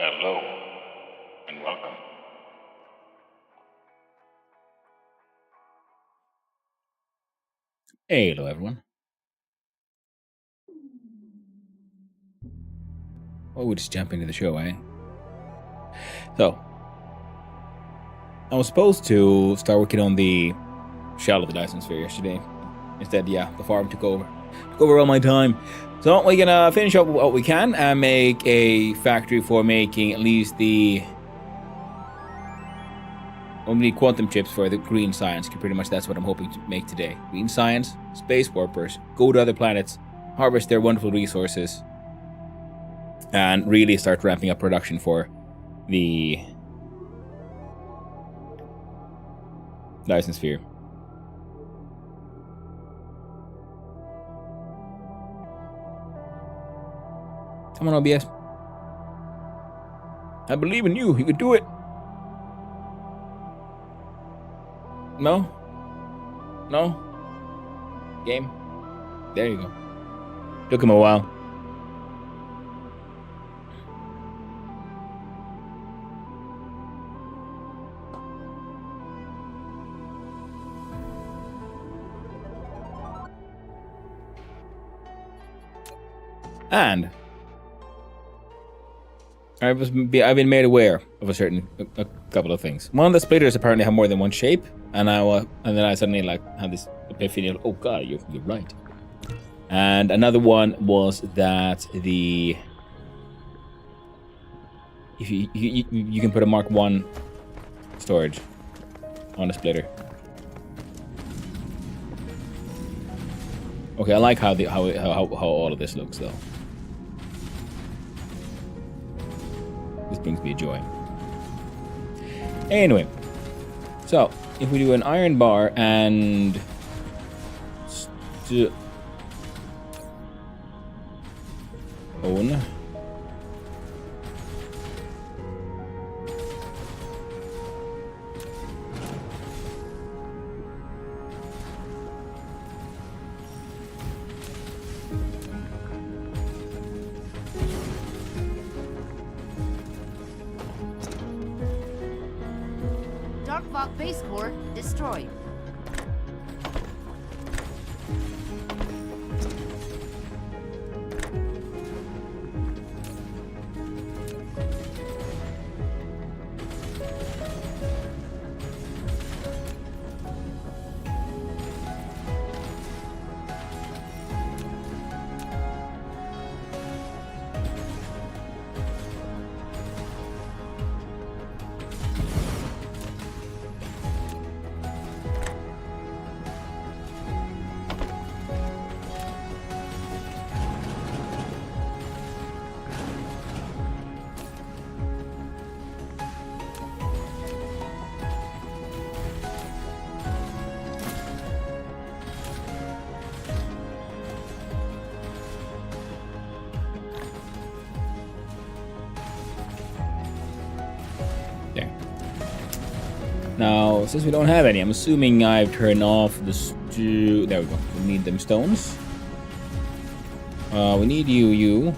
Hello and welcome. Hello, everyone. Oh, we just jump into the show, eh? So, I was supposed to start working on the shell of the Dyson Sphere yesterday. Instead, the farm took over all my time. So we're gonna finish up what we can and make a factory for making at least the only quantum chips for the green science. Pretty much that's what I'm hoping to make today. Green science, space warpers, go to other planets, harvest their wonderful resources, and really start ramping up production for the Dyson Sphere. Come on, OBS. I believe in you. You can do it. No? No? Game? There you go. Took him a while. And I've been made aware of a couple of things. One, the splitters apparently have more than one shape, and then I suddenly had this epiphany of, oh god, you're right. And another one was that if you can put a Mark 1 storage on a splitter. Okay, I like how all of this looks though. This brings me joy. Anyway, so if we do an iron bar and base core destroyed. Now, since we don't have any, I'm assuming I've turned off the there we go. We need them stones. We need you.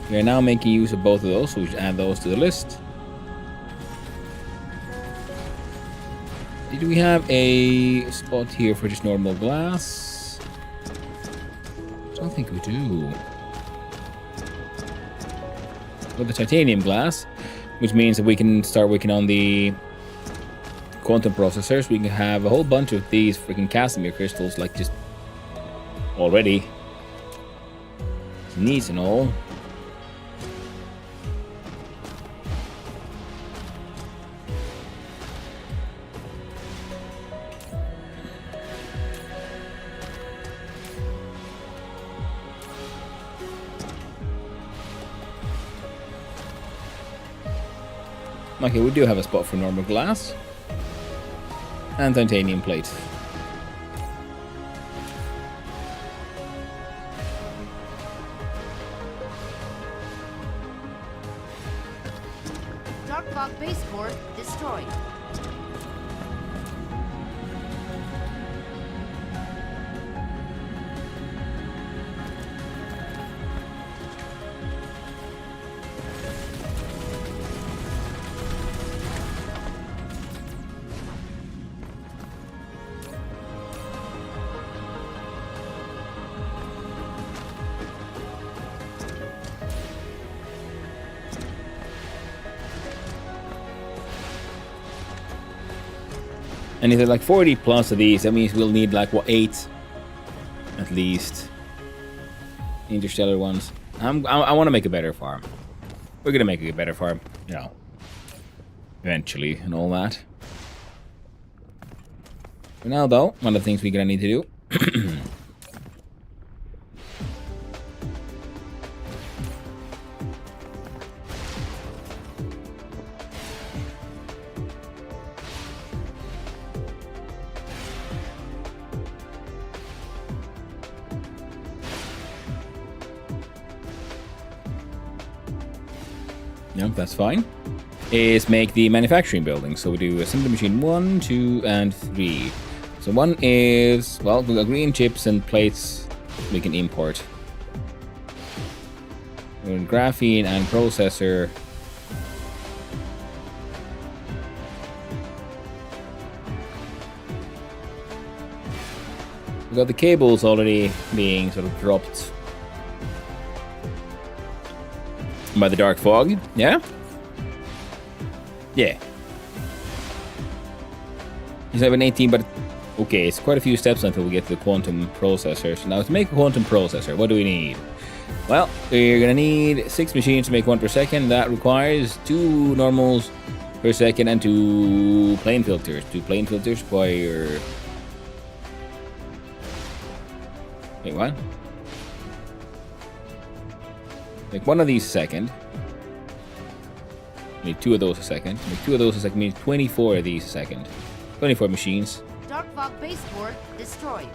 We are now making use of both of those, so we should add those to the list. Did we have a spot here for just normal glass? I don't think we do. With the titanium glass, which means that we can start working on the quantum processors. We can have a whole bunch of these freaking Casimir crystals, like just already. It's neat and all. Okay, we do have a spot for normal glass and titanium plate. Dark fog base core destroyed. And if there's like 40 plus of these, that means we'll need like, what, 8 at least interstellar ones. I want to make a better farm. We're going to make a better farm, you know, eventually and all that. For now, though, one of the things we're going to need to do yeah, that's fine, is make the manufacturing building. So we do assembly machine 1, 2, and 3. So one is, well, we got green chips and plates we can import. We're in graphene and processor. We got the cables already being sort of dropped by the dark fog, yeah? Yeah. He's having 18, but okay, it's quite a few steps until we get to the quantum processor. So now to make a quantum processor, what do we need? Well, we're gonna need 6 machines to make 1 per second. That requires 2 normals per second and 2 plane filters. 2 plane filters require... Wait, what? Make 1 of these a second. Need 2 of those a second. Make 2 of those a second. Means 24 of these a second. 24 machines. Dark Fog base core destroyed.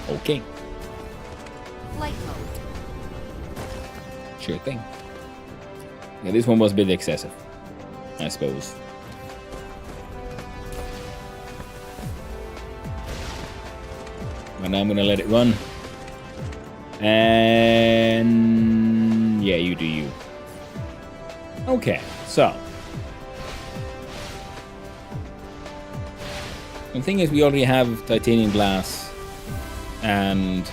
Okay. Flight mode. Sure thing. Yeah, this one was a bit excessive, I suppose. But now I'm gonna let it run. And yeah, you do you. Okay, so the thing is, we already have titanium glass and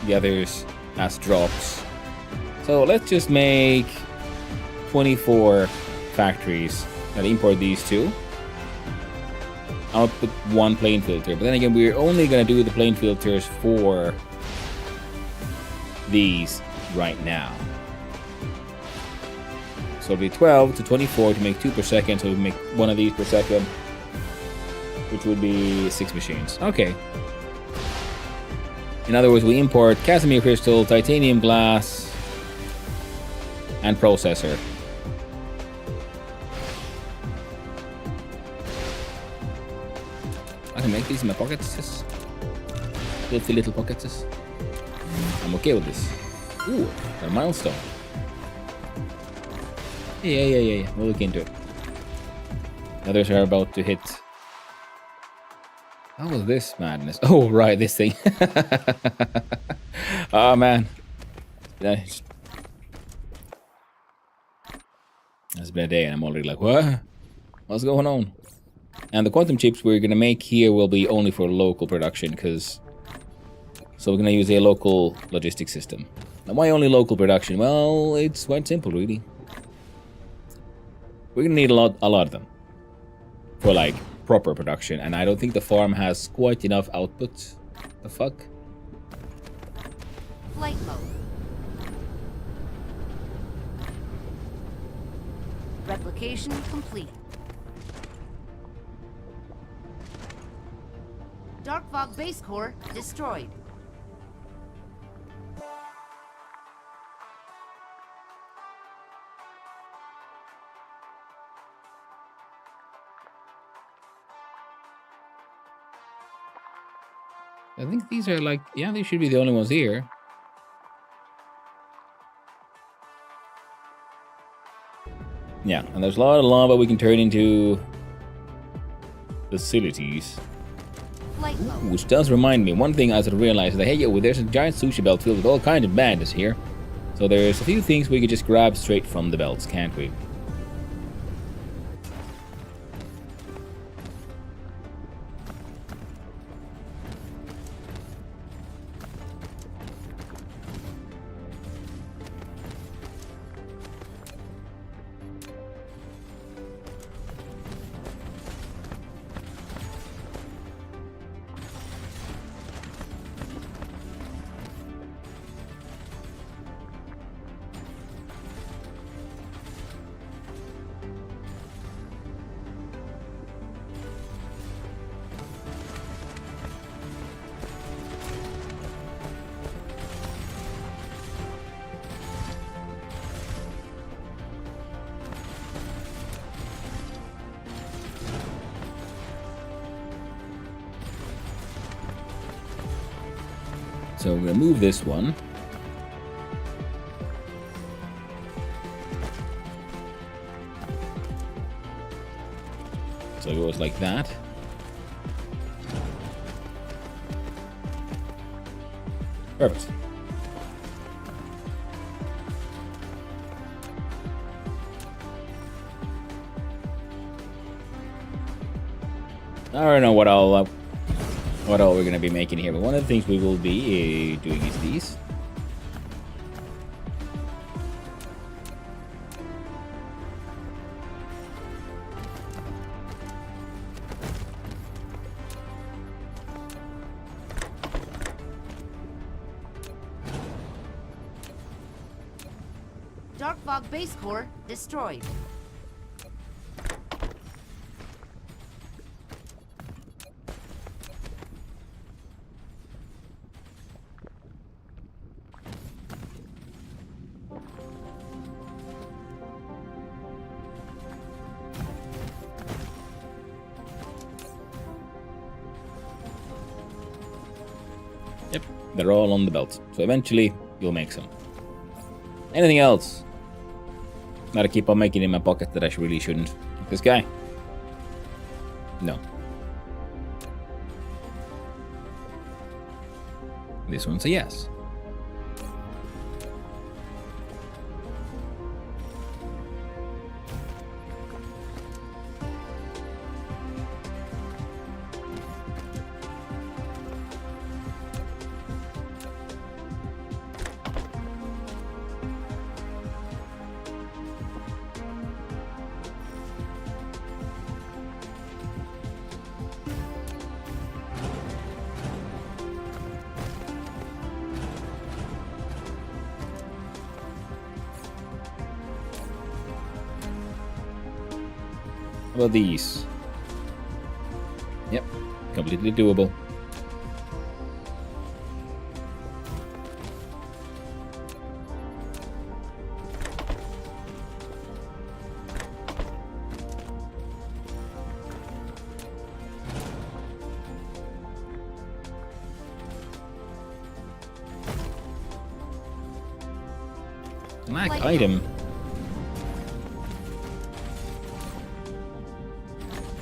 the others as drops. So let's just make 24 factories that import these 2. Output 1 plane filter, but then again, we're only gonna do the plane filters for these right now. So it'll be 12 to 24 to make 2 per second, so we make 1 of these per second, which would be 6 machines. Okay. In other words, we import Casimir crystal, titanium glass, and processor. I can make these in my pockets. Filthy little pockets. I'm okay with this. Ooh, a milestone. Yeah. We'll look into it. Others are about to hit. How was this madness? Oh, right, this thing. Oh, man. It's been a day and I'm already like, what? What's going on? And the quantum chips we're going to make here will be only for local production, because... So we're going to use a local logistics system. Now, why only local production? Well, it's quite simple, really. We're going to need a lot of them for, like, proper production. And I don't think the farm has quite enough output. The fuck? Flight mode. Replication complete. Dark Fog base core destroyed. I think these are like, yeah, they should be the only ones here. Yeah, and there's a lot of lava we can turn into facilities. Flight mode. Which does remind me, one thing I sort of realized that, hey, yo, there's a giant sushi belt filled with all kinds of bandits here. So there's a few things we could just grab straight from the belts, can't we? So I'm going to move this one. So it goes like that. Perfect. I don't know what all we're gonna be making here, but one of the things we will be doing is these. Dark Fog base core destroyed. Yep, they're all on the belt. So eventually, you'll make some. Anything else? Gotta keep on making in my pocket that I really shouldn't. Like this guy? No. This one's a yes. How about these? Yep, completely doable. Black item.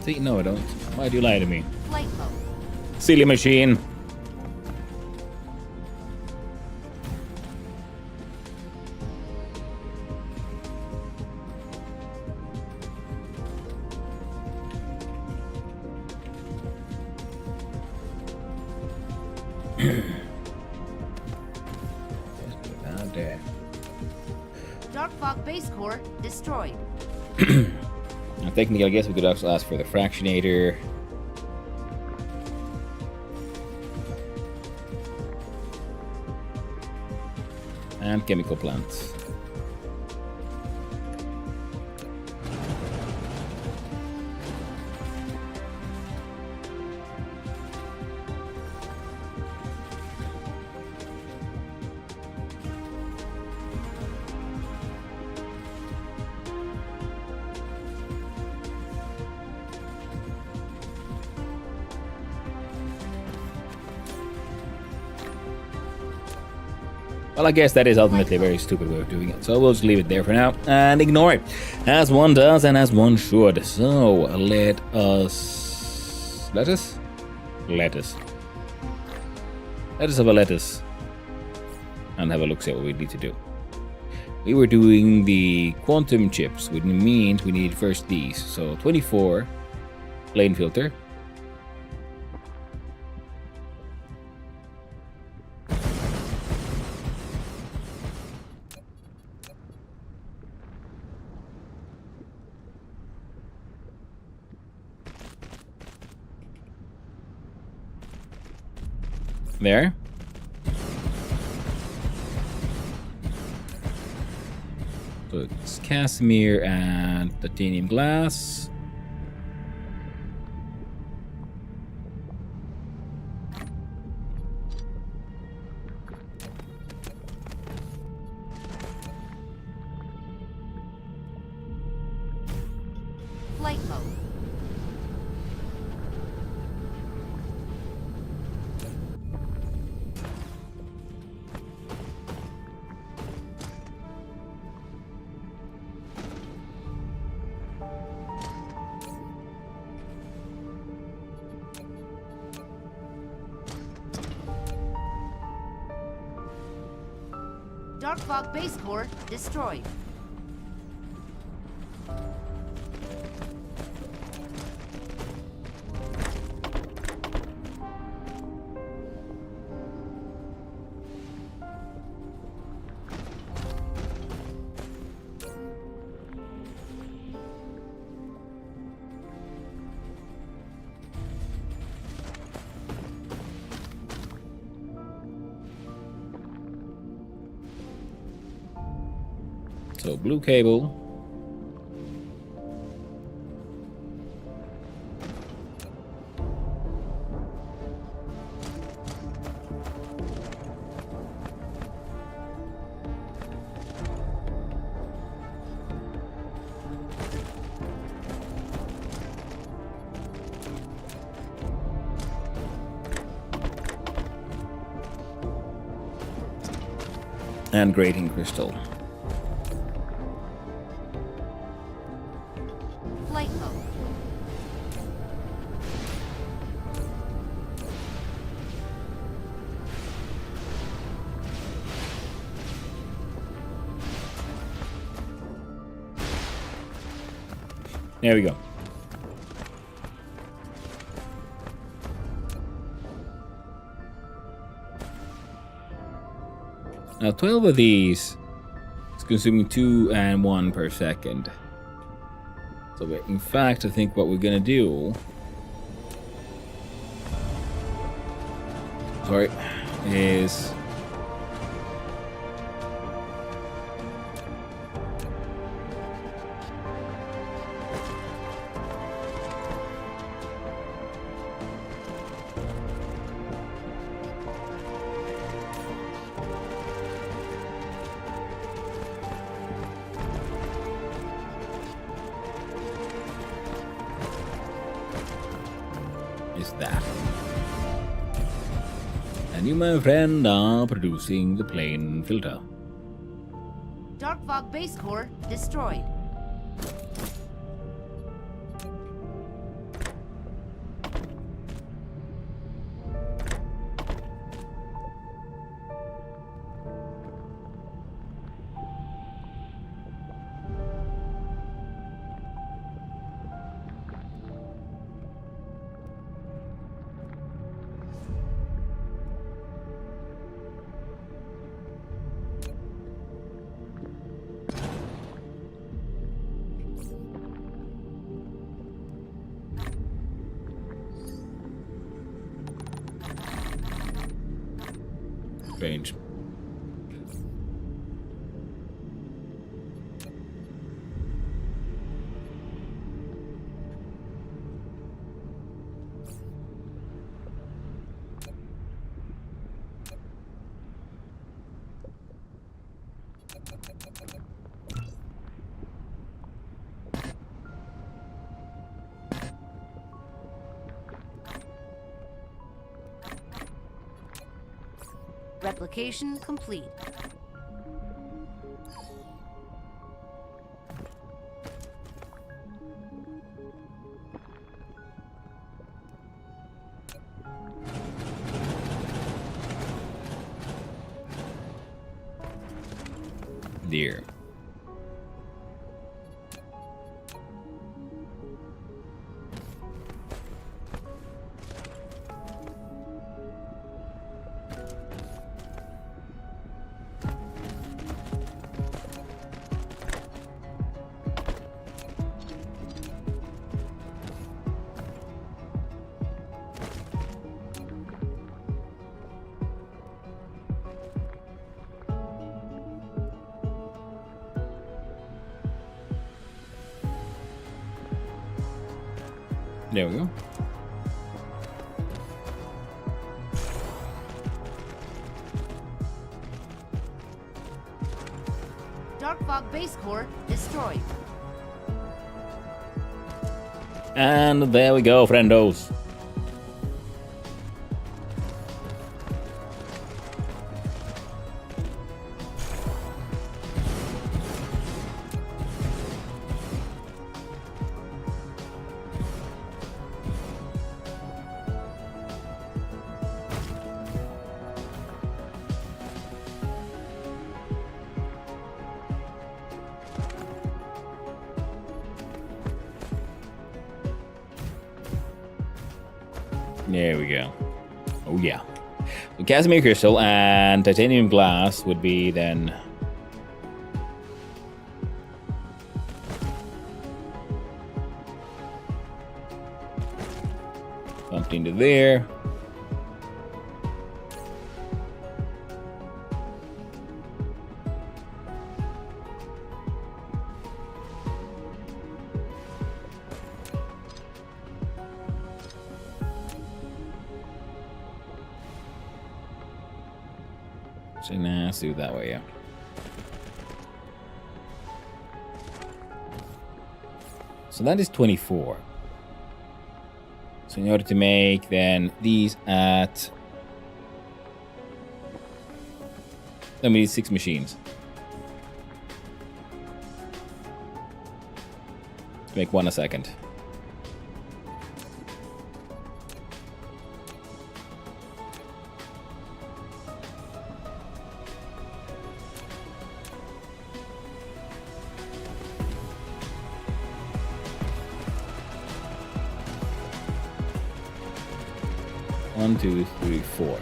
See, no, I don't. Why do you lie to me? Flight mode. Silly machine. There. Dark Fog base core destroyed. Now, technically, I guess we could also ask for the fractionator. And chemical plants. Well, I guess that is ultimately a very stupid way of doing it, so we'll just leave it there for now and ignore it, as one does and as one should. So let us have a lettuce and have a look, see what we need to do. We were doing the quantum chips, which means we need first these. So 24 plane filter. There. So it's Casimir and titanium glass. Flight mode. Dark Fog Base Core destroyed. So blue cable. And grating crystal. Flight mode. There we go. Now 12 of these is consuming 2 and 1 per second. So in fact, I think what we're gonna do, is that. And you, my friend, are producing the plane filter. Dark Fog Base Core destroyed. Range. Replication complete. Dear. There we go. Dark Fog Base Core destroyed. And there we go, friendos. There we go. Oh yeah. So Casimir crystal and titanium glass would be then. Pumped into there. So now let's do it that way, yeah. So that is 24. So in order to make then these at... Then we need 6 machines. Let's make 1 a second. One, two, three, 4.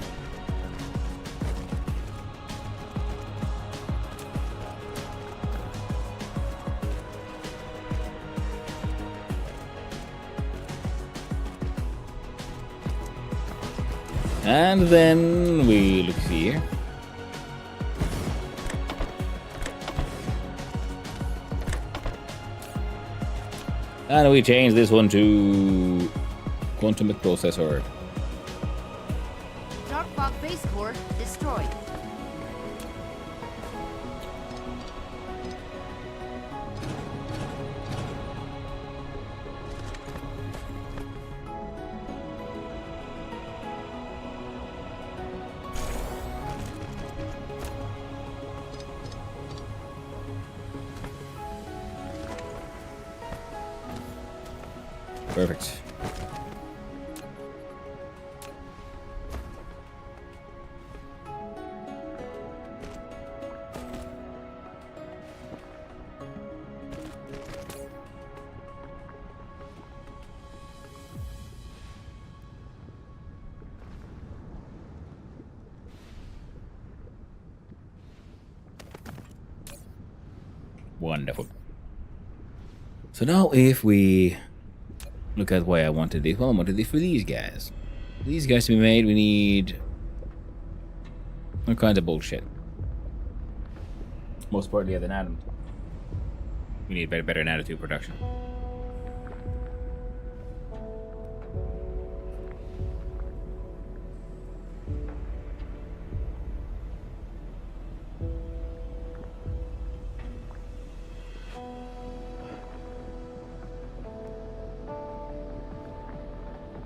And then we look here. And we change this one to quantum processor. Dark Fog base core destroyed. Perfect. Wonderful. So now if we look at why I wanted this, well, I wanted this for these guys. These guys to be made, we need all kinds of bullshit. Most importantly, the atom. We need better nanotube production.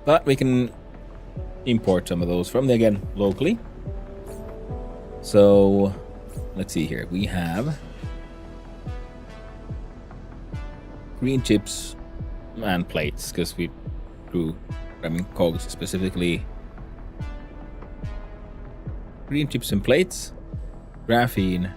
But we can import some of those from, again, locally. So, let's see here. We have green chips and plates, because we grew, cogs specifically. Green chips and plates, graphene,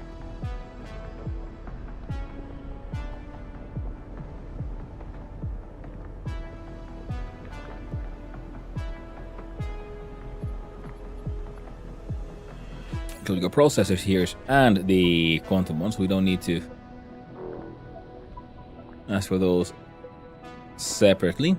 we got processors here and the quantum ones. We don't need to ask for those separately.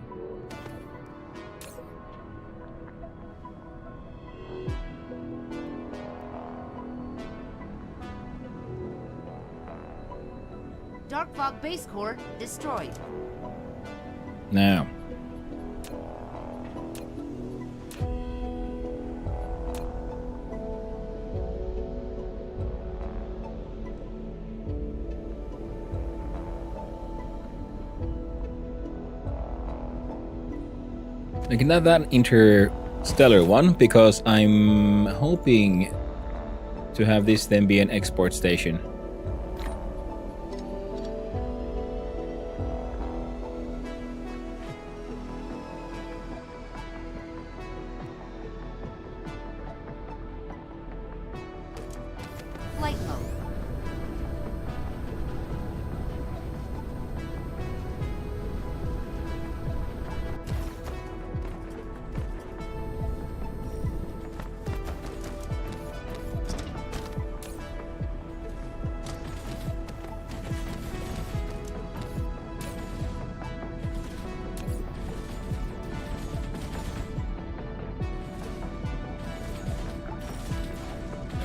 Dark Fog base core destroyed. Now, I can have that interstellar one because I'm hoping to have this then be an export station. Flight mode.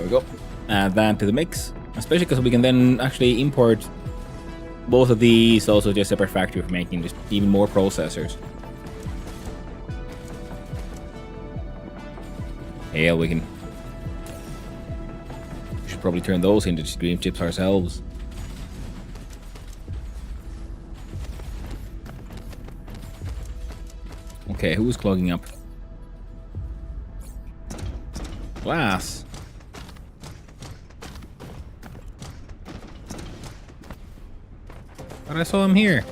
we go. Add that to the mix, especially because we can then actually import both of these also to a separate factory for making just even more processors. Hell, we should probably turn those into just green chips ourselves. Okay, who's clogging up? Glass. But I saw him here.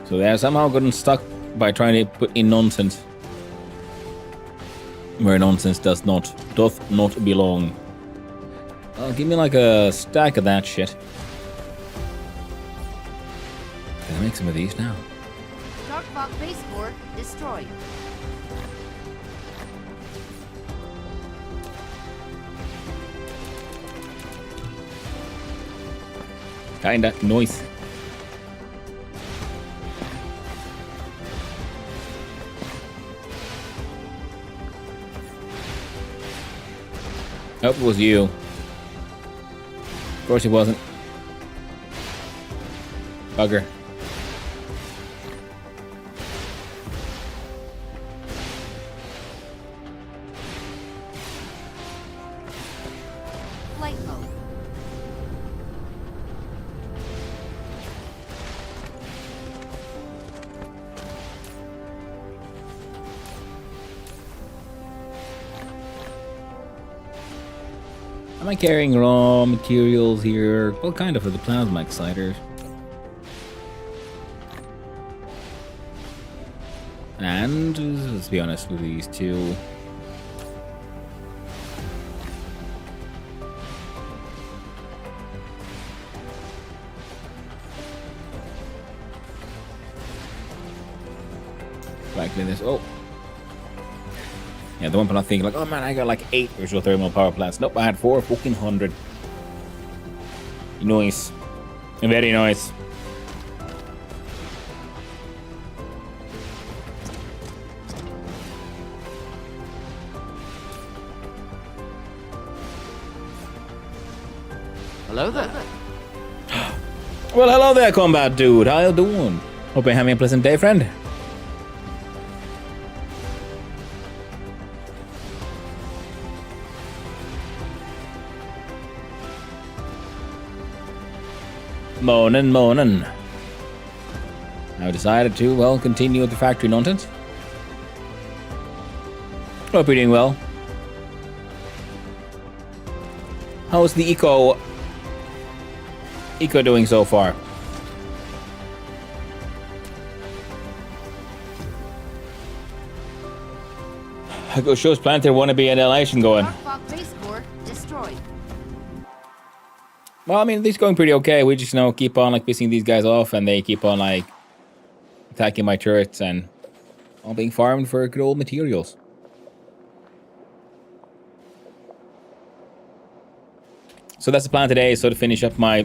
So they are somehow gotten stuck by trying to put in nonsense where nonsense doth not belong. Give me like a stack of that shit. Can I make some of these now? Dark Fog base core destroyed. Kinda noise. Hope it was you. Of course it wasn't. Bugger. Flight mode. Am I carrying raw materials here? Well, kind of for the plasma exciters. And let's be honest with these two. Like this. Oh. Yeah, the one I'm thinking like, oh man, I got like 8 visual thermal power plants. Nope, I had 400. Nice. Very nice. Hello there. Well, hello there, combat dude. How you doing? Hope you're having a pleasant day, friend. Moanin'. I've decided to, well, continue with the factory nonsense. Hope you're doing well. How's the eco doing so far? Shows Planter wannabe annihilation going. Dark Fog base core destroyed. Well, I mean, this is going pretty okay. We just, keep on, pissing these guys off, and they keep on, attacking my turrets, and all being farmed for good old materials. So that's the plan today, so to finish up my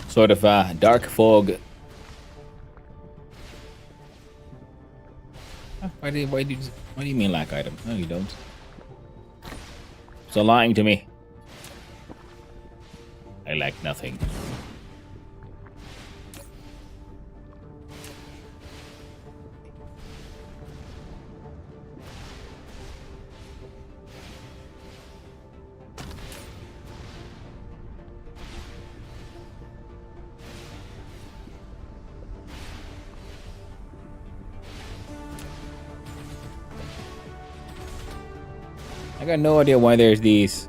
sort of dark fog. Why do you mean lack item? No, you don't. So lying to me. I lack nothing. I got no idea why there's these.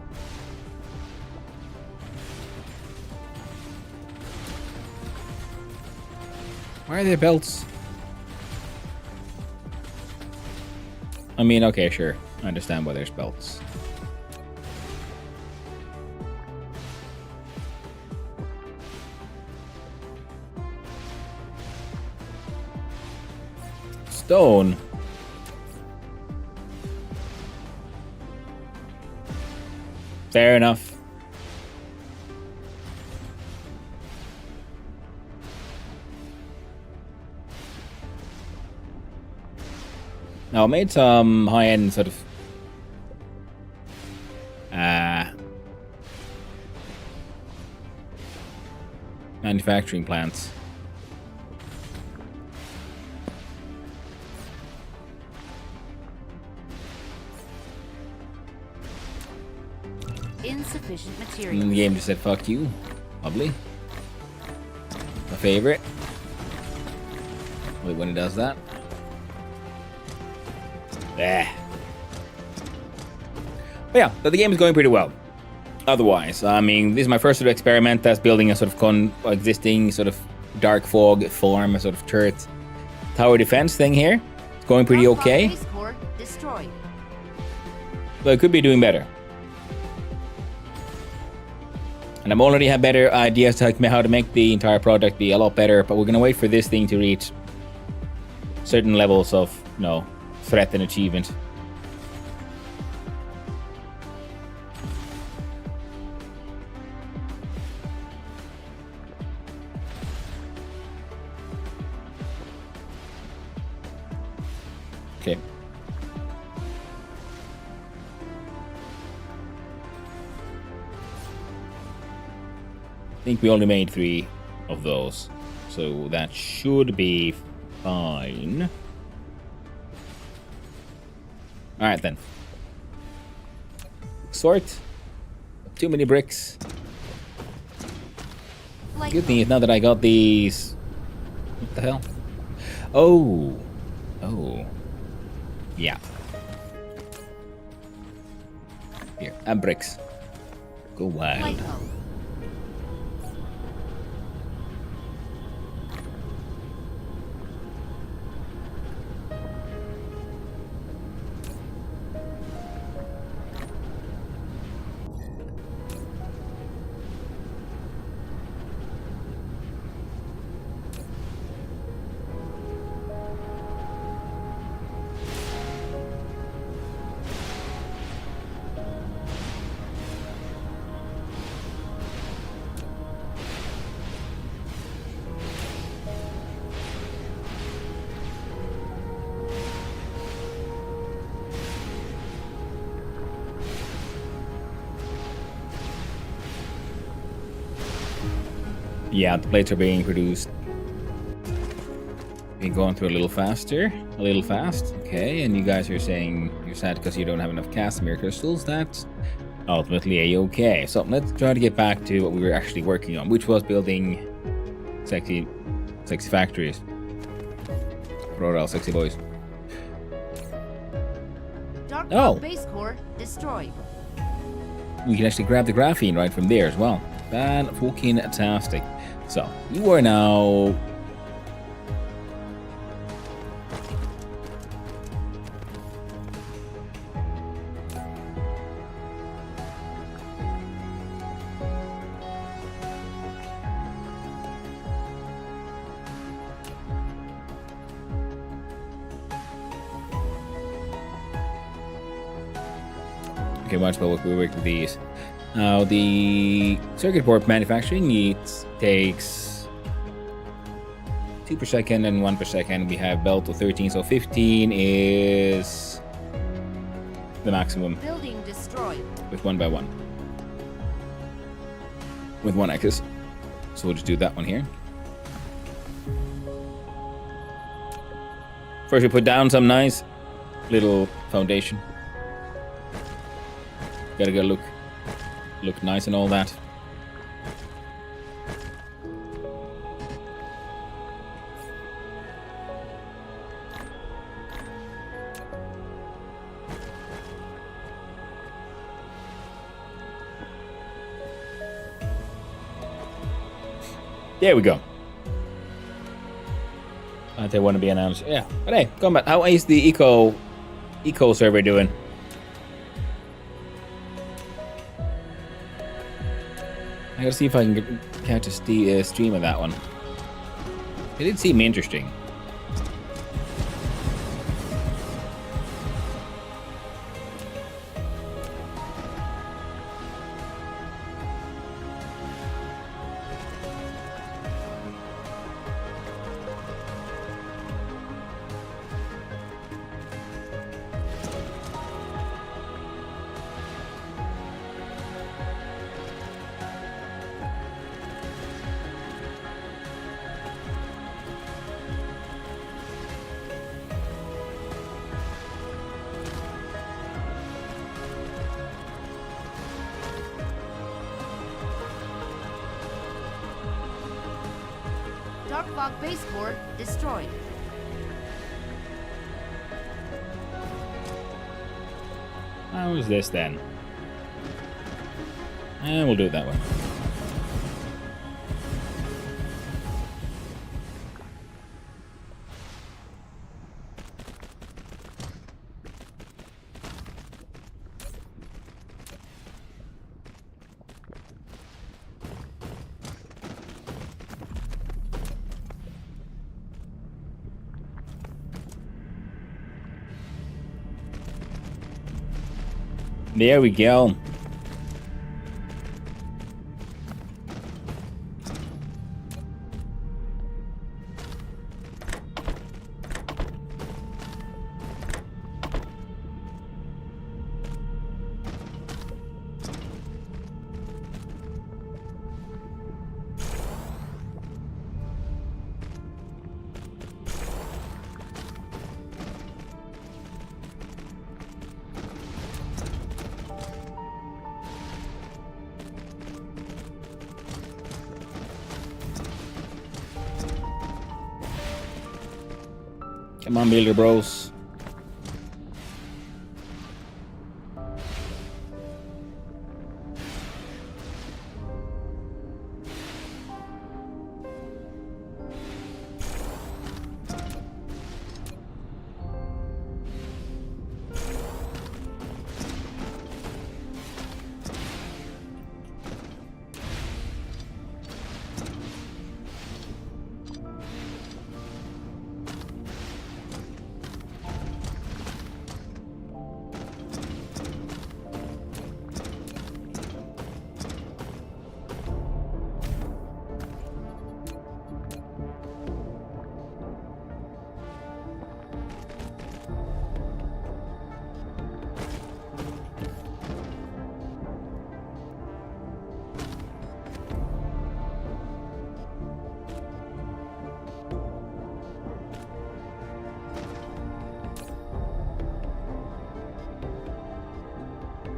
Why are there belts? I mean, okay, sure. I understand why there's belts. stone. Fair enough. Now I made some high-end sort of manufacturing plants. Insufficient And materials. the game just said fuck you. Lovely. My favorite. Wait, when it does that. But yeah, the game is going pretty well. Otherwise, I mean, this is my first sort of experiment that's building a sort of existing sort of dark fog farm, a sort of turret tower defense thing here. It's going pretty Dark Fog okay, base core destroyed. but it could be doing better. And I'm already have better ideas to how to make the entire product be a lot better, but we're gonna wait for this thing to reach certain levels of, you know, threat and achievement. Okay. I think we only made 3 of those, so that should be fine. Alright then. Sort. Too many bricks. Light Good thing is now that I got these... What the hell? Oh. Oh. Yeah. Here, and bricks. Go wild. light bulb. Yeah, the plates are being produced. Been going through a little faster. A little fast. Okay, and you guys are saying you're sad because you don't have enough Casimir crystals. That's ultimately a-okay. So let's try to get back to what we were actually working on, which was building sexy factories. For all sexy boys. Dark Oh. Fog base core destroyed. We can actually grab the graphene right from there as well. Fan-fucking-tastic. So, you are now... Okay, might as well work with these. Now, the circuit board manufacturing takes 2 per second and 1 per second. We have belt of 13, so 15 is the maximum Building destroyed. with 1 by 1. With 1 axis. So we'll just do that one here. First, we put down some nice little foundation. Gotta go look nice and all that. There we go. They want to be announced. Yeah, but hey, combat. How is the eco server doing? I gotta see if I can catch a stream of that one. It did seem interesting. Dark Fog Base Core destroyed. How is this then? And we'll do it that way. There we go. Come on, builder bros.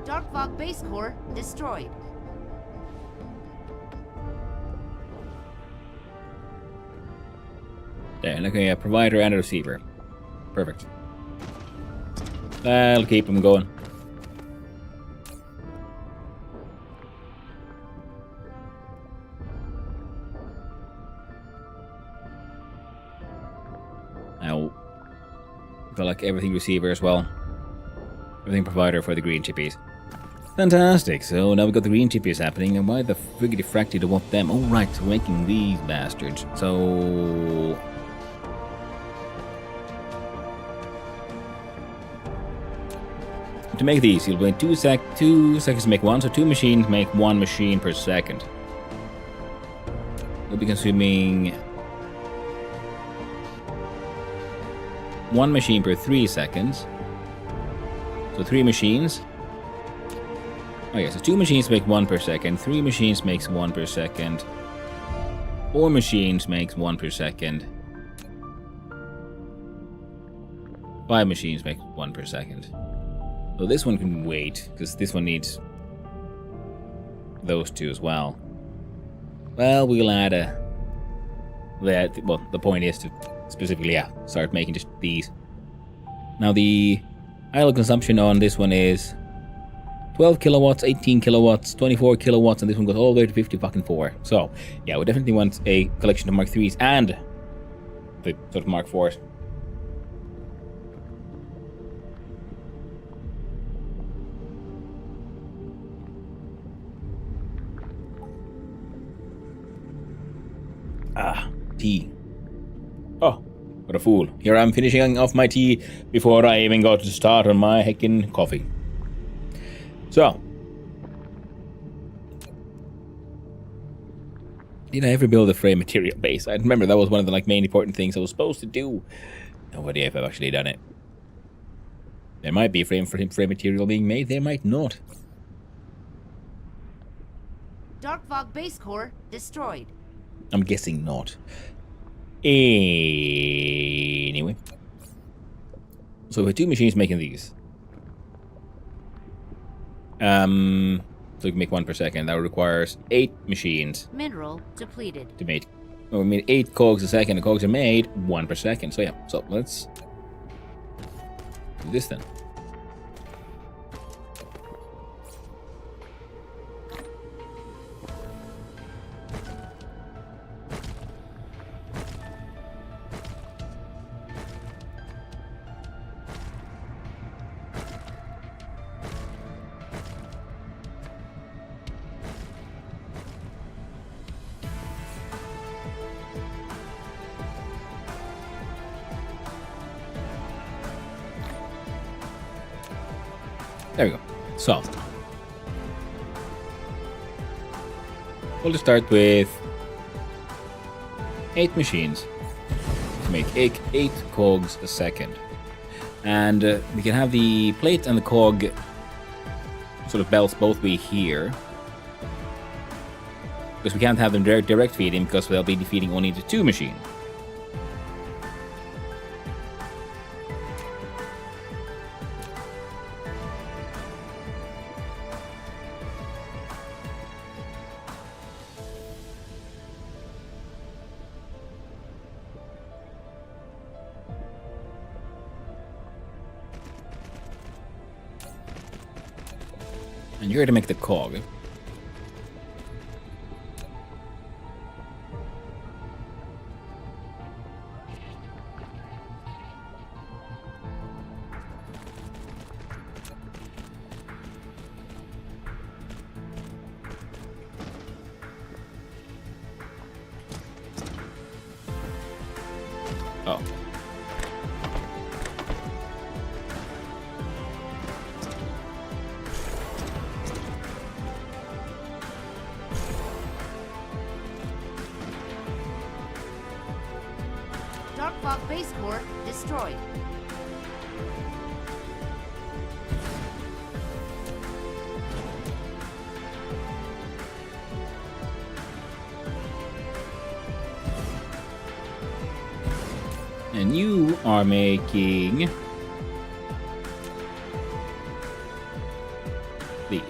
Dark Fog Base Core destroyed. There, looking at provider and a receiver. Perfect. That'll keep them going. Now, I feel like everything receiver as well. Everything provider for the green chippies. Fantastic. So now we've got the green chippies happening. And why the friggity frack do you want them? Oh, right. So we're making these bastards. So... to make these, you'll wait 2 seconds to make one. So 2 machines make 1 machine per second. We'll be consuming 1 machine per 3 seconds. So 3 machines. Okay, so 2 machines make 1 per second. 3 machines makes 1 per second. 4 machines makes 1 per second. 5 machines make 1 per second. So this one can wait, because this one needs those 2 as well. Well, we'll add well, the point is to specifically, start making just these. Now the idle consumption on this one is 12 kilowatts, 18 kilowatts, 24 kilowatts, and this one goes all the way to 54. So, yeah, we definitely want a collection of Mark 3s and the sort of Mark 4s. Tea. Oh, what a fool. Here I'm finishing off my tea before I even got to start on my heckin' coffee. So. Did I ever build a frame material base? I remember that was one of the main important things I was supposed to do. No idea if I've actually done it. There might be a frame material being made, there might not. Dark Fog Base Core destroyed. I'm guessing not. Anyway. So we have 2 machines making these. So we can make 1 per second. That requires 8 machines Mineral depleted. to make we made 8 cogs a second. The cogs are made 1 per second. So yeah, so let's do this then. There we go. Solved. We'll just start with 8 machines to make 8 cogs a second. And we can have the plate and the cog sort of belts both be here. Because we can't have them direct feeding because they'll be feeding only the 2 machines. And you're to make the cog. Oh. Dark Fog base core destroyed. And you are making these.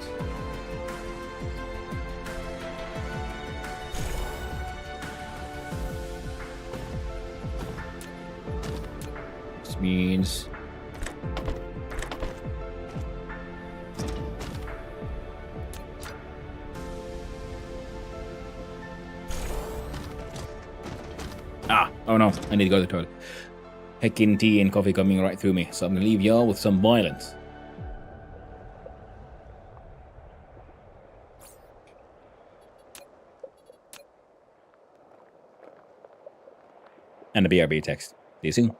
This means oh no, I need to go to the toilet. Heckin' tea and coffee coming right through me, so I'm gonna leave y'all with some violence. And a BRB text. See you soon.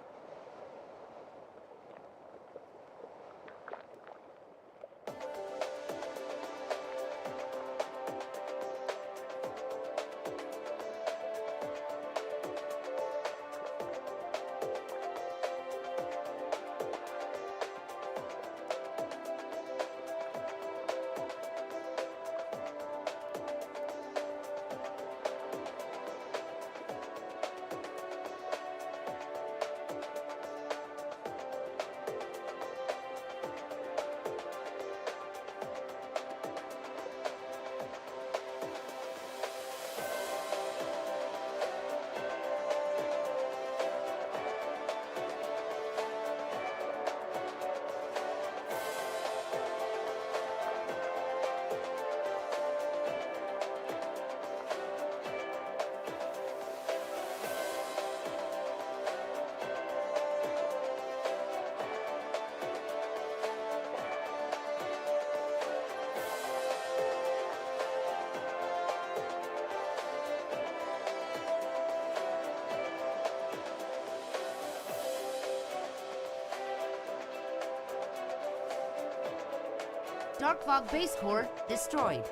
Dark Fog base core destroyed.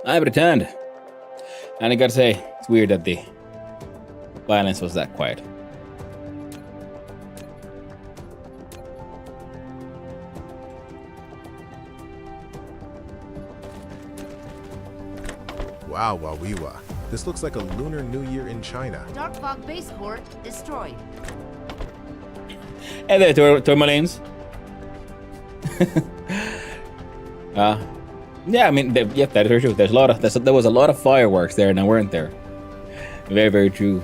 I've returned. And I gotta say, it's weird that the violence was that quiet. Wow, Wawiwa. This looks like a Lunar New Year in China. Dark Fog Base Core destroyed. Hey there, Tourmalines. Yeah, I mean, yeah, that is very true. There was a lot of fireworks there, now weren't there? Very, very true.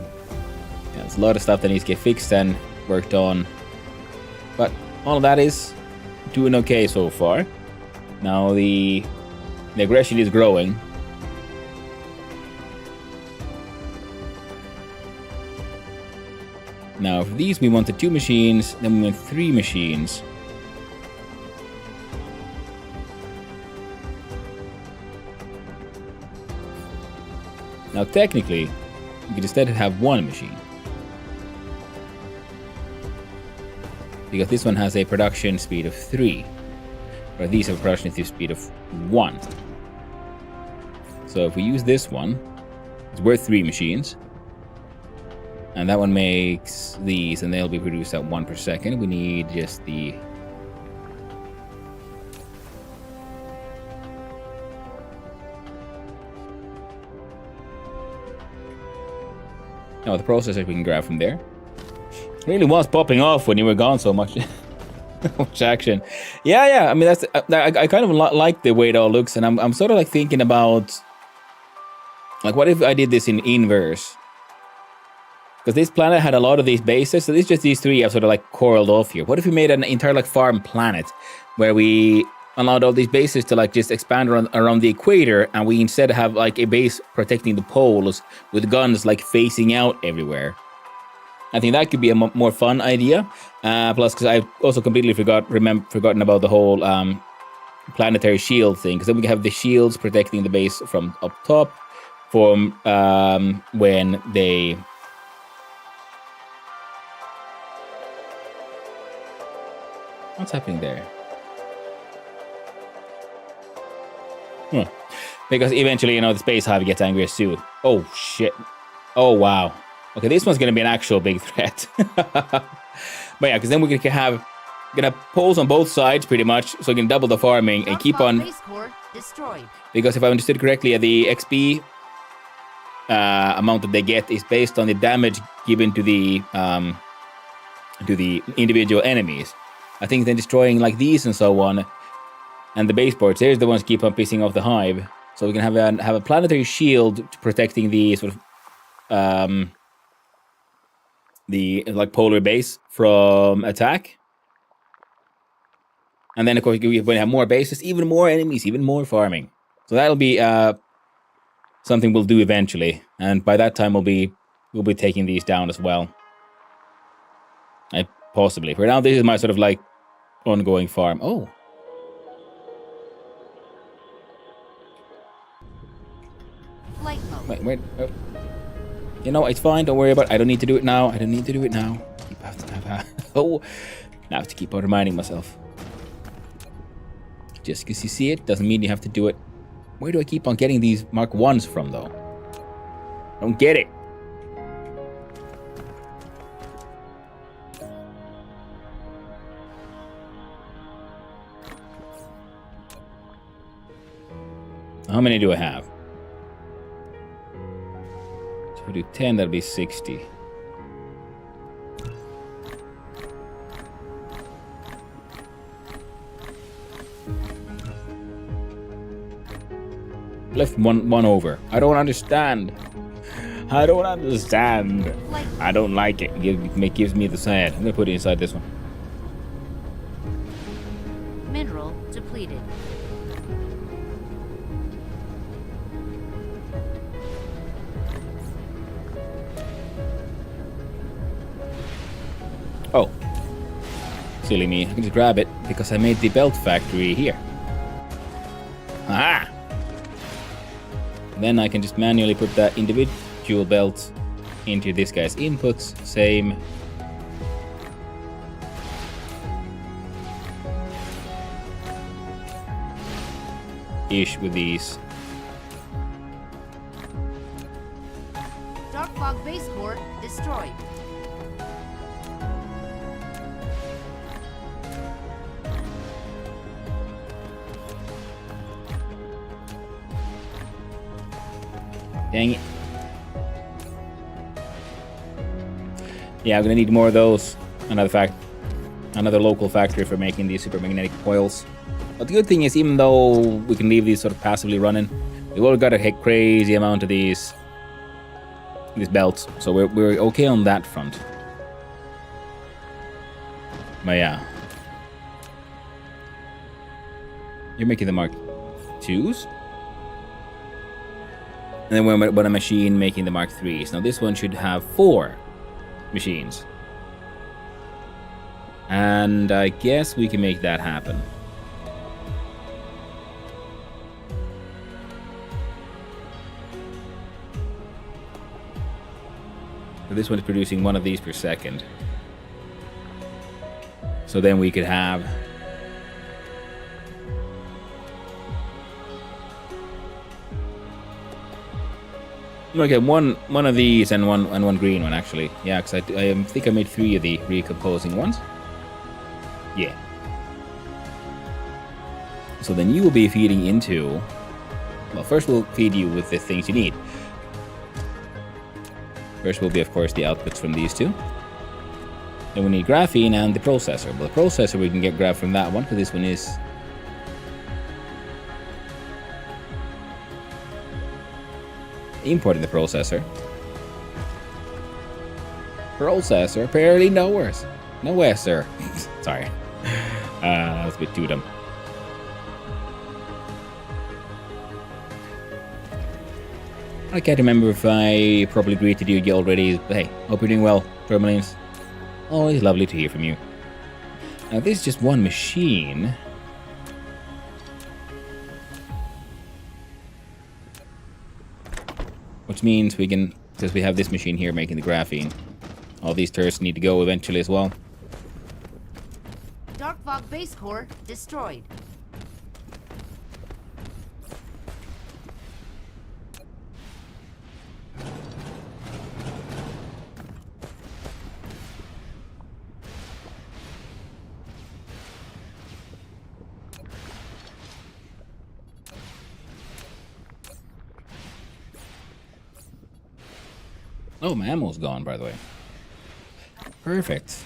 Yeah, there's a lot of stuff that needs to get fixed and worked on, but all of that is doing okay so far. Now the aggression is growing. Now for these we wanted 2 machines, then we want 3 machines. Now technically, we could instead have 1 machine. Because this one has a production speed of 3. Or these have a production speed of 1. So if we use this one, it's worth 3 machines. And that one makes these, and they'll be produced at 1 per second. We need just the... Oh, the processor we can grab from there. It really was popping off when you were gone so much. Much action. Yeah, I mean, that's... I kind of like the way it all looks, and I'm sort of like thinking about... Like, what if I did this in inverse? Because this planet had a lot of these bases, so it's just these 3 have sort of like coiled off here. What if we made an entire like farm planet where we allowed all these bases to like just expand around the equator, and we instead have like a base protecting the poles with guns like facing out everywhere? I think that could be a more fun idea. Plus, because I also completely forgotten about the whole planetary shield thing. Because then we can have the shields protecting the base from up top from when they... What's happening there? Because eventually, you know, the space hive gets angrier too. Oh, shit. Oh, wow. Okay, this one's going to be an actual big threat. But yeah, because then we're going to have poles on both sides, pretty much, so we can double the farming and keep on... Base core destroyed. Because if I understood correctly, the XP amount that they get is based on the damage given to the individual enemies. I think they're destroying like these and so on, and the base boards, there's the ones keep on pissing off the hive. So we can have a planetary shield protecting the sort of the like polar base from attack. And then of course we're going to have more bases, even more enemies, even more farming. So that'll be something we'll do eventually, and by that time we'll be taking these down as well. Possibly. For now, this is my sort of like ongoing farm. Oh. Flight mode. Wait. You know, it's fine. Don't worry about it. I don't need to do it now. Oh. Now I have to keep on reminding myself. Just because you see it doesn't mean you have to do it. Where do I keep on getting these Mark 1s from, though? I don't get it. How many do I have? So if I do 10, that'll be 60. Left one over. I don't understand. I don't like it. It gives me the sad. I'm gonna put it inside this one. Mineral depleted. Oh. Silly me. I can just grab it because I made the belt factory here. Aha! Then I can just manually put that individual belt into this guy's inputs. Same. Ish with these. Fog base core destroyed. Dang it. Yeah, I'm gonna need more of those. Another local factory for making these super magnetic coils. But the good thing is, even though we can leave these sort of passively running, we've all got a crazy amount of these belts, so we're okay on that front. But yeah, you're making the Mark IIs, and then we're about a machine making the Mark IIIs. Now this one should have 4 machines, and I guess we can make that happen. So this one is producing 1 of these per second. So then we could have okay, one of these and one green one actually. Yeah, because I think I made 3 of the recomposing ones. Yeah. So then you will be feeding into. Well, first we'll feed you with the things you need. First will be, of course, the outputs from these 2. Then we need graphene and the processor. Well, the processor we can get grab from that one, because this one is importing the processor. Processor apparently nowhere. Nowhere, sir. Sorry. That's a bit too dumb. I can't remember if I probably greeted you already, but hey, hope you're doing well, Tourmalines. Always lovely to hear from you. Now, this is just one machine. Which means we can, because we have this machine here making the graphene, all these turrets need to go eventually as well. Dark Fog base core destroyed. Oh, my ammo's gone, by the way. Perfect.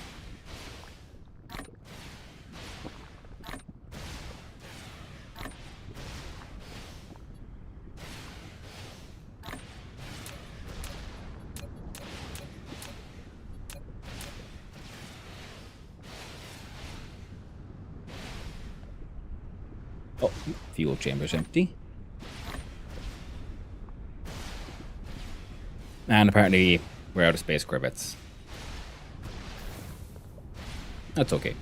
Oh, fuel chamber's empty. And apparently, we're out of space corvettes. That's okay.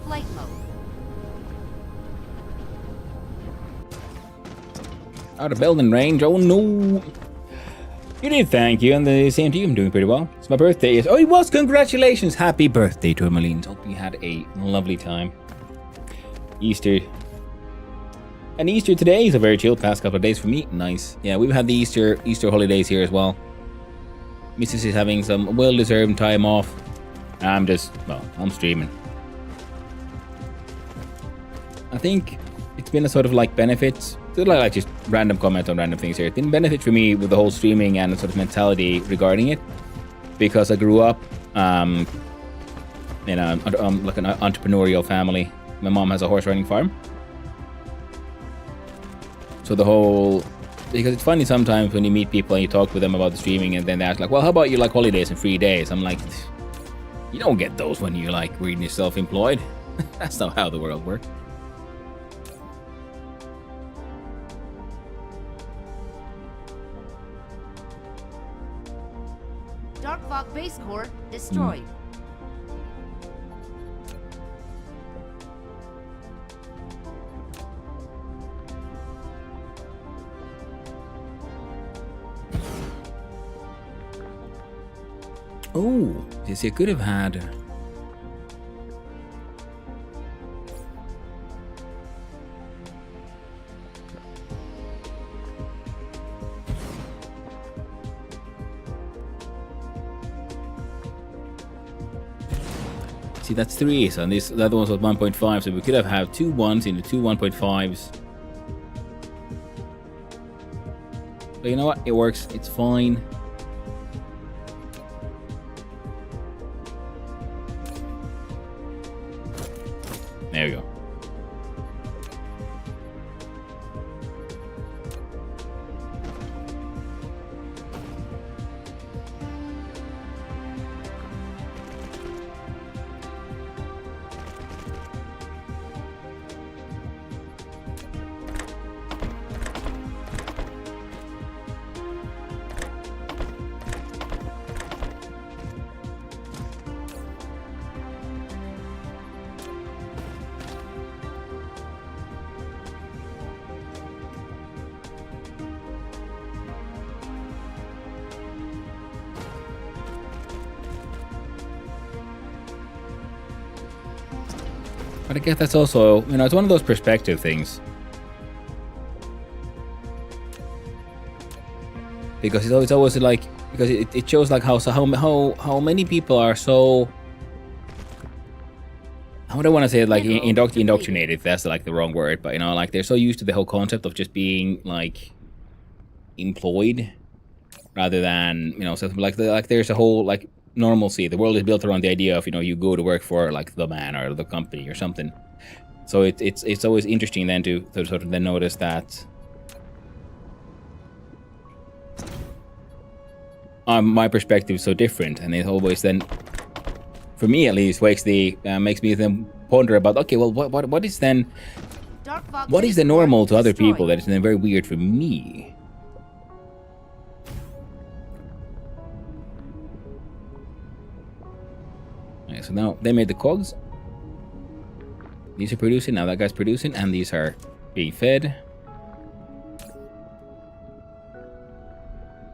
Flight mode. Out of building range, oh no! You did, thank you, and the same to you, I'm doing pretty well. It's my birthday, oh it was, congratulations! Happy birthday, Tourmalines. Hope you had a lovely time. Easter. And Easter today is a very chill past couple of days for me, nice. Yeah, we've had the Easter holidays here as well. Mrs. is having some well-deserved time off. I'm streaming. I think it's been a sort of like benefit. Like just random comment on random things here. It didn't benefit for me with the whole streaming and the sort of mentality regarding it, because I grew up in like an entrepreneurial family. My mom has a horse riding farm, so because it's funny sometimes when you meet people and you talk with them about the streaming, and then they ask like, "Well, how about you like holidays and free days?" I'm like, you don't get those when you're like reading you're self-employed. That's not how the world works. Dark Fog base core destroyed. Oh, you see, I could have had. See, that's 3, so this the other one was 1.5, so we could have had 2 1s into 2 1.5s. But you know what? It works. It's fine. There we go. But I guess that's also, you know, it's one of those perspective things. Because it's always like, because it shows like how many people are so, I don't want to say it like indoctrinated, if that's like the wrong word, but you know, like they're so used to the whole concept of just being like employed rather than, you know, something like there's a whole like normalcy. The world is built around the idea of, you know, you go to work for like the man or the company or something. So it's always interesting then to sort of then notice that my perspective is so different, and it always then, for me at least, makes me then ponder about, okay, well, what is then, what is the normal to other people that is then very weird for me? Okay, so now they made the cogs. These are producing, now that guy's producing, and these are being fed.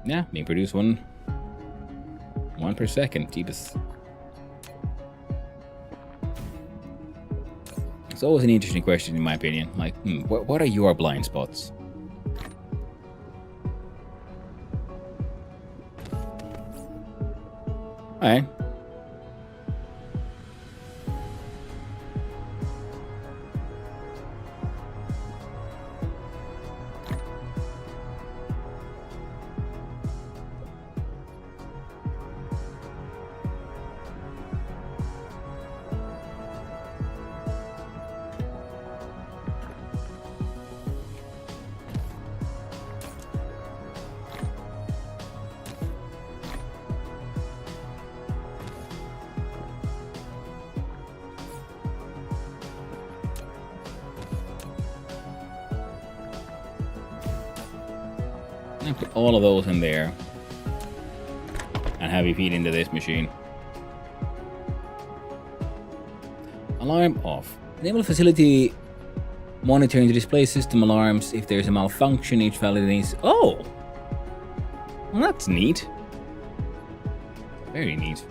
Yeah, being produced one per second. Jeebus. It's always an interesting question, in my opinion. Like, what are your blind spots? Alright. Put all of those in there and have you feed into this machine. Alarm off. Enable facility monitoring to display system alarms if there's a malfunction. Each validates. Oh, well, that's neat. Very neat.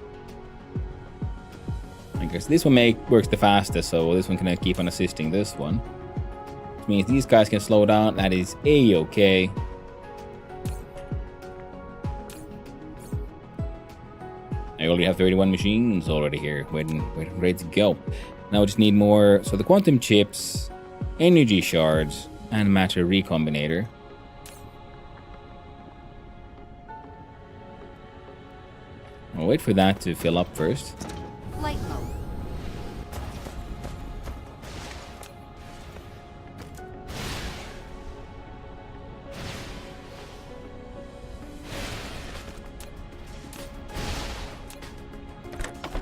I guess this one works the fastest, so this one can keep on assisting this one, which means these guys can slow down. That is a-okay. I already have 31 machines already here, waiting, ready to go. Now we just need more. So the quantum chips, energy shards, and matter recombinator. I'll wait for that to fill up first. Flight mode.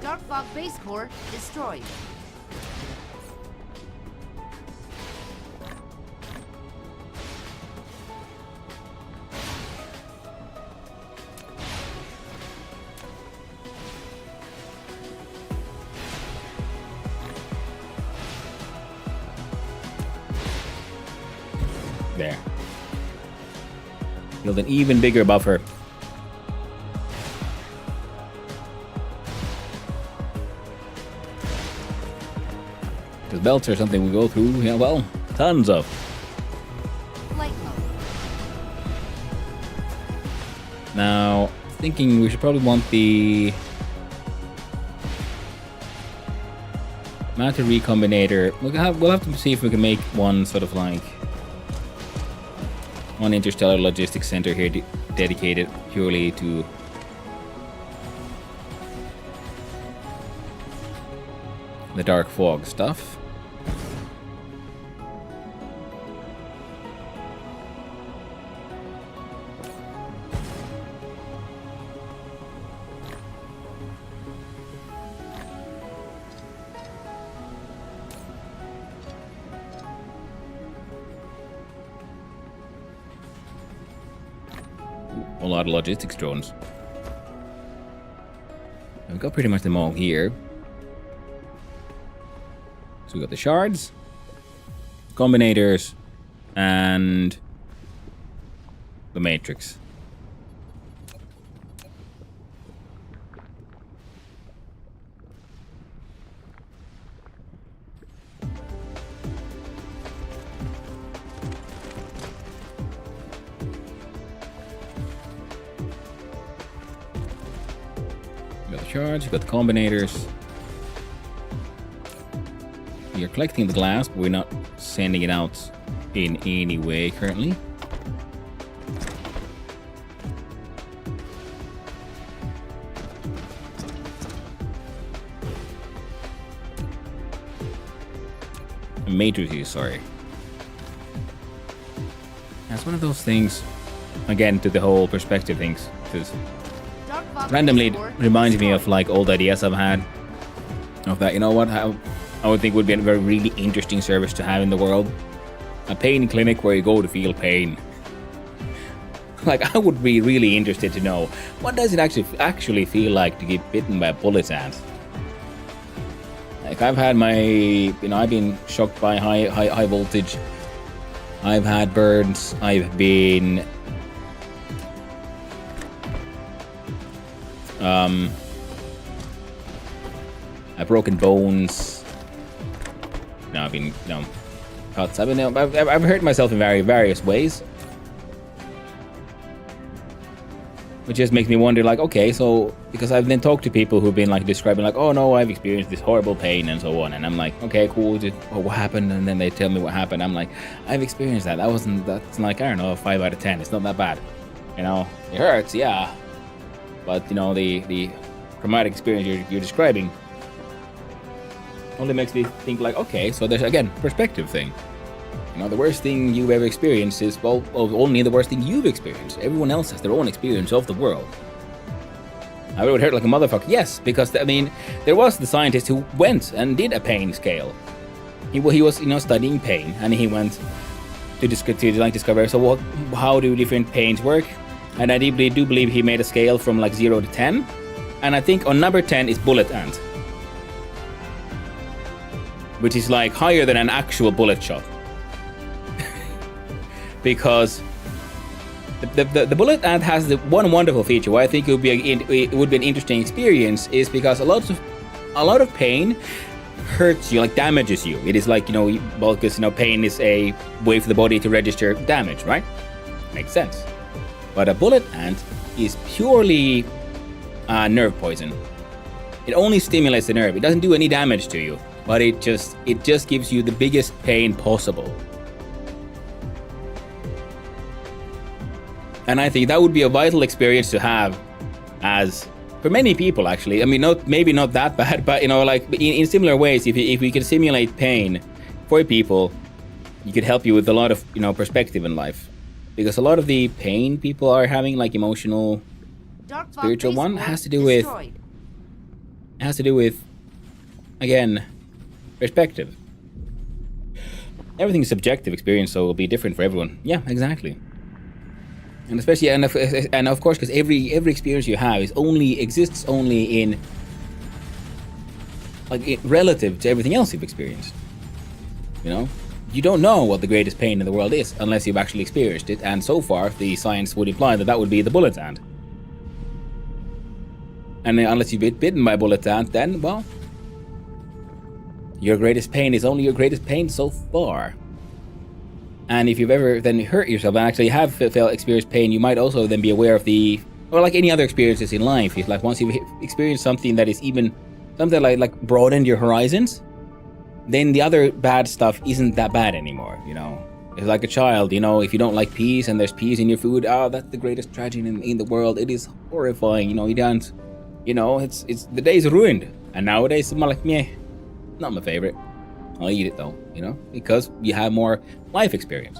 Dark Fog base core destroyed. There. Build an even bigger buffer. Because belts are something we go through, yeah, well, tons of. Flight mode. Now, thinking we should probably want the matter recombinator. We'll have to see if we can make one sort of like one interstellar logistics center here dedicated purely to the dark fog stuff. A lot of logistics drones. We've got pretty much them all here. So we got the shards, combinators, and the matrix. We got the shards, we got the combinators. We are collecting the glass, but we're not sending it out in any way currently. Matrices, sorry. That's one of those things, again, to the whole perspective things, because Dark fog randomly base core reminds me of destroyed. like old ideas I've had of that, you know what, how I would think would be a very really interesting service to have in the world. A pain clinic where you go to feel pain. Like, I would be really interested to know, what does it actually feel like to get bitten by a bullet ant? Like, I've had my, you know, I've been shocked by high voltage. I've had burns. I've been I've broken bones. No, I've been, no, cuts. I've hurt myself in various ways, which just makes me wonder, like, okay, so because I've then talked to people who've been like describing, like, oh no, I've experienced this horrible pain and so on, and I'm like, okay, cool. What happened? And then they tell me what happened. I'm like, I've experienced that. That's like, I don't know, 5 out of 10. It's not that bad. You know, it hurts, yeah, but you know, the traumatic experience you're describing only makes me think, like, okay, so there's, again, perspective thing. You know, the worst thing you've ever experienced is, well, only the worst thing you've experienced. Everyone else has their own experience of the world. I would hurt like a motherfucker. Yes, because, I mean, there was the scientist who went and did a pain scale. He was, you know, studying pain, and he went to discover, so how do different pains work? And I do believe he made a scale from like 0 to 10. And I think on number 10 is bullet ant, which is like higher than an actual bullet shot. Because the bullet ant has the one wonderful feature why I think it would be an interesting experience is because a lot of pain hurts you, like damages you. It is like, you know, well, because, you know, pain is a way for the body to register damage, right? Makes sense. But a bullet ant is purely nerve poison. It only stimulates the nerve. It doesn't do any damage to you, but it just gives you the biggest pain possible. And I think that would be a vital experience to have, as for many people, actually. I mean, maybe not that bad, but, you know, like in similar ways, if we could simulate pain for people, it could help you with a lot of, you know, perspective in life. Because a lot of the pain people are having, like emotional, Dark fog spiritual base one, core has to do with, again, perspective. Everything's subjective experience, so it will be different for everyone. Yeah, exactly. And especially, and of course, because every experience you have exists only in, like, relative to everything else you've experienced. You know, you don't know what the greatest pain in the world is unless you've actually experienced it. And so far, the science would imply that would be the bullet ant. And unless you've been bitten by a bullet ant, then, well, Your greatest pain is only your greatest pain so far. And if you've ever then hurt yourself and actually have experienced pain, you might also then be aware of or like any other experiences in life. It's like once you've experienced something that is even something like broadened your horizons, then the other bad stuff isn't that bad anymore, you know. It's like a child, you know, if you don't like peas and there's peas in your food, that's the greatest tragedy in the world. It is horrifying, you know, you don't, you know, it's the day's ruined. And nowadays, I'm like, meh, not my favorite. I'll eat it though, you know, because you have more life experience.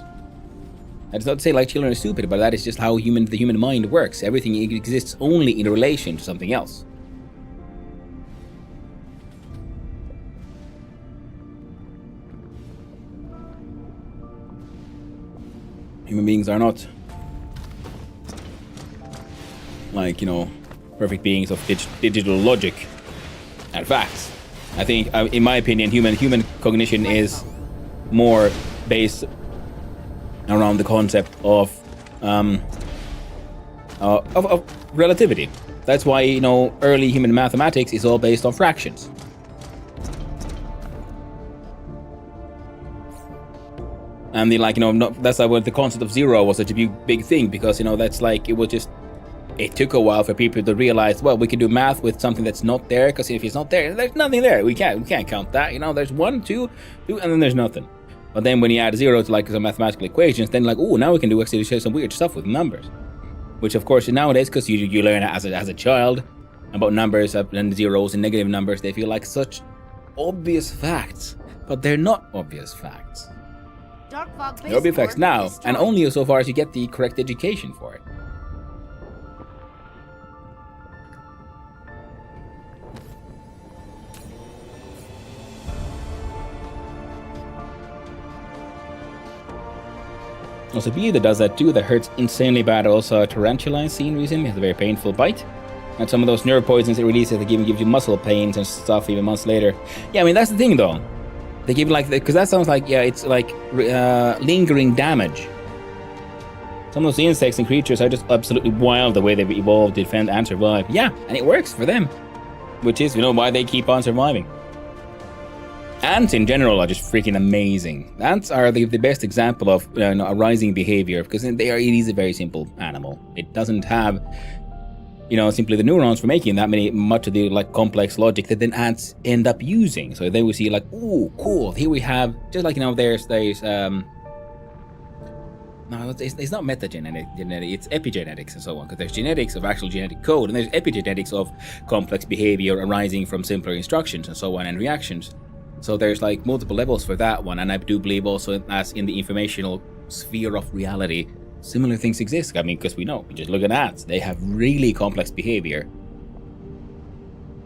That's not to say like children are stupid, but that is just how the human mind works. Everything exists only in relation to something else. Human beings are not like, you know, perfect beings of digital logic and facts. I think, in my opinion, human cognition is more based around the concept of relativity. That's why, you know, early human mathematics is all based on fractions. And the, like, you know, that's why the concept of zero was such a big thing, because, you know, that's like, it took a while for people to realize, well, we can do math with something that's not there, because if it's not there, there's nothing there. We can't count that, you know, there's 1, 2, and then there's nothing. But then when you add zero to like some mathematical equations, then like, oh, now we can do actually some weird stuff with numbers. Which of course nowadays, because you learn as a child about numbers and zeros and negative numbers, they feel like such obvious facts, but they're not obvious facts. They're obvious facts now, and only so far as you get the correct education for it. Also, bee that does that too, that hurts insanely bad. Also, a tarantula scene recently has a very painful bite. And some of those nerve poisons it releases, that gives you muscle pains and stuff even months later. Yeah, I mean, that's the thing though. They give like, because that sounds like, yeah, it's like lingering damage. Some of those insects and creatures are just absolutely wild the way they've evolved, defend, and survive. Yeah, and it works for them. Which is, you know, why they keep on surviving. Ants in general are just freaking amazing. Ants are the best example of a rising behavior, because it is a very simple animal. It doesn't have, you know, simply the neurons for making that much of the like complex logic that then ants end up using. So they will see like, ooh, cool. Here we have, just like, you know, there's no, it's not metagenetic, it's epigenetics and so on, because there's genetics of actual genetic code, and there's epigenetics of complex behavior arising from simpler instructions and so on, and reactions. So there's like multiple levels for that one, and I do believe also as in the informational sphere of reality, similar things exist. I mean, because we just look at ants, they have really complex behavior.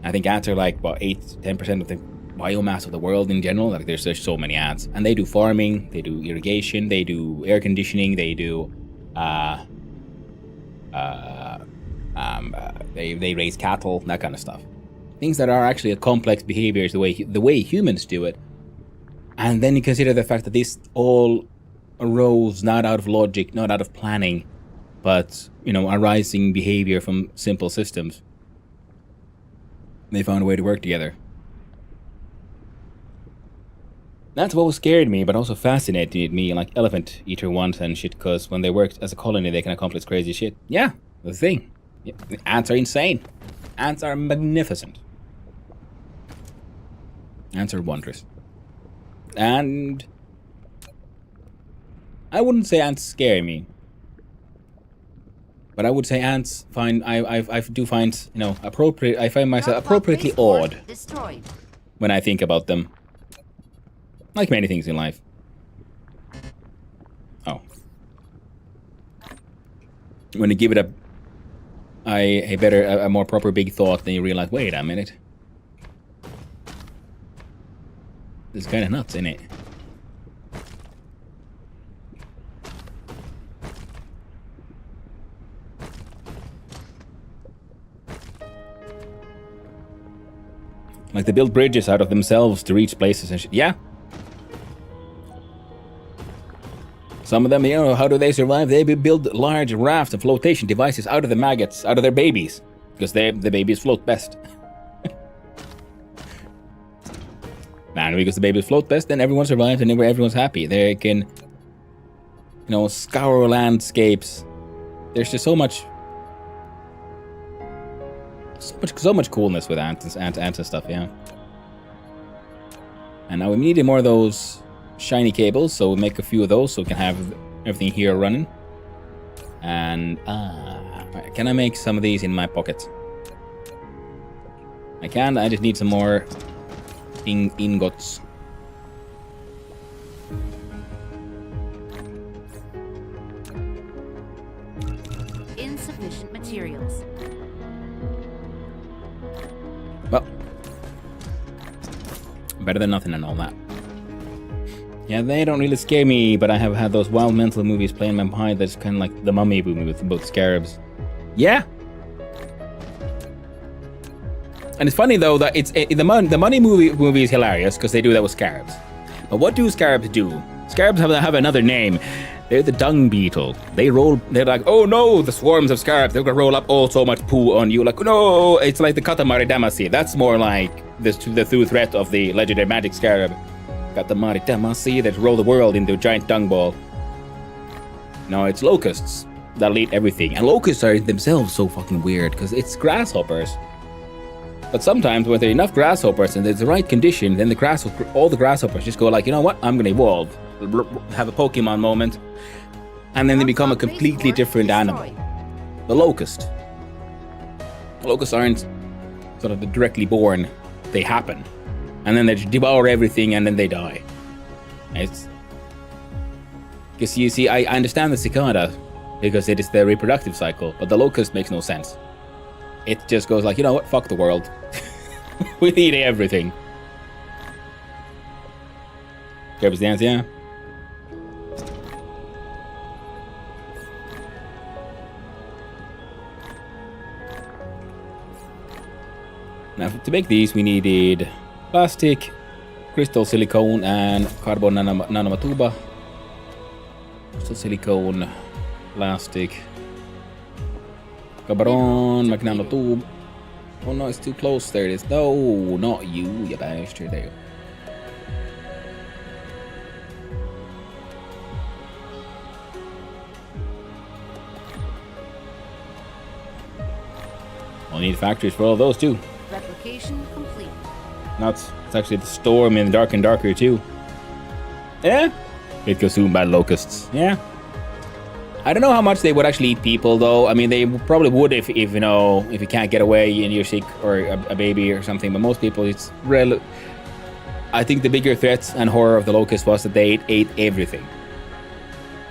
I think ants are like, what, 8-10% of the biomass of the world in general. Like there's so many ants, and they do farming, they do irrigation, they do air conditioning, they do they raise cattle, that kind of stuff. Things that are actually a complex behaviors the way humans do it. And then you consider the fact that this all arose not out of logic, not out of planning, but, you know, arising behavior from simple systems. They found a way to work together. That's what scared me, but also fascinated me, like elephant eater ones and shit, because when they worked as a colony, they can accomplish crazy shit. Yeah, the thing. Yeah, ants are insane. Ants are magnificent. Ants are wondrous. And I wouldn't say ants scare me, but I would say ants I do find, you know, appropriate. I find myself appropriately awed when I think about them. Like many things in life. Oh. When you give it a more proper big thought, then you realize, wait a minute. This is kind of nuts, isn't it? Like they build bridges out of themselves to reach places and shit. Yeah. Some of them, you know, how do they survive? They build large rafts and flotation devices out of the maggots, out of their babies, because the babies float best. Man, because the babies float best, then everyone survives and everyone's happy. They can, you know, scour landscapes. There's just so much coolness with ants and stuff, yeah. And now we needed more of those shiny cables, so we'll make a few of those so we can have everything here running. And can I make some of these in my pocket? I can. I just need some more ingots. Insufficient materials. Well, better than nothing and all that. Yeah, they don't really scare me, but I have had those wild mental movies playing in my mind that's kind of like the Mummy movie with both scarabs. Yeah. And it's funny though that the Mummy movie is hilarious because they do that with scarabs. But what do scarabs do? Scarabs have another name. They're the dung beetle. They're like, oh no, the swarms of scarabs. They're gonna roll up all so much poo on you. Like, no, it's like the Katamari Damacy. That's more like the true threat of the legendary magic scarab. Katamari Damacy that roll the world into a giant dung ball. No, it's locusts that'll eat everything. And locusts are themselves so fucking weird because it's grasshoppers. But sometimes when there are enough grasshoppers and there's the right condition, then all the grasshoppers just go like, you know what, I'm gonna evolve. Have a Pokemon moment. And then they become a completely different animal. The locust. The locusts aren't sort of directly born. They happen. And then they devour everything and then they die. It's... Because you see, I understand the cicada because it is their reproductive cycle, but the locust makes no sense. It just goes like, you know what, fuck the world. We need everything. Kerber's dance, yeah. Now, to make these, we needed plastic, crystal silicone, and carbon nanomatuba. Crystal silicone, plastic, carbon magnanotube. Oh no, it's too close. There it is. No, not you, you bastard. There you go. We'll need factories for all those too. Replication complete. Nuts. It's actually the storm in Dark and Darker too. Yeah. It consumed by locusts. Yeah. I don't know how much they would actually eat people though. I mean, they probably would if you know, if you can't get away and you're sick or a baby or something. But most people, it's real. I think the bigger threat and horror of the locust was that they ate everything.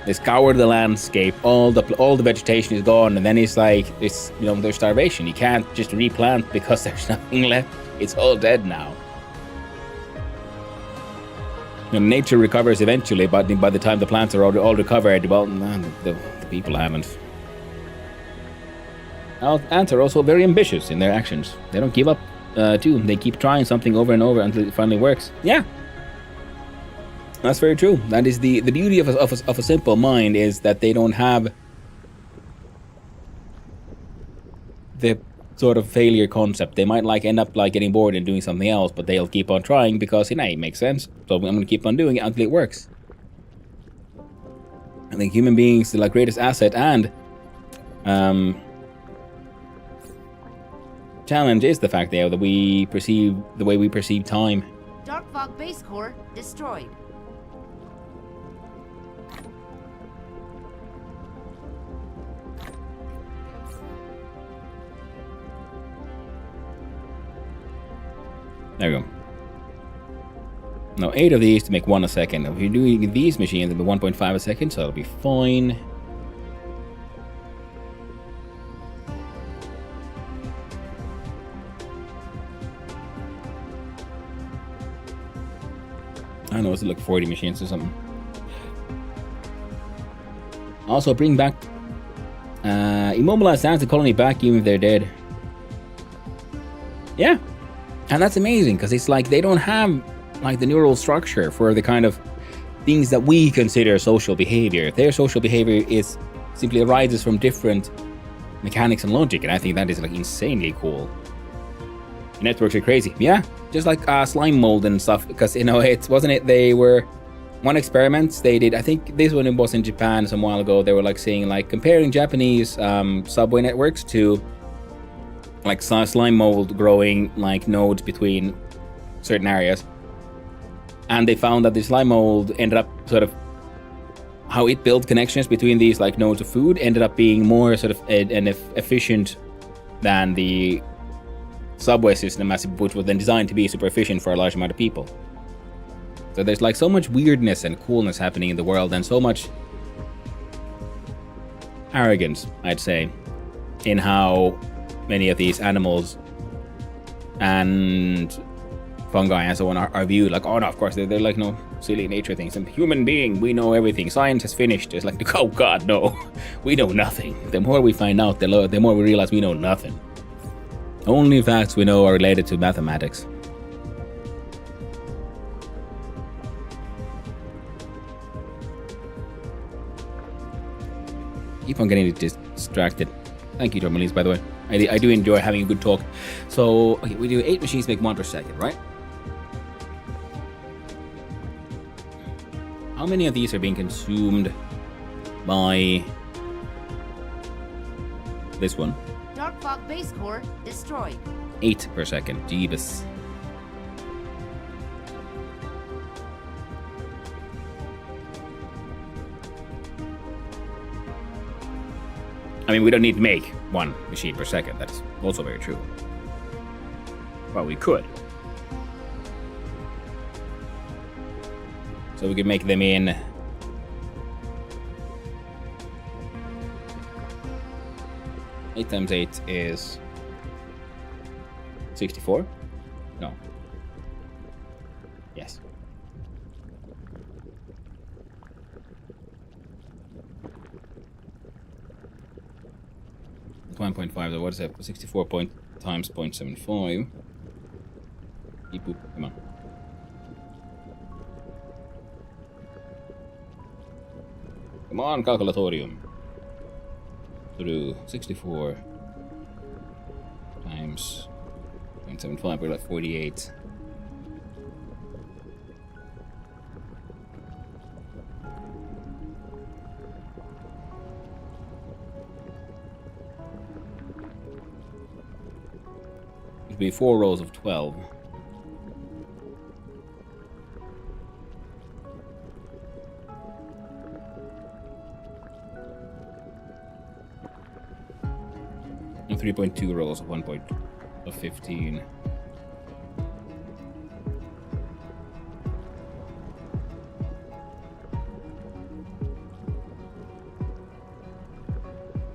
They scoured the landscape. All the vegetation is gone, and then it's like there's starvation. You can't just replant because there's nothing left. It's all dead now. Nature recovers eventually, but by the time the plants are all recovered, well, the people haven't. Ants are also very ambitious in their actions. They don't give up, too. They keep trying something over and over until it finally works. Yeah, that's very true. That is the beauty of a simple mind, is that they don't have the sort of failure concept. They might end up getting bored and doing something else, but they'll keep on trying because it makes sense. So I'm going to keep on doing it until it works. I think human beings, the greatest asset and challenge is the fact that we perceive the way we perceive time. Dark Fog base core destroyed. There we go. Now 8 of these to make 1 a second. If you're doing these machines, it'll be 1.5 a second, so that'll be fine. I don't know, it's like 40 machines or something. Also, bring back immobilized ants to colony back even if they're dead. Yeah. And that's amazing, because it's like they don't have the neural structure for the kind of things that we consider social behavior. Their social behavior is simply arises from different mechanics and logic, and I think that is insanely cool. networks are crazy. Yeah, just like slime mold and stuff. Because it wasn't it. They were one experiment they did. I think this one was in Japan some while ago. They were like saying like comparing Japanese subway networks to like slime mold growing like nodes between certain areas, and they found that the slime mold ended up sort of how it built connections between these like nodes of food ended up being more sort of efficient than the subway system, which was then designed to be super efficient for a large amount of people. So there's like so much weirdness and coolness happening in the world, and so much arrogance, I'd say, in how many of these animals and fungi and so on are viewed. Like, oh no, of course, they're like no silly nature things. And human being, we know everything. Science has finished. It's like, oh god, no, we know nothing. The more we find out, the more we realize we know nothing. Only facts we know are related to mathematics. Keep on getting distracted. Thank you, Dormalise, by the way. I do enjoy having a good talk. So, okay, we do 8 machines make 1 per second, right? How many of these are being consumed by this one? Dark fog base core destroyed. 8 per second. Jeebus. I mean, we don't need to make 1 machine per second. That's also very true. Well, we could. So we could make them in 8 times 8 is 64? No. Yes. It's 1.5, so what is that? 64 times 0.75. Beep boop, come on. Come on, calculatorium. So do 64 times 0.75, we're like 48. It'd be 4 rows of 12. And 3.2 rows of 15.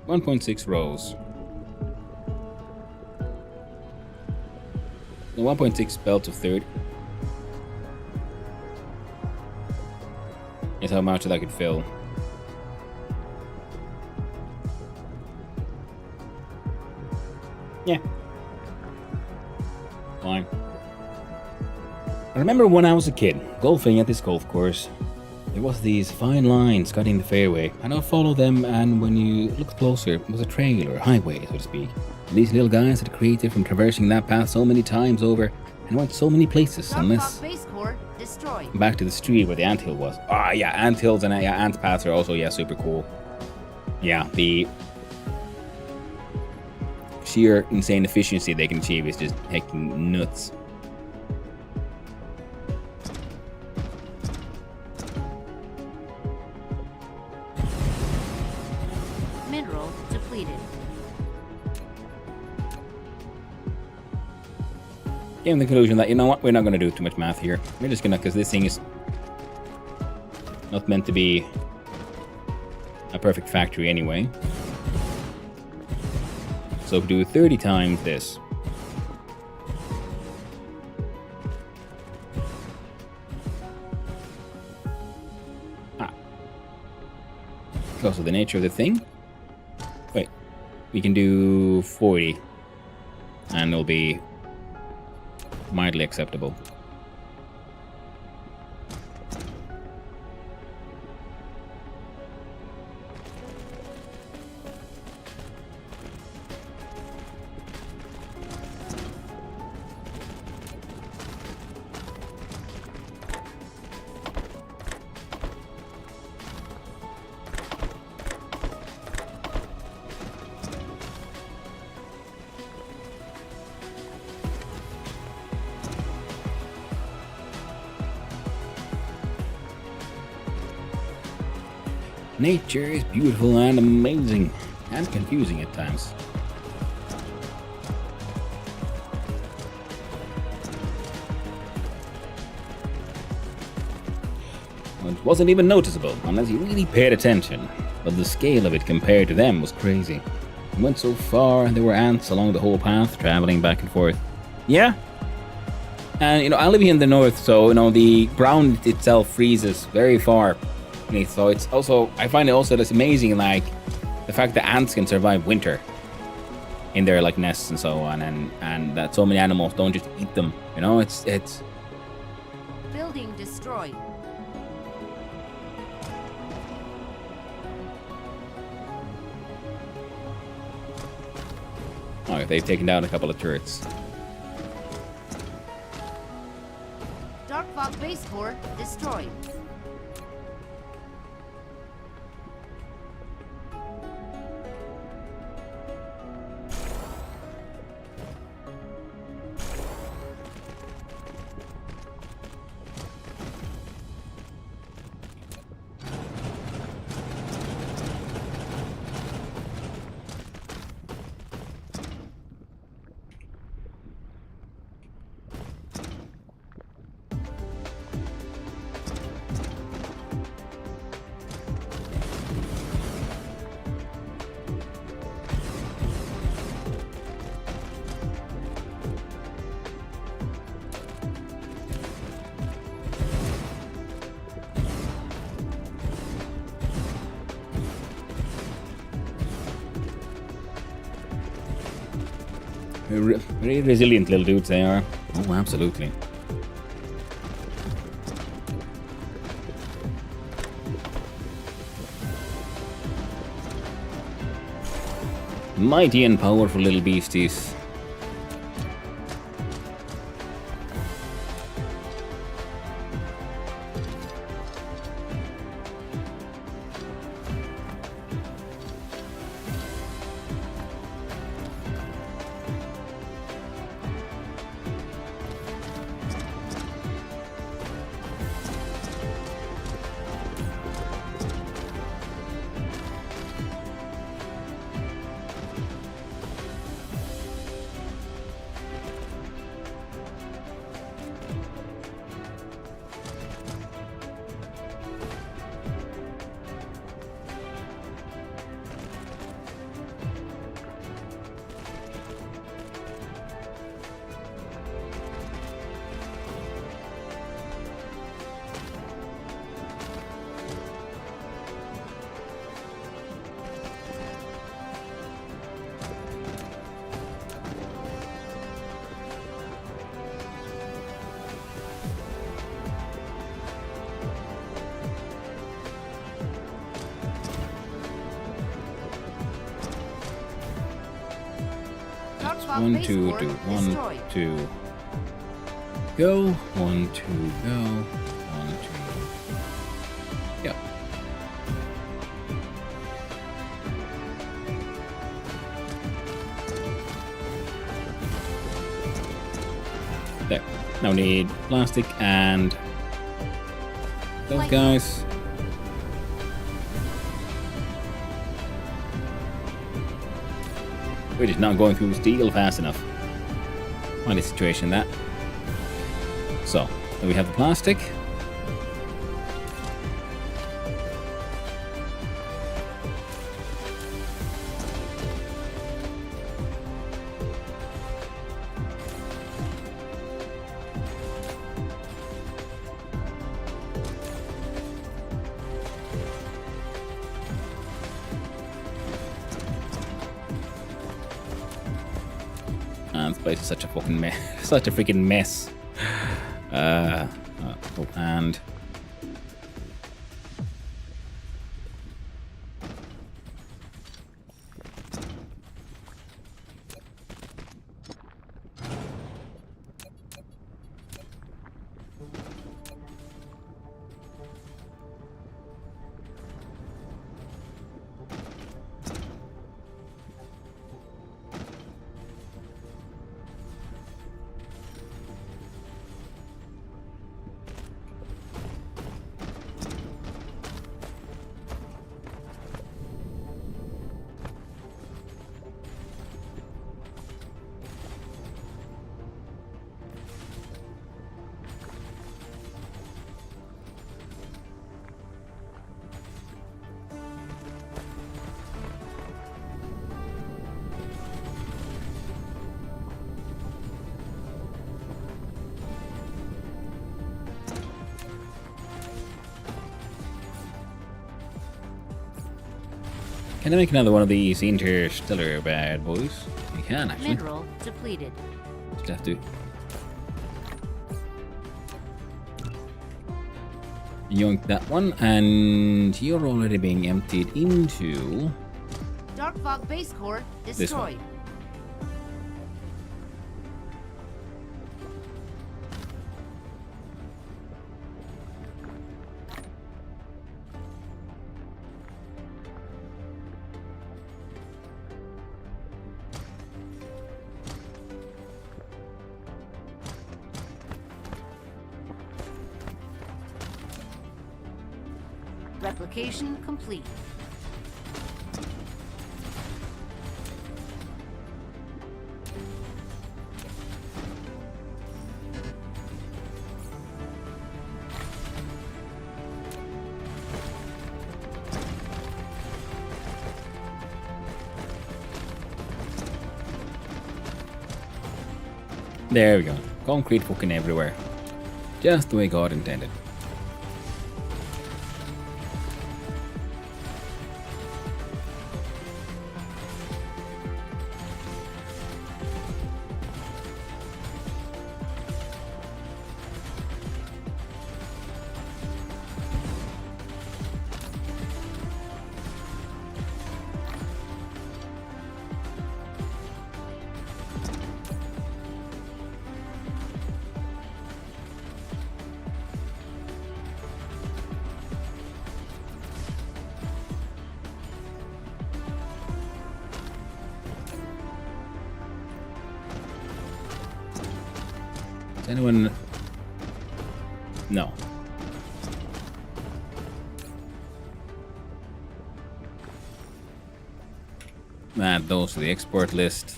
.6 rows. The 1.6 belts of 30 is how much that I could fill. Yeah. Fine. I remember when I was a kid, golfing at this golf course, there was these fine lines cutting the fairway, and I'd follow them, and when you looked closer, it was a trail or a highway, so to speak. And these little guys had created from traversing that path so many times over, and went so many places, unless base core destroyed. back to the street where the anthill was. Ah, yeah, anthills and ant paths are also, yeah, super cool. Yeah, the sheer insane efficiency they can achieve is just hecking nuts. Mineral depleted. Came to the conclusion that, you know what, we're not going to do too much math here. We're just gonna, because this thing is not meant to be a perfect factory anyway. So if we do 30 times this. Because of the nature of the thing. Wait, we can do 40. And it'll be mildly acceptable. Nature is beautiful and amazing, and confusing at times. It wasn't even noticeable unless you really paid attention, but the scale of it compared to them was crazy. It went so far, there were ants along the whole path, traveling back and forth. Yeah. And, I live here in the north, so, the ground itself freezes very far beneath. So it's also, I find it also that's amazing, like, the fact that ants can survive winter in their, like, nests and so on, and that so many animals don't just eat them. It's... Building destroyed. Oh, they've taken down a couple of turrets. Dark Fog base core destroyed. Very resilient little dudes they are. Oh, absolutely. Mighty and powerful little beasties. Dark Fog One, base two, core do. One, destroyed. two. Go. 1, 2, go. 1, 2. Yep. There. Now we need plastic and those guys. We're just not going through steel fast enough. Funny situation that. So, then we have the plastic. This place is such a fucking mess. Such a freaking mess. Oh, and Can I make another one of these interstellar bad boys? You can, actually. Mineral depleted. Just have to yoink that one, and you're already being emptied into Dark Fog base core this destroyed. one. Replication complete. There we go. Concrete fucking everywhere. Just the way God intended. Does anyone? No. Add those to the export list.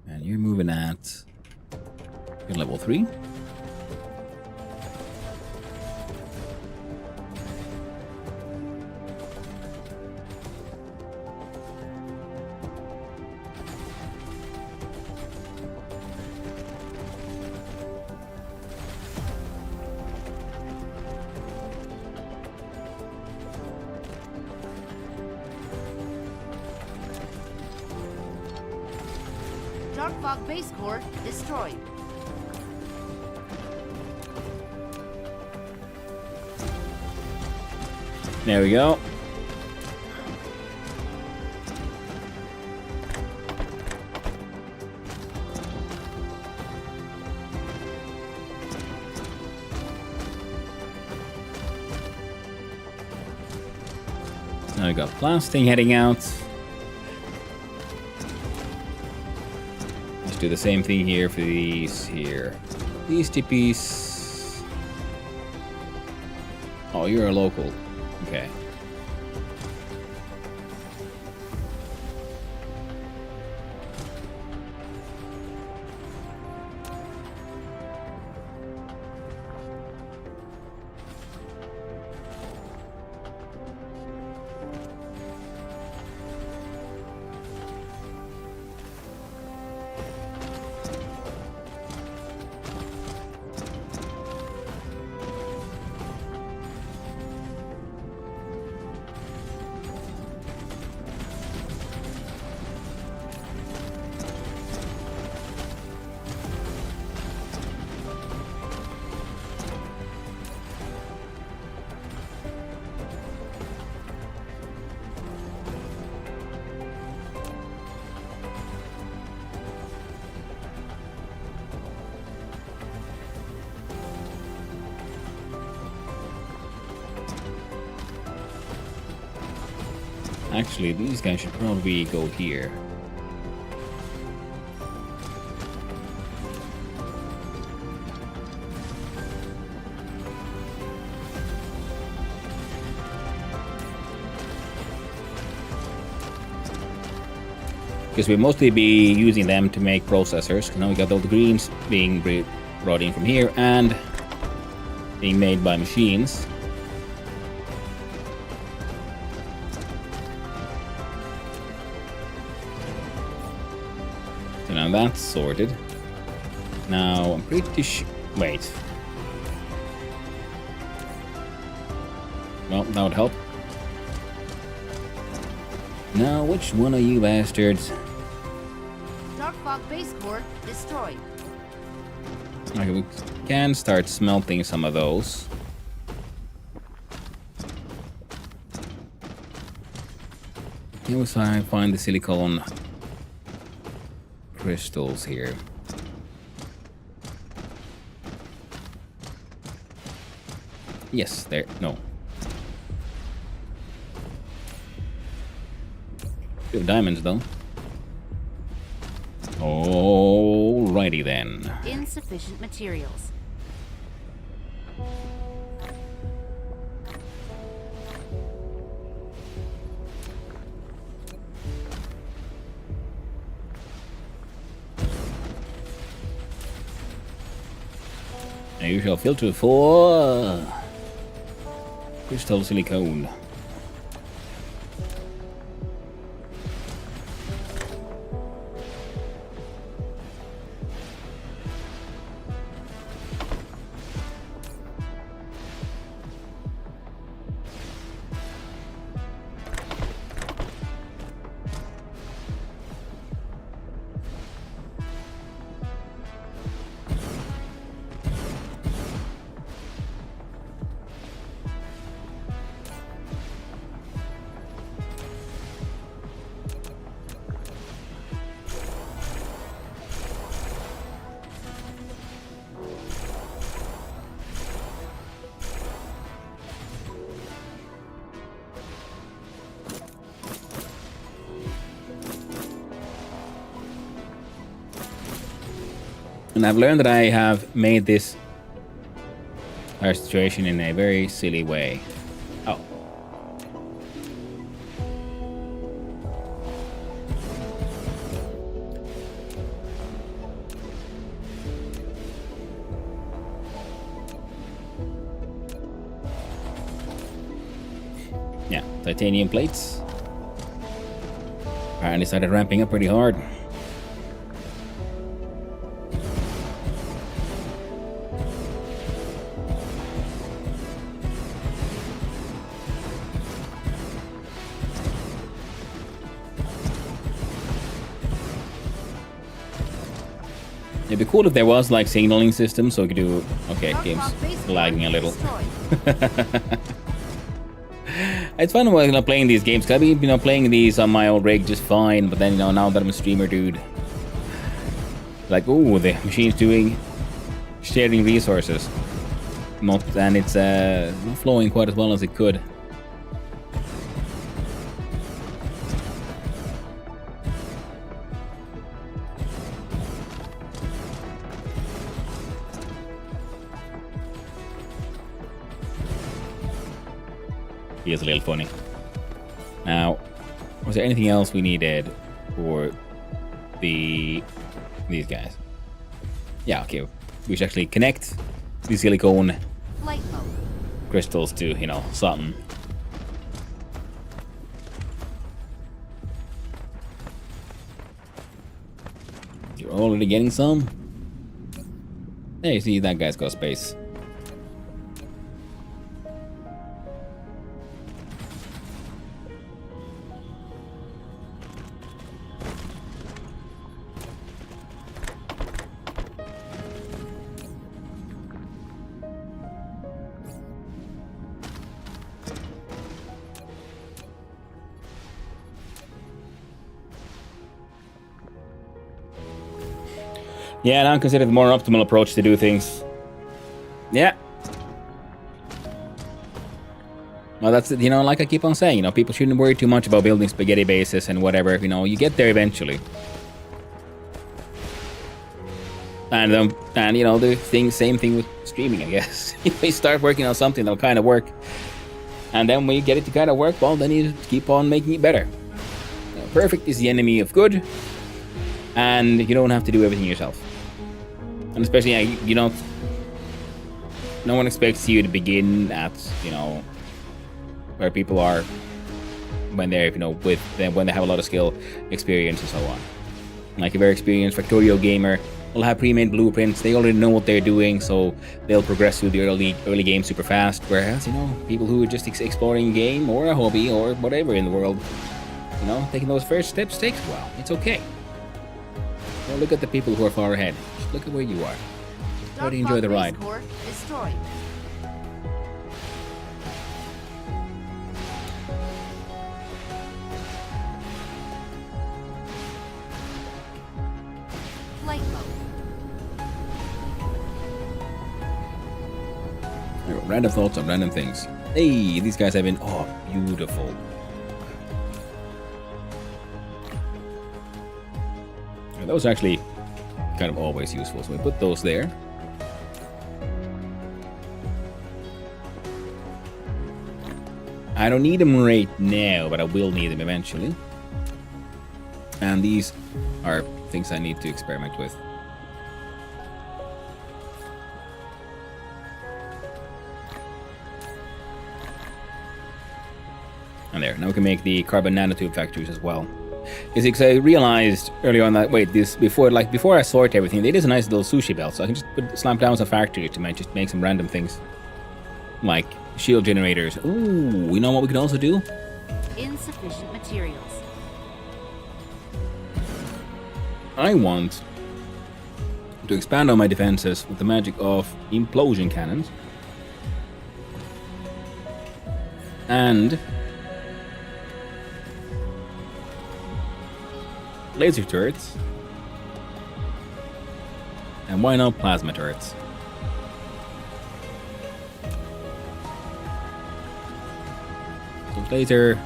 And you're moving at level 3. Dark Fog base core destroyed. There we go. Now we got blasting heading out. Let's do the same thing here for these here. These tippies. Oh, you're a local. Okay. Actually, these guys should probably go here. Because we'll mostly be using them to make processors. Now we got all the greens being brought in from here and being made by machines. So now that's sorted. Now, I'm pretty sure... Wait. Well, that would help. Now, which one of you bastards? Dark Fog Base Core destroyed. Okay, we can start smelting some of those. Here was I find the silicone crystals here. Yes, there. No. Bit of diamonds, though. Alrighty then. Insufficient materials. Now you shall filter for crystal silicone. And I've learned that I have made this our situation in a very silly way. Oh. Yeah, titanium plates. Apparently started ramping up pretty hard. It'd be cool if there was like signaling system so we could do. Okay, game's lagging a little. It's fun when playing these games. Cause I've been playing these on my old rig just fine, but then now that I'm a streamer, dude, like the machine's doing sharing resources, and it's not flowing quite as well as it could. Feels a little funny. Now, was there anything else we needed for these guys? Yeah, okay. We should actually connect the silicone Flight mode. crystals to, something. You're already getting some? Hey, see, that guy's got space. Yeah, and I'm considered the more optimal approach to do things. Yeah. Well, that's, like I keep on saying, people shouldn't worry too much about building spaghetti bases and whatever, you get there eventually. And the same thing with streaming, I guess. You start working on something that'll kind of work, and then when you get it to kind of work, well, then you keep on making it better. Perfect is the enemy of good, and you don't have to do everything yourself. And especially, no one expects you to begin at, where people are when they're, when they have a lot of skill, experience, and so on. Like a very experienced Factorio gamer will have pre-made blueprints. They already know what they're doing, so they'll progress through the early game super fast. Whereas, you know, people who are just exploring a game or a hobby or whatever in the world, you know, taking those first steps takes a while. It's okay. Don't look at the people who are far ahead. Just look at where you are. Try to enjoy the ride. Core destroyed. Flight mode. Random thoughts on random things. Hey, these guys have been beautiful. Yeah, those are actually kind of always useful, so we put those there. I don't need them right now, but I will need them eventually. And these are things I need to experiment with. And there, now we can make the carbon nanotube factories as well. Because I realized earlier on that before I sort everything, there is a nice little sushi belt, so I can just slap down some factories to make some random things, like shield generators. Ooh, you know what we can also do? Insufficient materials. I want to expand on my defenses with the magic of implosion cannons and laser turrets, and why not plasma turrets? So laser.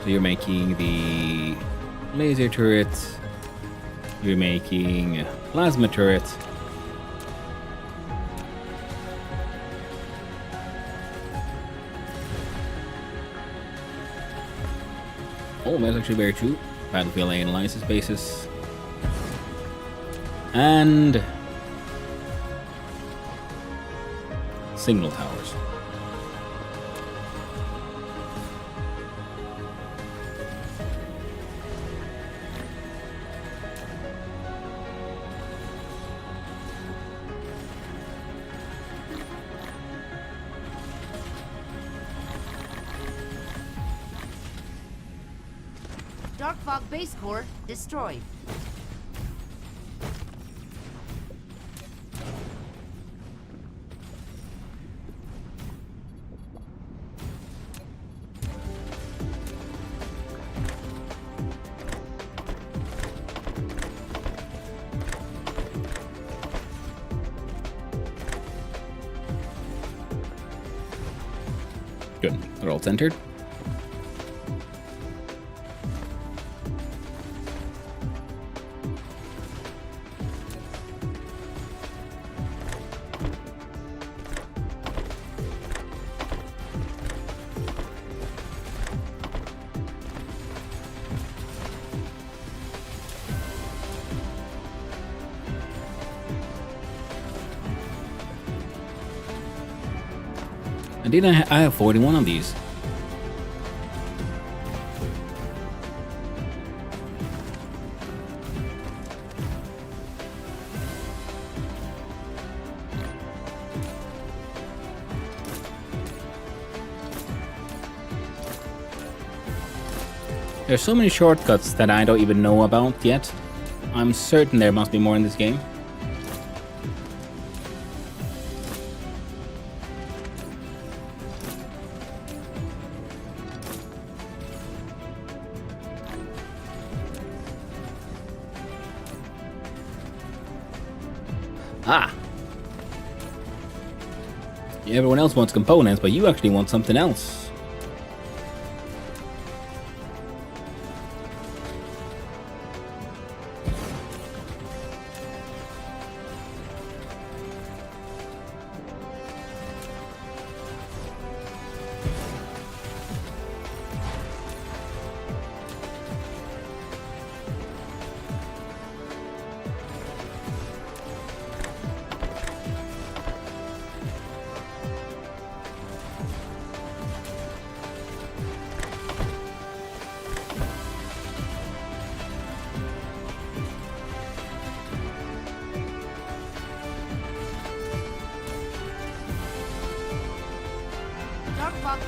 So you're making the laser turrets. You're making plasma turrets. Oh, that's actually very true. Battlefield analysis basis. And signal towers. Dark Fog base core destroyed. Good. They're all centered. And didn't I have 41 of these? There's so many shortcuts that I don't even know about yet. I'm certain there must be more in this game. Ah! Everyone else wants components, but you actually want something else.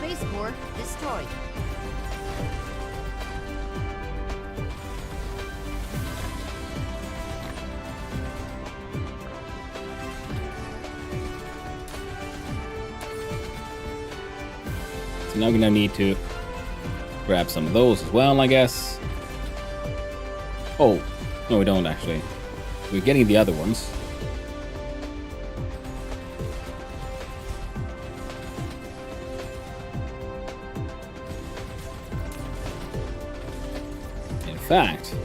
base core destroyed. So now we're gonna need to grab some of those as well, I guess. Oh, no, we don't actually. We're getting the other ones. In fact,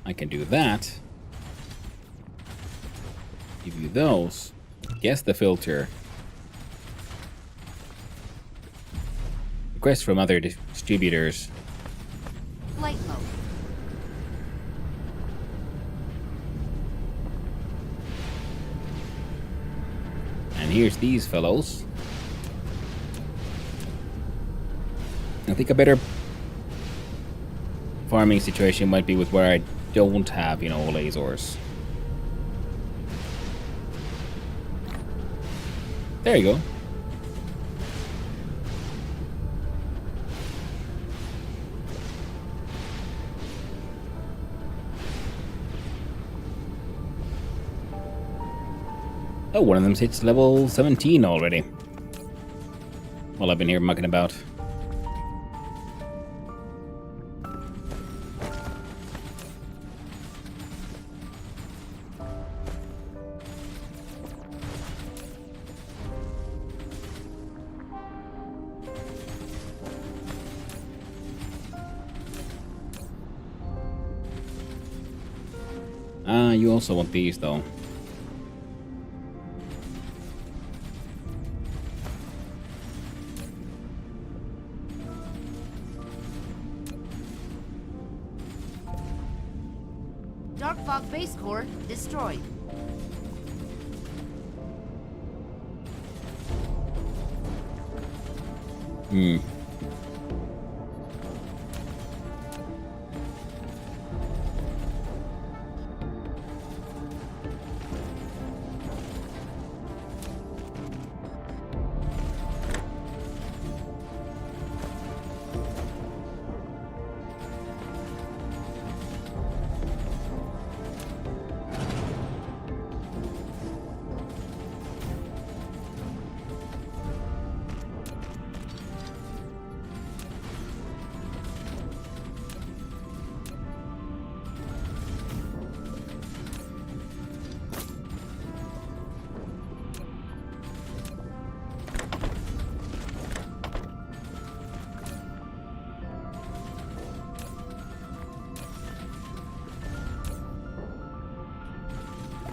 I can do that. Give you those. Guess the filter. Request from other distributors. Flight mode. And here's these fellows. I think a better farming situation might be with where I don't have, lasers. There you go. Oh, one of them hits level 17 already. Well, I've been here mucking about. Ah, you also want these, though. Dark fog base core destroyed. Hmm.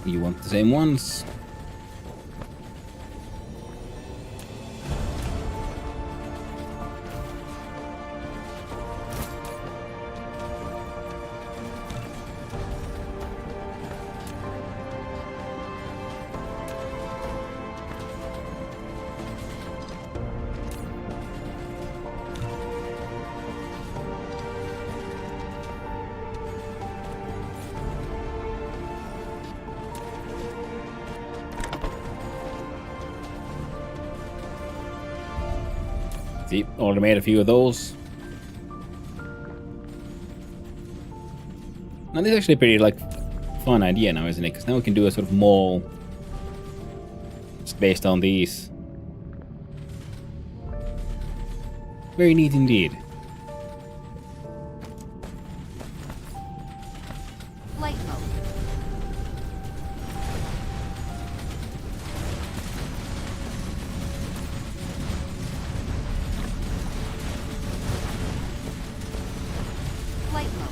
You want the same ones? See, already made a few of those. Now this is actually a pretty fun idea now, isn't it? Because now we can do a sort of mall just based on these. Very neat indeed. Flight mode. Flight mode.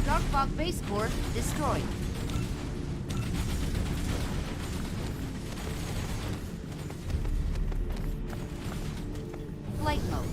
Dark fog base core destroyed. Flight mode.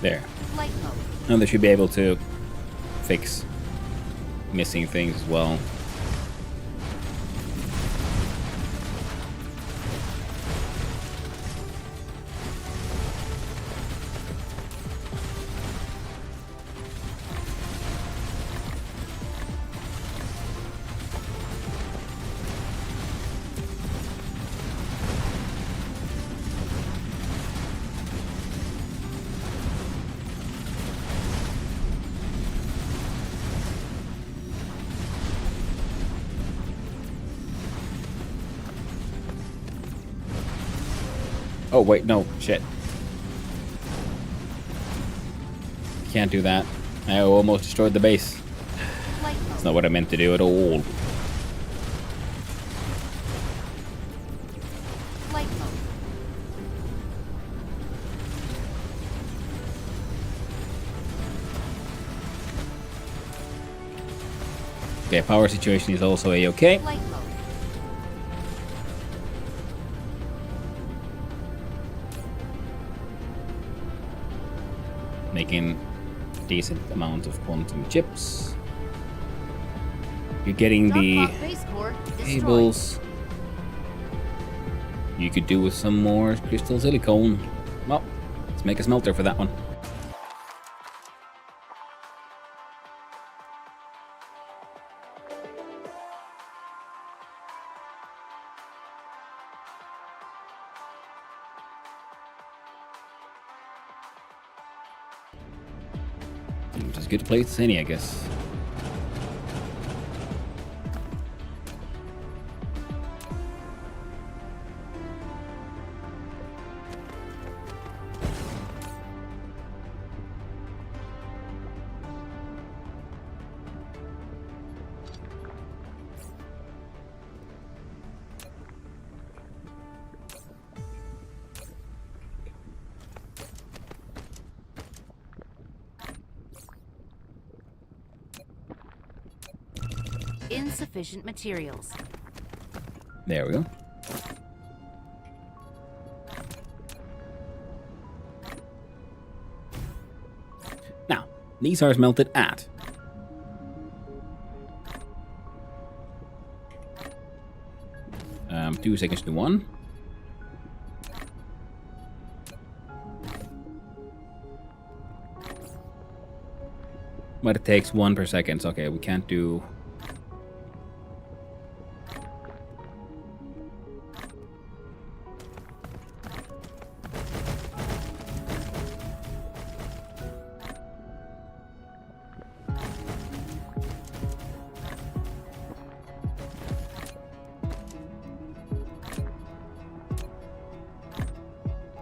There. Flight mode. And they should be able to fix missing things as well. Oh, wait, no, shit. Can't do that. I almost destroyed the base. Flight mode. That's not what I meant to do at all. Flight mode. Okay, power situation is also a-okay. Flight mode. Making decent amount of quantum chips. You're getting Dark the Fog base core destroyed. cables. You could do with some more crystal silicone. Well, let's make a smelter for that one. Seems as good a place as any, I guess. Insufficient materials. There we go. Now, these are smelted at 2 seconds to 1. But it takes 1 per second. So, okay, we can't do...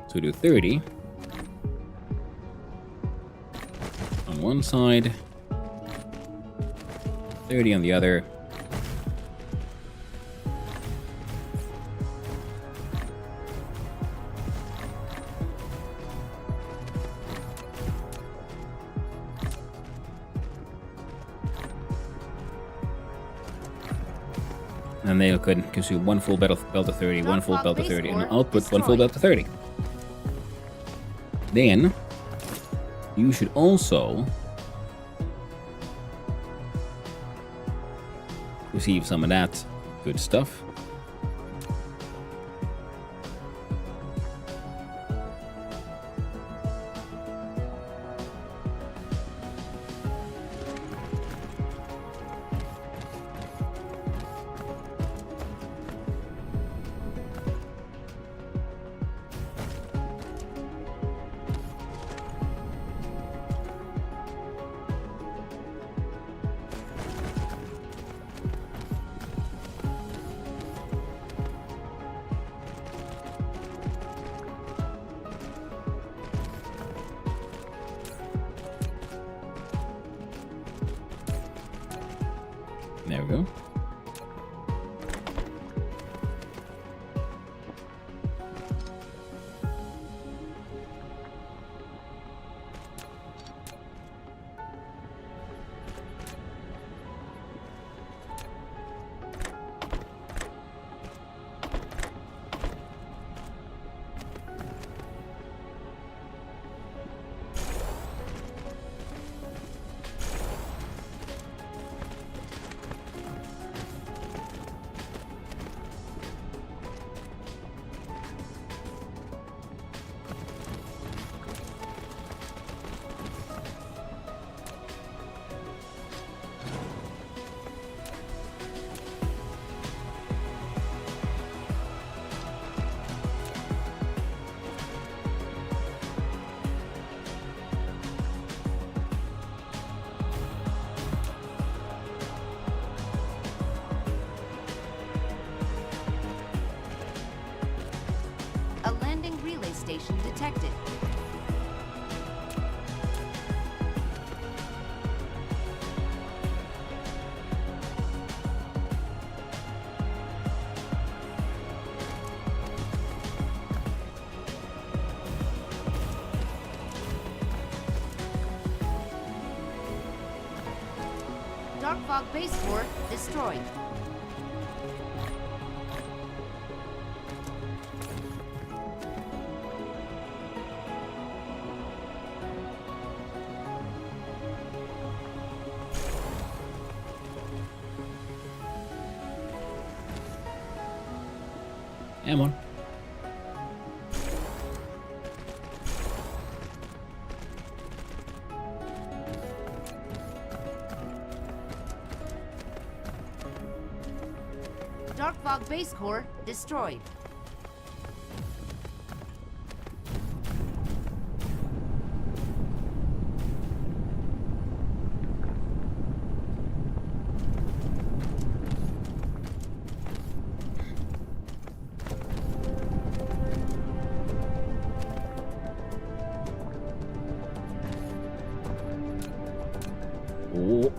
So we do 30 on one side, 30 on the other. And they could consume one full belt of 30, one full belt of 30, and output one full belt of 30. Then you should also receive some of that good stuff. station detected. Dark Fog Base Core destroyed. Come on. Dark Fog Base Core destroyed. Oh.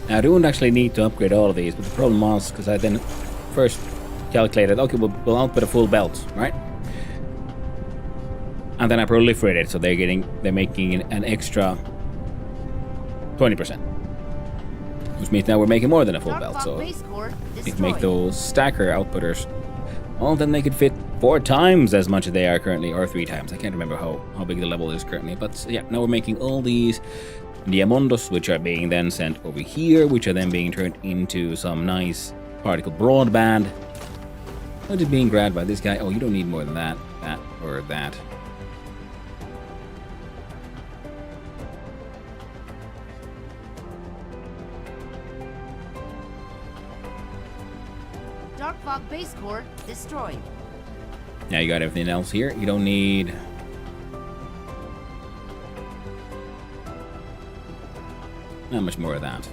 Now, I don't actually need to upgrade all of these, but the problem was because I then first calculated, okay, we'll output a full belt, right? And then I proliferated, so they're making an extra 20%, which means now we're making more than a full Dark belt. Fog So Base Core if destroyed. you make those stacker outputters, well, then they could fit 4 times as much as they are currently, or 3 times. I can't remember how big the level is currently, but yeah, now we're making all these Diamondos, which are being then sent over here, which are then being turned into some nice particle broadband. What is being grabbed by this guy? Oh, you don't need more than that, or that. Dark Fog Base Core destroyed. Now you got everything else here. You don't need... not much more of that.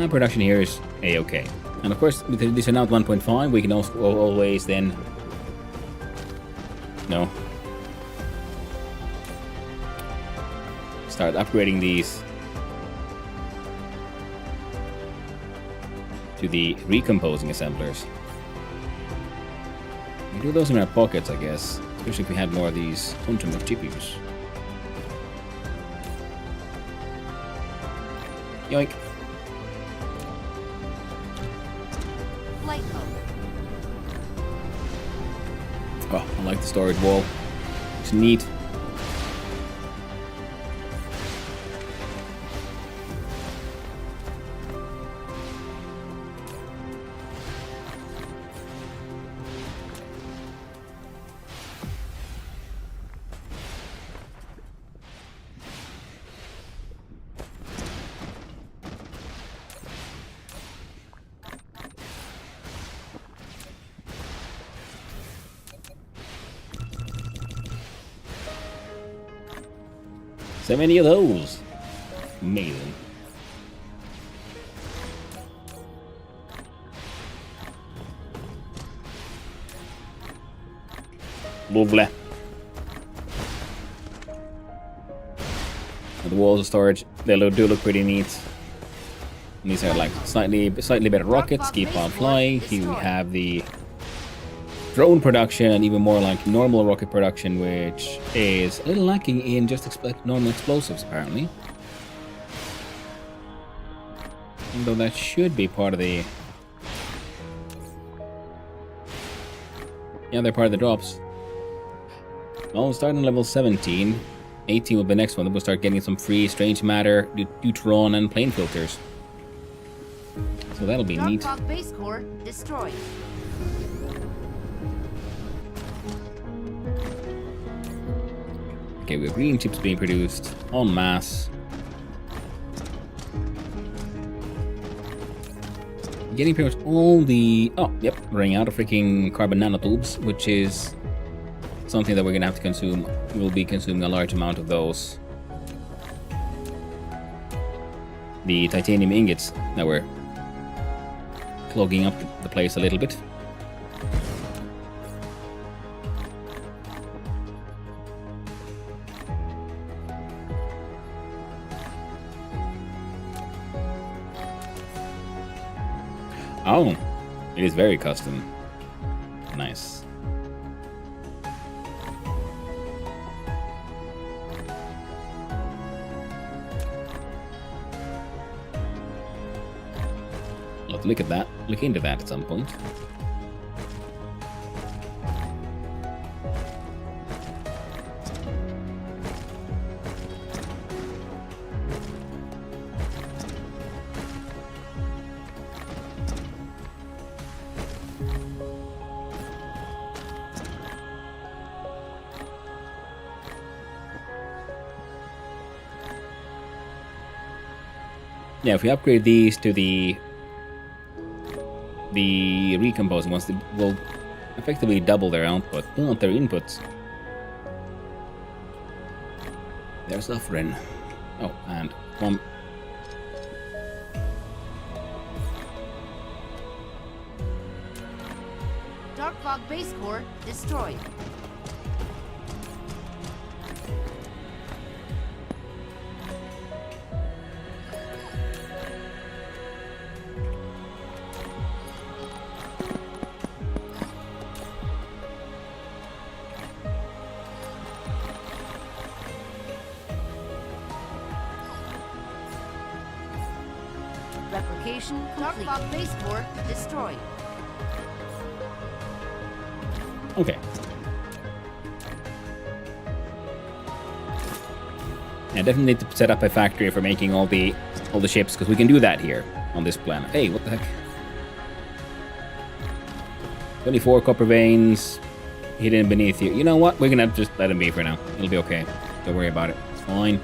Production here is a-okay. And of course, with this announced 1.5, we can also always then... no. Start upgrading these to the recomposing assemblers. We do those in our pockets, I guess. Especially if we had more of these quantum of GPUs. Yoink. Flight mode. Oh, I like the storage wall. It's neat. So many of those. Amazing. Lovely. The walls of storage, they do look pretty neat. And these are like slightly better rockets, keep on flying. Here we have the drone production and even more like normal rocket production, which is a little lacking in just normal explosives, apparently. Even though that should be part of the... Yeah, they're part of the drops. Well, starting on level 17. 18 will be the next one. Then we'll start getting some free strange matter, neutron, and plane filters. So that'll be neat. Dark Fog base core destroyed. Okay, we have green chips being produced en masse. Getting pretty much all the... Oh, yep, running out of freaking carbon nanotubes, which is something that we're gonna have to consume. We'll be consuming a large amount of those. The titanium ingots that we're clogging up the place a little bit. Oh, it is very custom. Nice. Let's look at that. Look into that at some point. Yeah, if we upgrade these to the recomposing ones, will effectively double their output, not their inputs. They're suffering. Oh, and one. Dark Fog base core destroyed. Replication complete. Dark Fog base core destroyed. Okay. I definitely need to set up a factory for making all the ships, because we can do that here on this planet. Hey, what the heck? 24 copper veins hidden beneath you. You know what? We're gonna just let them be for now. It'll be okay. Don't worry about it. It's fine.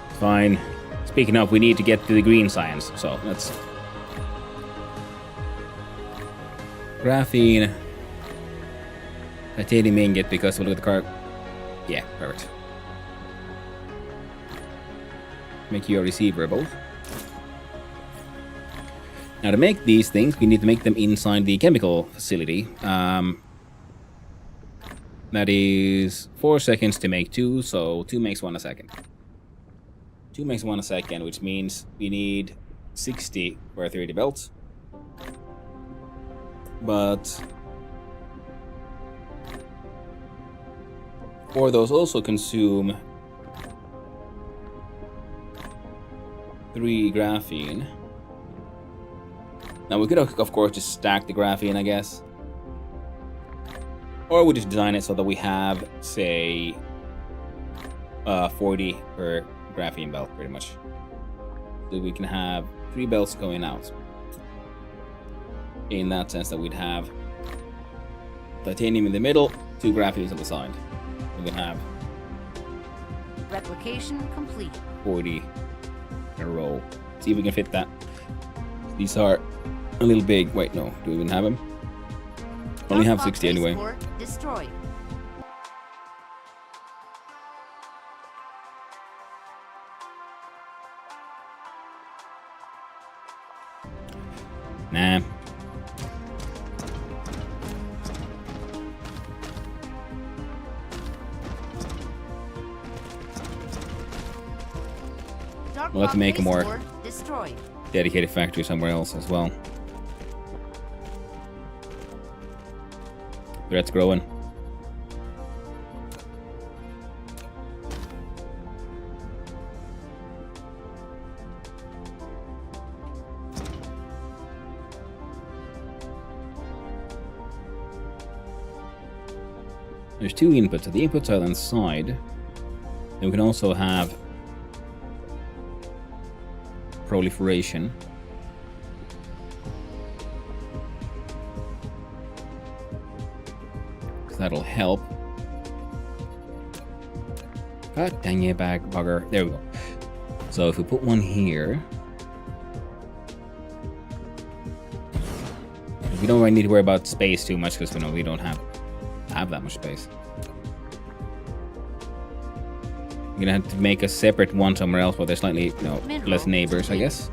It's fine. Speaking of, we need to get to the green science, so let's... Graphene. Titanium ingot, because we'll look at the car. Yeah, perfect. Make you a receiver of both. Now to make these things, we need to make them inside the chemical facility. That is 4 seconds to make 2, so 2 makes 1 a second. 2 makes 1 a second, which means we need 60 for a 30 belts. But 4 of those also consume 3 graphene. Now we could, of course, just stack the graphene, I guess. Or we just design it so that we have, say, 40 per graphene belt, pretty much. So we can have 3 belts going out. In that sense that we'd have titanium in the middle, 2 graphenes on the side. We can have Replication complete. 40 in a row. See if we can fit that. These are a little big. Wait, no. Do we even have them? Only have 60 anyway. Core destroyed. Nah. We'll have to make a more dedicated factory somewhere else as well. Threat's growing. There's 2 inputs. So the inputs are inside. Then we can also have proliferation. Because that'll help. God dang it, bugger. There we go. So if we put one here, we don't really need to worry about space too much because we don't have that much space. We're gonna have to make a separate one somewhere else where there's slightly less neighbors, I guess.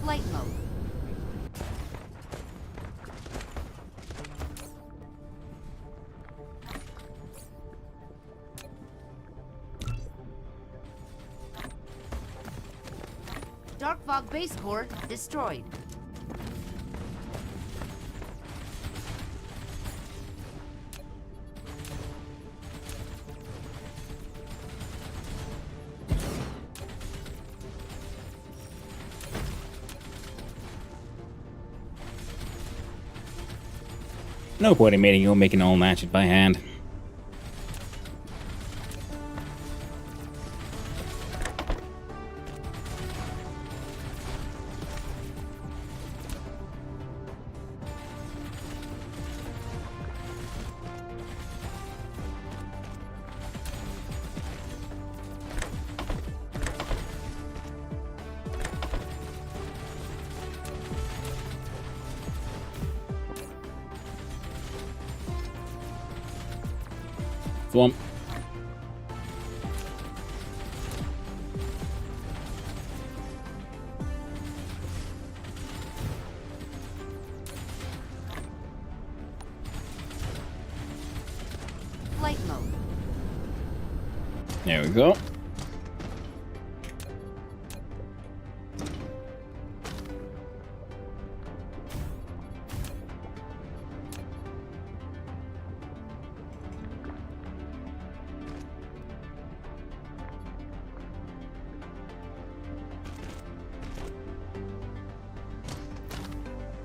Flight mode. Dark Fog base core destroyed. No point in making all that shit by hand. Swamp. Flight mode. There we go.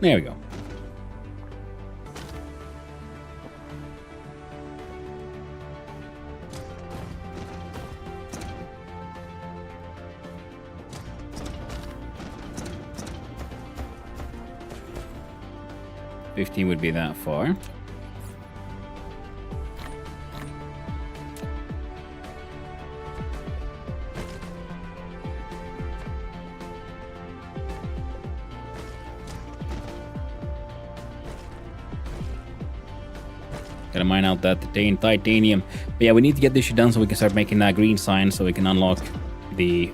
There we go. $15 would be that far. Gotta mine out that titanium. But yeah, we need to get this shit done so we can start making that green sign so we can unlock the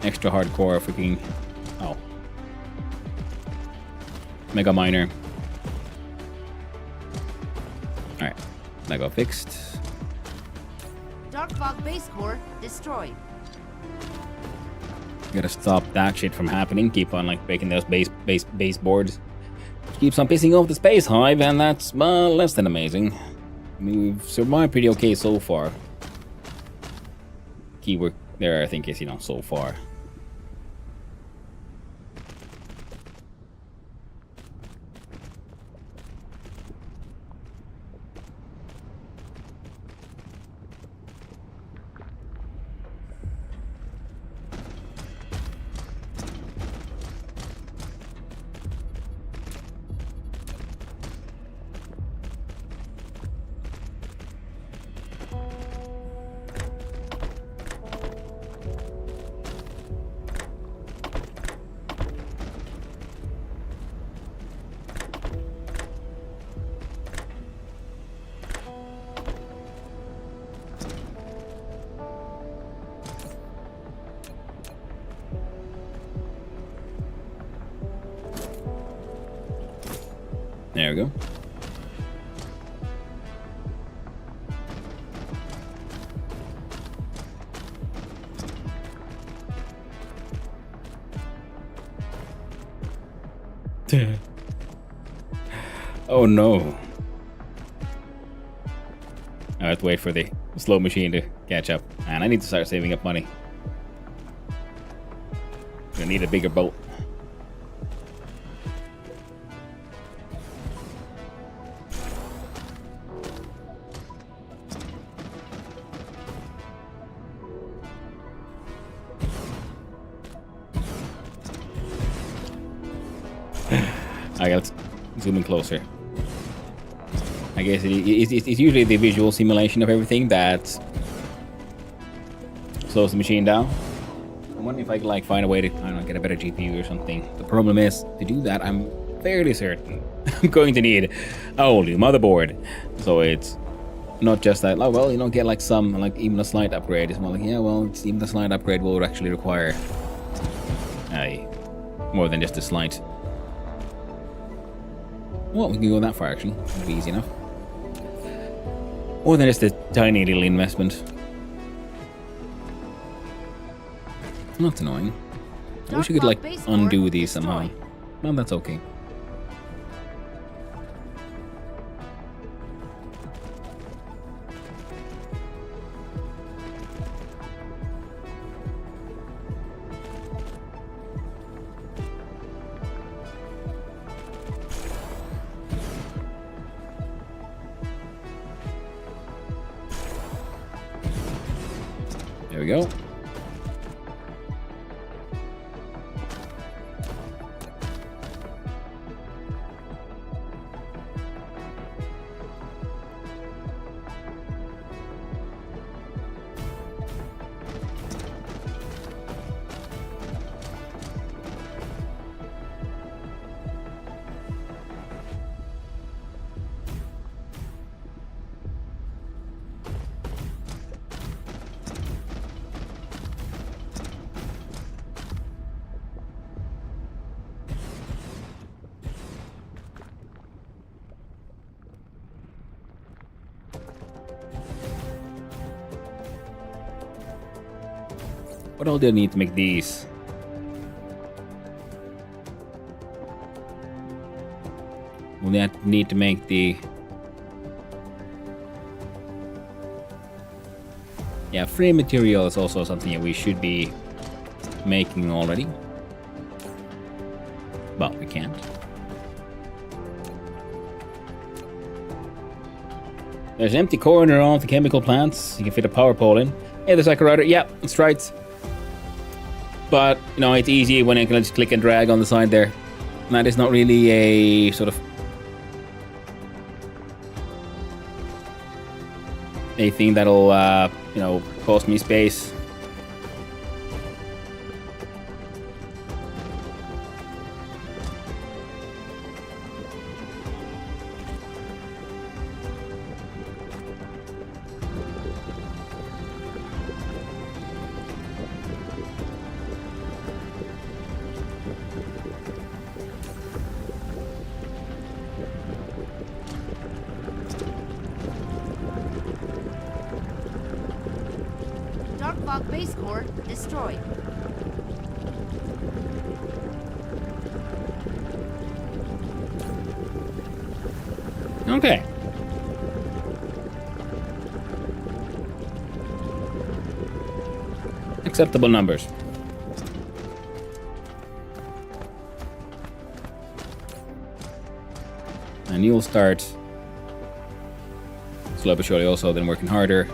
extra hardcore freaking mega miner. Alright, that got fixed. Dark Fog base core destroyed. Gotta stop that shit from happening. Keep on like making those base boards. Keeps on pissing off the space hive, and that's less than amazing. I mean, we've survived pretty okay so far. Key we're there, I think, is, you know, so far. There we go. Oh no. I have to wait for the slow machine to catch up. And I need to start saving up money. I need a bigger boat. I gotta zoom in closer. I guess it's usually the visual simulation of everything that slows the machine down. I wonder if I could like find a way to, I don't know, get a better GPU or something. The problem is, to do that, I'm fairly certain I'm going to need a whole new motherboard. So it's not just that, oh well, you know, get like some, like even a slight upgrade. It's more like, yeah, well, it's even the slight upgrade will actually require more than just a slight. Well, we can go that far actually. It'll be easy enough. More than just a tiny little investment. That's annoying. I wish you could like undo these somehow. Well, that's okay. There we go. What all do I need to make these? We'll need to make the... Yeah, frame material is also something that we should be making already. But we can't. There's an empty corner of the chemical plants. You can fit a power pole in. Hey, there's like a router. Yeah, that's right. But, you know, it's easy when I can just click and drag on the side there. And that is not really a sort of a thing that'll, you know, cost me space. Dark base core destroyed. Okay. acceptable numbers. And you'll start slowly but surely also then working harder.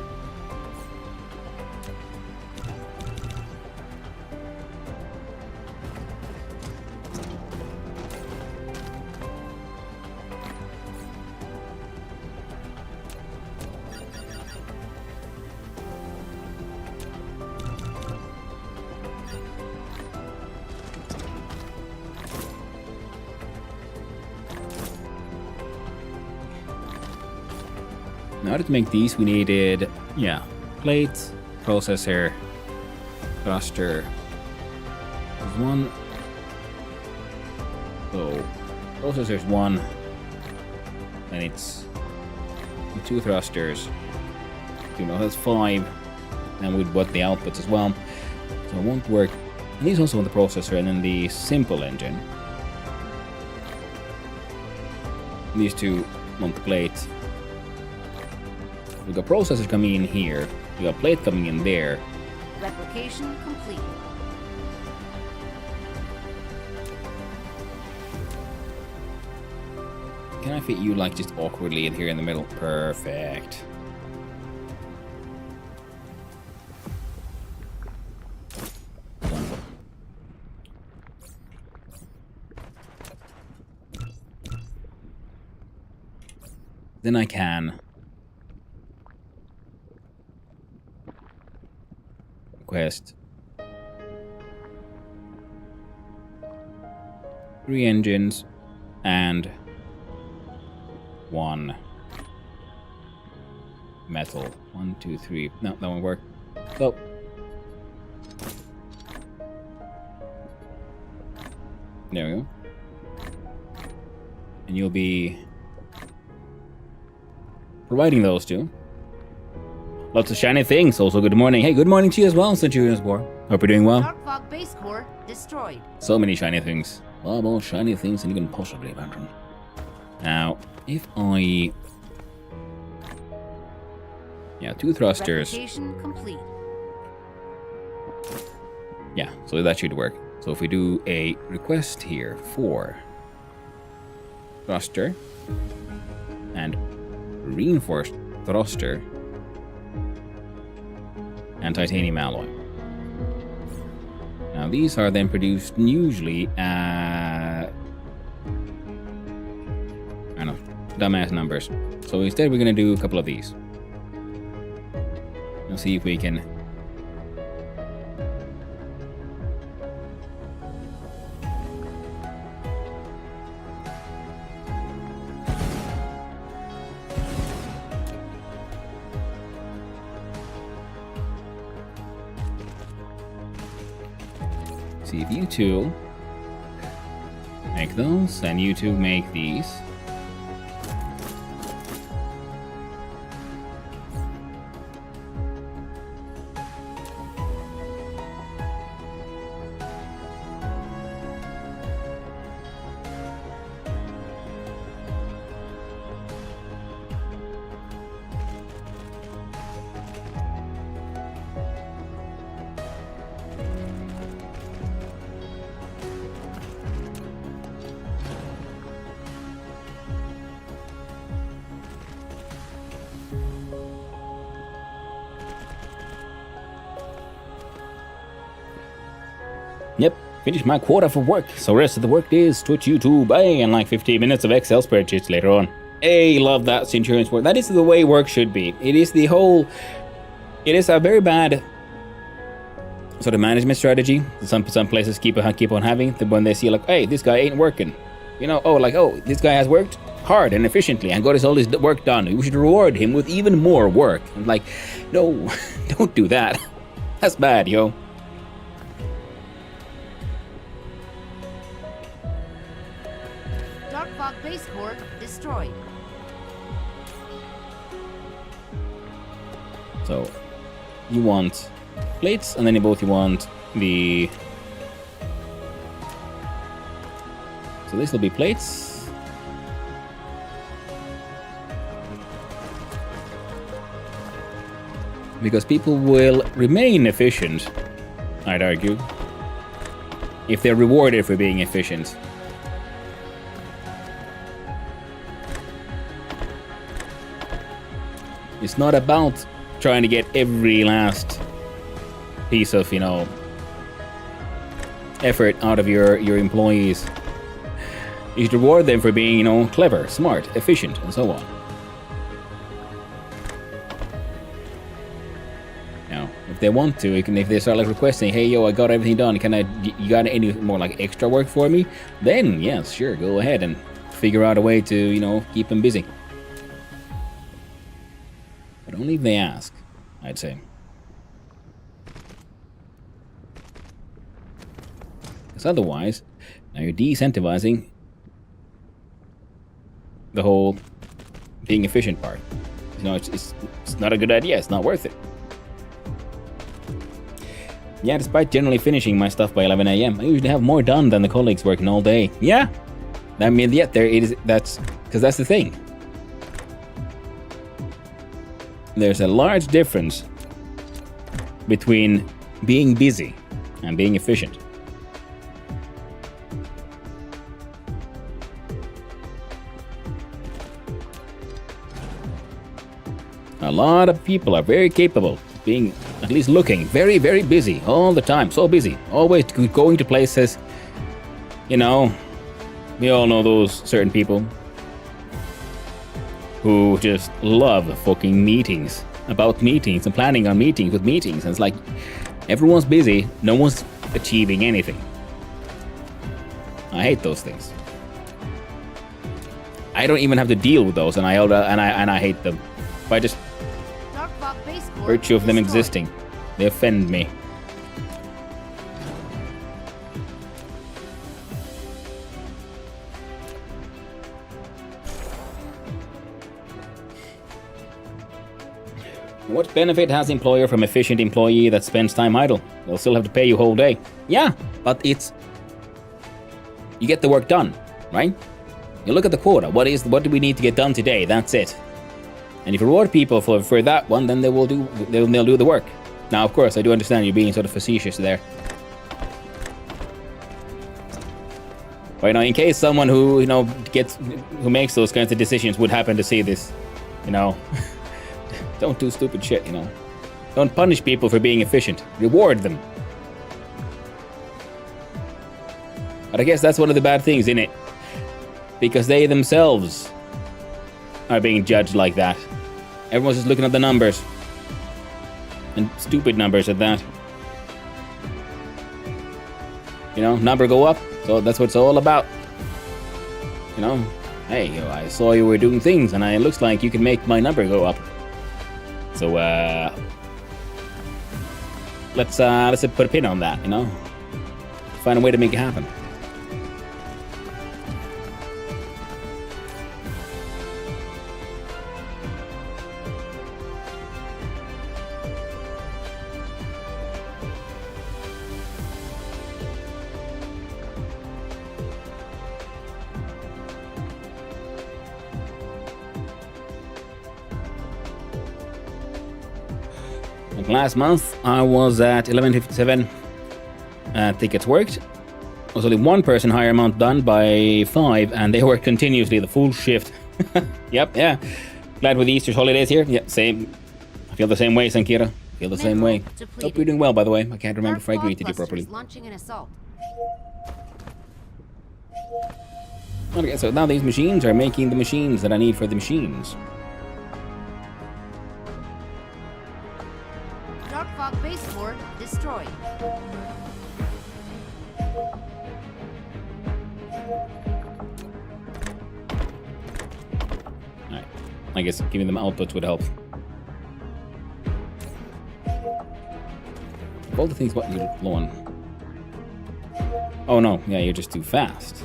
In order to make these, we needed, plate, processor, thruster. There's one. So, processor's one. And it's 2 thrusters. That's 5. And we'd want the outputs as well. So it won't work. And these also want the processor and then the simple engine. These two want the plate. We've got processors coming in here. We've got plate coming in there. Replication complete. Can I fit you like just awkwardly in here in the middle? Perfect. Then I can request 3 engines and 1 metal. 1, 2, 3. No, that won't work. So there we go. And you'll be providing those two. Lots of shiny things. Also, good morning. Hey, good morning to you as well, Centurion's War. Hope you're doing well. Dark Fog base core destroyed. So many shiny things. A lot more shiny things than you can possibly imagine. Now, if I... 2 thrusters. Replication complete. Yeah, so that should work. So if we do a request here for thruster and reinforced thruster and titanium alloy. Now these are then produced usually at, I don't know, dumbass numbers. So instead we're going to do a couple of these. Let's see if we can see if you two make those, and you two make these. Yep, finished my quota for work, so rest of the work is Twitch, YouTube, and like 15 minutes of Excel spreadsheets later on. Hey, love that Centurion's work. That is the way work should be. It is the whole... It is a very bad sort of management strategy that some places keep on having, when they see like, hey, this guy ain't working. You know, this guy has worked hard and efficiently and got all his work done. We should reward him with even more work. And like, no, don't do that. That's bad, yo. Dark Fog base core destroyed. So, you want plates, and then you want the... So this will be plates. Because people will remain efficient I'd argue. If they're rewarded for being efficient. It's not about trying to get every last piece of, you know, effort out of your employees. You should reward them for being, you know, clever, smart, efficient, and so on. Now, if they want to, if they start like requesting, hey, yo, I got everything done, you got any more like extra work for me? Then, yes, sure, go ahead and figure out a way to, you know, keep them busy. But only if they ask, I'd say. Because otherwise, now you're de-incentivizing the whole being efficient part. You know, it's not a good idea. It's not worth it. Yeah, despite generally finishing my stuff by 11 a.m., I usually have more done than the colleagues working all day. Yeah, I mean, yeah, there it is. That's because that's the thing. There's a large difference between being busy and being efficient. A lot of people are very capable of being, at least looking, very, very busy all the time. So busy. Always going to places. You know, we all know those certain people who just love fucking meetings. About meetings and planning on meetings with meetings. And it's like, everyone's busy. No one's achieving anything. I hate those things. I don't even have to deal with those, and I hate them. By just virtue of them existing, they offend me. What benefit has employer from efficient employee that spends time idle? They'll still have to pay you whole day. Yeah, but it's... You get the work done, right? You look at the quota. What do we need to get done today? That's it. And if you reward people for that one, then they'll do the work. Now, of course, I do understand you being sort of facetious there. But, you know, in case someone who, you know, who makes those kinds of decisions would happen to see this, you know, don't do stupid shit, you know. Don't punish people for being efficient. Reward them. But I guess that's one of the bad things, isn't it? Because they themselves are being judged like that. Everyone's just looking at the numbers. And stupid numbers at that. You know, number go up. So that's what it's all about. You know, hey, I saw you were doing things and it looks like you can make my number go up. So, let's put a pin on that, you know? Find a way to make it happen. Last month, I was at 11:57. Tickets worked. There was only one person higher amount done by 5, and they worked continuously the full shift. Yep, yeah. Glad with the Easter holidays here. Yeah, same. I feel the same way, Sankira. Feel the same way. Hope you're doing well, by the way. I can't remember if I greeted you properly. Launching an assault. Okay, so now these machines are making the machines that I need for the machines. Dark Fog base core destroyed. Alright. I guess giving them outputs would help. Of all the things, what you're low on. Oh no, yeah, you're just too fast.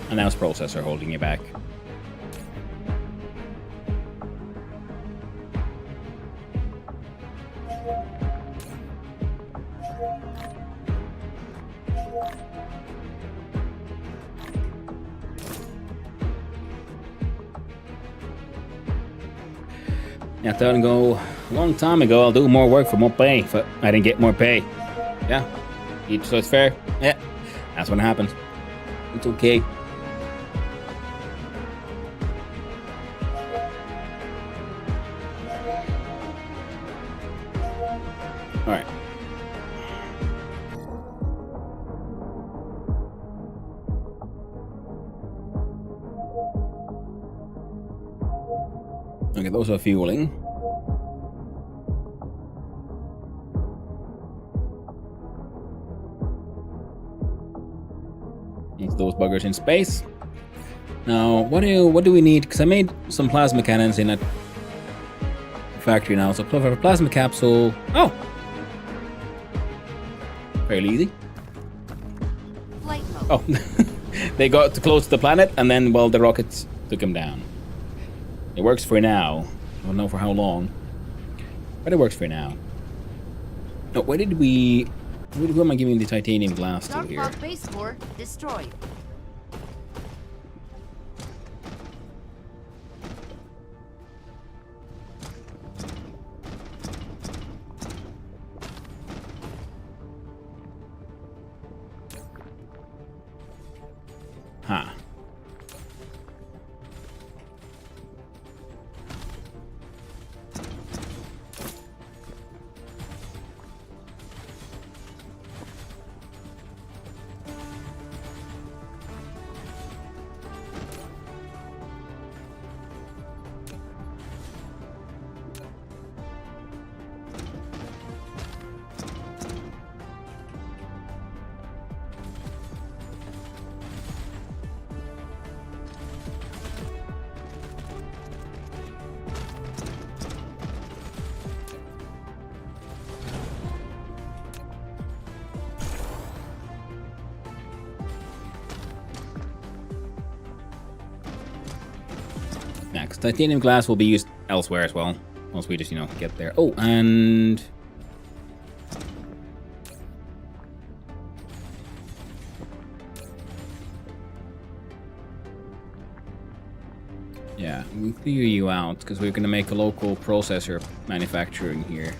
Announced processor holding you back. Yeah, I told him go a long time ago, I'll do more work for more pay, but I didn't get more pay. Yeah, so it's fair. Yeah, that's what happened. It's okay. All right. Okay, those are fueling. It's those buggers in space. Now, what do we need? Because I made some plasma cannons in a factory now. So for a plasma capsule. Oh, fairly easy. Flight mode. Oh, they got too close to the planet, and then well, the rockets took them down. It works for now. I don't know for how long, but it works for now. Oh, where did we? Who am I giving the titanium glass to Dark here? Fog base core destroyed. Huh. Next, titanium glass will be used elsewhere as well. Once we just, get there. Oh, and... yeah, we clear you out, because we're going to make a local processor manufacturing here.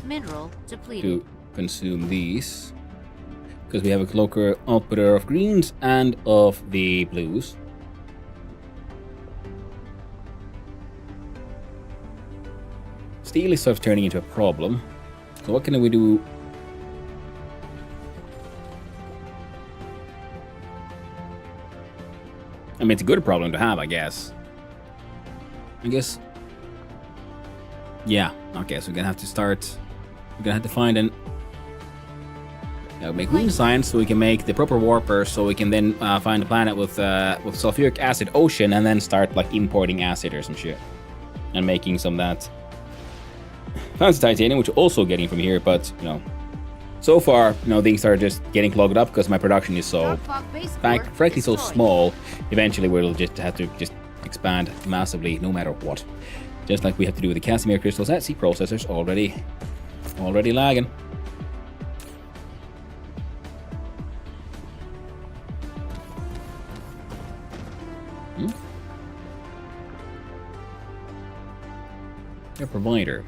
Mineral depleted. To consume these. Because we have a local outputter of greens and of the blues. Steel is sort of turning into a problem. So what can we do? I mean, it's a good problem to have, I guess. Yeah, okay, so we're gonna have to start... We're gonna have to find an... make green science so we can make the proper warper, so we can then find a planet with sulfuric acid ocean and then start like importing acid or some shit. And making some of that fancy titanium, which we're also getting from here, but so far, things are just getting clogged up because my production is so, frankly, so small. Eventually, we'll just have to expand massively, no matter what. Just like we have to do with the Casimir crystals. That see processors already lagging. Your provider.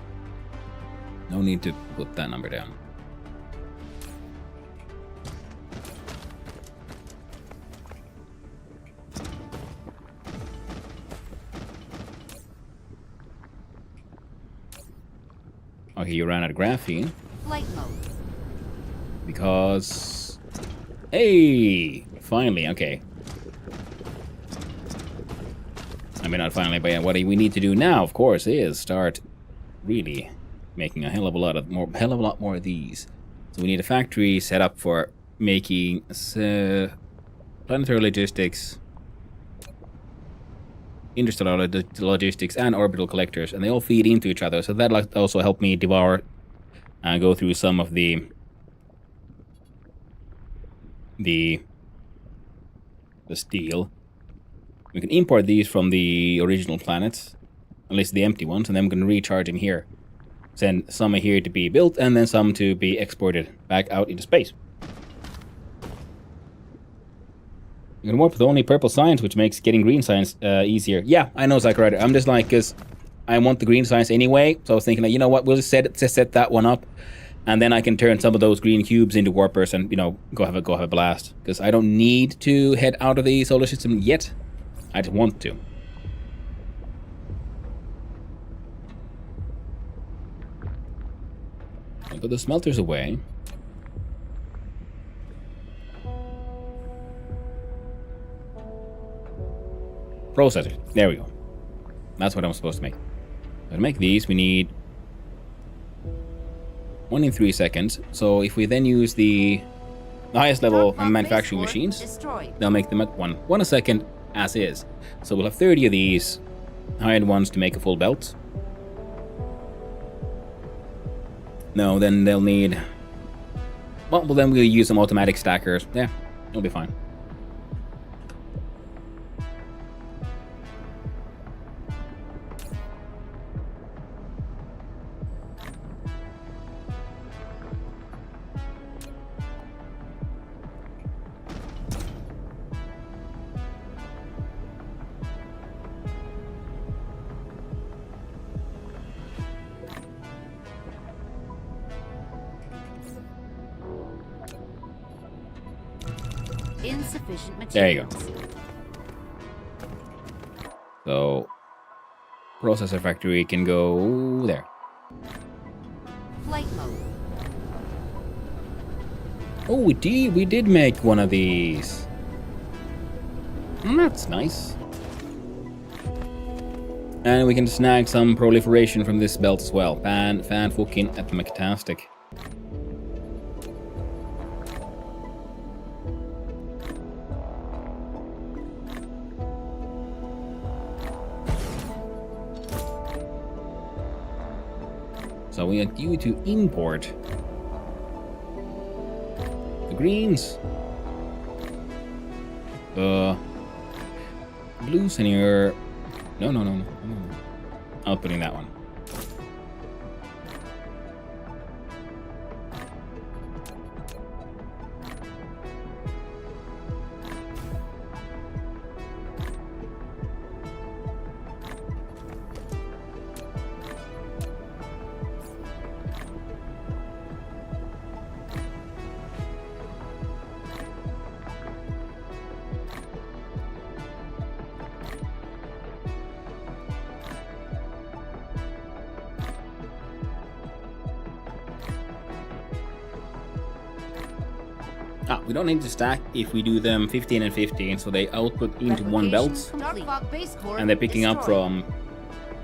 No need to put that number down. Okay, you ran out of graphene. Flight mode. Because... hey! Finally, okay. I mean, not finally, but yeah, what we need to do now, of course, is start really making a hell of a lot more of these. So we need a factory set up for making planetary logistics, interstellar logistics, and orbital collectors, and they all feed into each other. So that'll also help me devour and go through some of the steel. We can import these from the original planets, at least the empty ones, and then we can recharge them here. Send some here to be built, and then some to be exported back out into space. You can warp with only purple science, which makes getting green science easier. Yeah, I know, Zachariah. I'm just like, because I want the green science anyway, so I was thinking, like, you know what, we'll just set that one up, and then I can turn some of those green cubes into warpers and, you know, go have a blast. Because I don't need to head out of the solar system yet. I just want to. I'll put the smelters away. Processor. There we go. That's what I'm supposed to make. To make these, we need 1 in 3 seconds. So if we then use the highest level manufacturing machines, they'll make them at 1 a second as is. So we'll have 30 of these high-end ones to make a full belt. No, then they'll need... Well, then we'll use some automatic stackers. Yeah, it'll be fine. Insufficient materials. There you go. So, processor factory can go there. Flight mode. Oh, we did make one of these. That's nice. And we can snag some proliferation from this belt as well. Fan fucking fantastic. So we want you to import the greens, the blues, and your no. Outputting that one. We don't need to stack if we do them 15 and 15, so they output into one belt, and they're picking up from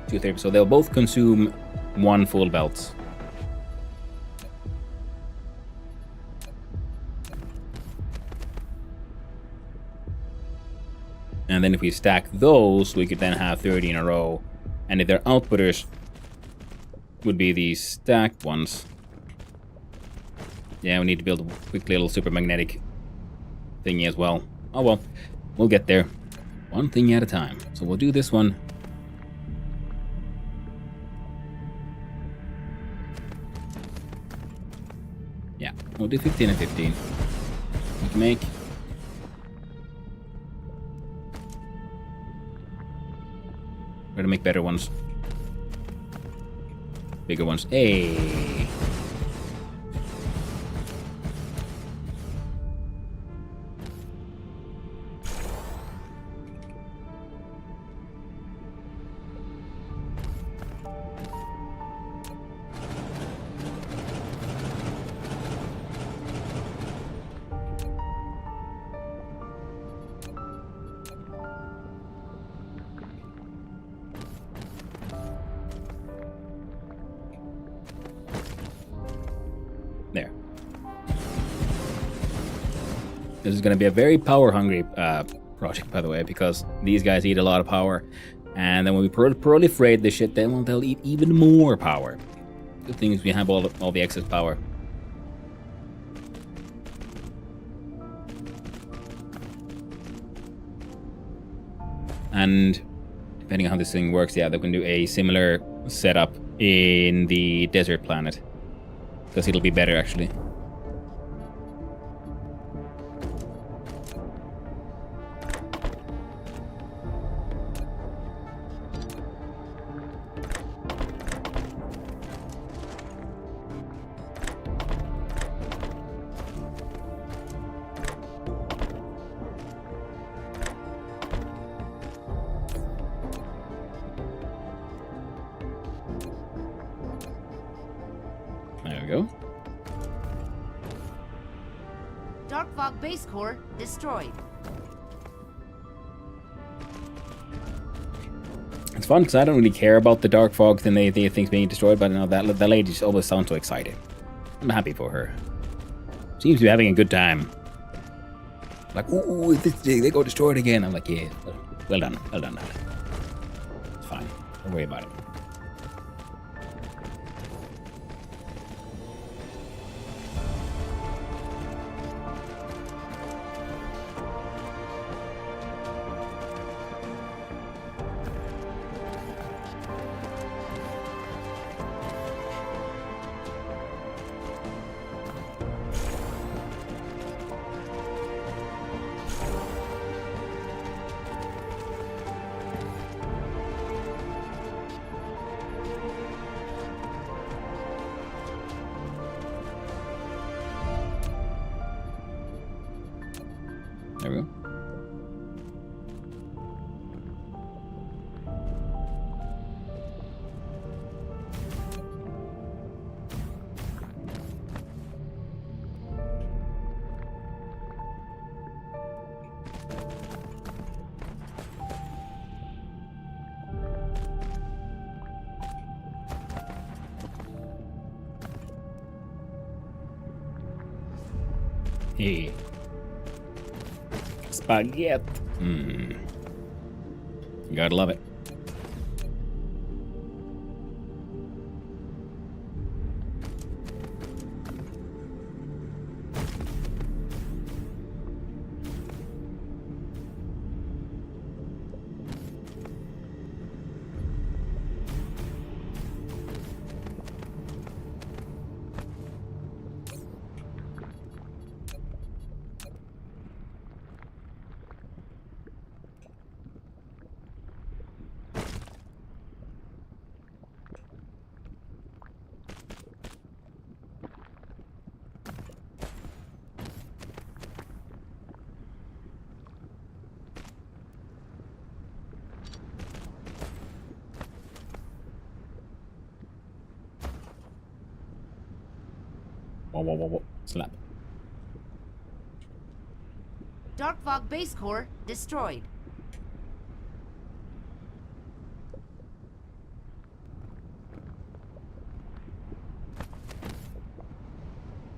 2 3, so they'll both consume 1 full belt. And then if we stack those, we could then have 30 in a row, and if their outputters would be these stacked ones. Yeah, we need to build a quick little super magnetic thingy as well. Oh well, we'll get there. One thing at a time. So we'll do this one. Yeah, we'll do 15 and 15. We can make... Try to make better ones. Bigger ones. Hey! There. This is going to be a very power-hungry project, by the way, because these guys eat a lot of power, and then when we proliferate this shit, then they'll eat even more power. Good thing is we have all the excess power. And depending on how this thing works, yeah, they can do a similar setup in the desert planet, because it'll be better actually. Fog base core destroyed. It's fun because I don't really care about the Dark Fog thing they think being destroyed, but I know that lady just always sounds so excited. I'm happy for her. Seems to be having a good time. Like, ooh, they go destroyed again. I'm like, yeah, well done, darling. It's fine. Don't worry about it. There we go. Hey. Spaghetti. You gotta love it. Whoa. Slap. Dark Fog base core destroyed.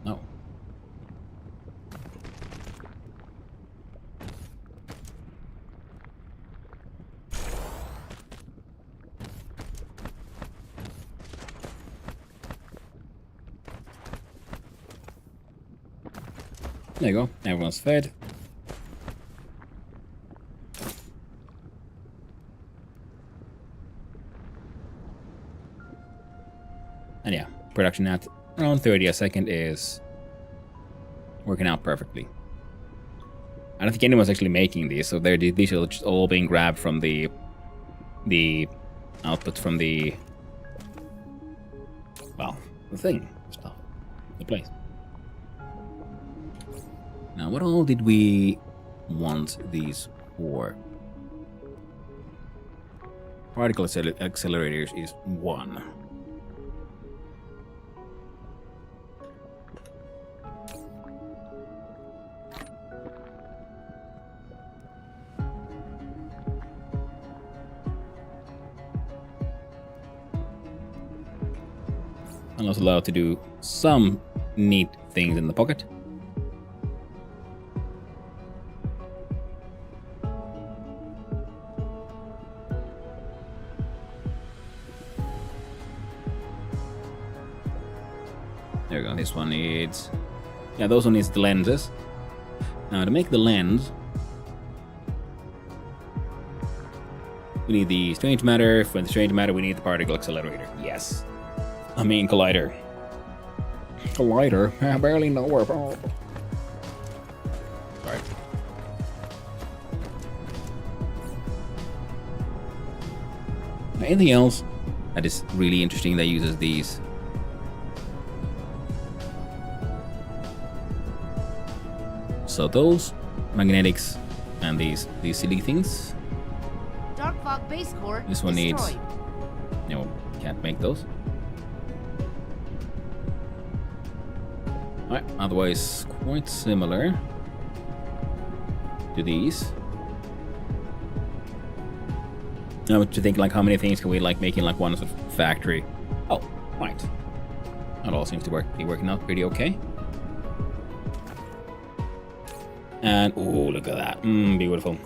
No. There you go. Everyone's fed. And yeah, production at around 30 a second is working out perfectly. I don't think anyone's actually making these, so these are just all being grabbed from the output from the thing stuff, the place. Now, what all did we want these for? Particle accelerators is 1. I'm also allowed to do some neat things in the pocket. There we go. This one needs... yeah, those one needs the lenses. Now, to make the lens, we need the strange matter. For the strange matter, we need the particle accelerator. Yes. I mean, collider. Collider? I barely know where. Oh. Sorry. Now, anything else that is really interesting that uses these? So those magnetics and these silly things. Dark Fog base core This one destroyed. needs. No, can't make those. Alright, otherwise quite similar. to these. Now to think like how many things can we like make in like one sort of factory? Oh, right. That all seems to be working out pretty okay. And oh, look at that. Beautiful.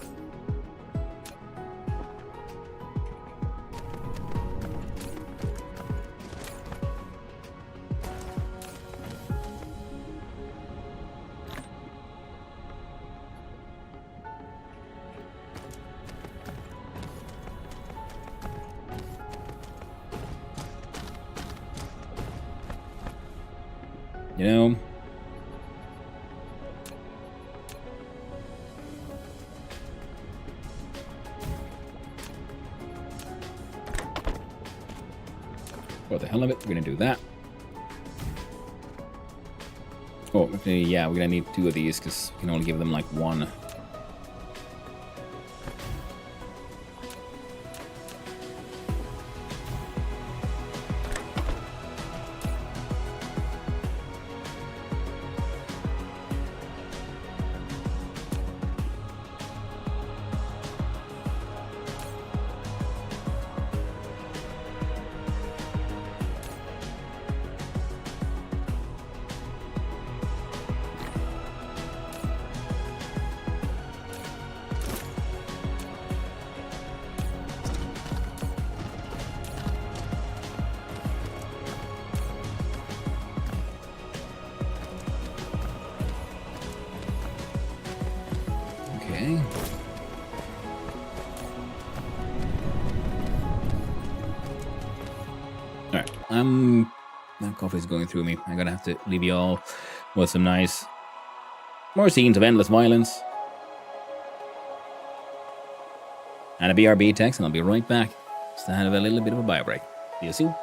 You know, for the hell of it, we're gonna do that. Oh, okay, yeah, we're gonna need 2 of these because we can only give them like 1. Okay. Alright, that coffee's going through me. I'm gonna have to leave you all with some nice more scenes of endless violence. And a BRB text, and I'll be right back. Just to have a little bit of a bio break. See you soon.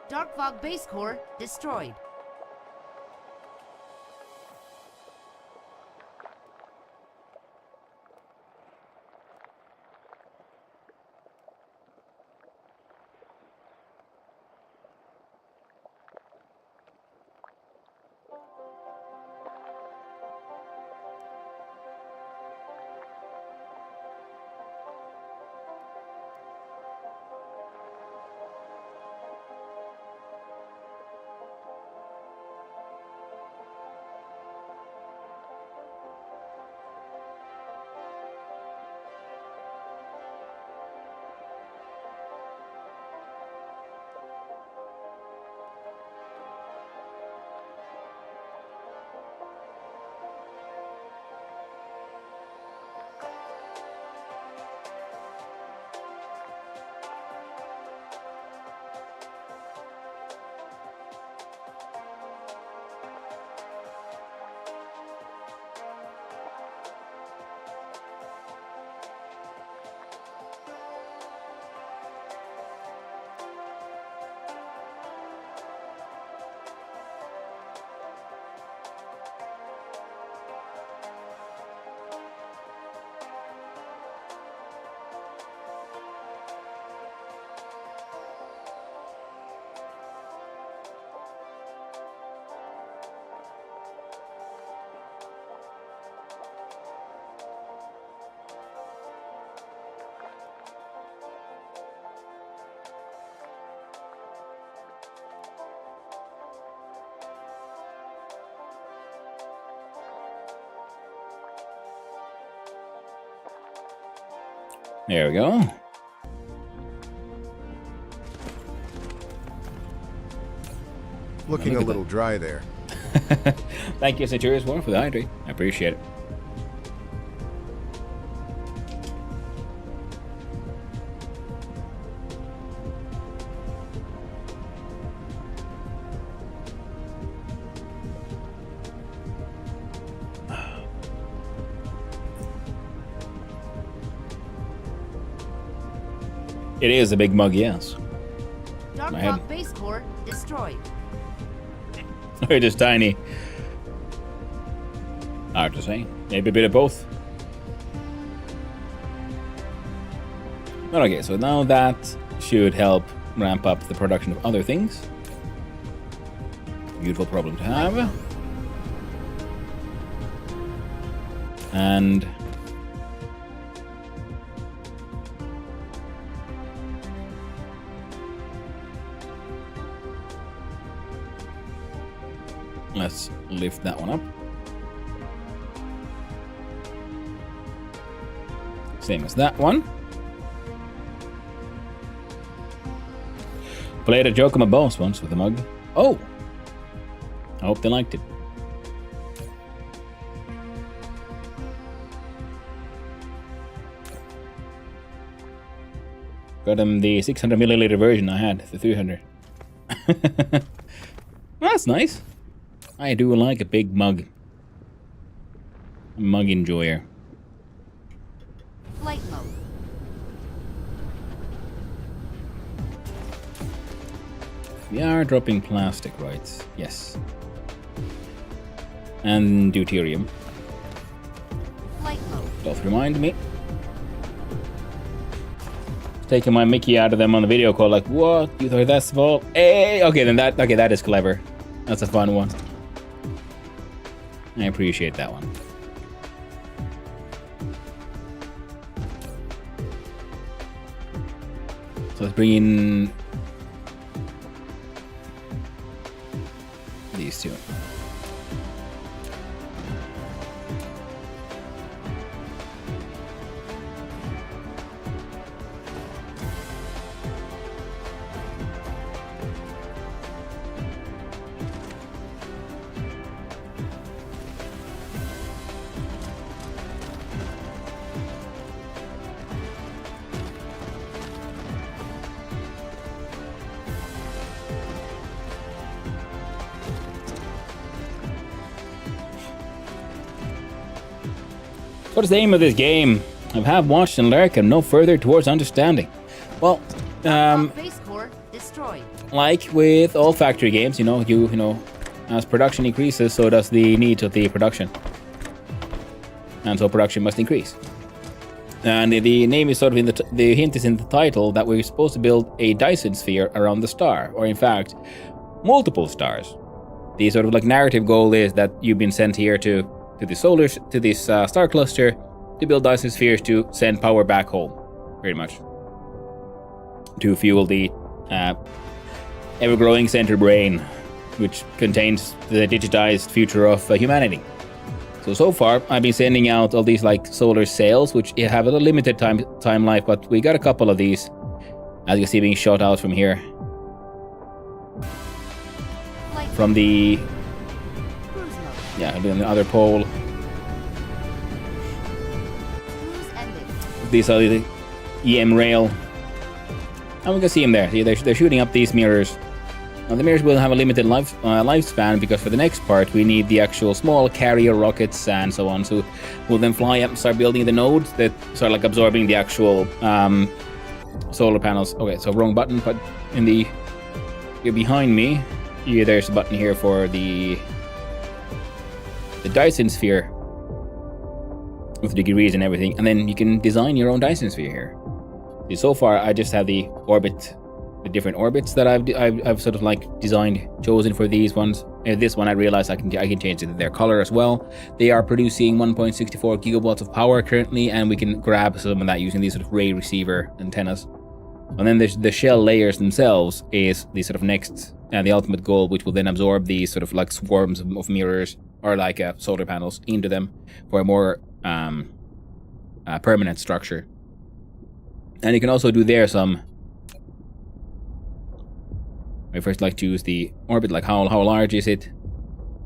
Dark Fog base core destroyed. There we go. Looking a little dry there. Thank you, Centurious War, for the hydrate. I appreciate it. It is a big mug, yes. Dark I have- Fog base core destroyed. It is tiny. Hard to say. Maybe a bit of both. But okay, so now that should help ramp up the production of other things. Beautiful problem to have. And let's lift that one up. Same as that one. Played a joke on my boss once with a mug. Oh! I hope they liked it. Got him the 600 milliliter version I had, the 300. That's nice. I do like a big mug. Mug enjoyer. Flight mode. We are dropping plastic, right? Yes. And deuterium. Flight mode. Doth remind me. Taking my Mickey out of them on the video call, like, what? You thought that's small? Hey! Okay, then that is clever. That's a fun one. I appreciate that one. So let's bring in these two. What is the aim of this game? I have watched and learned and no further towards understanding. Well, Base core destroyed. like with all factory games, you know, as production increases, so does the needs of the production, and so production must increase. And the name is sort of in the hint is in the title that we're supposed to build a Dyson sphere around the star, or in fact, multiple stars. The sort of like narrative goal is that you've been sent here to this star cluster to build Dyson spheres to send power back home, pretty much, to fuel the ever-growing center brain, which contains the digitized future of humanity. So far, I've been sending out all these like solar sails, which have a limited time life, but we got a couple of these, as you can see, being shot out from here, from the on the other pole. These are the EM rail, and we can see them there. See, they're shooting up these mirrors. Now the mirrors will have a limited lifespan, because for the next part we need the actual small carrier rockets and so on. So we'll then fly up and start building the nodes that start like absorbing the actual solar panels. Okay, so wrong button, but you're behind me. Yeah, there's a button here for the Dyson sphere with degrees and everything, and then you can design your own Dyson sphere here. See, so far I just have the different orbits that I've sort of like chosen for these ones. This one I realized I can change their color as well. They are producing 1.64 gigawatts of power currently, and we can grab some of that using these sort of ray receiver antennas. And then the shell layers themselves is the sort of next and the ultimate goal, which will then absorb these sort of like swarms of mirrors or like solar panels into them for a more permanent structure. And you can also do there some. I first like to use the orbit, like how large is it?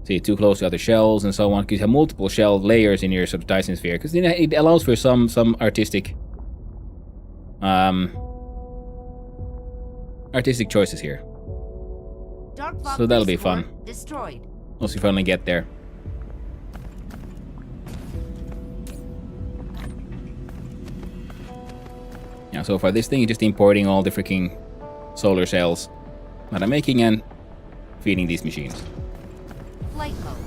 See, too close to other shells and so on. Because you have multiple shell layers in your sort of Dyson sphere, because it allows for some artistic choices here. So that'll be fun. Destroyed. Once we finally get there. Yeah, so far this thing is just importing all the freaking solar cells that I'm making and feeding these machines. Flight mode.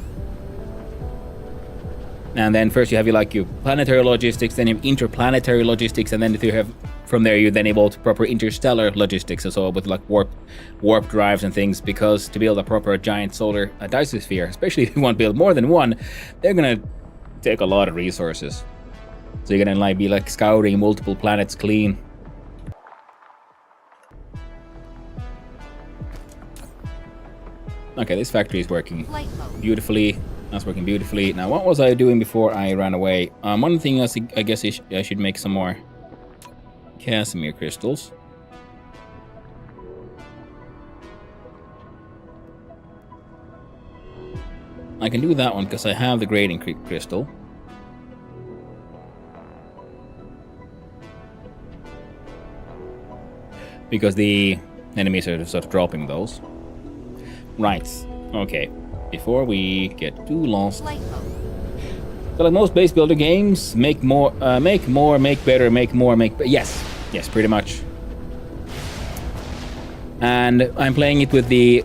And then first you have your planetary logistics, then you have interplanetary logistics, and then if you have from there you're then able to proper interstellar logistics as well, with like warp drives and things, because to build a proper giant solar Dyson sphere, especially if you want to build more than one, they're gonna take a lot of resources. So you're gonna be like scouring multiple planets clean. Okay, this factory is working beautifully. That's working beautifully. Now, what was I doing before I ran away? One thing else, I guess I should make some more Casimir crystals. I can do that one because I have the grading crystal. Because the enemies are sort of dropping those. Right. Okay. Before we get too lost. So like most base builder games, make more, make better, make more, yes, pretty much. And I'm playing it with the,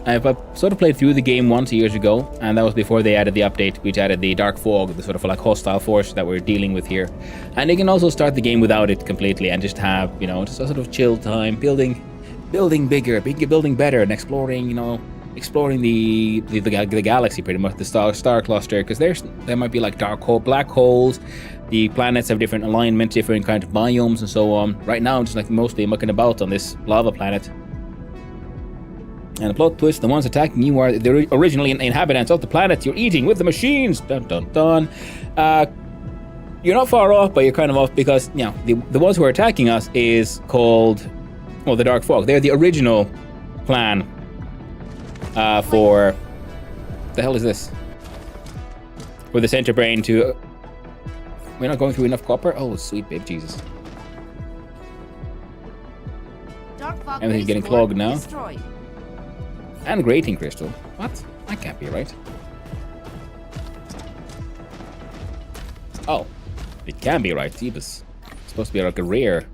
I've sort of played through the game once years ago, and that was before they added the update, which added the dark fog, the sort of like hostile force that we're dealing with here. And you can also start the game without it completely and just have, just a sort of chill time, building bigger, building better, and exploring, exploring the galaxy, pretty much, the star cluster, because there might be like black holes. The planets have different alignments, different kind of biomes, and so on. Right now, I'm just like mostly mucking about on this lava planet. And the plot twist: the ones attacking you are the originally inhabitants of the planet you're eating with the machines. Dun dun dun. You're not far off, but you're kind of off because the ones who are attacking us is called, well, the Dark Fog. They're the original plan. For the hell is this? For the center brain to. We're not going through enough copper. Oh, sweet babe, Jesus! Everything's getting clogged now. Destroyed. And grating crystal. What? That can't be right. Oh, it can be right. Jeebus. It's supposed to be like a rare.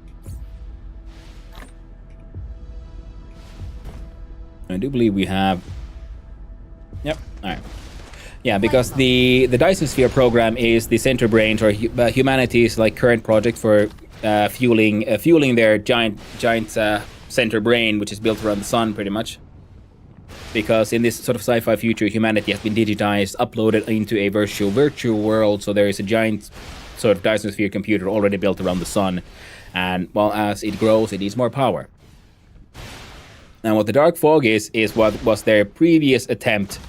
I do believe we have. Yep. All right. Yeah, because the Dyson Sphere program is the center brain or humanity's like current project for fueling their giant center brain, which is built around the sun, pretty much. Because in this sort of sci-fi future, humanity has been digitized, uploaded into a virtual world. So there is a giant sort of Dyson Sphere computer already built around the sun, and well, as it grows, it needs more power. And what the Dark Fog is what was their previous attempt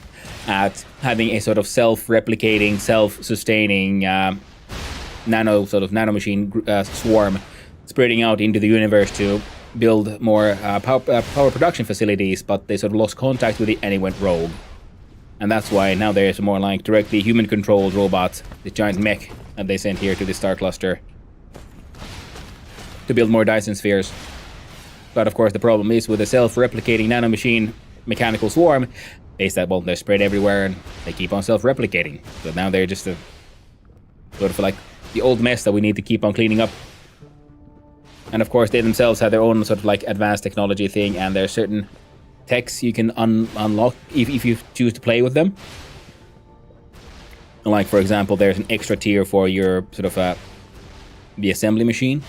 at having a sort of self-replicating, self-sustaining nanomachine swarm spreading out into the universe to build more power production facilities, but they sort of lost contact with it and it went rogue. And that's why now there's more like directly human-controlled robots, this giant mech that they sent here to the star cluster to build more Dyson spheres. But of course the problem is with the self-replicating nanomachine mechanical swarm is that, well, they're spread everywhere and they keep on self-replicating. So now they're just a sort of like the old mess that we need to keep on cleaning up. And of course they themselves have their own sort of like advanced technology thing, and there's certain techs you can unlock if you choose to play with them. Like for example, there's an extra tier for your sort of the assembly machine,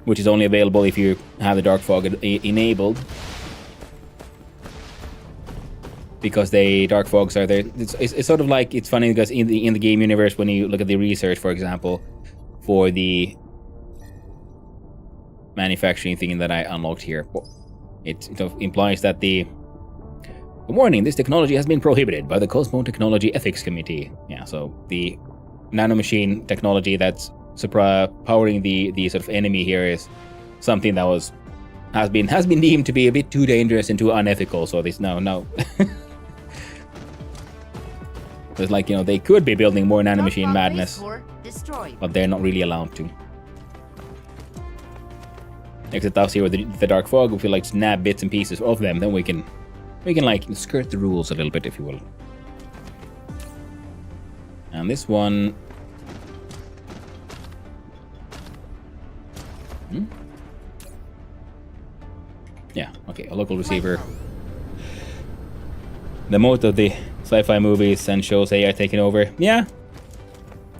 which is only available if you have the Dark Fog enabled. Because they Dark Fogs are there. It's sort of like, it's funny because in the game universe, when you look at the research, for example, for the manufacturing thing that I unlocked here, it implies that the warning, this technology has been prohibited by the Cosmo Technology Ethics Committee. Yeah, so the nanomachine technology that's powering the sort of enemy here is something that has been deemed to be a bit too dangerous and too unethical. So this no. It's like, they could be building more nanomachine madness, but they're not really allowed to. Except us here with the Dark Fog, if we like snap bits and pieces of them, then we can like skirt the rules a little bit, if you will. And this one. Yeah, okay, a local receiver. The moat of the sci-fi movies and shows AI taking over. Yeah.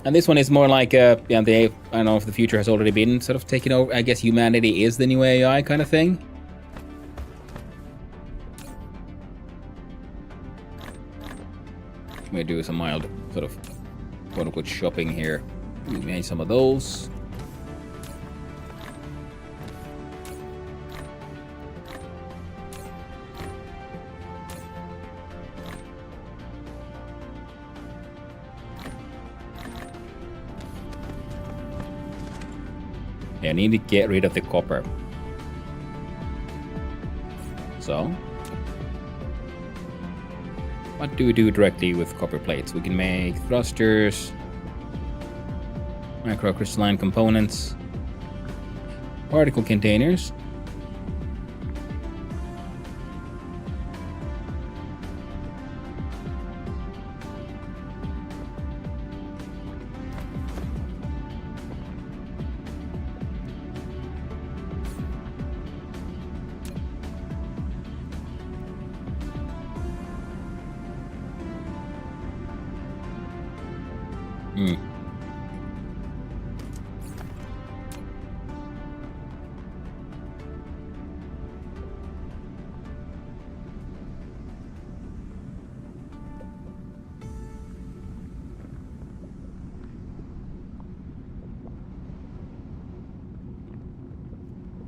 And this one is more like, I don't know if the future has already been sort of taken over. I guess humanity is the new AI kind of thing. We do some mild sort of quote-unquote shopping here. We made some of those. I need to get rid of the copper. So, what do we do directly with copper plates? We can make thrusters, microcrystalline components, particle containers,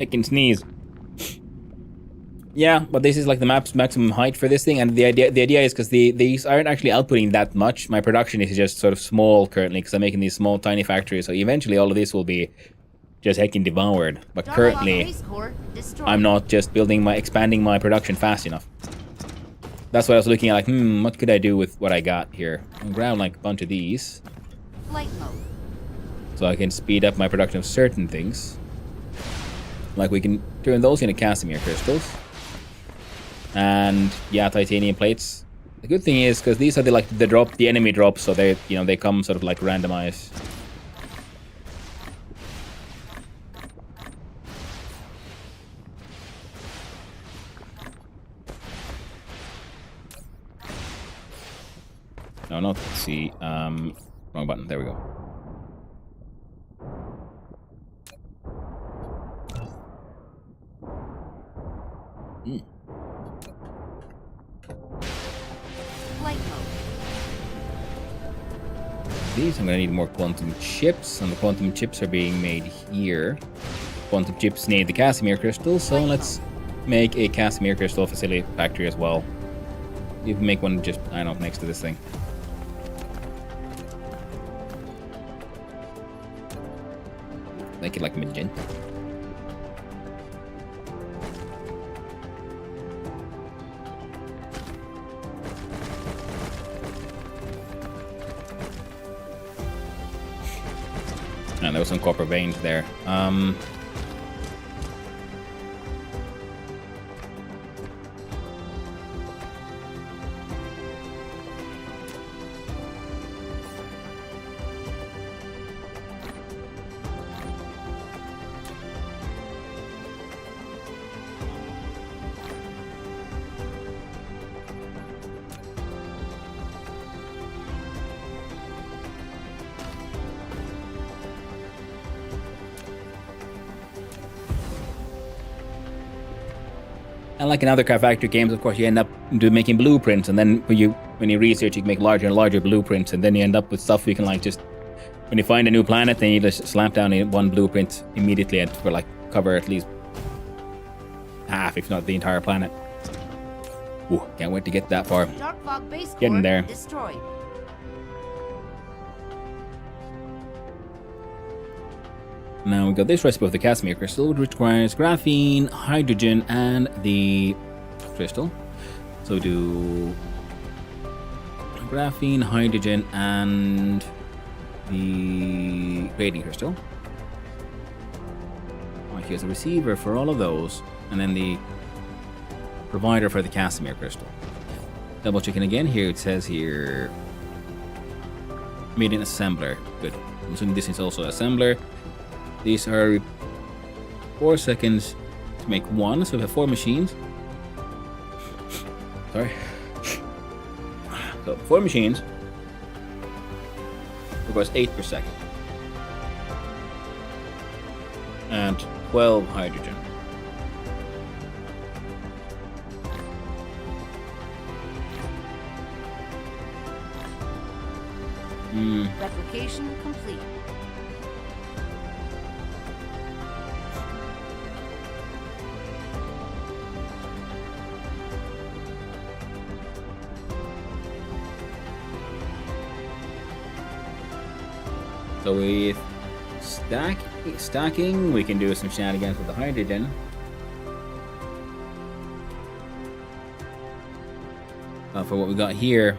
I can sneeze. Yeah, but this is like the map's maximum height for this thing, and the idea is because these aren't actually outputting that much. My production is just sort of small currently because I'm making these small, tiny factories. So eventually, all of this will be just heckin' devoured. But currently, I'm not just expanding my production fast enough. That's what I was looking at. Like, what could I do with what I got here? I'll grab like a bunch of these, Flight mode. so I can speed up my production of certain things. Like we can turn those into Casimir crystals. And yeah, titanium plates. The good thing is because these are the enemy drops, so they come sort of like randomized. No, not C. Wrong button. There we go. Flight mode. These I'm gonna need more quantum chips, and the quantum chips are being made here. Quantum chips need the Casimir crystals, so let's make a Casimir crystal facility factory as well. You can make one just, I don't know, next to this thing. Make it like magenta. And there was some copper veins there. And like in other car factory games, of course, you end up making blueprints, and then when you research, you can make larger and larger blueprints, and then you end up with stuff you can like just, when you find a new planet, then you just slap down one blueprint immediately and for like cover at least half, if not the entire planet. Ooh, can't wait to get that far. Dark fog base core Getting there. destroyed. Now we got this recipe of the Casimir crystal, which requires graphene, hydrogen, and the crystal. So we do graphene, hydrogen, and the grading crystal. Oh, here's the receiver for all of those, and then the provider for the Casimir crystal. Double checking again here. It says here made in assembler. Good. I'm assuming this is also assembler. These are 4 seconds to make one, so we have 4 machines. Sorry. So 4 machines requires 8 per second. And 12 hydrogen. Replication complete. So with stacking, we can do some shenanigans with the hydrogen. For what we got here,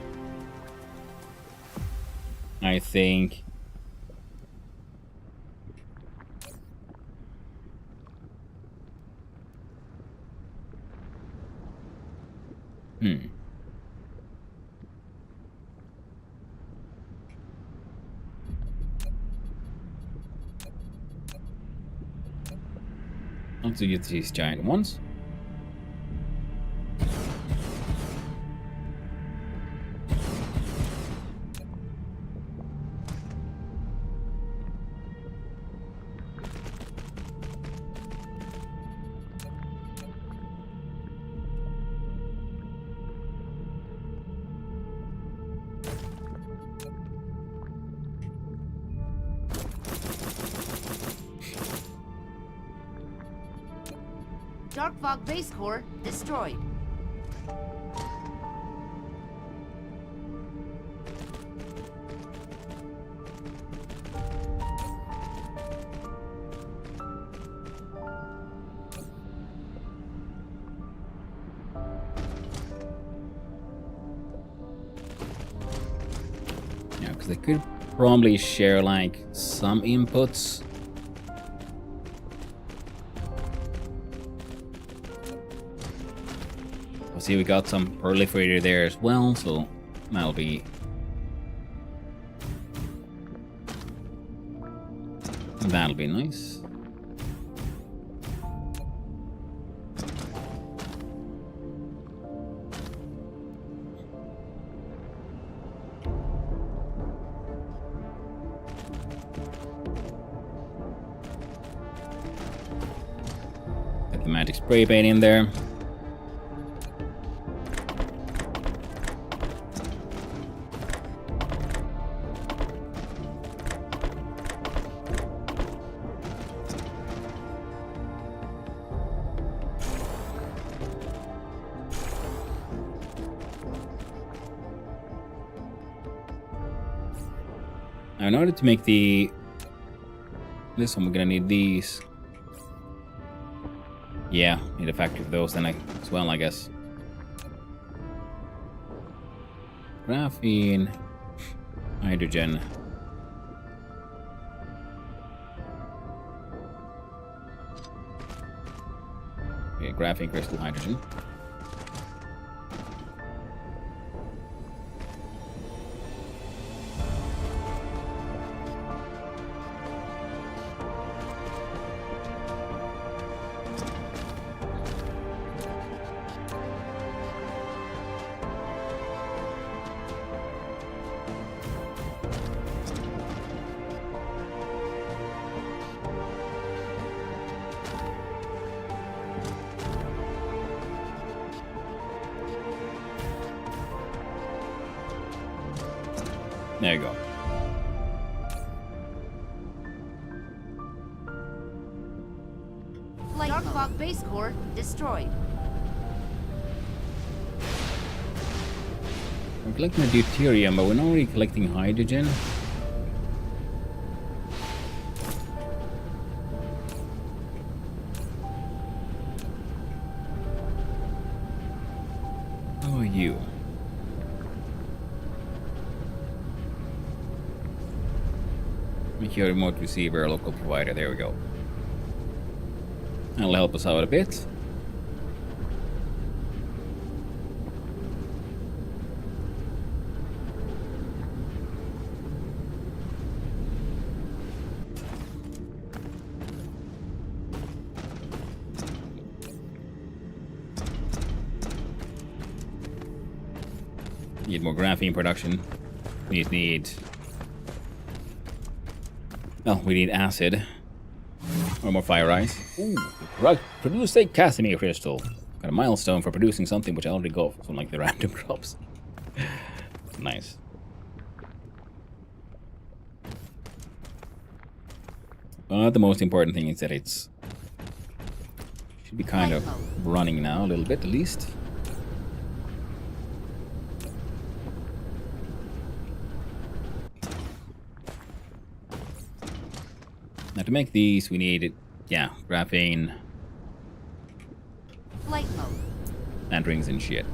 I think let's use these giant ones. Dark Fog base core destroyed. Yeah, because they could probably share like some inputs. See, we got some proliferator there as well, so that'll be nice. Get the magic spray paint in there. Now, in order to make this one, we're gonna need these. Yeah, need a factory for those then as well, I guess. Graphene, hydrogen. Okay, graphene crystal hydrogen. There you go. Dark Fog base core destroyed. We're collecting the deuterium, but we're not really collecting hydrogen. How are you? Make your remote receiver a local provider. There we go. That'll help us out a bit. Need more graphene production. We need... Oh, we need acid. Or more fire ice. Ooh, produce a Casimir crystal. Got a milestone for producing something which I already got from like the random crops. Nice. But the most important thing is that it's... should be kind of running now, a little bit at least. Now to make these, we need, yeah, graphene. Flight mode. And rings and shit.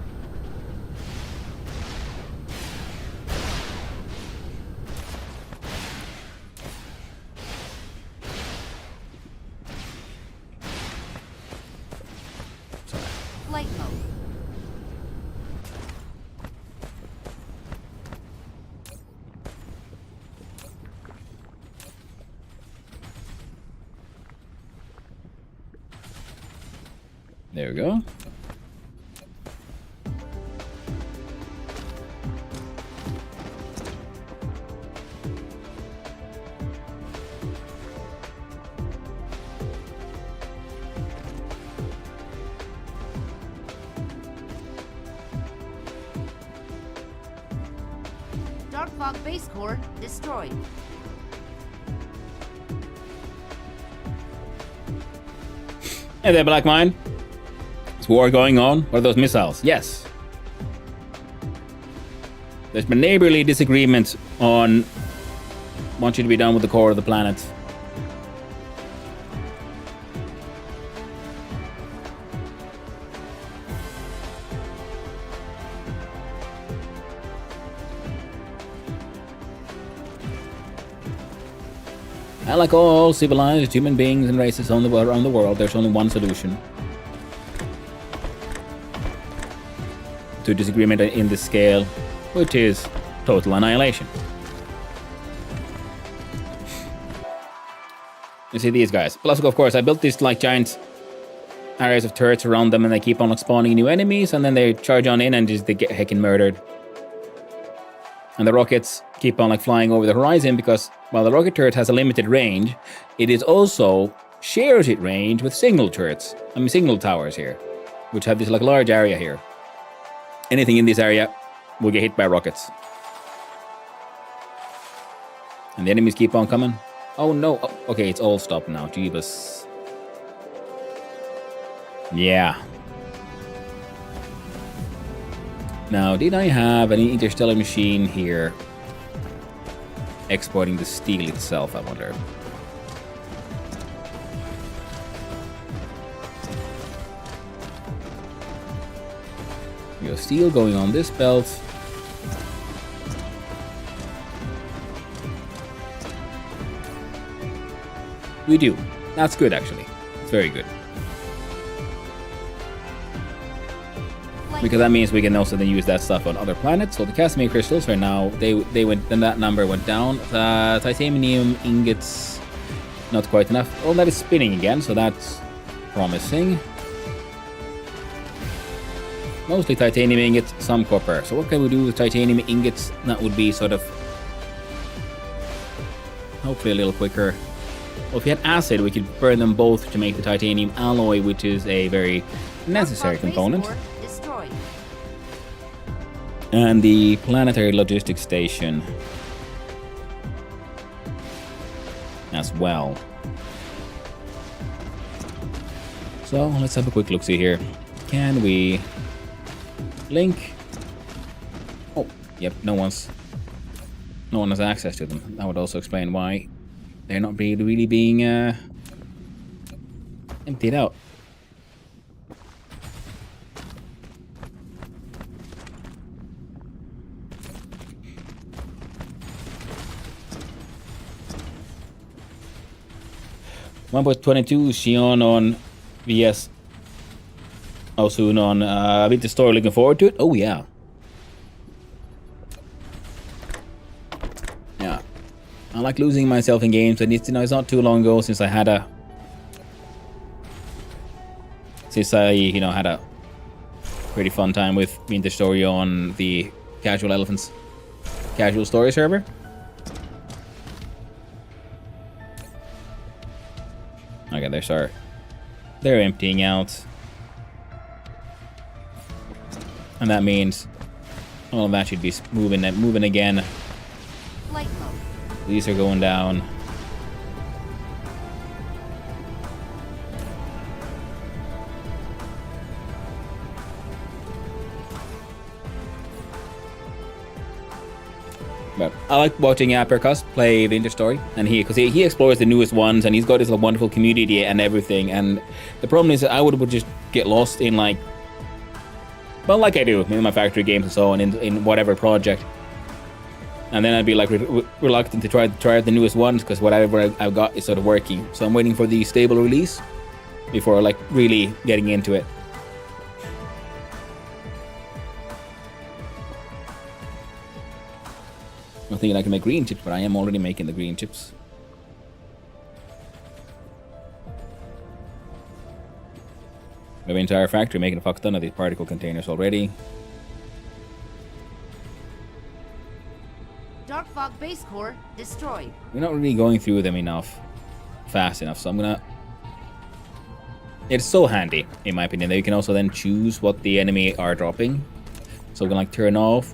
Flight mode. There we go. Dark fog base core destroyed. Hey there, Black Mine. Is war going on? What are those missiles? Yes. There's been neighborly disagreement on what should be done with the core of the planet. And like all civilized human beings and races around the world, there's only one solution to disagreement in this scale, which is total annihilation. You see these guys. Plus, of course, I built these like giant areas of turrets around them, and they keep on spawning new enemies, and then they charge on in and just they get heckin' murdered. And the rockets keep on like flying over the horizon because while the rocket turret has a limited range, it is also shares its range with signal turrets. I mean signal towers here, which have this like large area here. Anything in this area will get hit by rockets. And the enemies keep on coming. Oh no. Oh, okay, it's all stopped now. Jeebus. Yeah. Now, did I have any interstellar machine here exporting the steel itself, I wonder? We have steel going on this belt. We do. That's good, actually. It's very good. Because that means we can also then use that stuff on other planets. So the Casimir crystals right now, they went, then that number went down. Titanium ingots, not quite enough. Oh, that is spinning again, so that's promising. Mostly titanium ingots, some copper. So what can we do with titanium ingots? That would be sort of, hopefully a little quicker. Well, if we had acid, we could burn them both to make the titanium alloy, which is a very necessary component. And the planetary logistics station as well. So let's have a quick look see here. Can we link? Oh, yep, no one has access to them. That would also explain why they're not really being emptied out. .22 Xion on VS. Oh, soon on Winter Story. Looking forward to it. Oh yeah. Yeah. I like losing myself in games, and it's, you know, it's not too long ago since I had a had a pretty fun time with Winter Story on the Casual Elephants. Casual story server. Okay, they're emptying out. And that means all of that should be moving again. Flight mode. These are going down. But I like watching Apercus play the Interstory, and because he explores the newest ones, and he's got his wonderful community and everything. And the problem is that I would just get lost in like I do in my factory games and so on, in whatever project, and then I'd be like reluctant to try out the newest ones because whatever I've got is sort of working. So I'm waiting for the stable release before like really getting into it. I'm thinking I can make green chips, but I am already making the green chips. We have an entire factory making a fuck ton of these particle containers already. Dark fog base core destroyed. We're not really going through them fast enough, so I'm gonna... It's so handy, in my opinion, that you can also then choose what the enemy are dropping. So we're gonna like turn off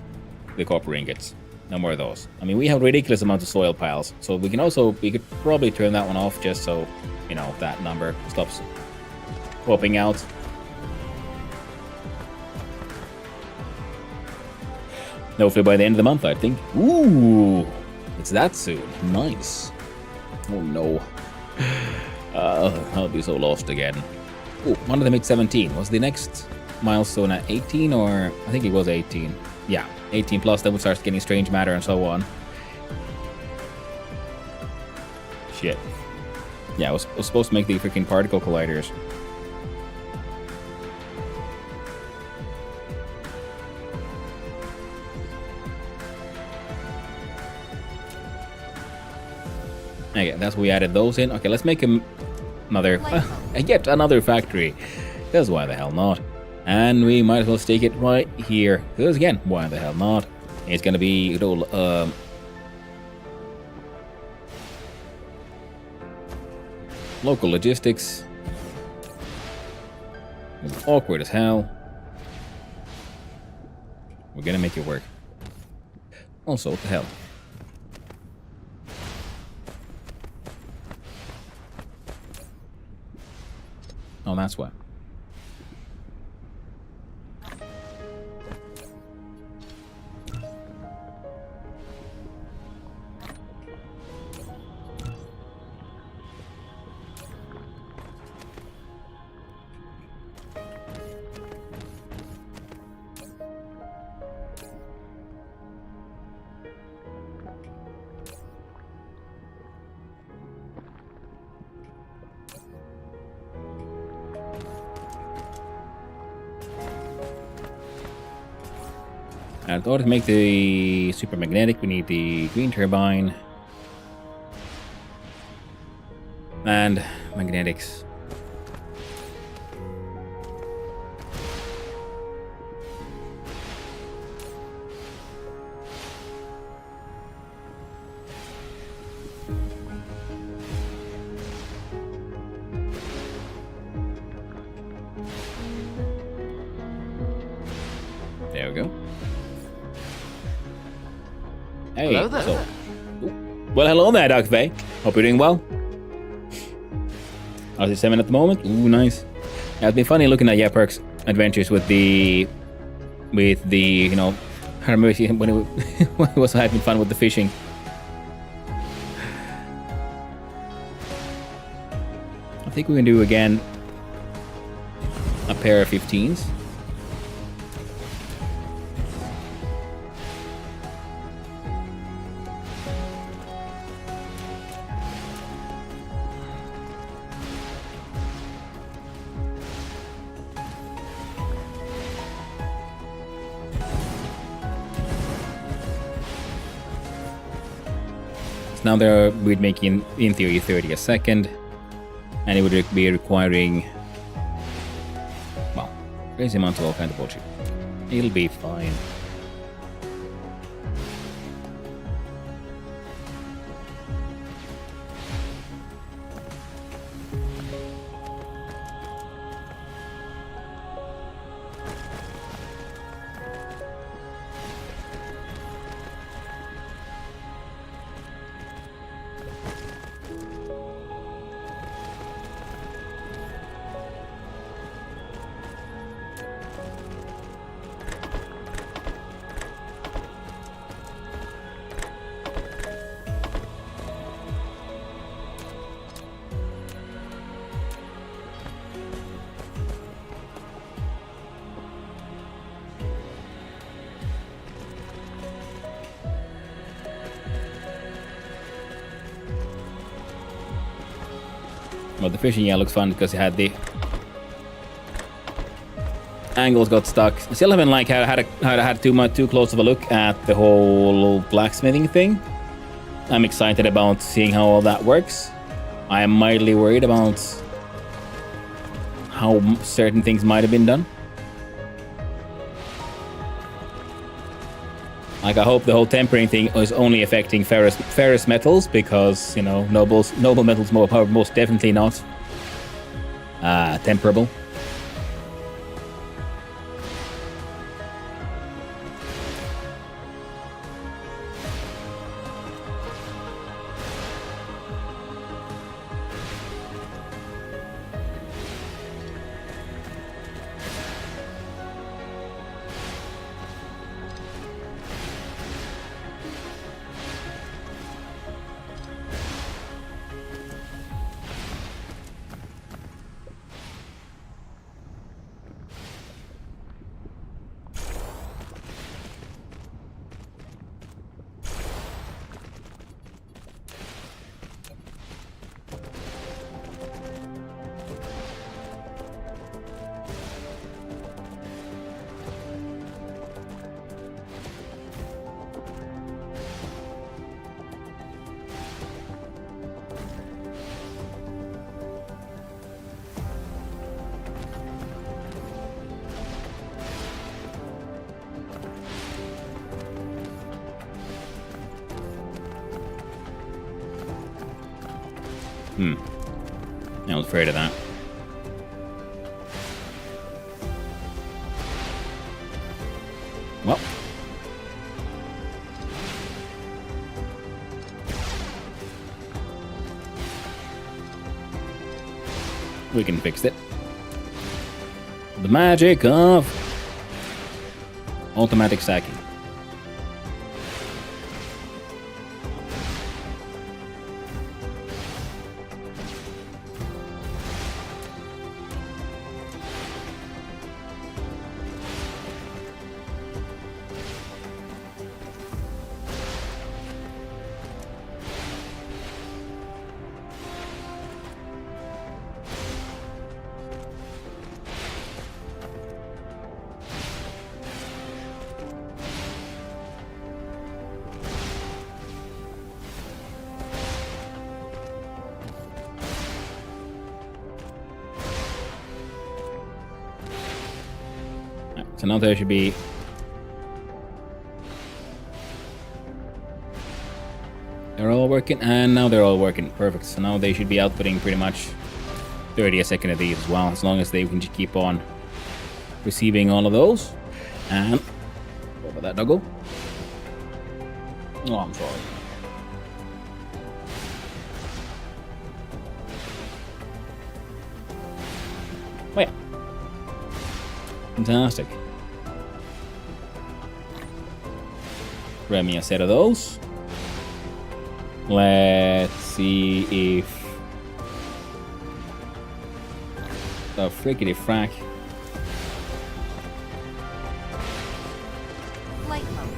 the copper ingots. No more of those. I mean, we have ridiculous amounts of soil piles, so we could probably turn that one off just so, you know, that number stops popping out. Hopefully by the end of the month, I think. Ooh, it's that soon. Nice. Oh no. I'll be so lost again. Oh, one of them hit 17. Was the next milestone at 18 or... I think it was 18. Yeah, 18 plus, then we start getting strange matter and so on. Shit. Yeah, I was supposed to make the freaking particle colliders. Okay, that's we added those in. Okay, let's make yet another factory. Because why the hell not? And we might as well stake it right here. Because again, why the hell not? It's gonna be local logistics. It's awkward as hell. We're gonna make it work. Also, what the hell? Oh, that's what. In order to make the super magnetic, we need the green turbine and magnetics. There we go. Hey, hello there. Well, hello there, Dr. Faye. Hope you're doing well. How's it 7 at the moment? Ooh, nice. Yeah, it's been funny looking at Perk's adventures with the, you know, I remember when it was having fun with the fishing. I think we can do again a pair of 15s. Now we'd make in theory 30 a second, and it would be requiring, well, crazy amounts of all kinds of bullshit. It'll be fine. Well, the fishing, yeah, looks fun because it had the angles got stuck. I still haven't like had too close of a look at the whole blacksmithing thing. I'm excited about seeing how all that works. I am mildly worried about how certain things might have been done. Like, I hope the whole tempering thing is only affecting ferrous metals, because, you know, noble metals are most definitely not temperable. I was afraid of that. Well. We can fix it. The magic of automatic stacking. So now there should be... They're all working, and now they're all working. Perfect. So now they should be outputting pretty much 30 a second of these as well, as long as they can just keep on receiving all of those. And... What about that, doggo? Oh, I'm sorry. Oh yeah. Fantastic. Grab me a set of those. Let's see if the frickety frack. Flight mode.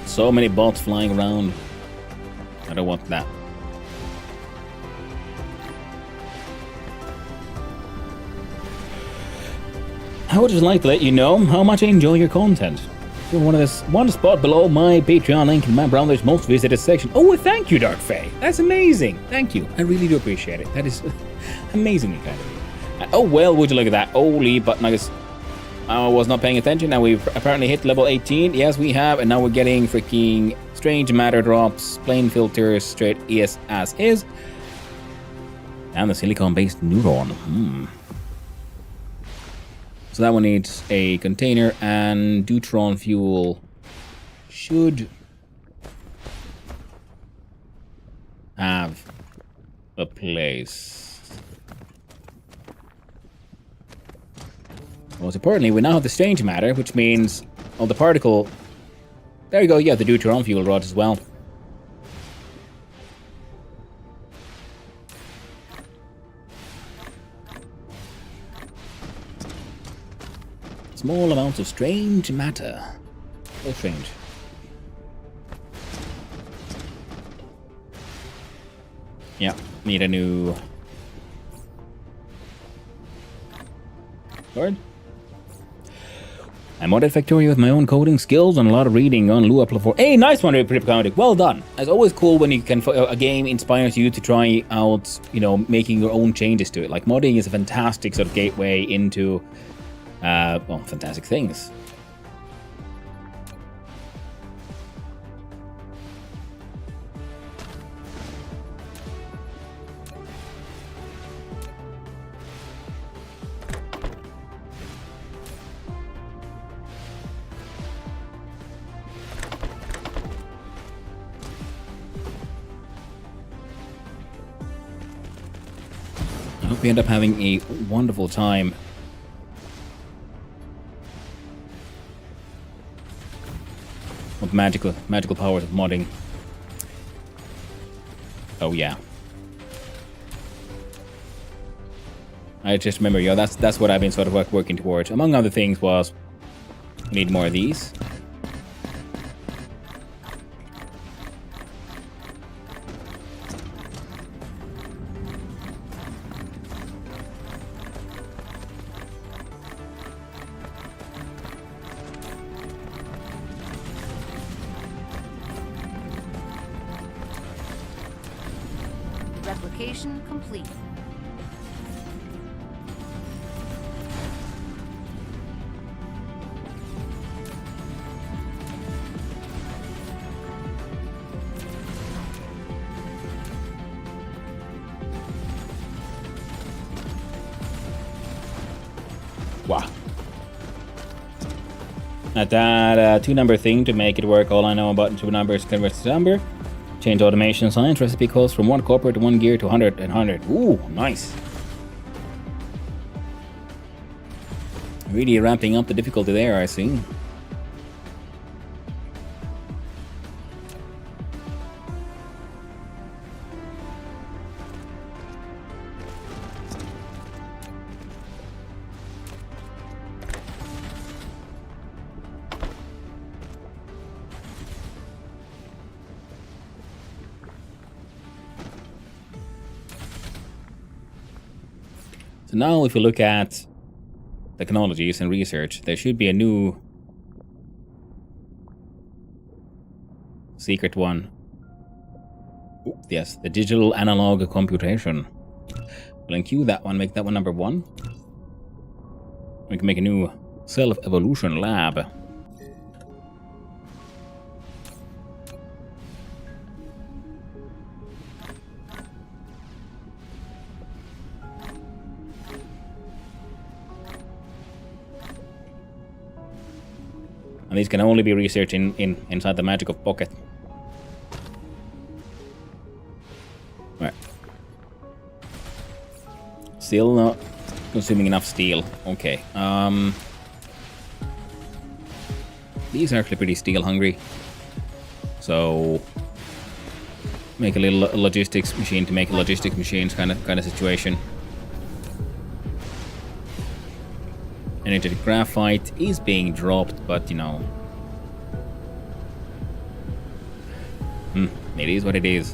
So many bots flying around. I don't want that. I would just like to let you know how much I enjoy your content. One spot below my Patreon link in my browser's most visited section. Oh, thank you, Dark Fae. That's amazing. Thank you. I really do appreciate it. That is amazingly kind of you. Oh, well, would you look at that? Holy, but I guess I was not paying attention. Now we've apparently hit level 18. Yes, we have. And now we're getting freaking strange matter drops, plane filters, straight ES as is. And the silicon-based neuron. So that one needs a container, and Deuteron fuel should have a place. Most importantly, we now have the strange matter, which means the particle. There you go, yeah, the Deuteron fuel rod as well. Small amounts of strange matter. So strange. Yeah, need a new Lord. I modded Factorio with my own coding skills and a lot of reading on Lua platform. Hey, nice one, Rip. Well done. It's always cool when you can a game inspires you to try out, you know, making your own changes to it. Like modding is a fantastic sort of gateway into, well, fantastic things. I hope we end up having a wonderful time. With magical powers of modding. Oh yeah. I just remember, yo, that's what I've been sort of working towards. Among other things was we need more of these. Replication complete. Wow. At that two-number thing to make it work, all I know about two numbers converts to number. Change automation science recipe calls from 1 copper to 1 gear to 100 and 100. Ooh, nice. Really ramping up the difficulty there, I see. So now if you look at technologies and research, there should be a new secret one. Ooh, yes, the digital analog computation. We'll include that one, make that one number 1. We can make a new self-evolution lab. And these can only be researched inside the magic of Pocket. Right. Still not consuming enough steel. Okay. These are actually pretty steel hungry. So make a little logistics machine to make a logistics machines kind of situation. Energetic graphite is being dropped, but you know, it is what it is.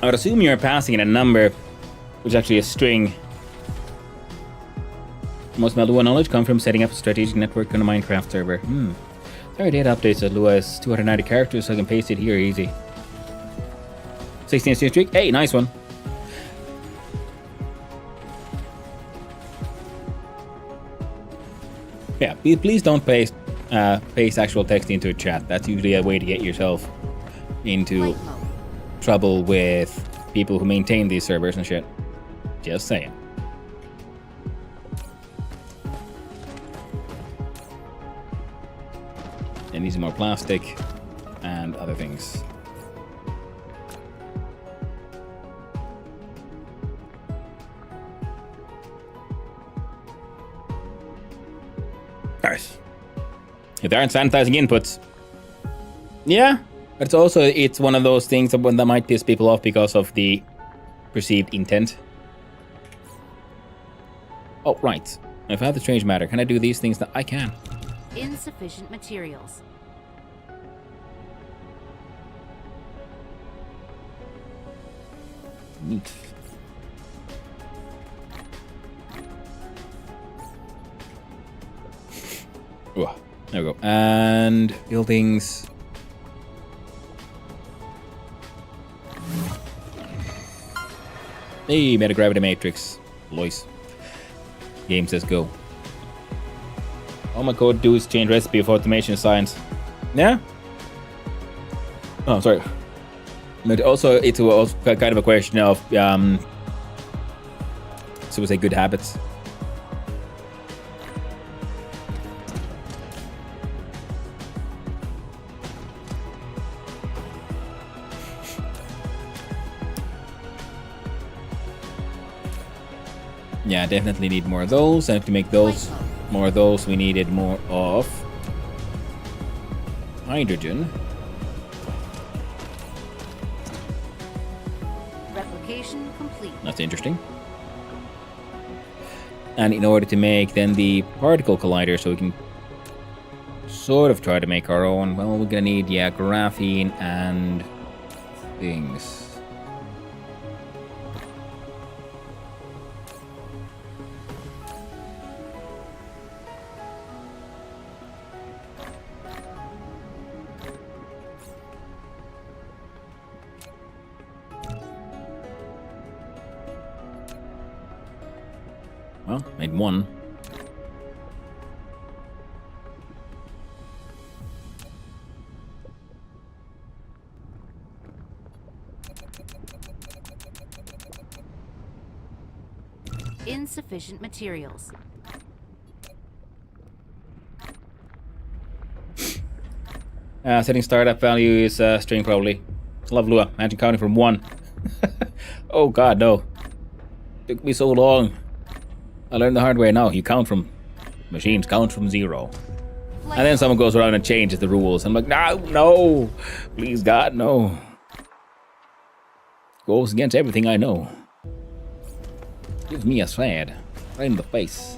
I would assume you're passing in a number, which is actually a string. Most of my Lua knowledge come from setting up a strategic network on a Minecraft server. Sorry, data updates that Lua is 290 characters, so I can paste it here easy. 16 streak. Hey, nice one. Yeah, please don't paste actual text into a chat. That's usually a way to get yourself into trouble with people who maintain these servers and shit. Just saying. And these are more plastic and other things. Alright. If there aren't sanitizing inputs. Yeah, But it's one of those things that might piss people off because of the perceived intent. Oh, right. If I have the strange matter, can I do these things? That I can. Insufficient materials. Neat. Ooh, there we go. And buildings. Hey, made a gravity matrix. Lois. Game says go. All my code do is change recipe for automation science. Yeah? Oh, sorry. But also, it was kind of a question of, so we say good habits. Yeah, definitely need more of those. And to make those, more of those, we needed more of hydrogen. Replication complete. That's interesting. And in order to make then the particle collider, so we can sort of try to make our own, well, we're gonna need, yeah, graphene and things. Well, made one. Insufficient materials. Setting startup value is string probably. Love Lua. Imagine counting from 1. Oh god, no. Took me so long. I learned the hard way now. You count from... Machines count from 0. And then someone goes around and changes the rules. I'm like, no. Please, God, no. Goes against everything I know. Gives me a sad right in the face.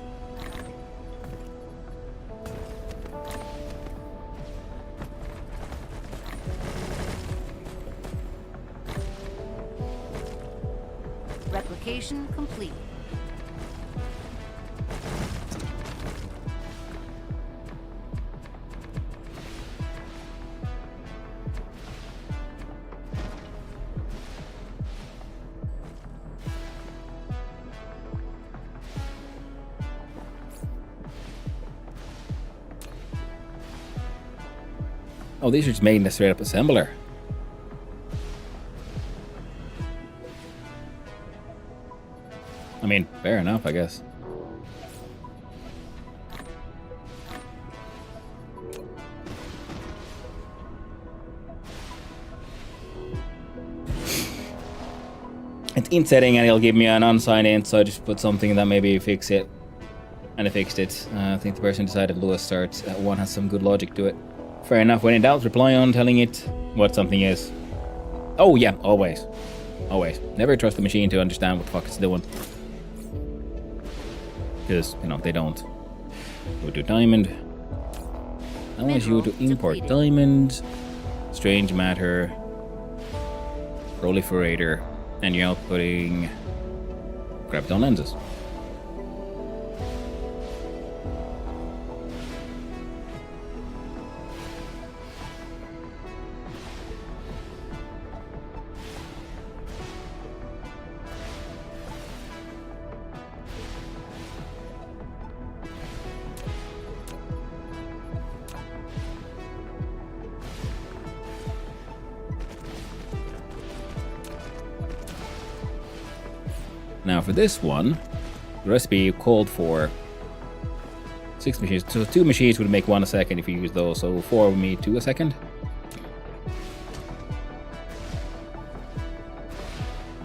Replication complete. Oh, these are just made in a straight up assembler. I mean, fair enough, I guess. It's int setting and it'll give me an unsigned int, so I just put something that maybe fix it. And it fixed it. I think the person decided Lewis starts at 1 has some good logic to it. Fair enough. When in doubt, reply on telling it what something is. Oh yeah, always. Always. Never trust the machine to understand what the fuck it's doing. Because, you know, they don't. Go to diamond. I want you to import diamond, strange matter, proliferator, and you're outputting graviton lenses. Now for this one, the recipe called for 6 machines. So 2 machines would make 1 a second if you use those, so 4 would make 2 a second.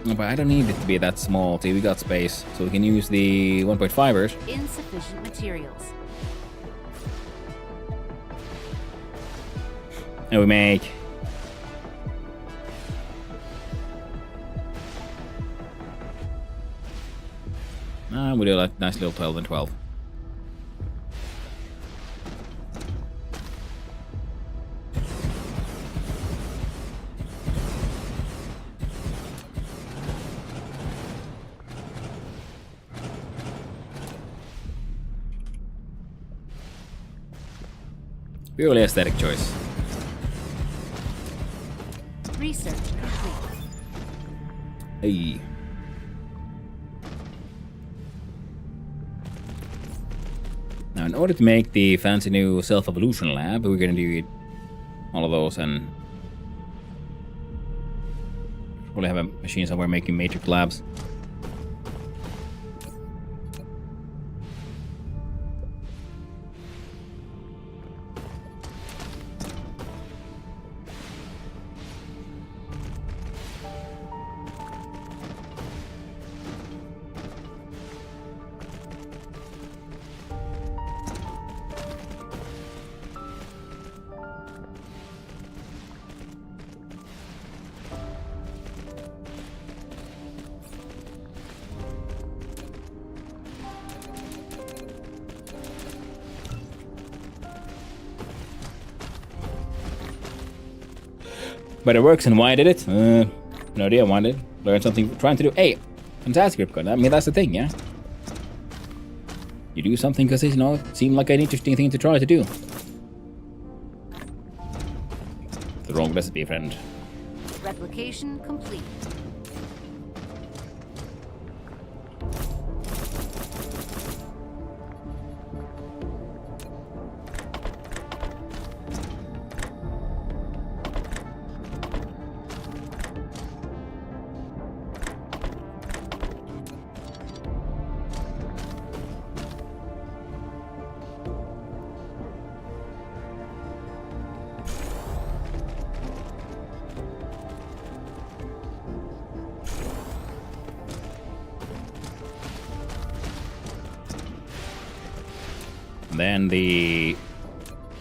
But I don't need it to be that small. See, we got space, so we can use the 1.5ers. Insufficient materials. And we make We do a nice little 12 and 12. Purely aesthetic choice. Research complete. Hey. Now, in order to make the fancy new self-evolution lab, we're gonna do all of those and probably have a machine somewhere making matrix labs. But it works, and why I did it? No idea why I did. Learn something, trying to do. Hey, fantastic, Ripcon. I mean, that's the thing, yeah? You do something because, you know, it seemed like an interesting thing to try to do. The wrong recipe, friend. Replication complete. Then the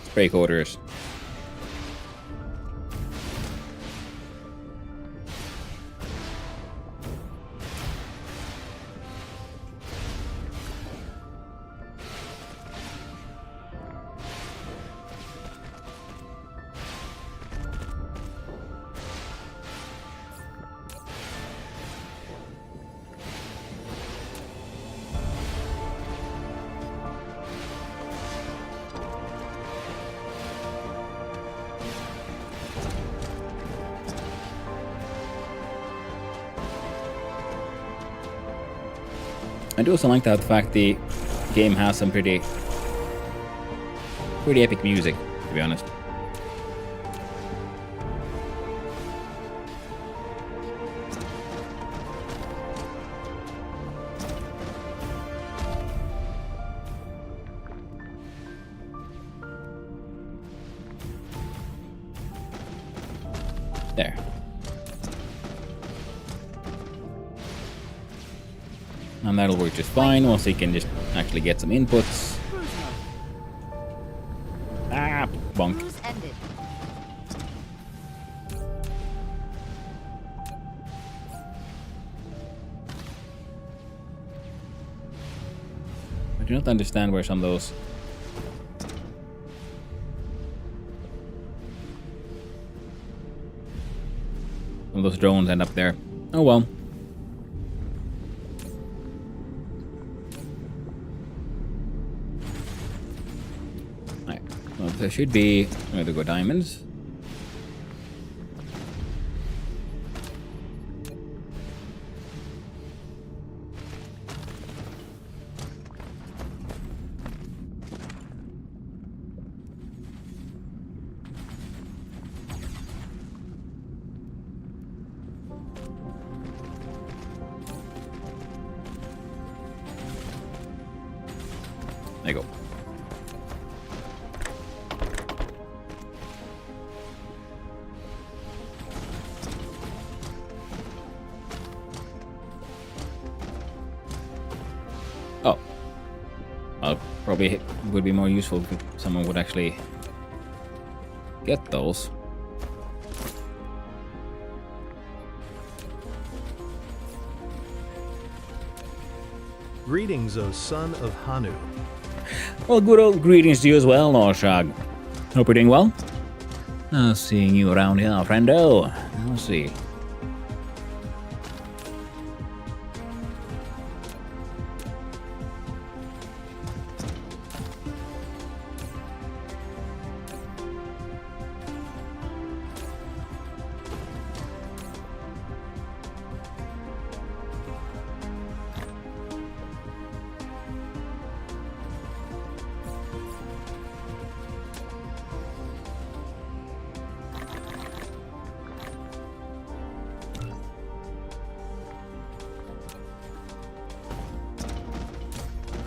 spray coaters. I do also like that fact the game has some pretty epic music, to be honest. There. And that'll work just fine once you can just actually get some inputs. Ah, bonk. Cruise ended. I do not understand where some of those drones end up there. Oh well. Well, there should be where there go diamonds. There you go. Oh. Well, probably would be more useful if someone would actually get those. Greetings, O son of Hanu. Well, good old greetings to you as well, Norshag. Hope you're doing well. Seeing you around here, friendo. Let's see.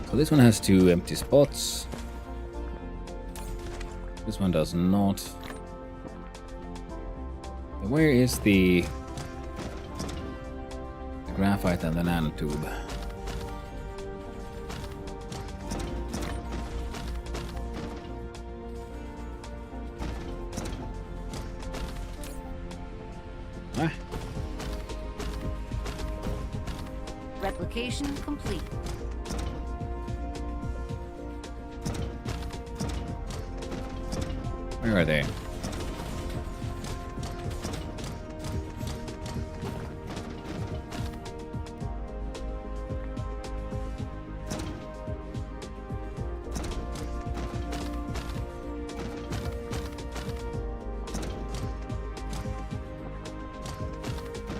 So this one has 2 empty spots. This one does not. Where is the graphite and the nanotube? Ah, Replication complete. where are they?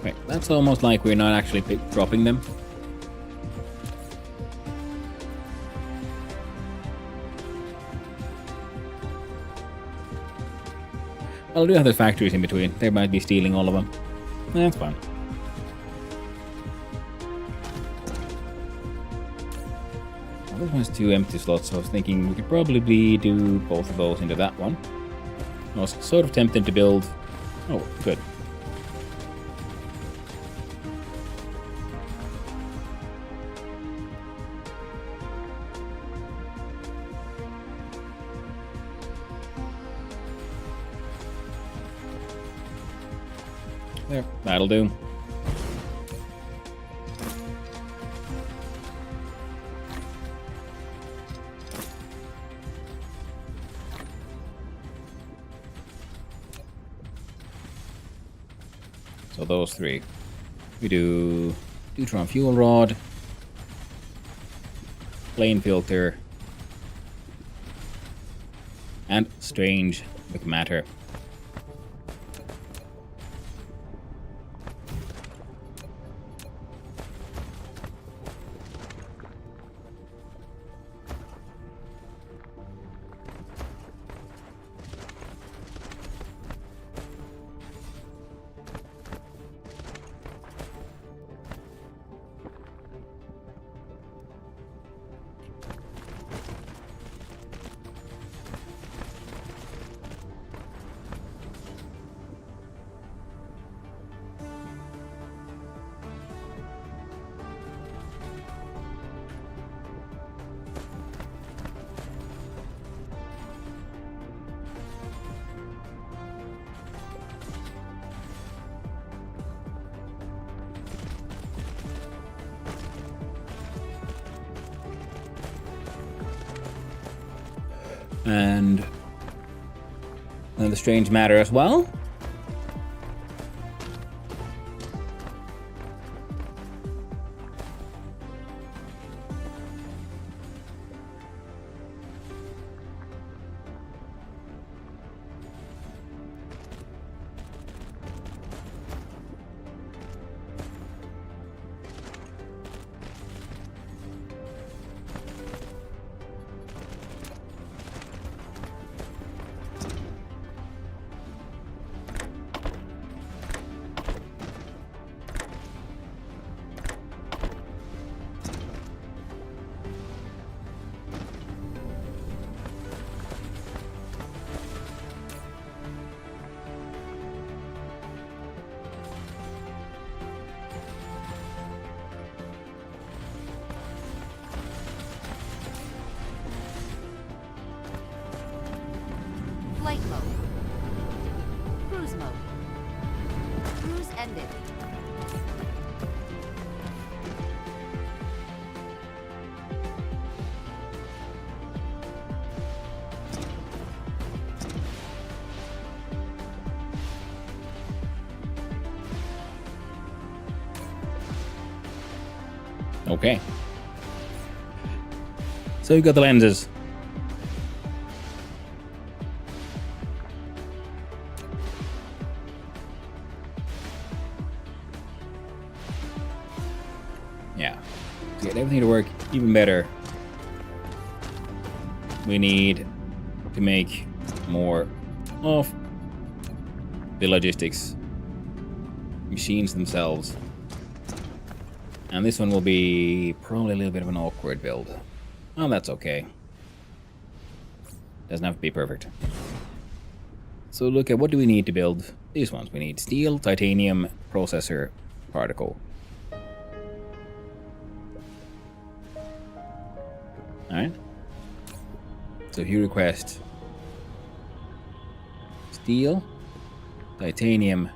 Wait, that's almost like we're not actually dropping them. Well, I do have the factories in between. They might be stealing all of them. That's fine. Well, this one has 2 empty slots, so I was thinking we could probably do both of those into that one. I was sort of tempted to build... Oh, good. There, that'll do. So those 3. We do neutron fuel rod, plane filter, and strange with matter. And the strange matter as well. Flight mode. Cruise mode. Cruise ended. Okay. So you got the lenses. Yeah. To get everything to work even better, we need to make more of the logistics machines themselves. And this one will be probably a little bit of an awkward build. Oh, that's okay. Doesn't have to be perfect. So look at what do we need to build these ones. We need steel, titanium, processor, particle. Alright. So if you request steel, titanium,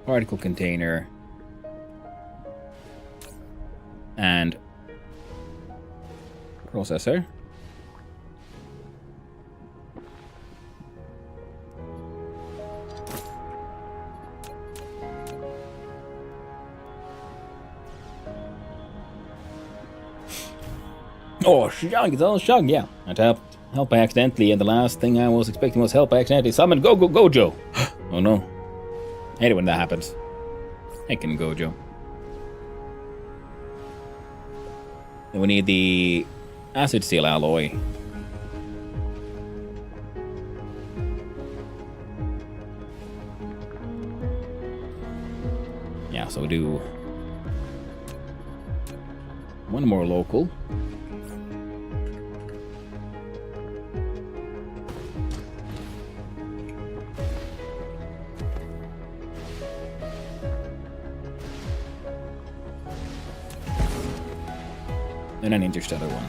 particle container, and processor. Oh, Shug, it's all Shug, yeah. I tapped help accidentally, and the last thing I was expecting was help accidentally. Summon Gojo! Oh no. I hate it when that happens. Heckin' Gojo. Then we need the acid steel alloy. Yeah, so we do one more local. And an interstellar one.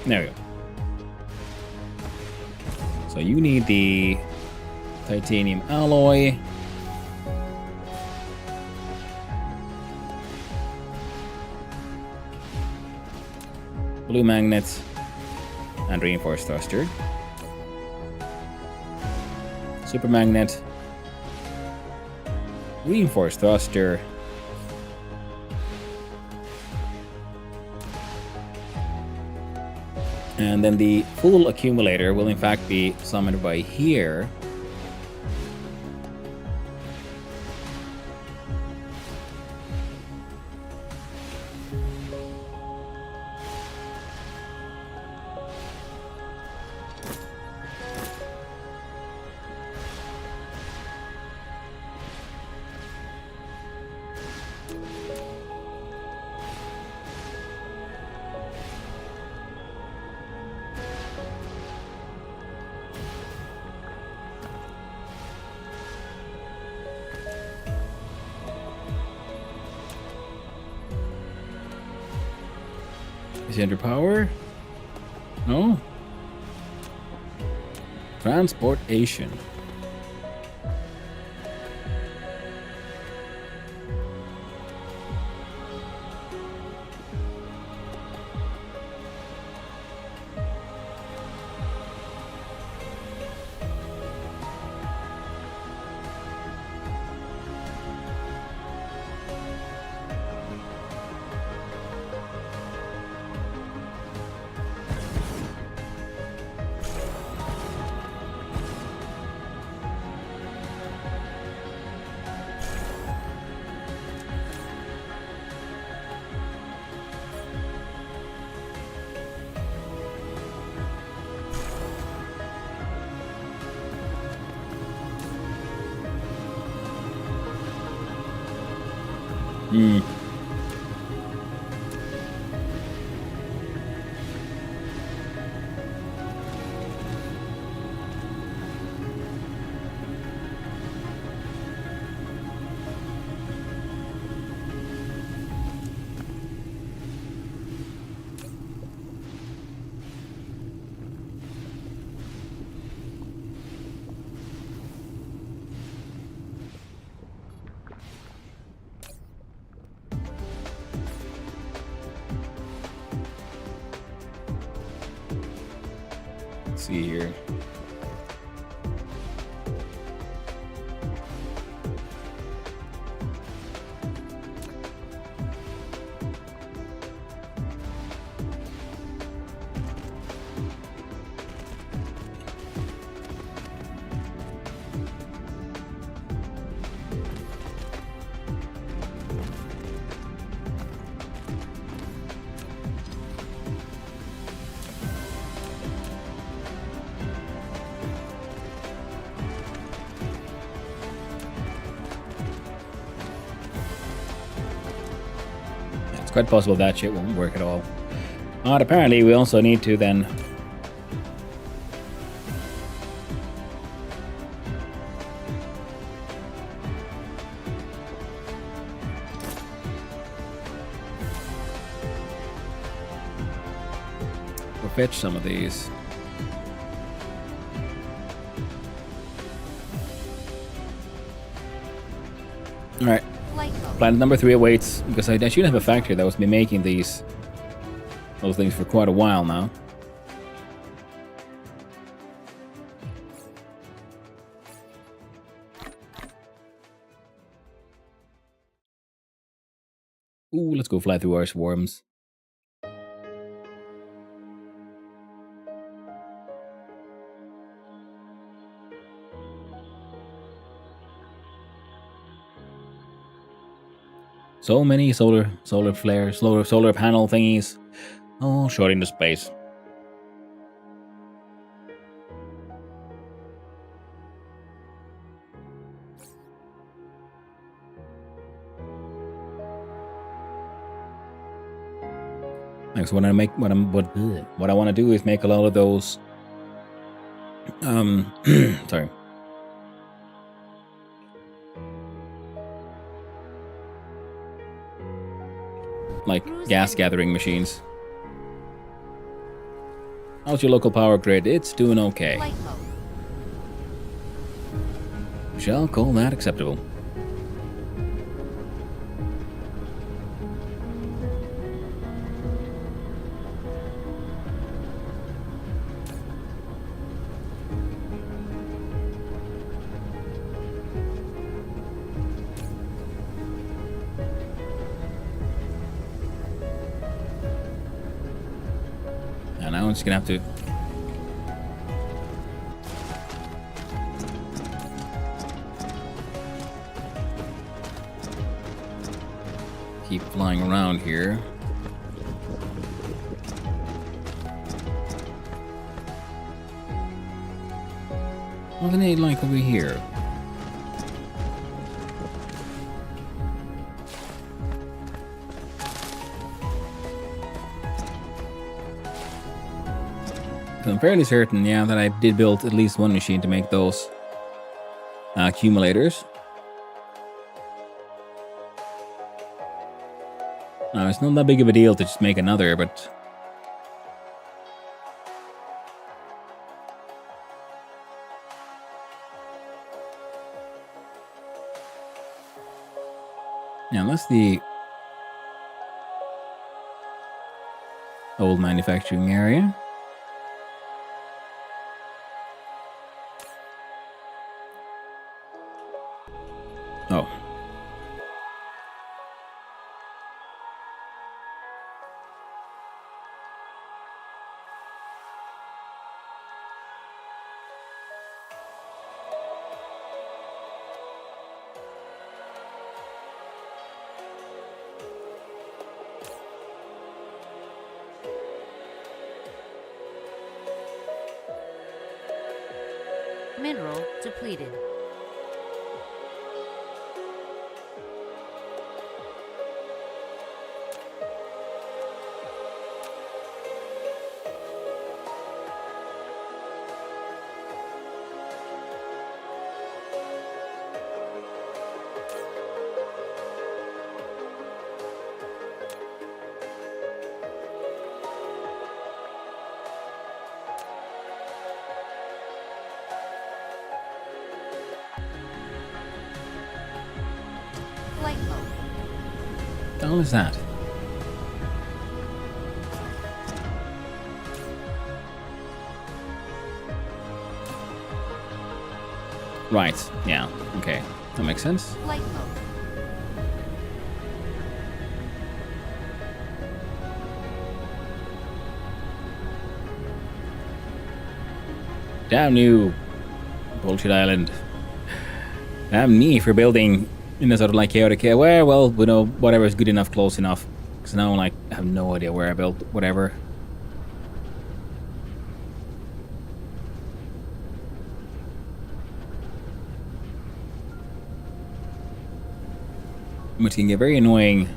There we go. So you need the titanium alloy. Blue magnet and reinforced thruster. Super magnet. Reinforced thruster. And then the full accumulator will in fact be summoned by here. Is he under power? No? Transportation. Hmm. Let's see here. quite possible that shit won't work at all. But apparently we also need to then... We'll fetch some of these. Alright. Planet number 3 awaits, because I should have a factory that was been making those things for quite a while now. Ooh, let's go fly through our swarms. So many solar flares, solar panel thingies. Oh, shot into space. Next, what I want to do is make a lot of those. Sorry. Like gas gathering machines. How's your local power grid? It's doing okay. Shall call that acceptable. And now I'm just gonna have to keep flying around here. What do they like over here? I'm fairly certain, yeah, that I did build at least one machine to make those accumulators. Now, it's not that big of a deal to just make another, but... Yeah, that's the old manufacturing area. Oh. Mineral depleted. Flight mode. What the hell is that? Right, yeah, okay. That makes sense. Flight mode. Damn you, bullshit island. Damn me for building in a sort of like chaotic area. Well, you know, whatever is good enough, close enough. Because now like, I have no idea where I built whatever. Which can get very annoying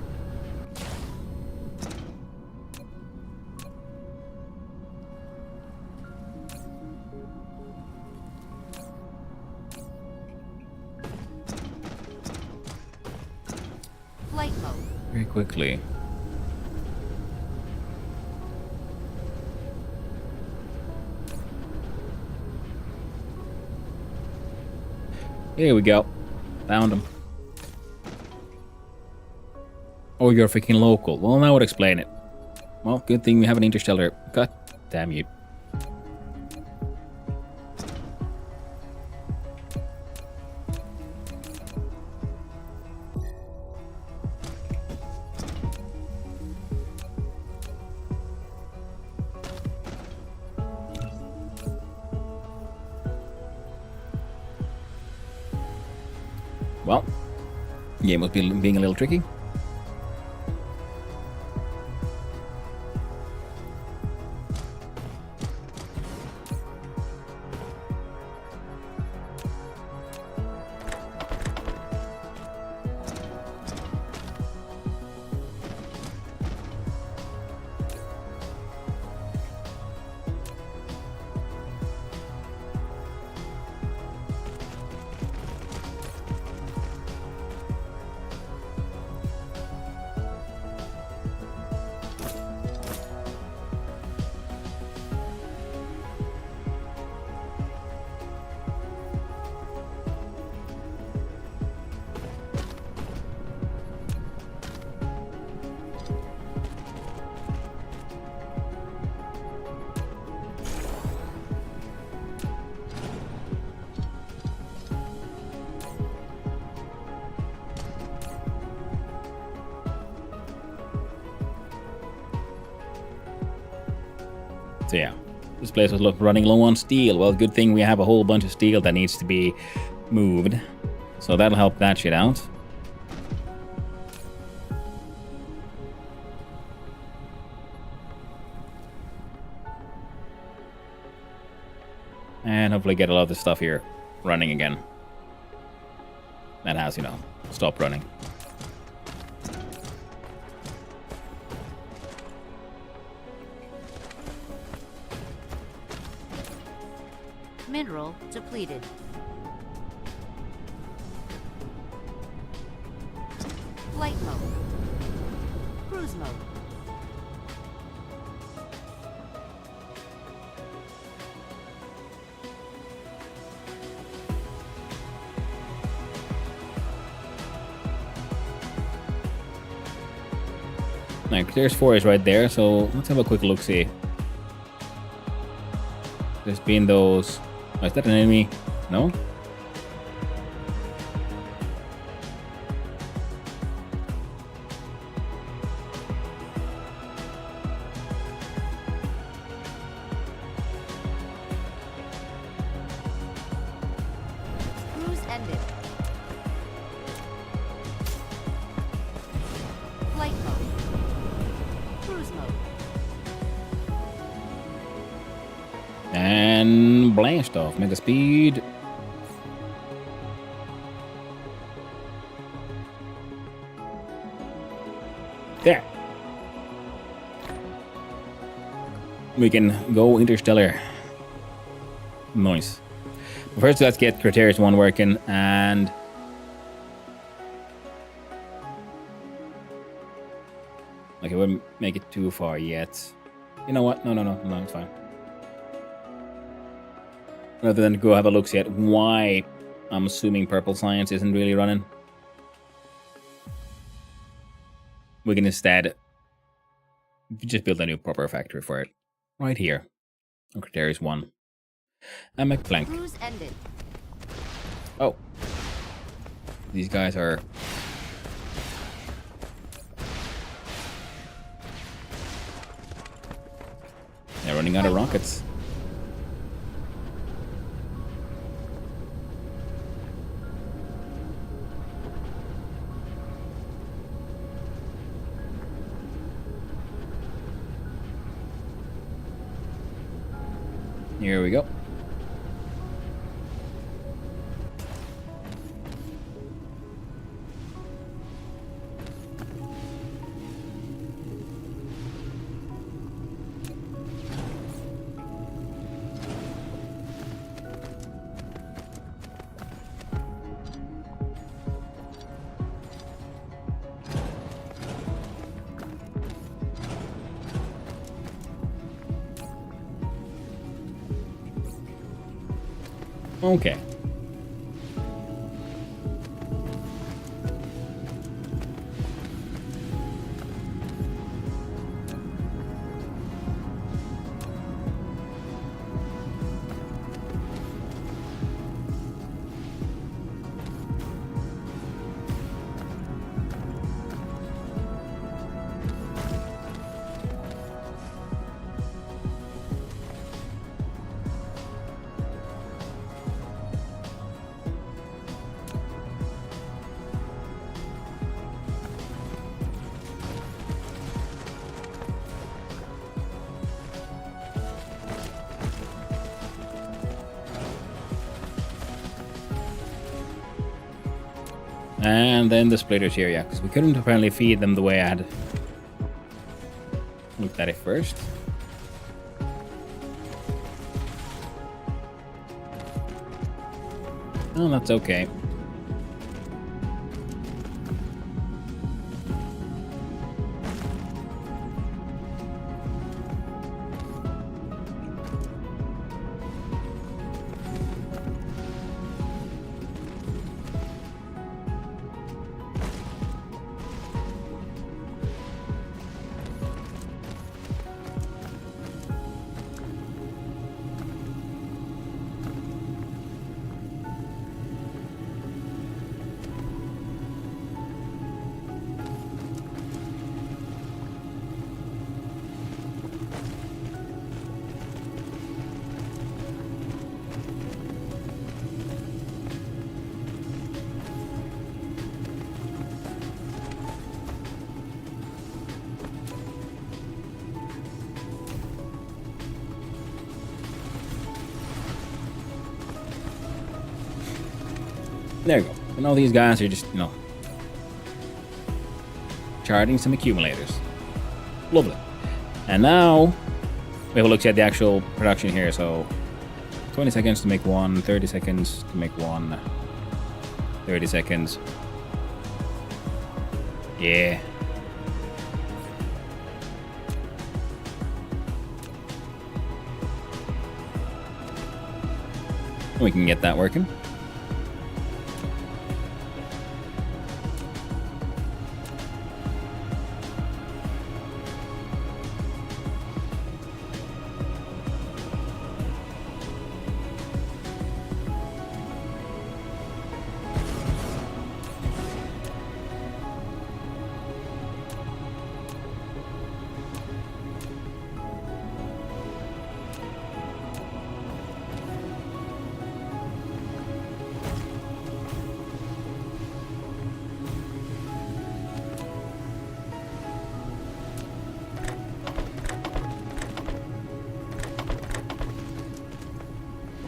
quickly. Here we go. Found him. Oh, you're freaking local. Well, that would explain it. Well, good thing we have an interstellar. God damn you. Well, game was being a little tricky. So yeah, this place was running low on steel. Well, good thing we have a whole bunch of steel that needs to be moved. So that'll help that shit out. And hopefully get a lot of this stuff here running again. That has, you know, stopped running. Mineral depleted. Flight mode. Cruise mode. Like, there's forest right there, so let's have a quick look-see. There's been those... Oh, is that an enemy? No? Cruise ended. Flight mode. Cruise mode. And blast off. Mega speed. There. We can go interstellar. Nice. First, let's get Criterius 1 working, and... Okay, we wouldn't make it too far yet. You know what? No, it's fine. Rather than go have a look at why I'm assuming Purple Science isn't really running, we can instead just build a new proper factory for it. Right here. Okay, there is one. And make plank. Cruise ended. Oh. These guys are... They're running out of rockets. Here we go. Okay. And then the splitters here, yeah, because we couldn't apparently feed them the way I had looked at it first. Oh, that's okay. There you go. And all these guys are just, charting some accumulators. Lovely. And now we have a look at the actual production here. So 20 seconds to make one, 30 seconds to make one, 30 seconds. Yeah. We can get that working.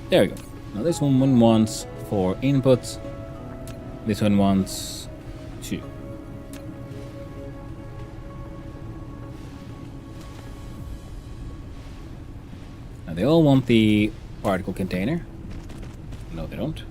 There we go. Now this one wants 4 inputs. This one wants 2. Now they all want the particle container. No, they don't.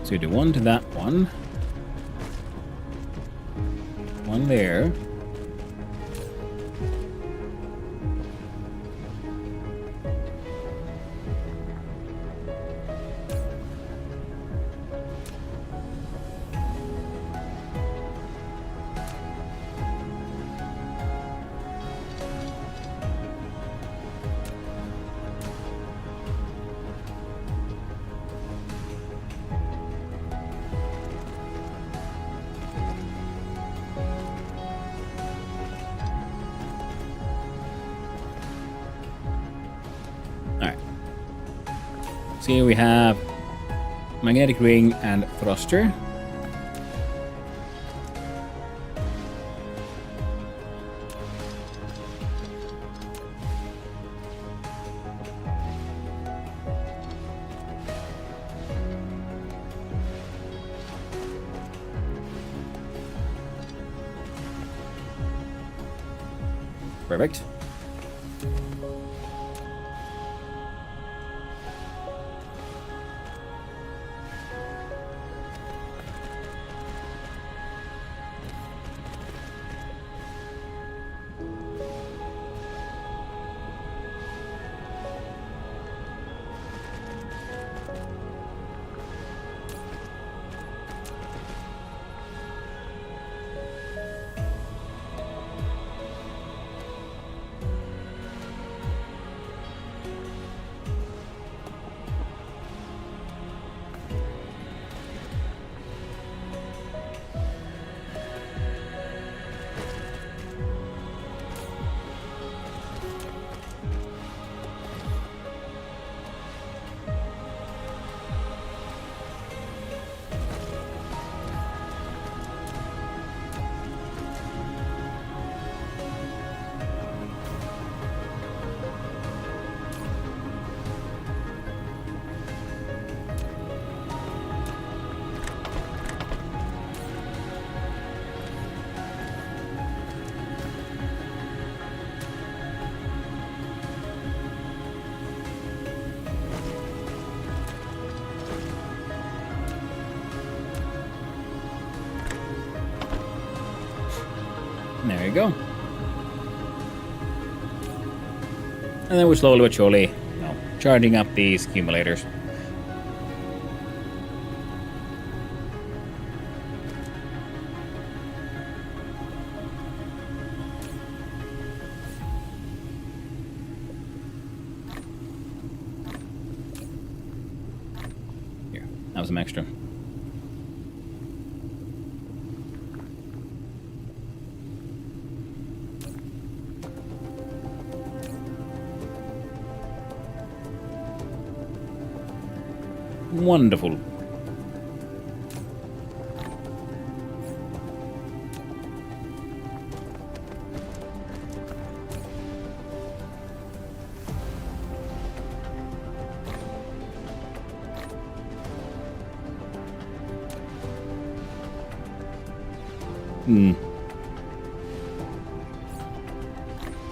So we do one to that one. One there. See, we have magnetic ring and thruster. Perfect. There you go. And then we're slowly but surely, charging up these accumulators. Here, that was some extra. Wonderful.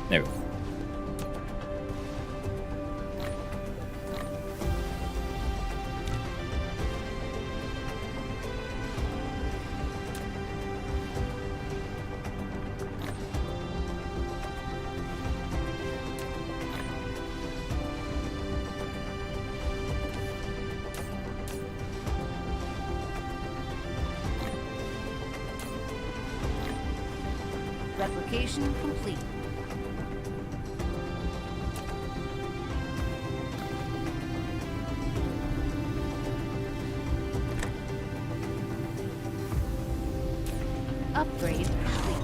There we go. Replication complete. Upgrade complete.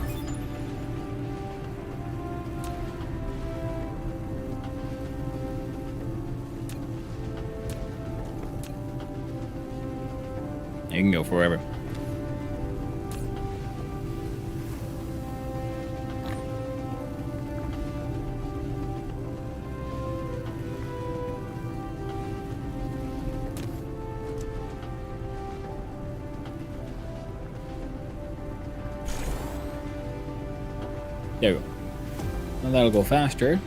You can go forever. There we go. And that'll go faster.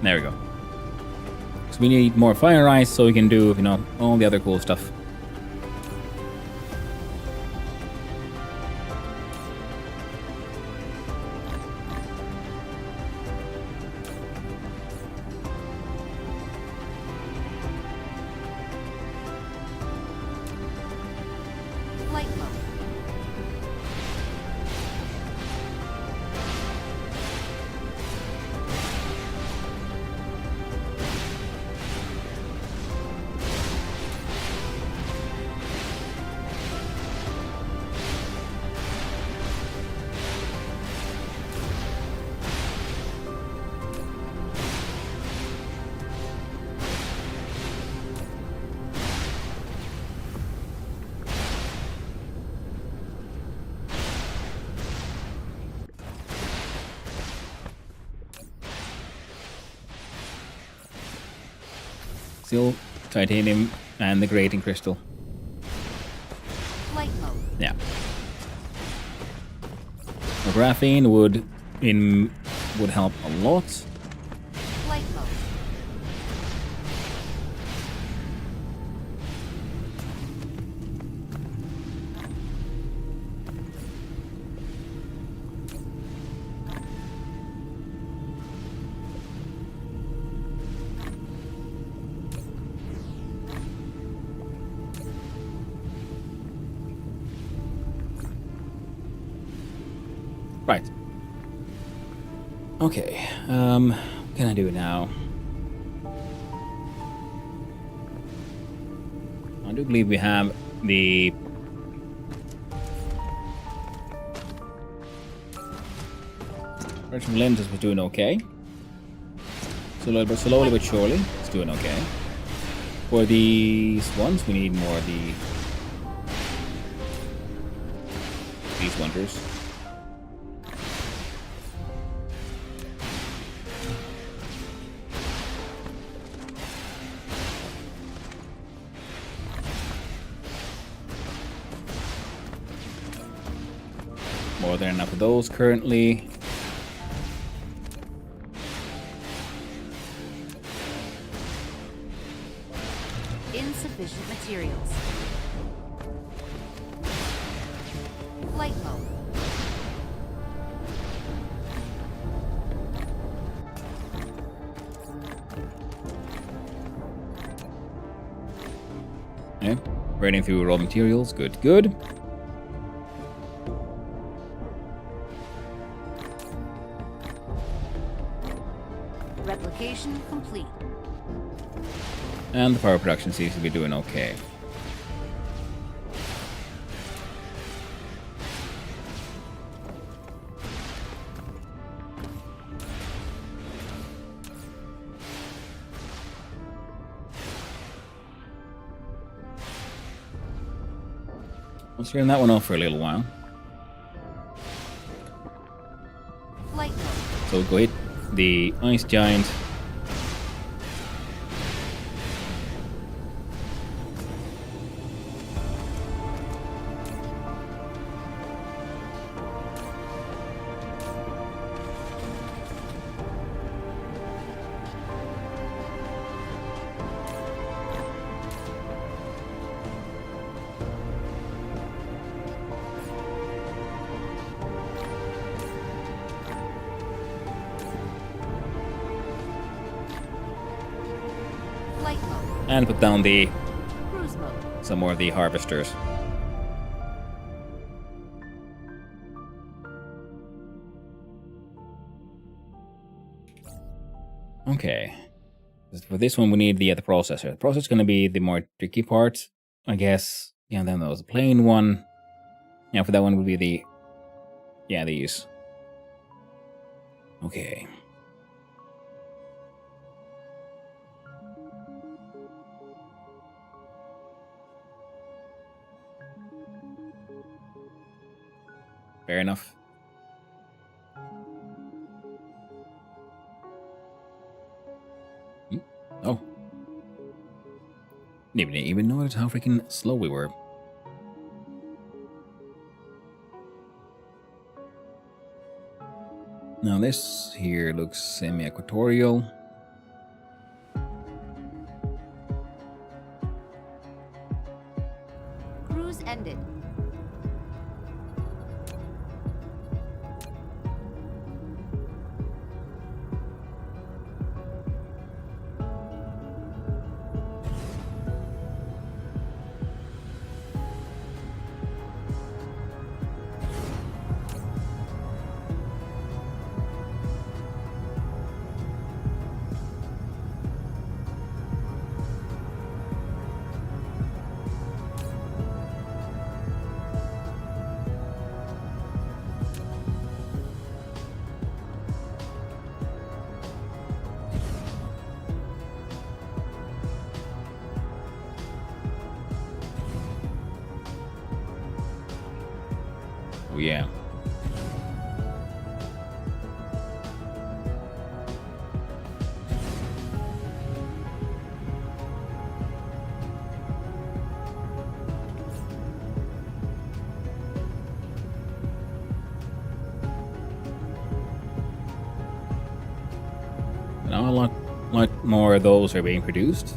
There we go. So we need more fire ice so we can do, all the other cool stuff. Flight mode. Still titanium and the grating crystal. Flight mode. Yeah. The graphene would help a lot. Flight mode. Right. Okay. What can I do now? I do believe we have the virtual lenses was doing okay. So slowly but surely, it's doing okay. For these ones, we need more of these wonders. More than enough of those currently. Insufficient materials. Flight mode. Yeah, raiding through raw materials. Good, good. Replication complete. And the power production seems to be doing okay. Let's turn that one off for a little while. Flight mode. So we'll go hit the ice giant. Flight mode. And put down Cruise mode. some more of the harvesters. Okay. For this one, we need the processor. The processor is going to be the more tricky part, I guess. Yeah, then there was a plain one. Yeah, for that one would be the... Yeah, these. Okay. Fair enough. Oh. Didn't even notice how freaking slow we were. Now this here looks semi-equatorial. Cruise ended. Oh yeah. Now a lot more of those are being produced.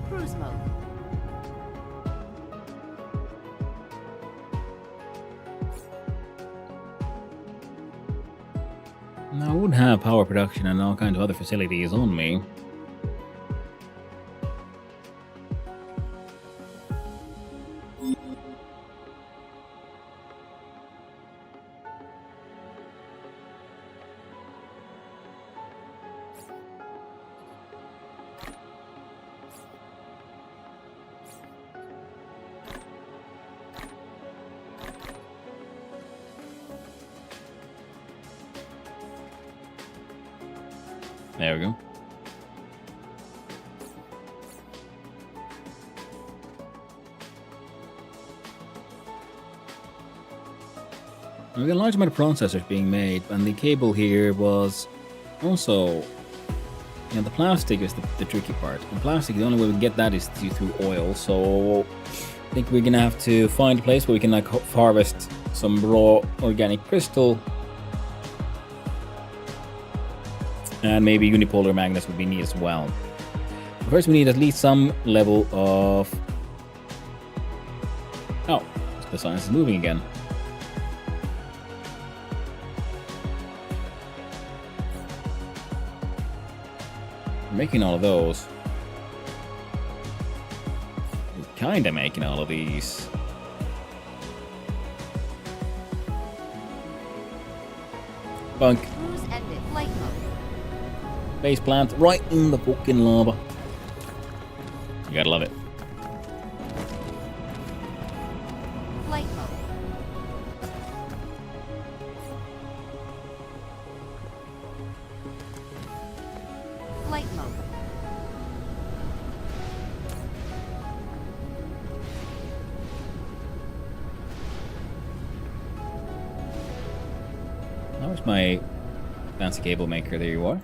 Cruise mode. Now I would have power production and all kinds of other facilities on me. There we go. We got a large amount of processors being made, and the cable here was also, the plastic is the tricky part. And plastic, the only way we can get that is through oil. So I think we're gonna have to find a place where we can harvest some raw organic crystal. And maybe unipolar magnets would be neat as well. First, we need at least some level of... Oh, the science is moving again. We're making all of those. We're kinda making all of these. Bunk. Cruise ended. Flight mode. Base plant right in the fucking lava. You gotta love it. Flight mode. Flight mode. How's my fancy cable maker? There you are.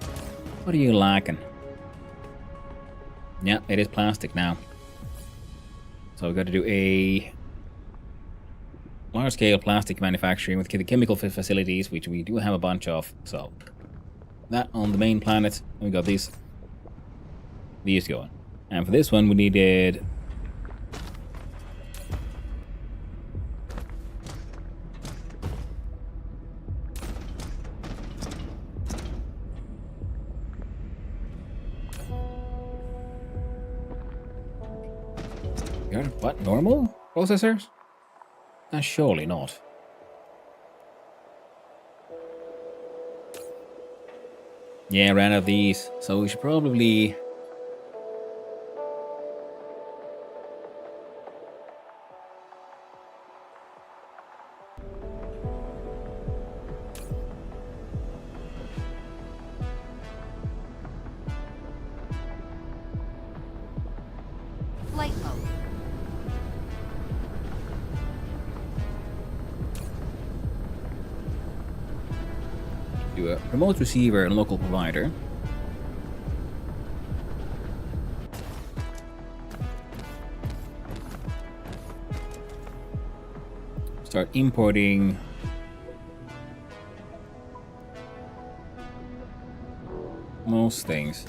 What are you lacking? Yeah, it is plastic now. So we've got to do a large-scale plastic manufacturing with the chemical facilities, which we do have a bunch of. So that on the main planet, we got these going. And for this one, we needed what? Normal processors? Surely not. Yeah, ran out of these, so we should probably... Flight mode. Do a remote receiver and local provider. Start importing most things.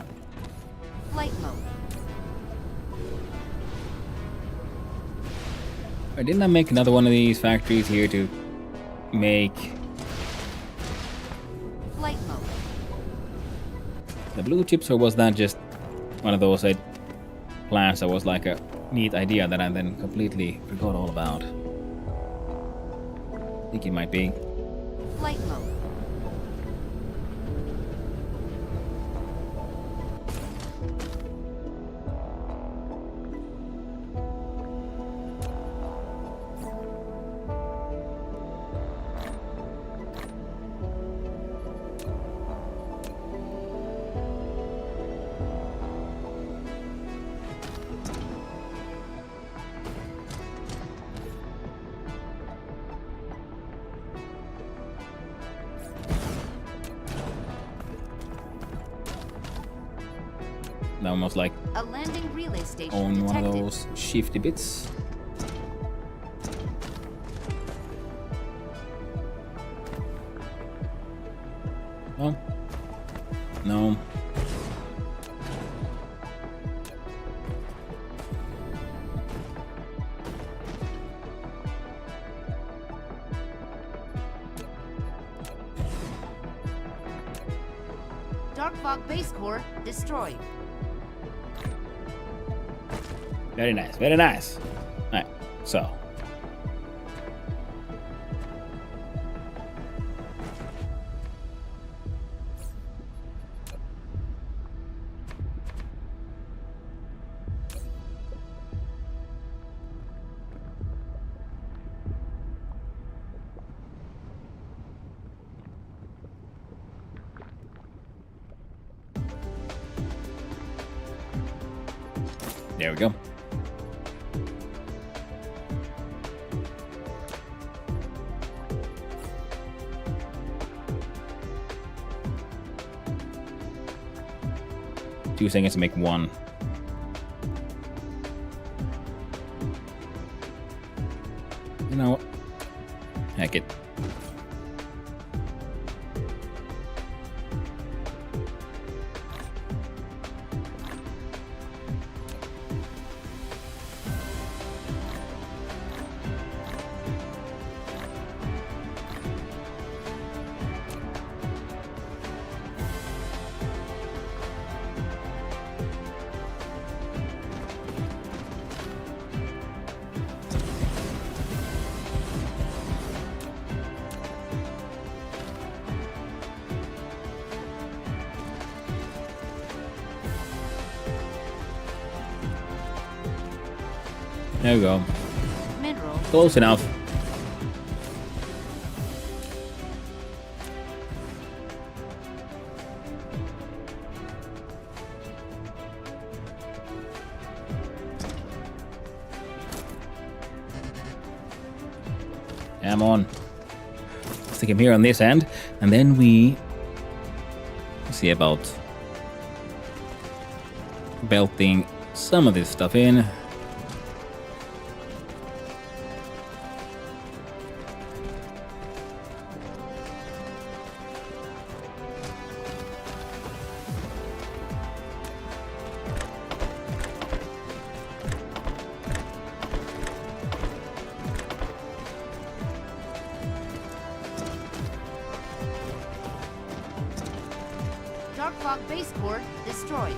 Flight mode. Didn't I make another one of these factories here to make Flight mode. the blue chips, or was that just one of those plans that was like a neat idea that I then completely forgot all about? I think it might be. Flight mode. Almost like A landing relay station on one of detected. those shifty bits. Oh. No. Dark Fog base core destroyed. Very nice, very nice. Alright, so. There we go. Two seconds to make one. You know what? Heck it. There we go. Mineral. Close enough. Come on. Stick him here on this end, and then we see about belting some of this stuff in. Dark Fog base core destroyed.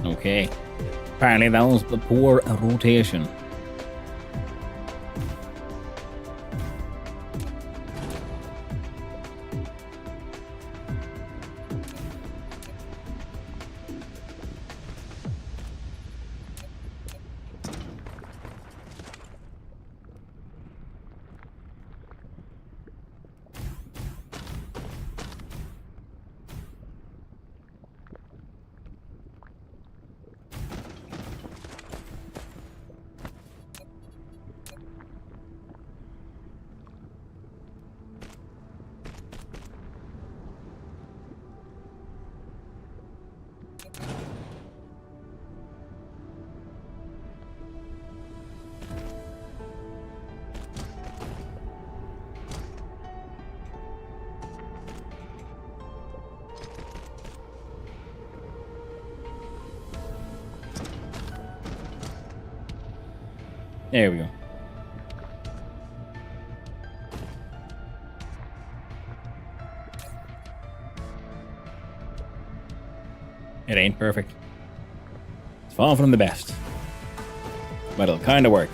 Okay. Apparently that was the poor rotation. There we go. It ain't perfect. It's far from the best. But it'll kind of work.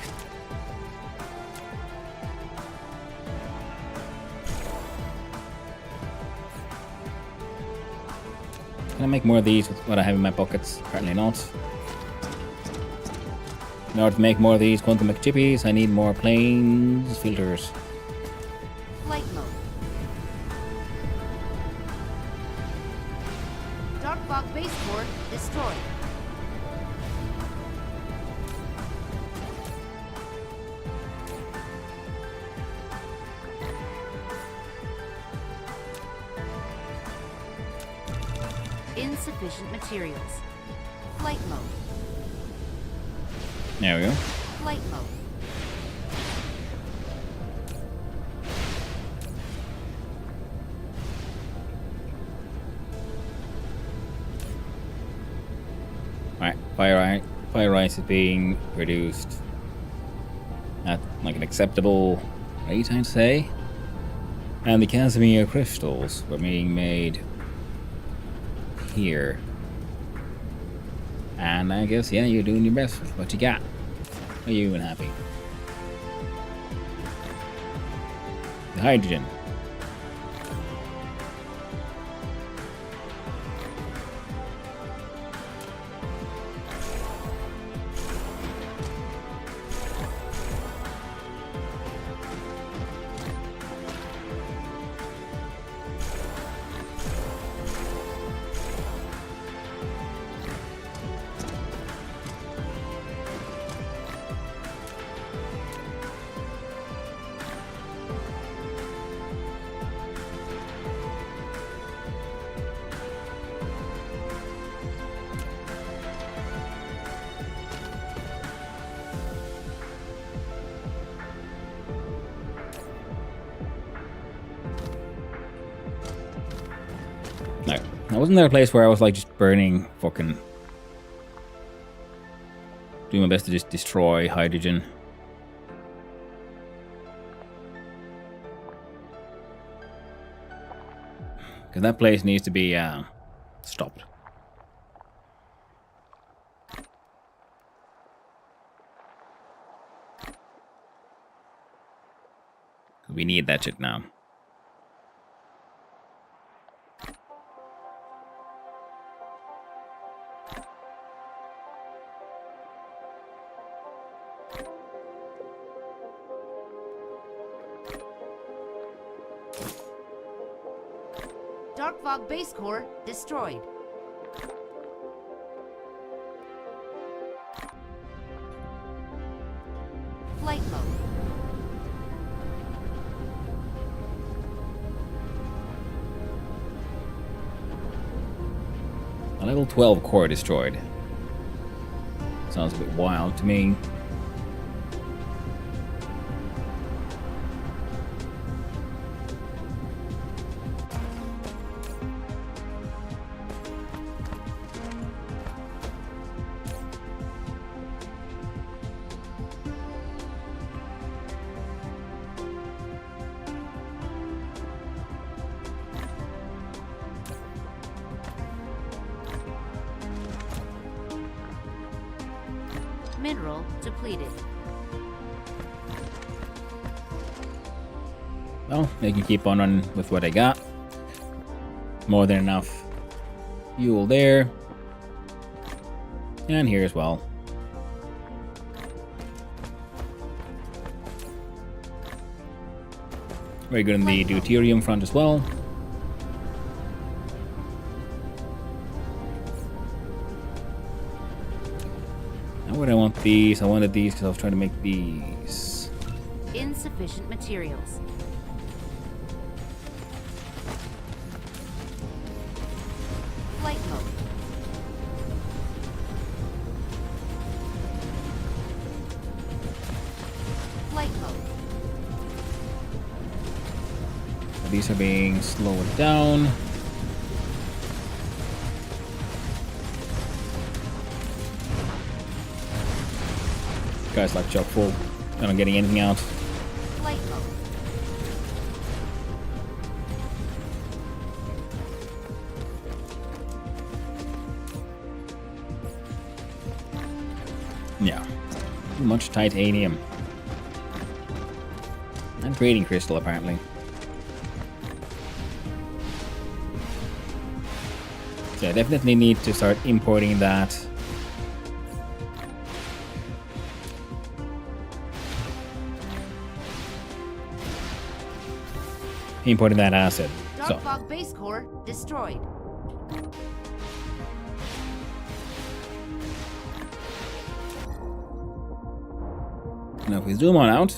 Can I make more of these with what I have in my pockets? Apparently not. In order to make more of these Quantum McChippies, I need more planes filters. Flight mode. Dark Fog base core destroyed. Insufficient materials. Flight mode. There we go. Flight mode. Alright, fire ice is being produced at like an acceptable rate, I'd say. And the Casimir crystals were being made here. And I guess, yeah, you're doing your best with what you got. Are you even happy? The hydrogen. No. Now, wasn't there a place where I was like just burning fucking... doing my best to just destroy hydrogen? Because that place needs to be stopped. We need that shit now. Dark Fog base core destroyed. Flight mode. A level 12 core destroyed. Sounds a bit wild to me. Mineral depleted. Well, they can keep on running with what I got. More than enough fuel there. And here as well. Very good on the deuterium front as well. Now would I want these? I wanted these because I was trying to make these. Insufficient materials. Flight mode. Flight mode. These are being slowed down. Guys like chock full. Not getting anything out. Flight mode. Yeah. Too much titanium. And grading crystal apparently. So I definitely need to start importing that. Importing that asset. Dark So Fog base core destroyed. now if we zoom on out,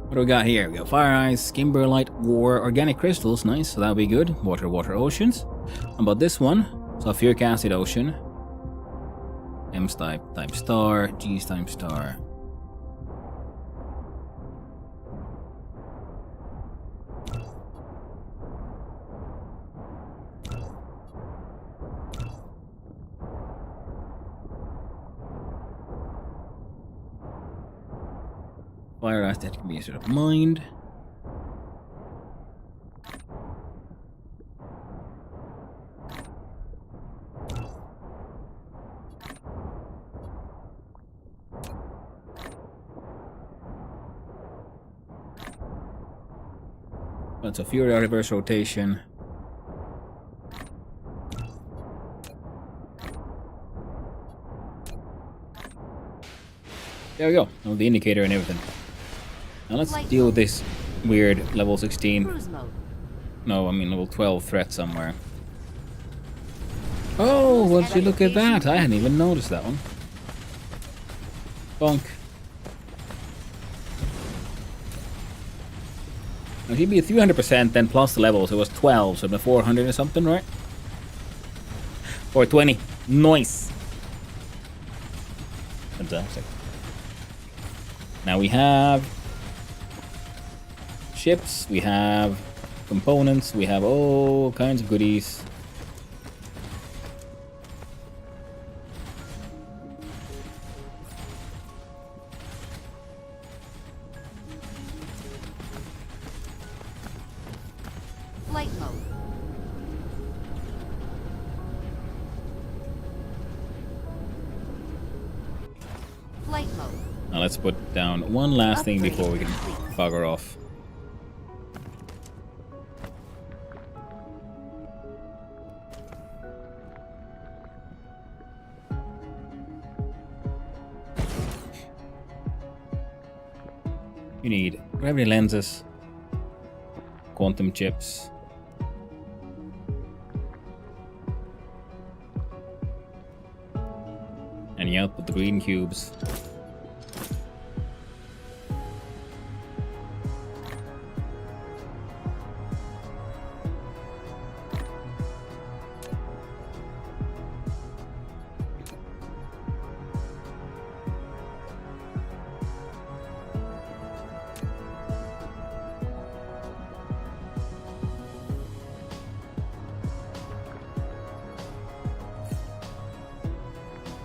what do we got here? We got Fire Ice, Kimberlite, War, Organic Crystals, nice, so that'll be good. Water, Water, Oceans. How about this one? Sulfuric Acid Ocean. M's type star, G's type star. Fire Ice, that can be a sort of mined. That's a Fury reverse rotation. There we go. Now the indicator and everything. Now let's deal with this weird level 16. Cruise mode. No, I mean level 12 threat somewhere. Oh, well, you look at that. I hadn't even noticed that one. Bonk. Now, he'd be at 300%, then plus the levels. It was 12, so the 400 or something, right? 420. Nice. Fantastic. Now we have ships, we have components, we have all kinds of goodies. Flight mode. Flight mode. Now let's put down one last thing before we can bugger off. You need gravity lenses, quantum chips, and you output the green cubes.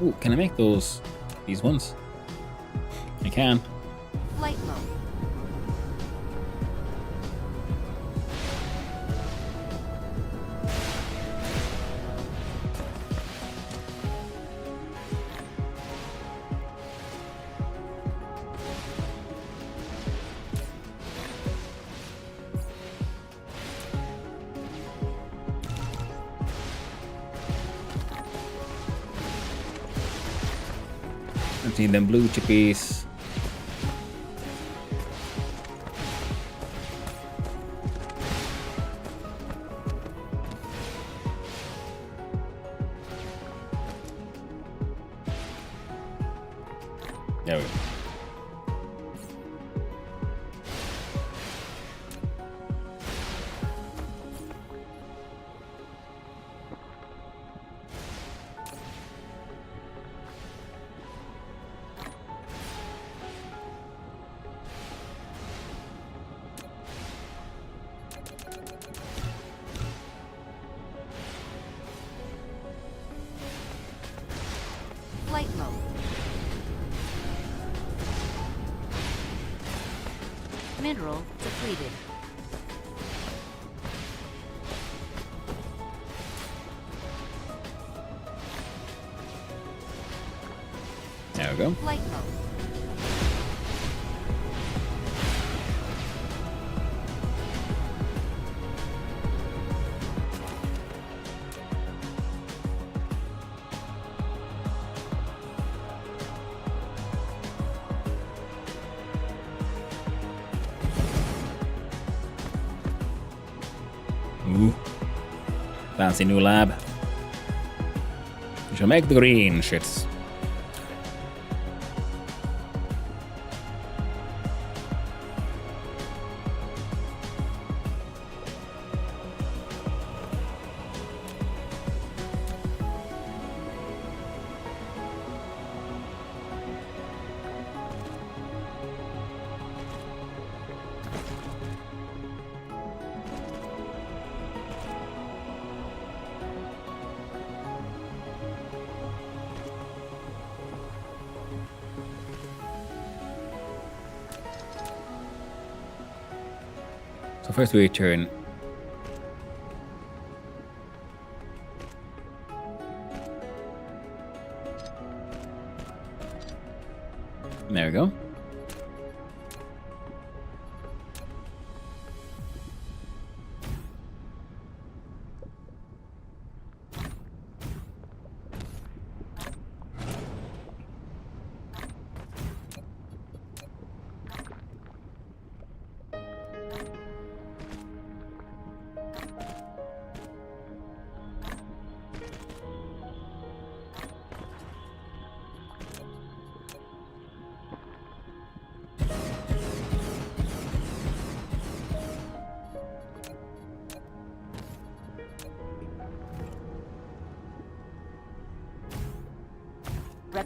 Ooh, can I make these ones? I can. Flight mode. I've seen them blue chippies. There we go. Flight mode. Mineral depleted. There we go. Flight mode. Ooh. Fancy new lab. We shall make the green shits. So first we turn. There we go.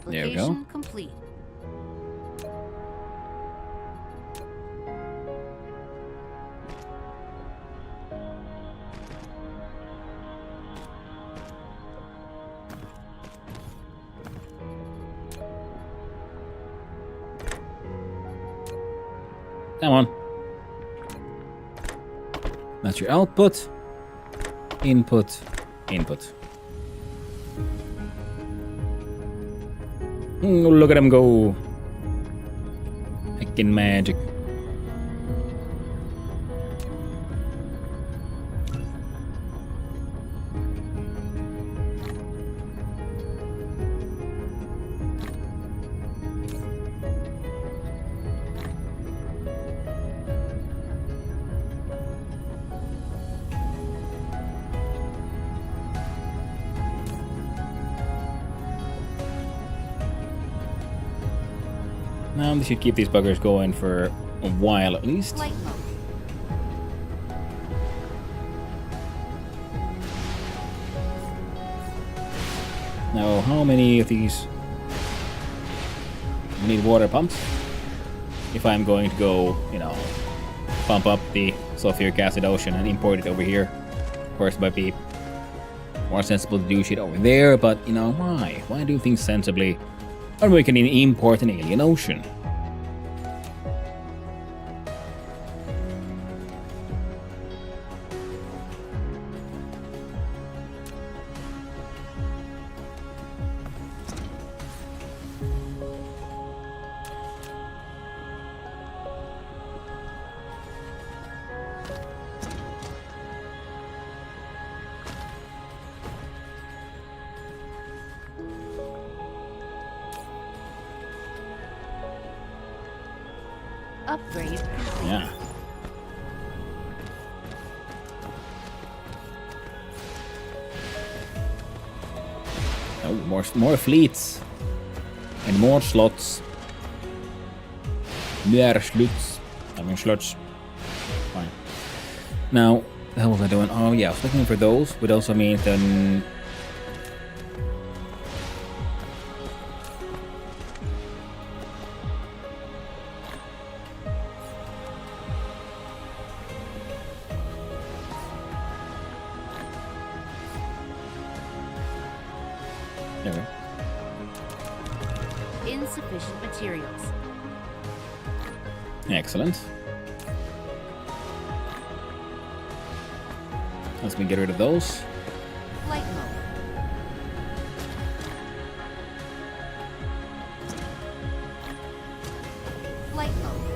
There we go. Replication complete. Come on. That's your output. Input. Input. Look at him go. Heckin' magic. Now they should keep these buggers going for a while at least. Flight mode. Now, how many of these? I need water pumps. If I'm going to go, you know, pump up the sulfuric acid ocean and import it over here. Of course, it might be more sensible to do shit over there, but, you know, why? Why do things sensibly? Or we can import an alien ocean. Upgrade complete. Yeah. Oh, more fleets. And more slots. More slots. I mean slots. Fine. Now, what the hell was I doing? Oh yeah, I was looking for those, but also means then. There we go. Insufficient materials. Excellent. Let's get rid of those. Flight mode. Flight mode.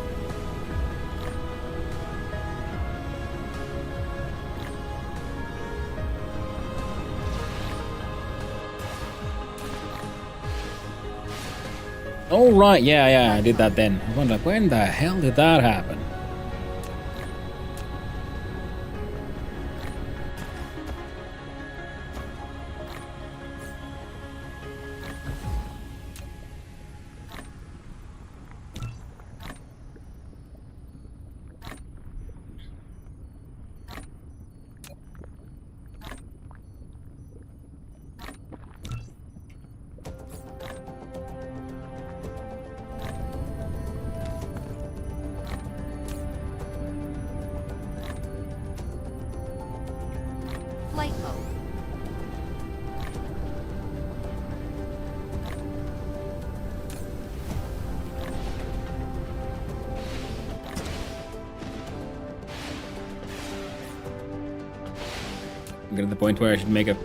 Oh right, yeah, I did that then. I wonder when the hell did that happen? I'm getting to the point where I should make a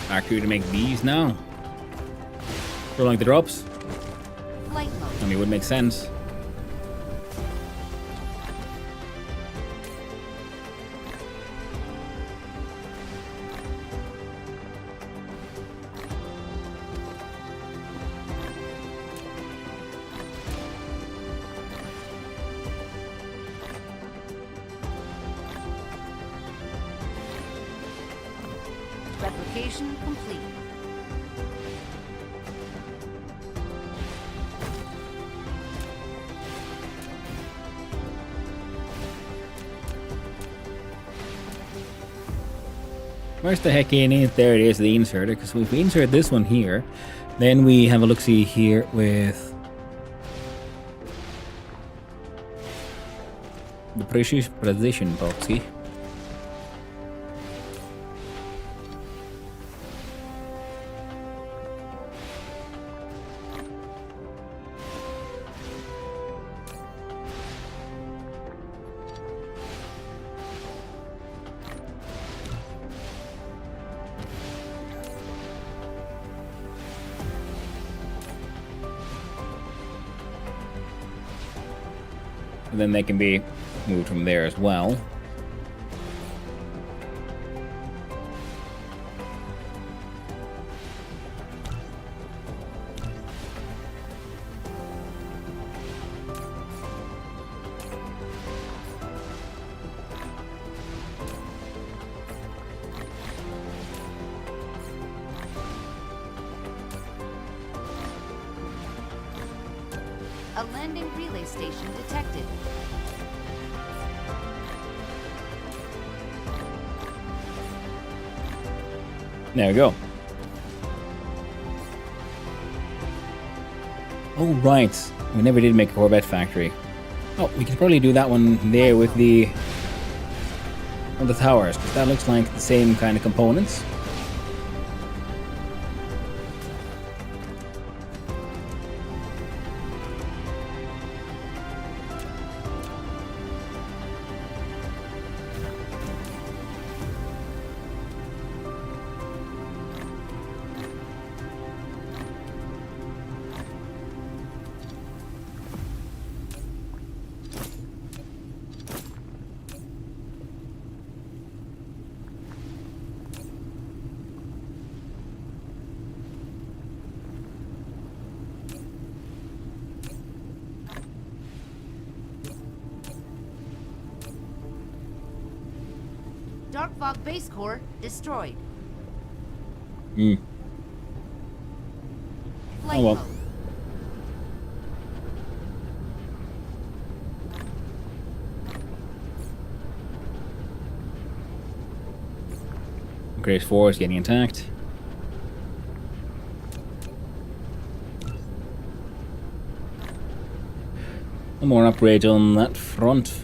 factory to make these now. For like the drops. Flight mode. I mean, it would make sense. Replication complete. Where's the heck in it? There it is, the inserter. Because if we insert this one here, then we have a look-see here with the precision boxy. And then they can be moved from there as well. A landing relay station detected. There we go. Oh, right. We never did make a Corvette factory. Oh, we could probably do that one there with the on the towers, because that looks like the same kind of components. Dark Fog base core destroyed. Hmm. Flight Oh, well. mode. Grace 4 is getting attacked. One more upgrade on that front.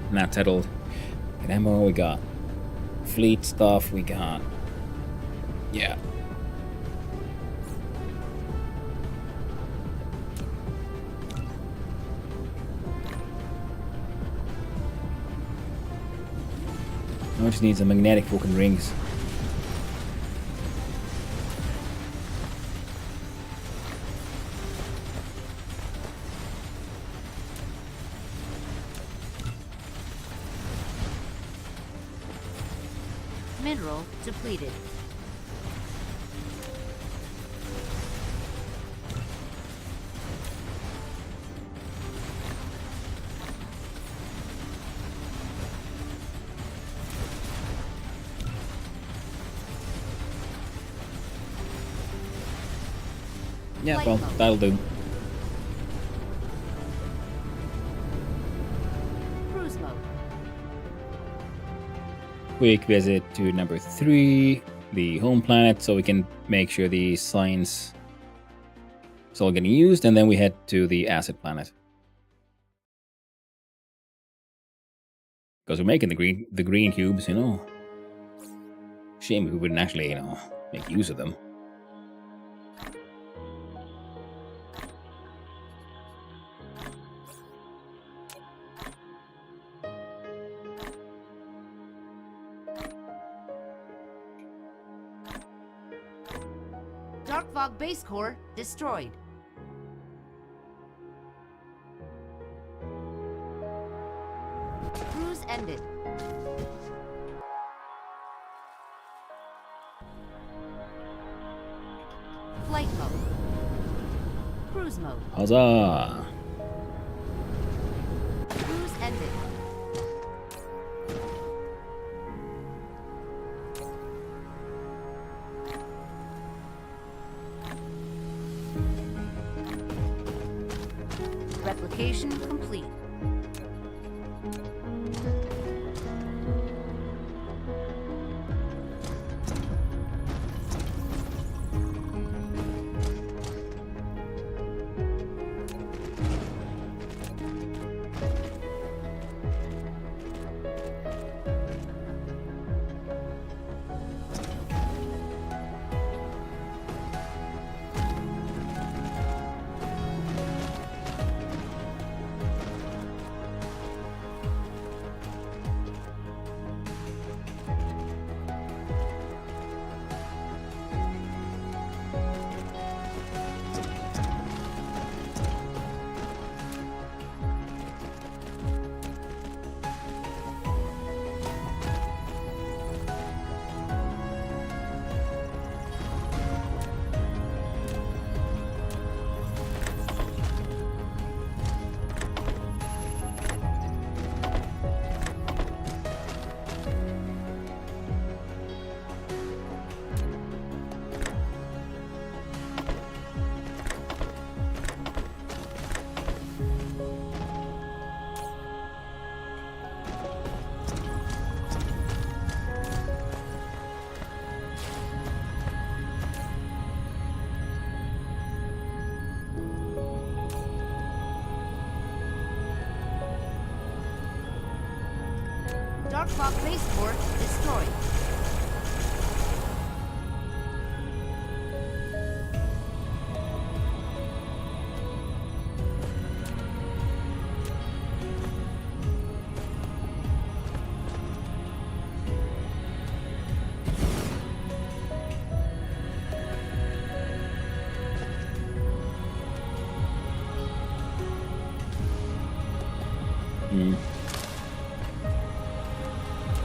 And that's settled. And ammo we got. Fleet stuff we got. Yeah. Now I just need some magnetic fucking rings. Mineral depleted. Yeah, well, that'll do. Cruise mode. Quick visit to number 3, the home planet, so we can make sure the science is all getting used, and then we head to the acid planet. because we're making the green cubes, you know. Shame if we wouldn't actually, you know, make use of them. Dark Fog base core destroyed. Cruise ended. Flight mode. Cruise mode. Huzzah! Cruise ended. Replication complete. Dark Fog base core destroyed.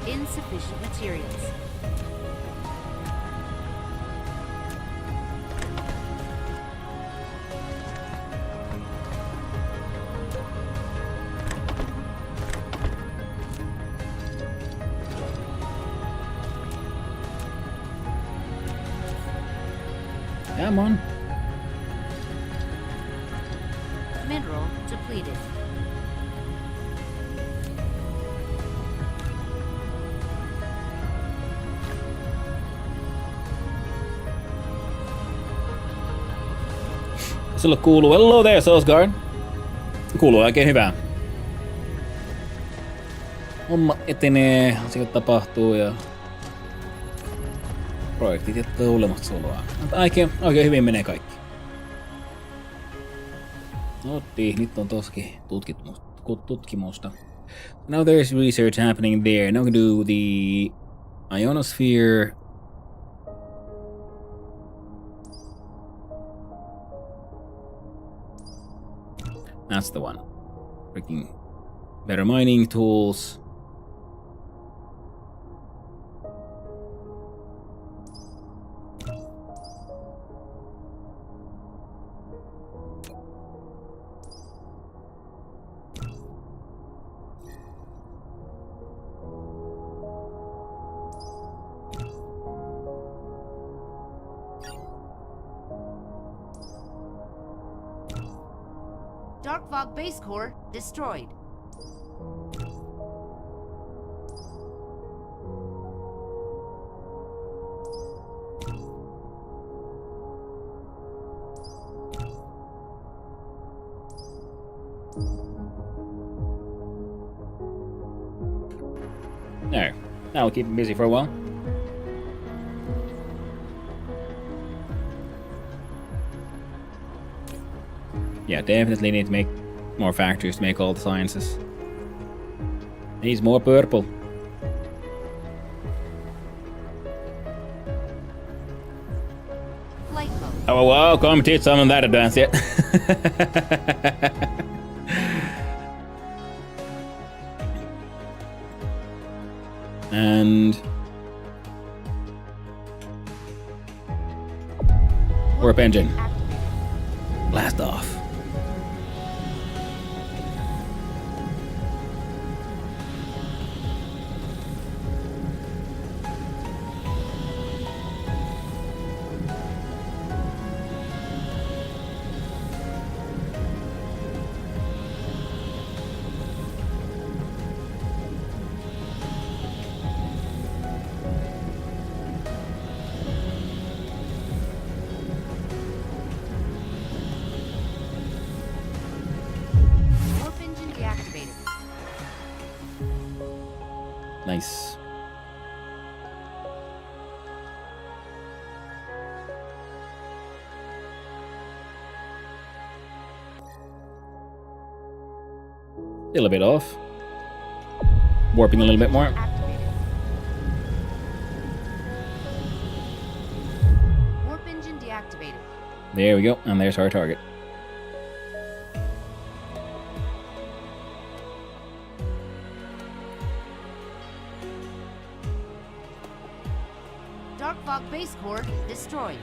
Insufficient materials. Come on. Mineral depleted. Sulle kuuluu, hello there, Sosgard. Kuuluu oikein hyvää. Homma etenee, asioita tapahtuu ja projektit jättää olemasta soloa. Oikein hyvin menee kaikki. Otti, nyt on toski tutkimusta. Now there's research happening there. Now we can do the ionosphere. That's the one. Freaking better mining tools. Dark Fog base core destroyed. There. That'll keep him busy for a while. Yeah, definitely need to make more factories to make all the sciences. Needs more purple. Flight mode. Oh, well, come teach someone that advance yet. And warp engine. Activated. Blast off. Warp engine deactivated. Nice. Still a bit off. Warping a little bit more. Activated. Warp engine deactivated. There we go. And there's our target. Dark fog base core destroyed.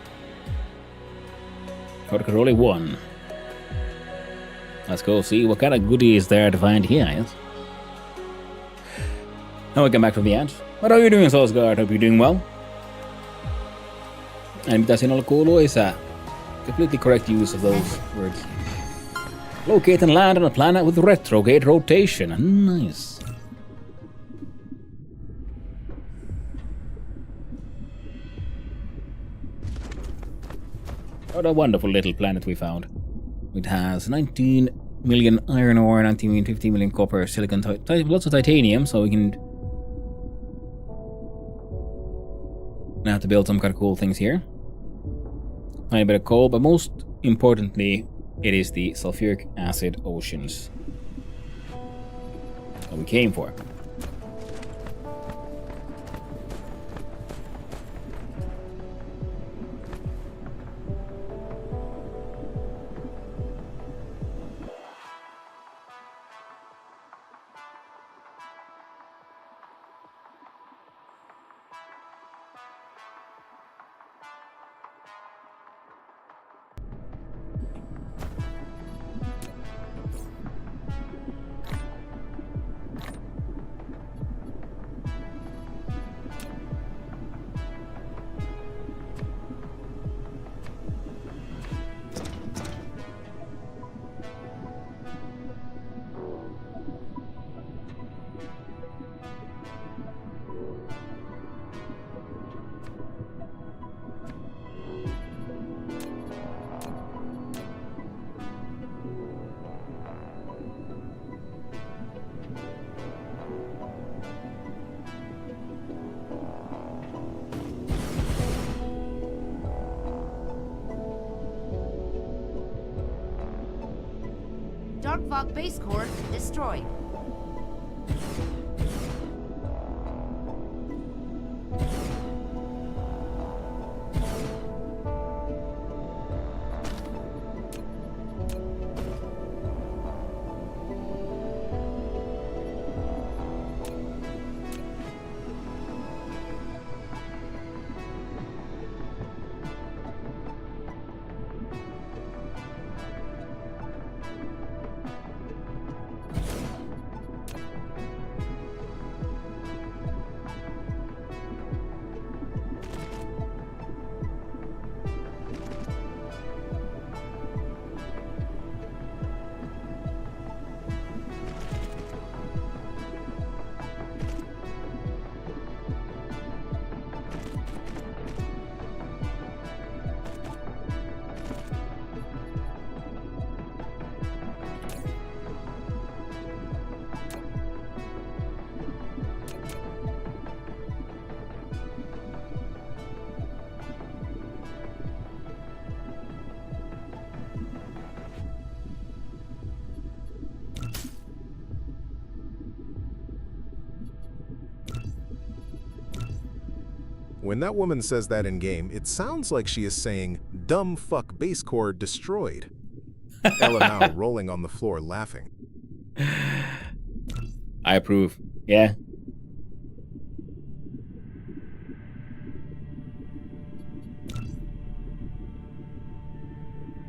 Protocol only 1. Let's go see what kind of goodies there to find here, yes? Now we come back from the end. What are you doing, Solskjaer? Hope you're doing well. And mitä sinulla kuuluu, isä? Completely correct use of those words. Locate and land on a planet with retrograde rotation. Nice. What a wonderful little planet we found. It has 19 million iron ore, 19 million, 15 million copper, silicon, lots of titanium, so we can now have to build some kind of cool things here. Tiny bit of coal, but most importantly, it is the sulfuric acid oceans that we came for. Dark fog base core destroyed. When that woman says that in-game, it sounds like she is saying, "Dumb fuck base core destroyed." Ella now rolling on the floor laughing. I approve. Yeah.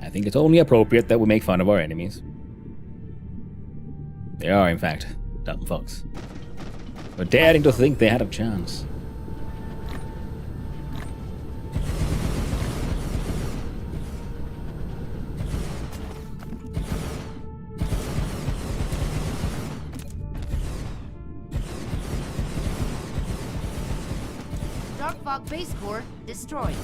I think it's only appropriate that we make fun of our enemies. They are, in fact, dumb fucks. But daring to think they had a chance. Dark Fog base core destroyed.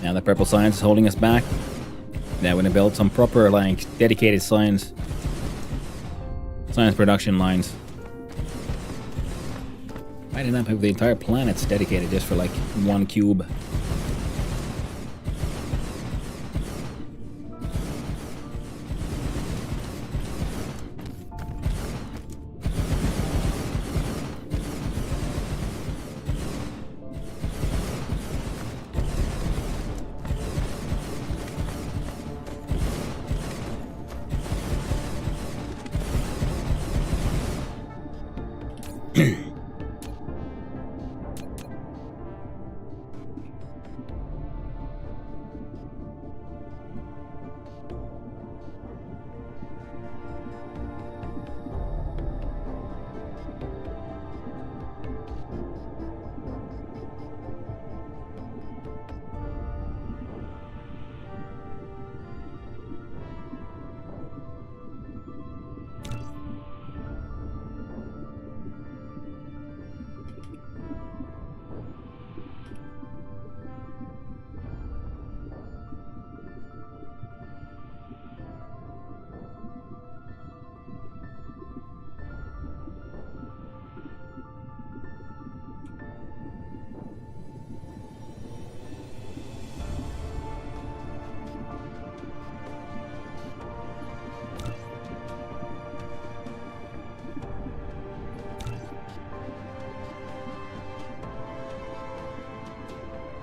Now the purple science is holding us back. Now we're gonna build some proper, like, dedicated science production lines. Why didn't I have the entire planet's dedicated just for like one cube?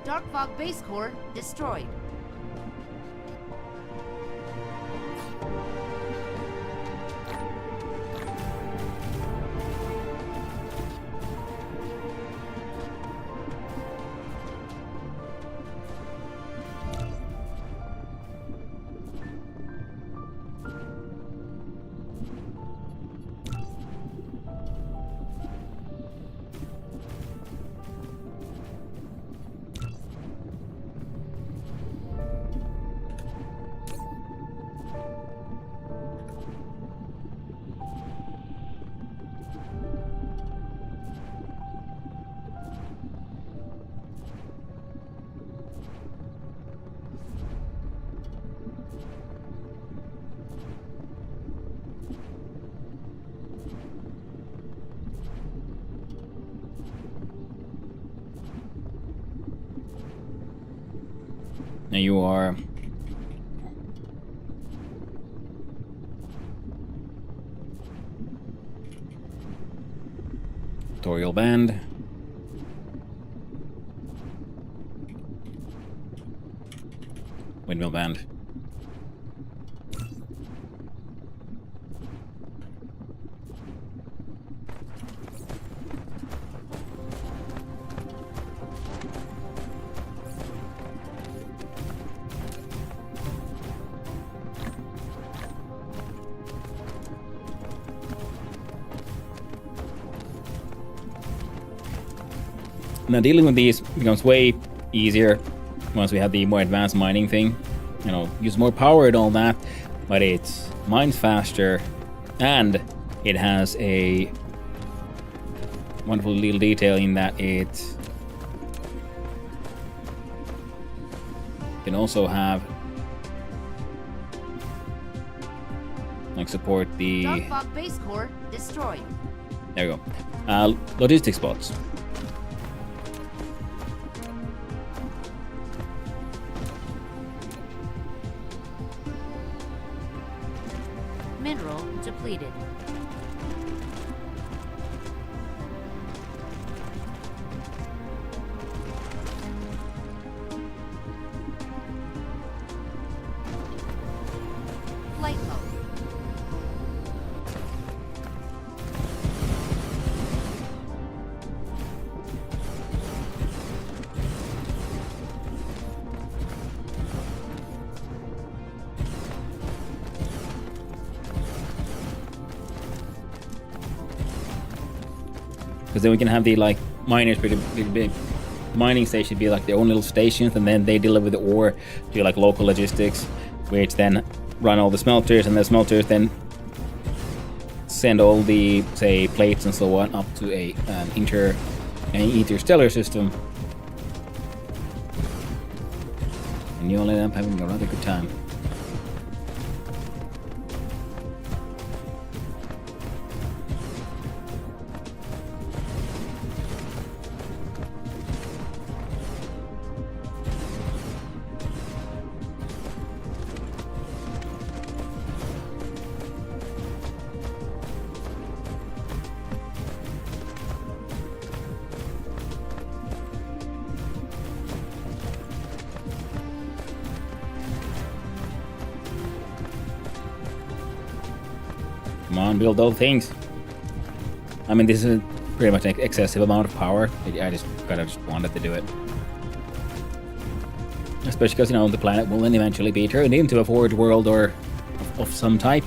Dark Fog base core destroyed. Now you are tutorial band. Windmill band. Now dealing with these becomes way easier once we have the more advanced mining thing. You know, use more power and all that, but it mines faster, and it has a wonderful little detail in that it can also have like support the. Dark Fog Base Core destroyed. There we go. Logistics spots. Mineral depleted. Flight mode. Because then we can have the like miners pretty big. Mining station be like their own little stations, and then they deliver the ore to like local logistics, which then run all the smelters, and the smelters then send all the say plates and so on up to an interstellar system, and you'll end up having a rather good time. Come on, build those things. I mean, this is pretty much an excessive amount of power. I just wanted to do it. Especially because, you know, the planet will then eventually be turned into a forge world or of some type.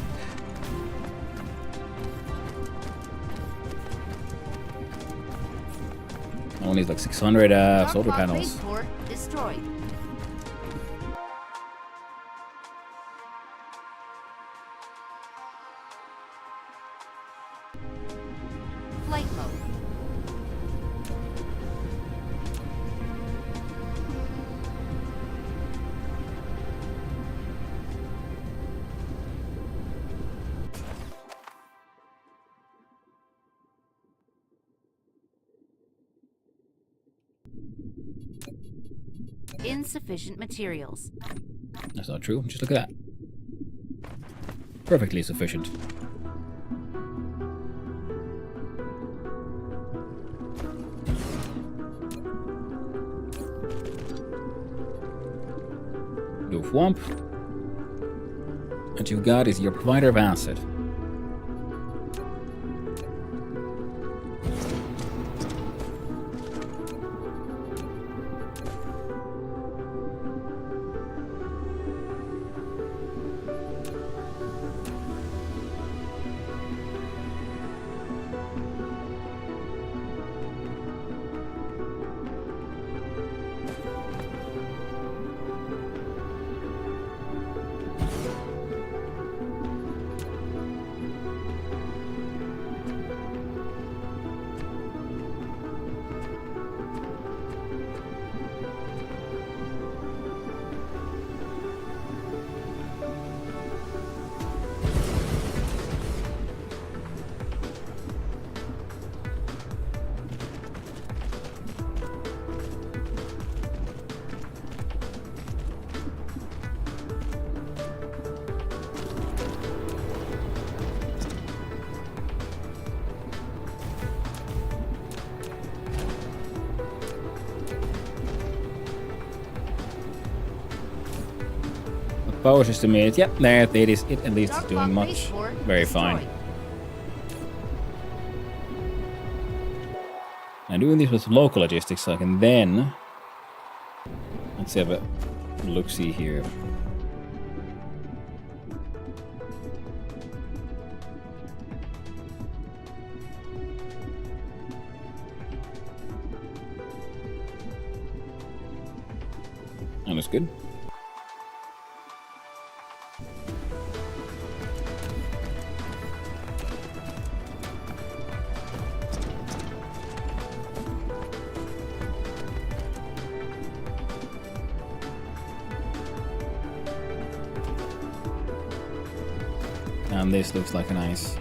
Only like 600 Dark solar Fog panels. Base Core destroyed. Flight mode. Insufficient materials. That's not true. Just look at that. Perfectly sufficient. Goof Womp. What you've got is your provider of acid. Power system is, yep, there it is. It at least is Dark doing Fog much. Base Core Very destroyed. fine. And doing this with local logistics, so I can then let's have a look-see here. That looks good. And this looks like a nice.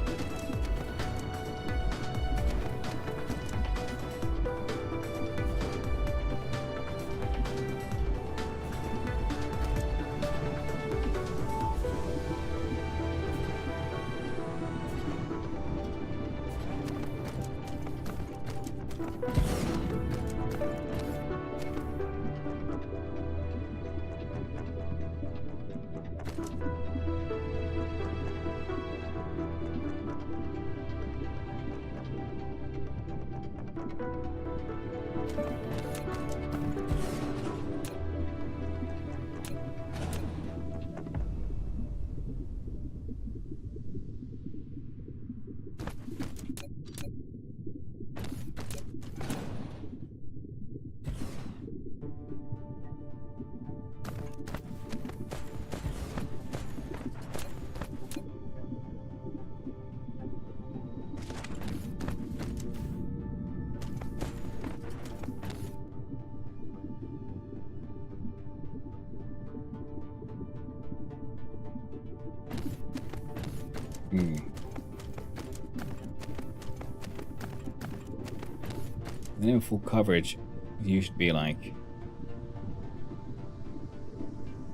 And in full coverage, you should be like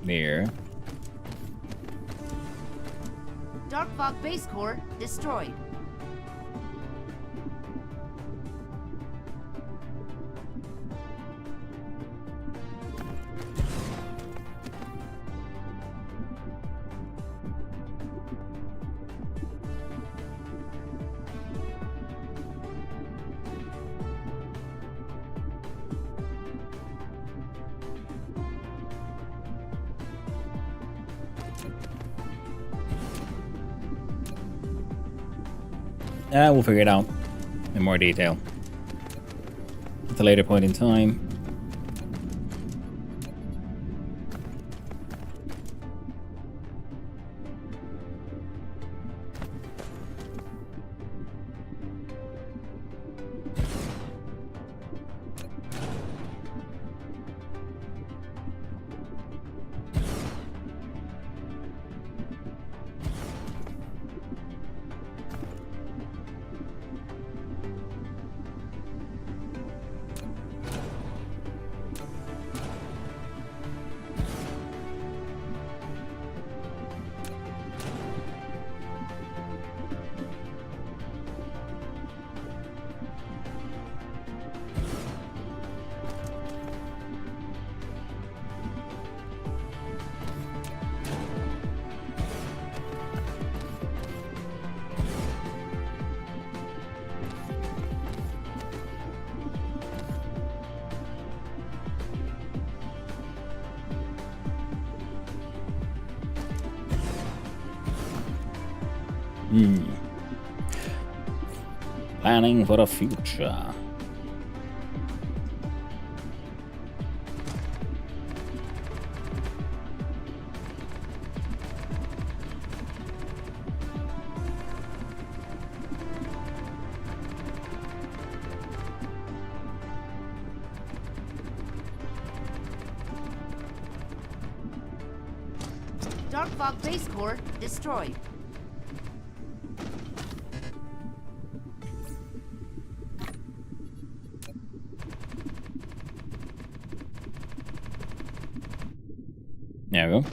there. Dark Fog base core destroyed. We'll figure it out in more detail at a later point in time. Planning for the future. Dark Fog base core destroyed. There we go.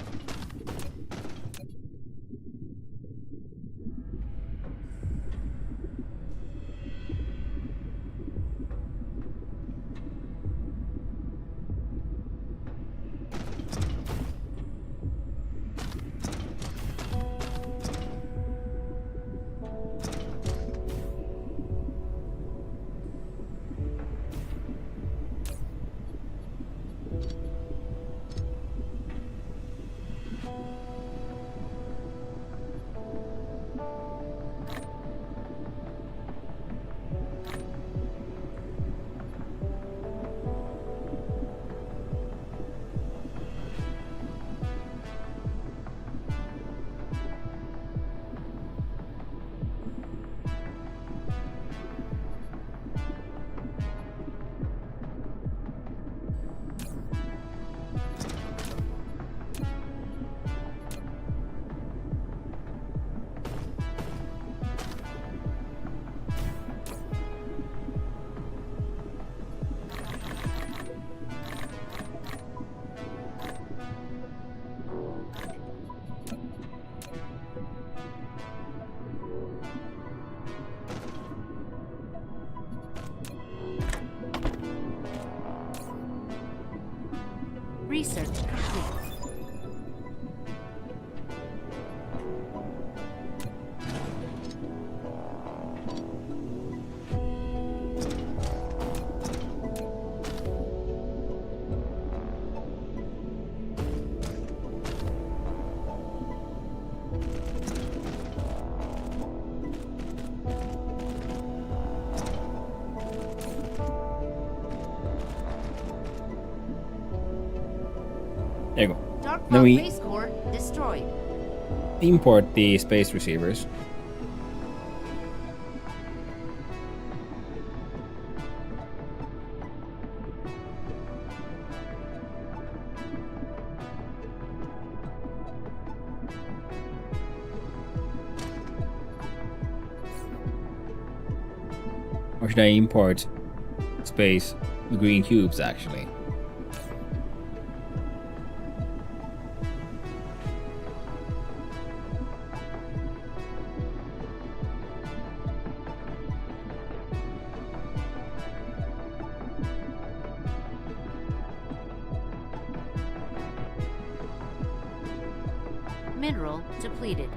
then we base core destroyed. import the space receivers. Or should I import space the green cubes actually? Mineral depleted.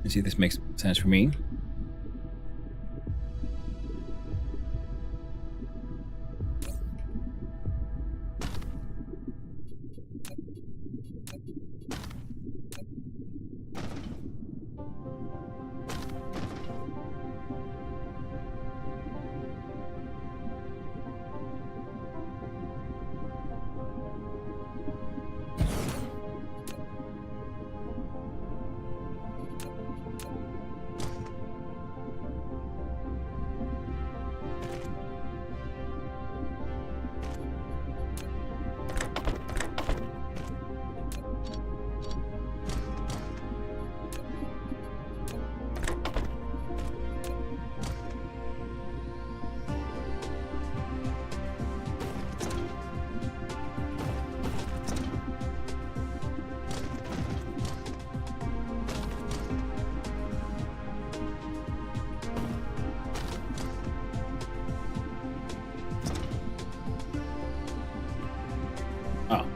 Let's see if this makes sense for me. Oh,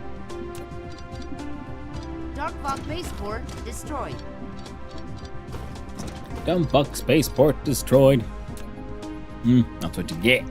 Dark fog base core destroyed. dumb fuck spaceport destroyed. That's what you get.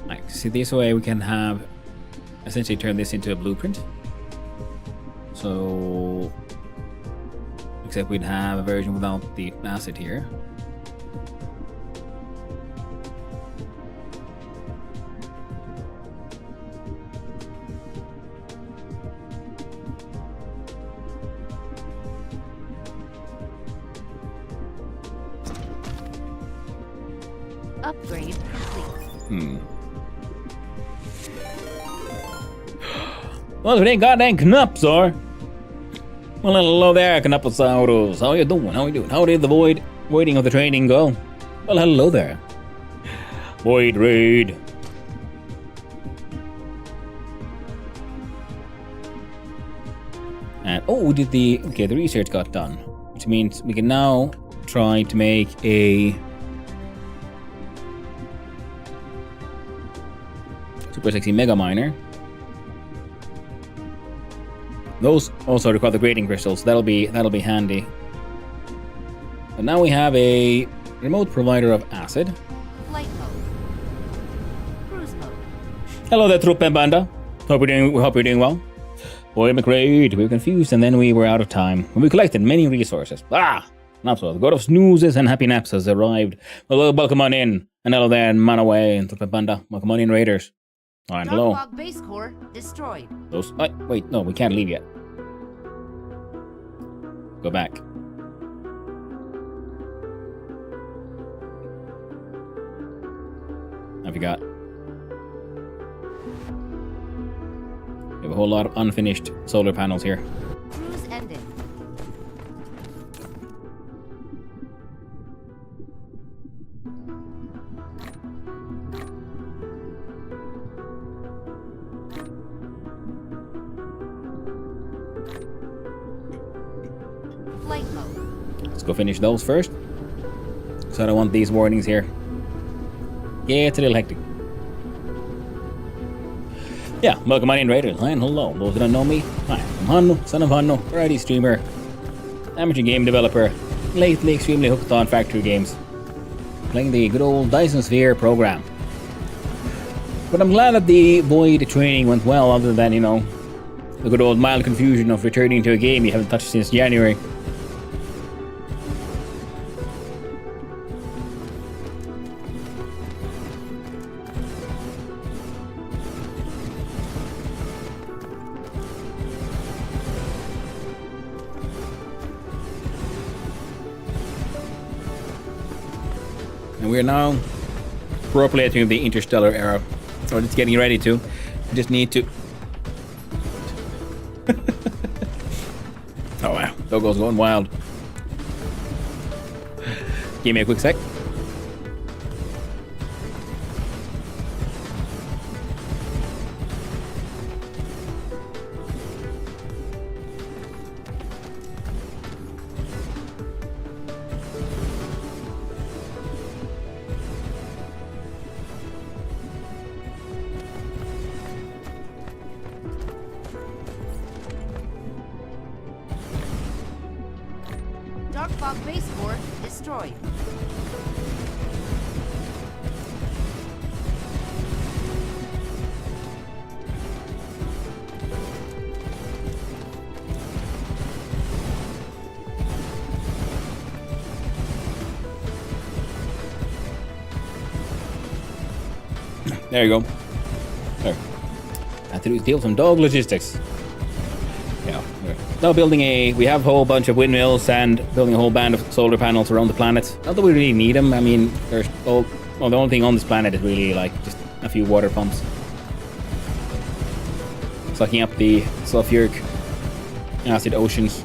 Like, see, this way we can have essentially turn this into a blueprint. So, except we'd have a version without the acid here. Upgrade complete. Well, it ain't goddamn Knupsar. Well, hello there, Knupplesaurus. How you doing? How you doing? How did the voiding of the training go? Well, hello there. Void raid. And oh, we did the research got done, which means we can now try to make a super sexy mega miner. Those also require the grading crystals. That'll be handy. But now we have a remote provider of acid. Flight mode. Cruise mode. Hello there, Truppembanda. Hope you're doing well. Boy, McRaid, we were confused and then we were out of time. We collected many resources. Napso, the god of snoozes and happy naps has arrived. Well, welcome on in. And hello there, Manaway and Truppembanda. Welcome on in, Raiders. Alright, hello. Dark fog base core destroyed. Those. Wait, no, we can't leave yet. Go back. I forgot. We have a whole lot of unfinished solar panels here. Cruise ended. go finish those first. So I don't want these warnings here. Yeah, it's a little hectic. Yeah, welcome on in, Raiders. And hello, those that don't know me. Hi, I'm Hanno, son of Hanno, variety streamer, amateur game developer, lately extremely hooked on factory games, playing the good old Dyson Sphere program. But I'm glad that the Void training went well, other than, you know, the good old mild confusion of returning to a game you haven't touched since January. And we're now properly entering the interstellar era. Or it's getting ready to. We just need to... Oh wow, Dogo's going wild. Give me a quick sec. Dark Fog base core destroyed. There you go. There. I have to deal some dog logistics. Yeah. Now building we have a whole bunch of windmills and building a whole band of solar panels around the planet. Not that we really need them. I mean, the only thing on this planet is really like just a few water pumps. Sucking up the sulfuric acid oceans.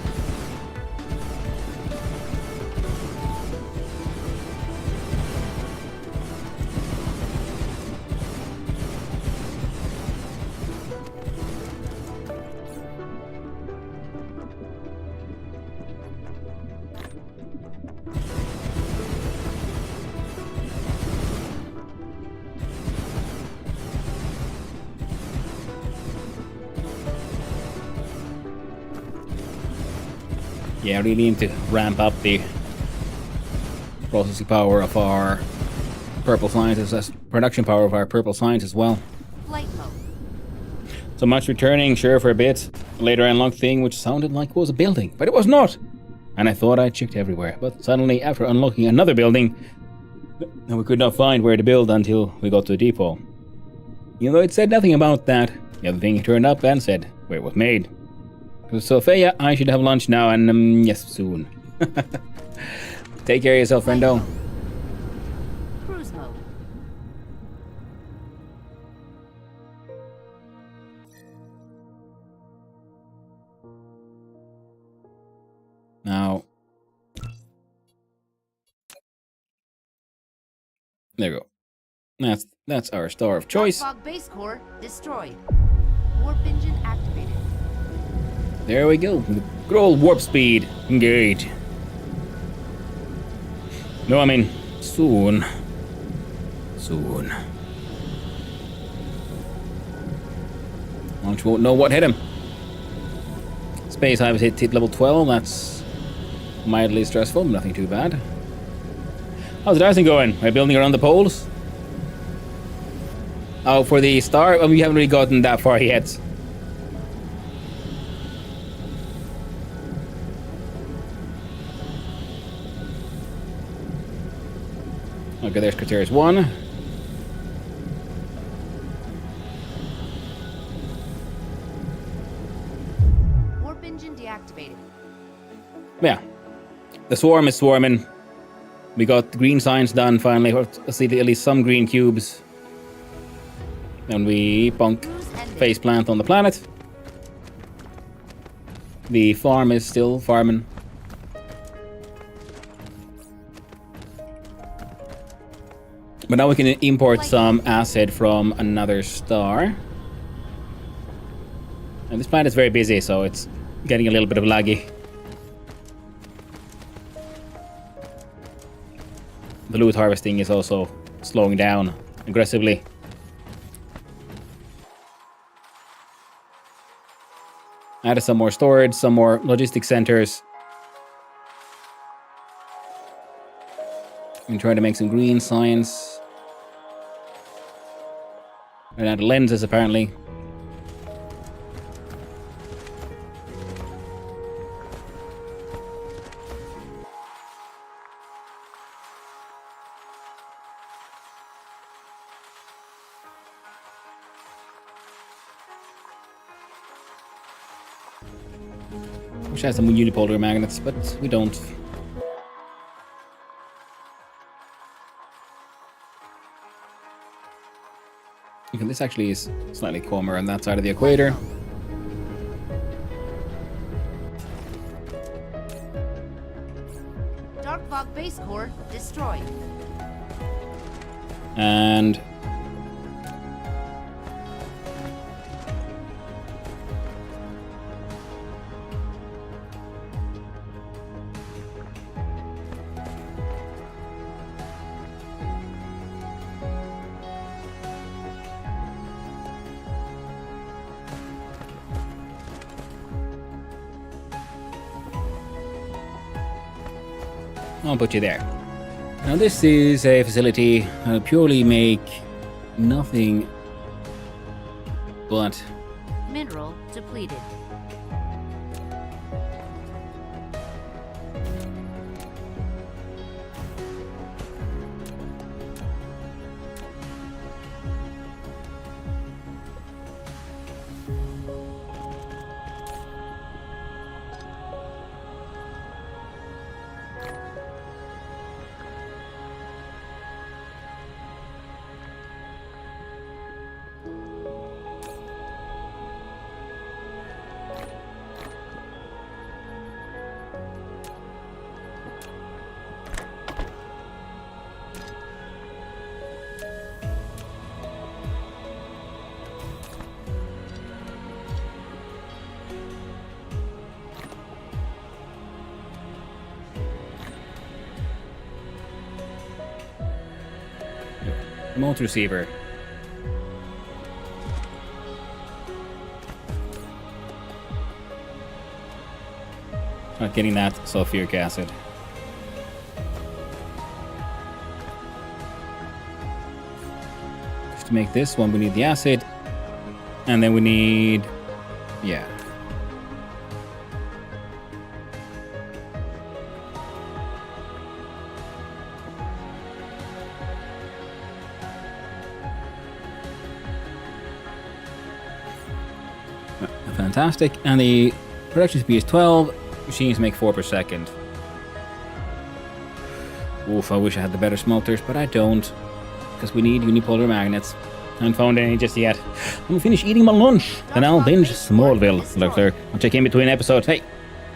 Yeah, I really need to ramp up the processing power of our purple scientists, production power of our purple science as well. Flight mode. So much returning, sure, for a bit. Later I unlocked thing which sounded like it was a building, but it was not. And I thought I checked everywhere, but suddenly after unlocking another building, we could not find where to build until we got to the depot. Even though it said nothing about that, the other thing turned up and said where it was made. So Feya, I should have lunch now, and yes, soon. Take care of yourself, friendo. Cruise mode. Now, there you go. That's our star of choice. Dark Fog base core destroyed. Warp engine activated. There we go. Good old warp speed. Engage. No, I mean, soon. Soon. Launch won't know what hit him. Space Hive hit level 12. That's mildly stressful, but nothing too bad. How's the Dyson going? Are you building around the poles? Oh, for the star? Oh, we haven't really gotten that far yet. Okay, there's Cretaeus 1. Warp engine deactivated. Yeah. The swarm is swarming. We got the green signs done finally. Let's see at least some green cubes. And we bonk face plant on the planet. The farm is still farming. But now we can import some acid from another star. And this planet is very busy, so it's getting a little bit of laggy. the loot harvesting is also slowing down aggressively. Added some more storage, some more logistic centers. And trying to make some green science. And add lenses apparently. Wish I had some unipolar magnets, but we don't. Okay, this actually is slightly calmer on that side of the equator. Dark Fog base core destroyed. And I'll put you there. Now this is a facility that'll purely make nothing but Mineral depleted. remote receiver. Not getting that sulfuric acid. Just to make this one, we need the acid. And then we need... yeah. Fantastic. And the production speed is 12. Machines make 4 per second. Oof, I wish I had the better smelters, but I don't. Because we need unipolar magnets. I haven't found any just yet. I'm gonna finish eating my lunch. Then I'll binge Smallville. Lurker. I'll check in between episodes. Hey,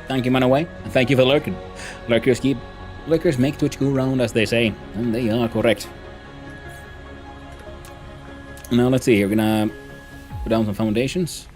thank you, Manaway. And thank you for lurking. Lurkers make Twitch go round, as they say. And they are correct. Now let's see. We're gonna put down some foundations.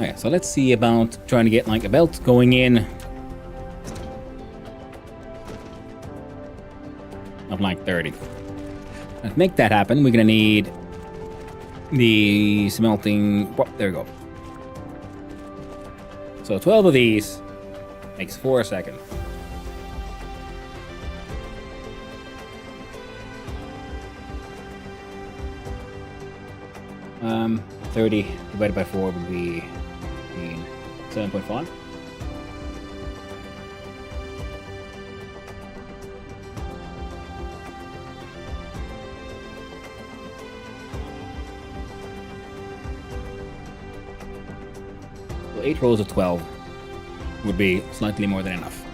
Okay, so let's see about trying to get like a belt going in of like 30. To make that happen, we're gonna need the smelting. Oh, there we go. So 12 of these makes 4 a second. Um, 30 divided by 4 would be 7.5. So 8 rows of 12 would be slightly more than enough.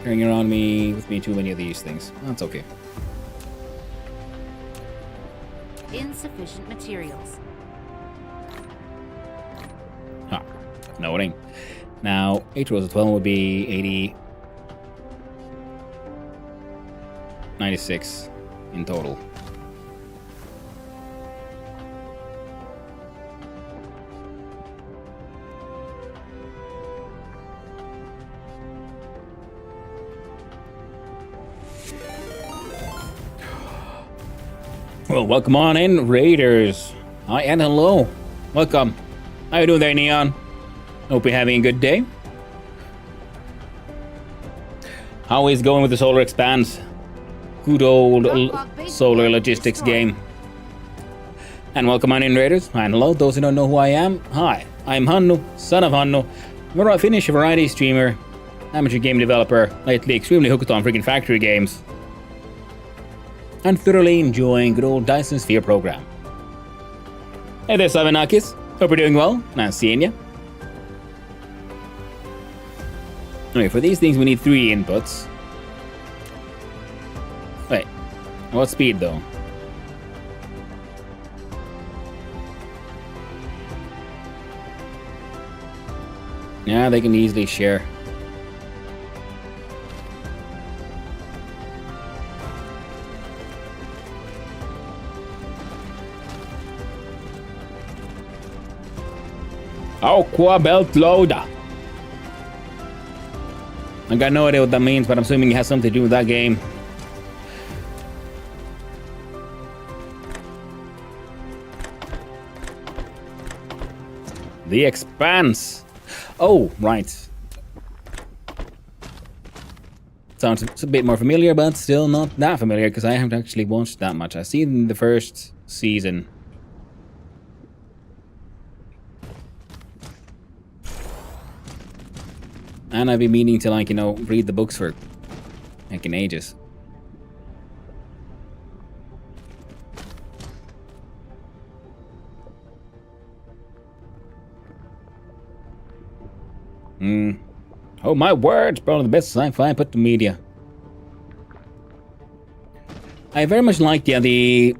Carrying around with me too many of these things. That's okay. insufficient materials. Huh. Noting. Now, 8 rolls of 12 would be 80... 96 in total. Well, welcome on in, Raiders. Hi and hello. Welcome. How you doing there, Neon? Hope you're having a good day. How is it going with the Solar Expanse? Good old solar logistics game. And welcome on in, Raiders. And hello, those who don't know who I am. Hi, I'm Hannu, son of Hannu. I'm a Finnish variety streamer, amateur game developer, lately extremely hooked on freaking factory games. And thoroughly enjoying good old Dyson Sphere program. Hey there, Savanakis. Hope you're doing well. Nice seeing you. Anyway, for these things we need 3 inputs. Wait, what speed though? Yeah, they can easily share. Aqua Belt Loader. I got no idea what that means, but I'm assuming it has something to do with that game. The Expanse. Oh, right. Sounds a bit more familiar, but still not that familiar because I haven't actually watched that much. I've seen the first season. And I've been meaning to, like, you know, read the books for heckin' ages. Oh my word, it's probably the best sci-fi put to media. I very much like the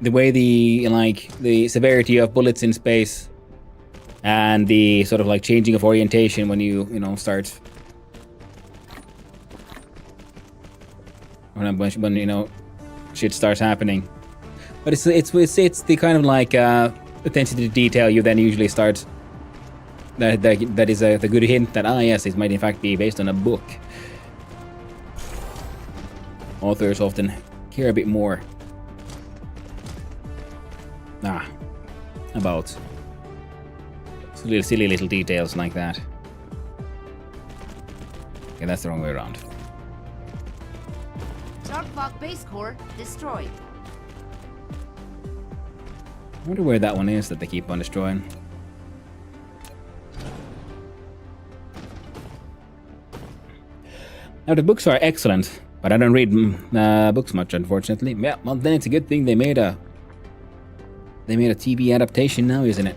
way the severity of bullets in space and the sort of like changing of orientation when you know start when you know shit starts happening. But it's the kind of like attention to detail you then usually start. That is the good hint that yes, it might in fact be based on a book. Authors often care a bit more about silly little details like that. Okay, that's the wrong way around. Dark Fog base core destroyed. I wonder where that one is that they keep on destroying. Now the books are excellent, but I don't read books much, unfortunately. Yeah, well then it's a good thing they made a TV adaptation now, isn't it?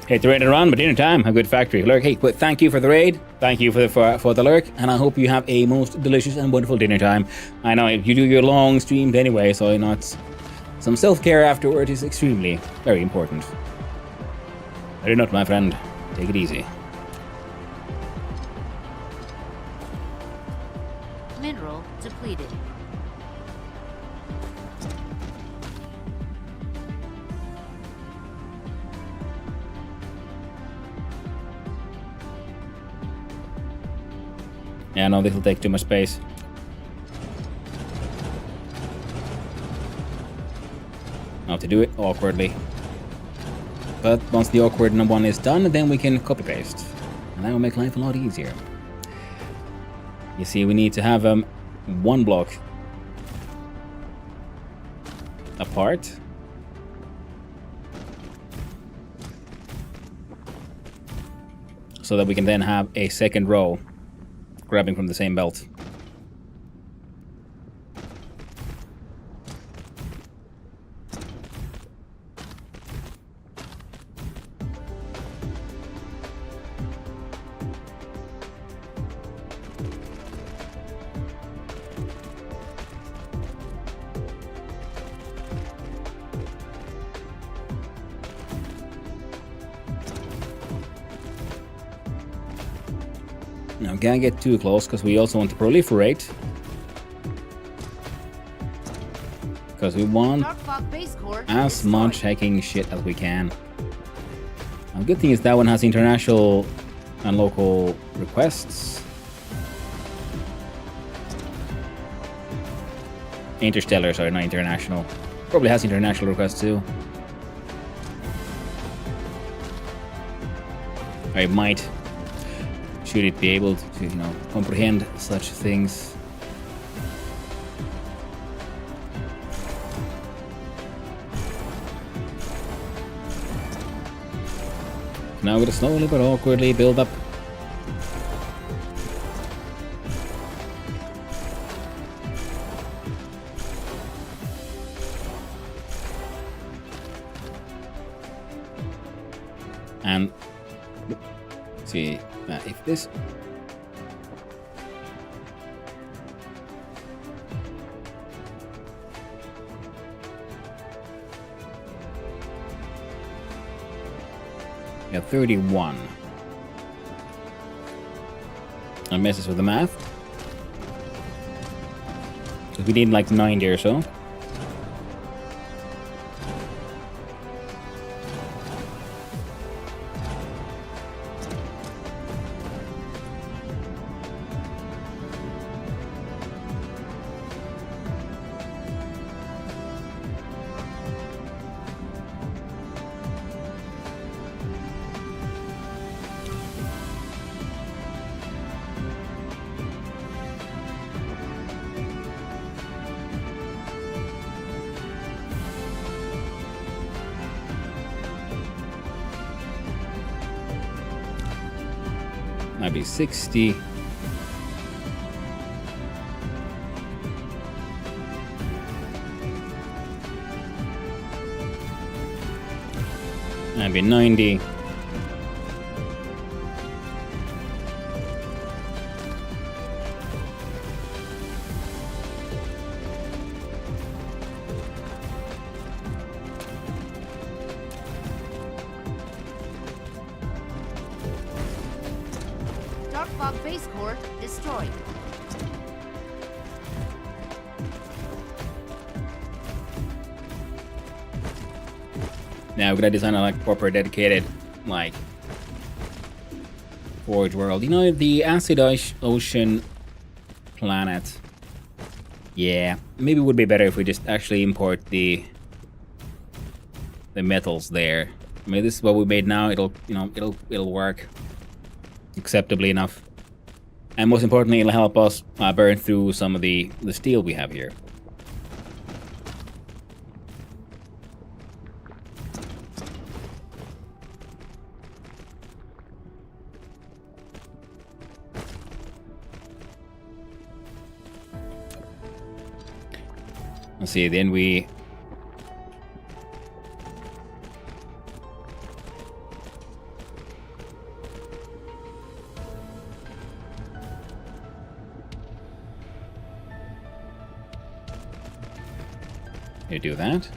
Hate the raid and run, but dinner time. A good factory lurk. Hey, but thank you for the raid. Thank you for the lurk, and I hope you have a most delicious and wonderful dinner time. I know you do your long streams anyway, so you know it's some self-care afterward is extremely very important. Very not, my friend. Take it easy. Mineral depleted. Yeah, no, this will take too much space. Now to do it awkwardly. But once the awkward one is done, then we can copy paste. And that will make life a lot easier. You see, we need to have one block apart. so that we can then have a second row grabbing from the same belt. Now, can't get too close because we also want to proliferate. Because we want Dark Fog base core as destroyed. much hacking shit as we can. Now, the good thing is that one has international and local requests. Interstellar, sorry, not international. Probably has international requests too. I might. Should it be able to, you know, comprehend such things? Now we're gonna slowly but awkwardly build up. And see if this yeah, 31. That messes with the math. So we need like 90 or so. Might be 60. Might be 90. Dark Fog base core destroyed. Now we're gonna design a like proper dedicated like Forge world. You know, the acid ocean planet. Yeah, maybe it would be better if we just actually import the metals there. I mean, this is what we made now. It'll, you know, it'll work acceptably enough, and most importantly, it'll help us burn through some of the steel we have here. Let's see, then we do that.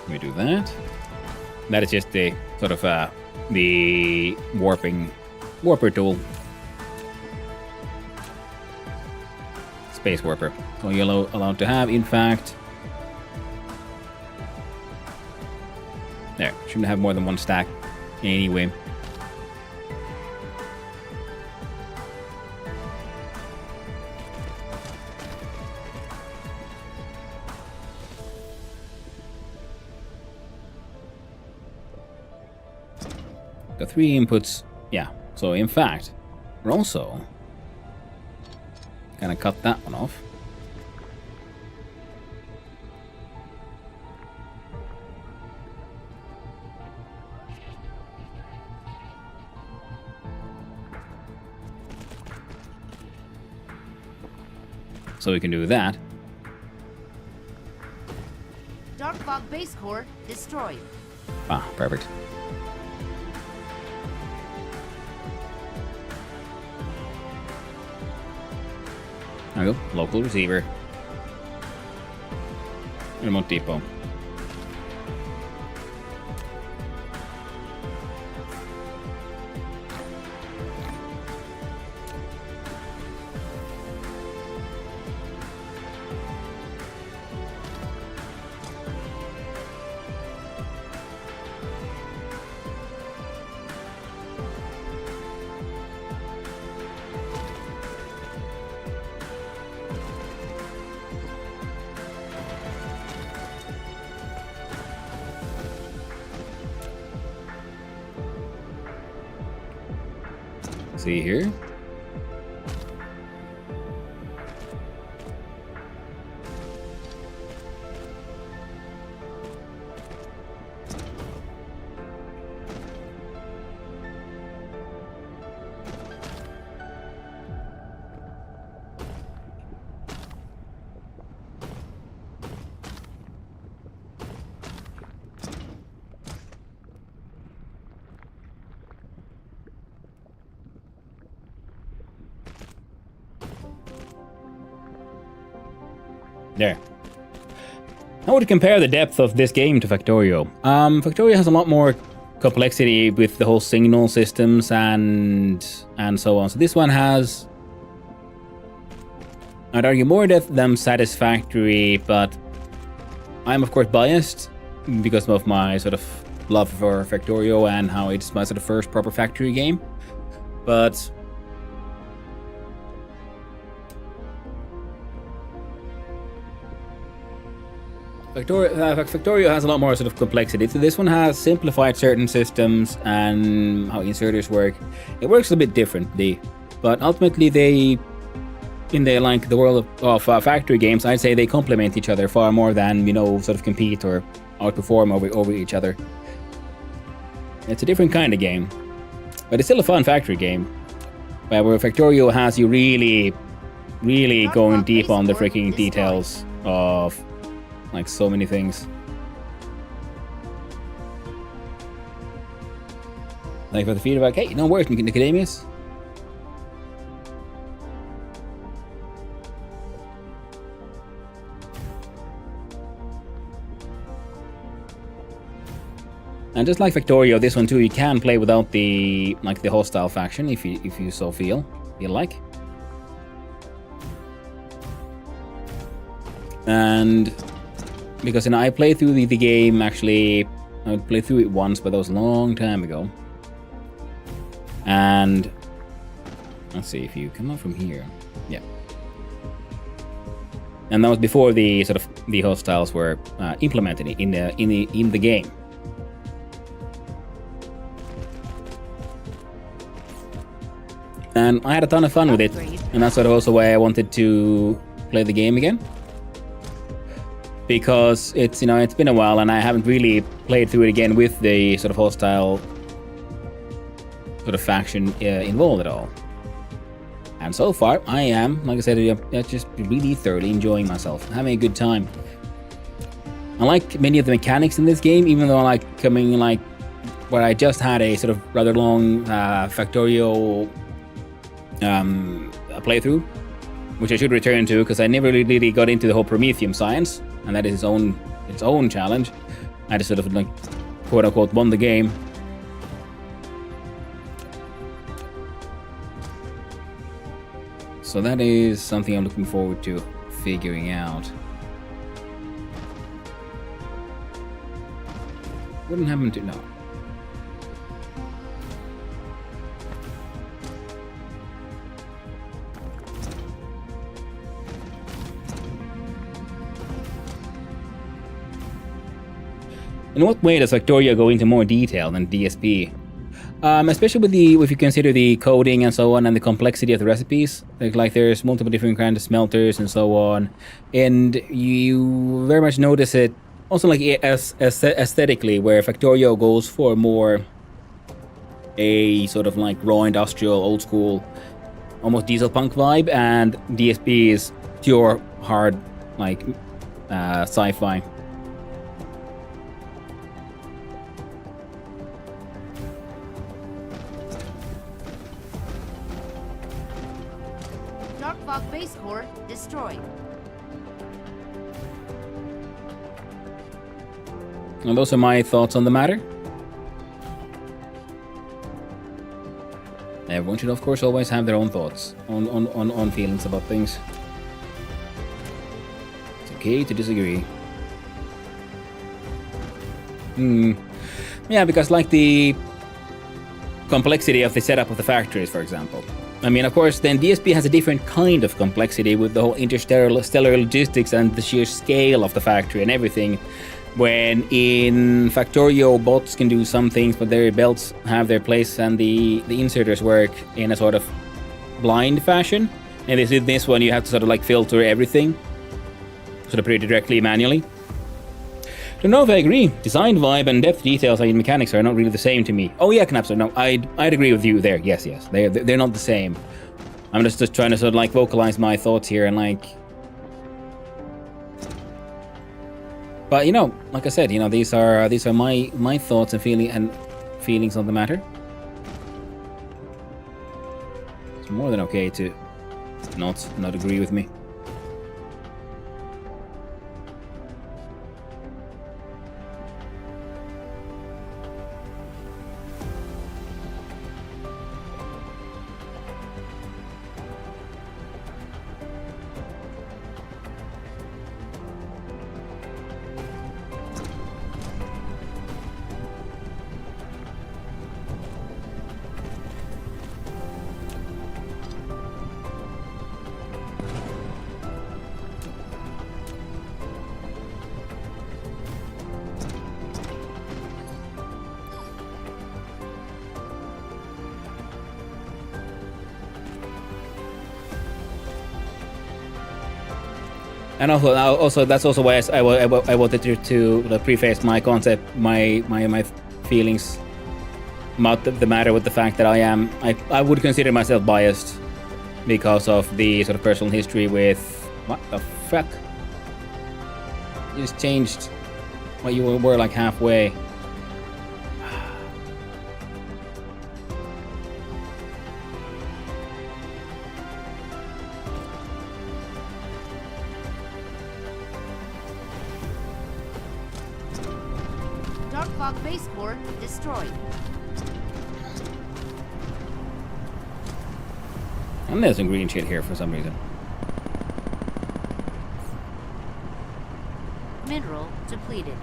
We do that. That is just the sort of the warper tool. Space warper. So you're allowed to have, in fact. There, shouldn't have more than one stack anyway. The 3 inputs, yeah. So in fact, we're also gonna cut that one off. So we can do that. Dark Fog base core destroyed. Ah, perfect. There we go. Local receiver. Remote depot. See here. There. How would you compare the depth of this game to Factorio? Factorio has a lot more complexity with the whole signal systems and so on. So this one has, I'd argue, more depth than Satisfactory, but I'm of course biased because of my sort of love for Factorio and how it's my sort of first proper factory game. But Factorio has a lot more sort of complexity. So this one has simplified certain systems and how inserters work. It works a bit differently, but ultimately in the world of factory games, I'd say they complement each other far more than, you know, sort of compete or outperform over each other. It's a different kind of game, but it's still a fun factory game. Where Factorio has you really going deep on the freaking details of like so many things. Like for the feedback, hey, no worries, Nicodemus. And just like Factorio, this one too, you can play without the hostile faction if you so feel like. And because I played through the game, actually, I played through it once, but that was a long time ago. And let's see if you come up from here. Yeah. And that was before the sort of the hostiles were implemented in the game. And I had a ton of fun with it, and that's sort of also why I wanted to play the game again. Because it's been a while and I haven't really played through it again with the sort of hostile sort of faction involved at all. And so far, I am, like I said, just really thoroughly enjoying myself, having a good time. I like many of the mechanics in this game, even though I like coming where I just had a sort of rather long Factorio playthrough, which I should return to because I never really got into the whole Prometheum science. And that is its own challenge. I just sort of quote unquote won the game. So that is something I'm looking forward to figuring out. Wouldn't happen to no. In what way does Factorio go into more detail than DSP? Especially with the if you consider the coding and so on and the complexity of the recipes, like there's multiple different kinds of smelters and so on, and you very much notice it also like as aesthetically, where Factorio goes for more a sort of like raw industrial, old school, almost diesel punk vibe, and DSP is pure hard like sci-fi. Dark Fog base core destroyed. And those are my thoughts on the matter. Everyone should, of course, always have their own thoughts on feelings about things. It's okay to disagree. Yeah, because like the complexity of the setup of the factories, for example. I mean, of course, then DSP has a different kind of complexity with the whole interstellar logistics and the sheer scale of the factory and everything. When in Factorio, bots can do some things, but their belts have their place and the inserters work in a sort of blind fashion. And in this one, you have to sort of like filter everything, sort of pretty directly manually. Don't know if I agree. Design vibe and depth details in mechanics are not really the same to me. Oh yeah, Knapster, no, I'd agree with you there. Yes, they're not the same. I'm just trying to sort of like vocalize my thoughts here and like. But you know, like I said, you know, these are my thoughts and feelings on the matter. It's more than okay to not agree with me. And also that's also why I wanted to preface my concept, my feelings about the matter with the fact that I would consider myself biased because of the sort of personal history with what the fuck. You just changed what you were like halfway. Dark Fog base core destroyed. And there's some green shit here for some reason. Mineral depleted.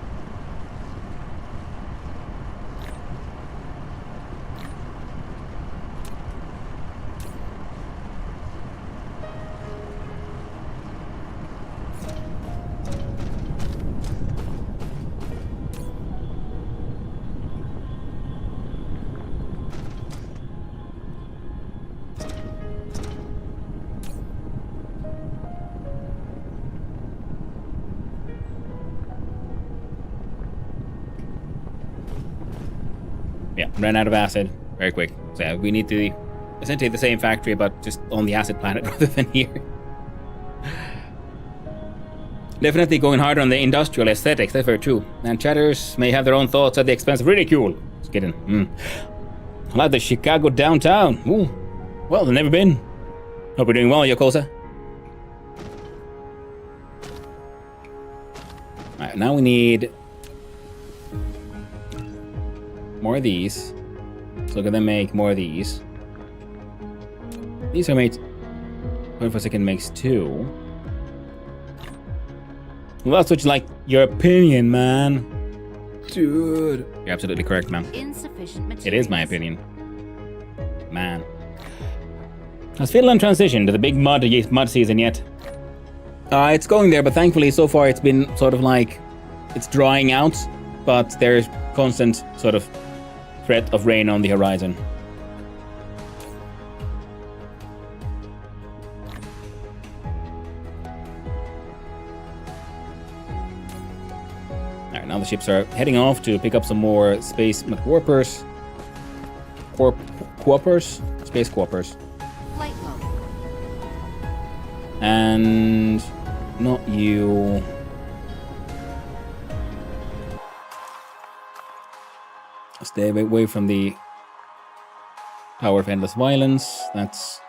Yeah, ran out of acid very quick. So yeah, we need to essentially the same factory, but just on the acid planet rather than here. Definitely going harder on the industrial aesthetics, that's very true. And chatters may have their own thoughts at the expense of ridicule. Just kidding. I like the Chicago downtown. Ooh. Well, they've never been. Hope you're doing well, Yokosa. Alright, now we need more of these. So we're gonna make more of these. These are made. Wait for a second, makes 2. Well, that's what you like. Your opinion, man. Dude. You're absolutely correct, man. Insufficient materials. It is my opinion. Man. Has Finland transitioned to the big mud season yet? It's going there, but thankfully so far it's been sort of like it's drying out, but there's constant sort of threat of rain on the horizon. Alright, now the ships are heading off to pick up some more space McWarpers. Quappers? Space Quappers. Flight mode. And not you. Stay away from the Tower of Endless Violence. That's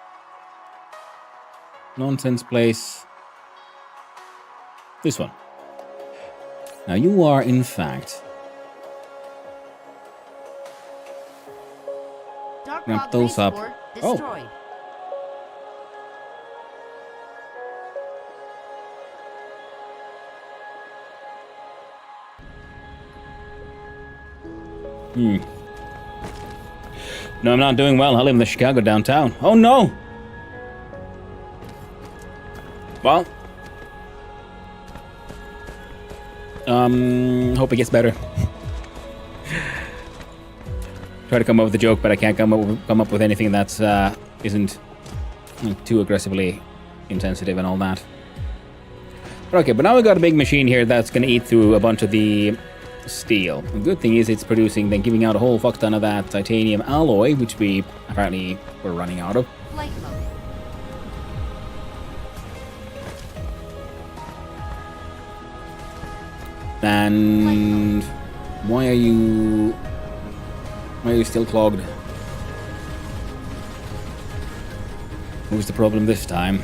nonsense place. This one. Now you are, in fact, Dark Ramp Fog those base up. core Oh. destroyed. No, I'm not doing well. I live in the Chicago downtown. Oh no! Well, hope it gets better. Try to come up with a joke, but I can't come up with anything that's isn't too aggressively insensitive and all that. Okay, but now we got a big machine here that's gonna eat through a bunch of the steel. The good thing is it's producing, then giving out a whole fuck ton of that titanium alloy, which we apparently were running out of. Flight mode. And why are you still clogged? Who's the problem this time?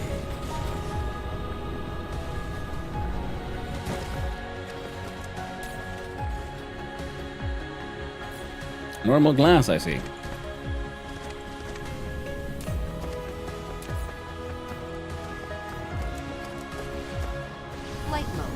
Normal glass, I see. Flight mode.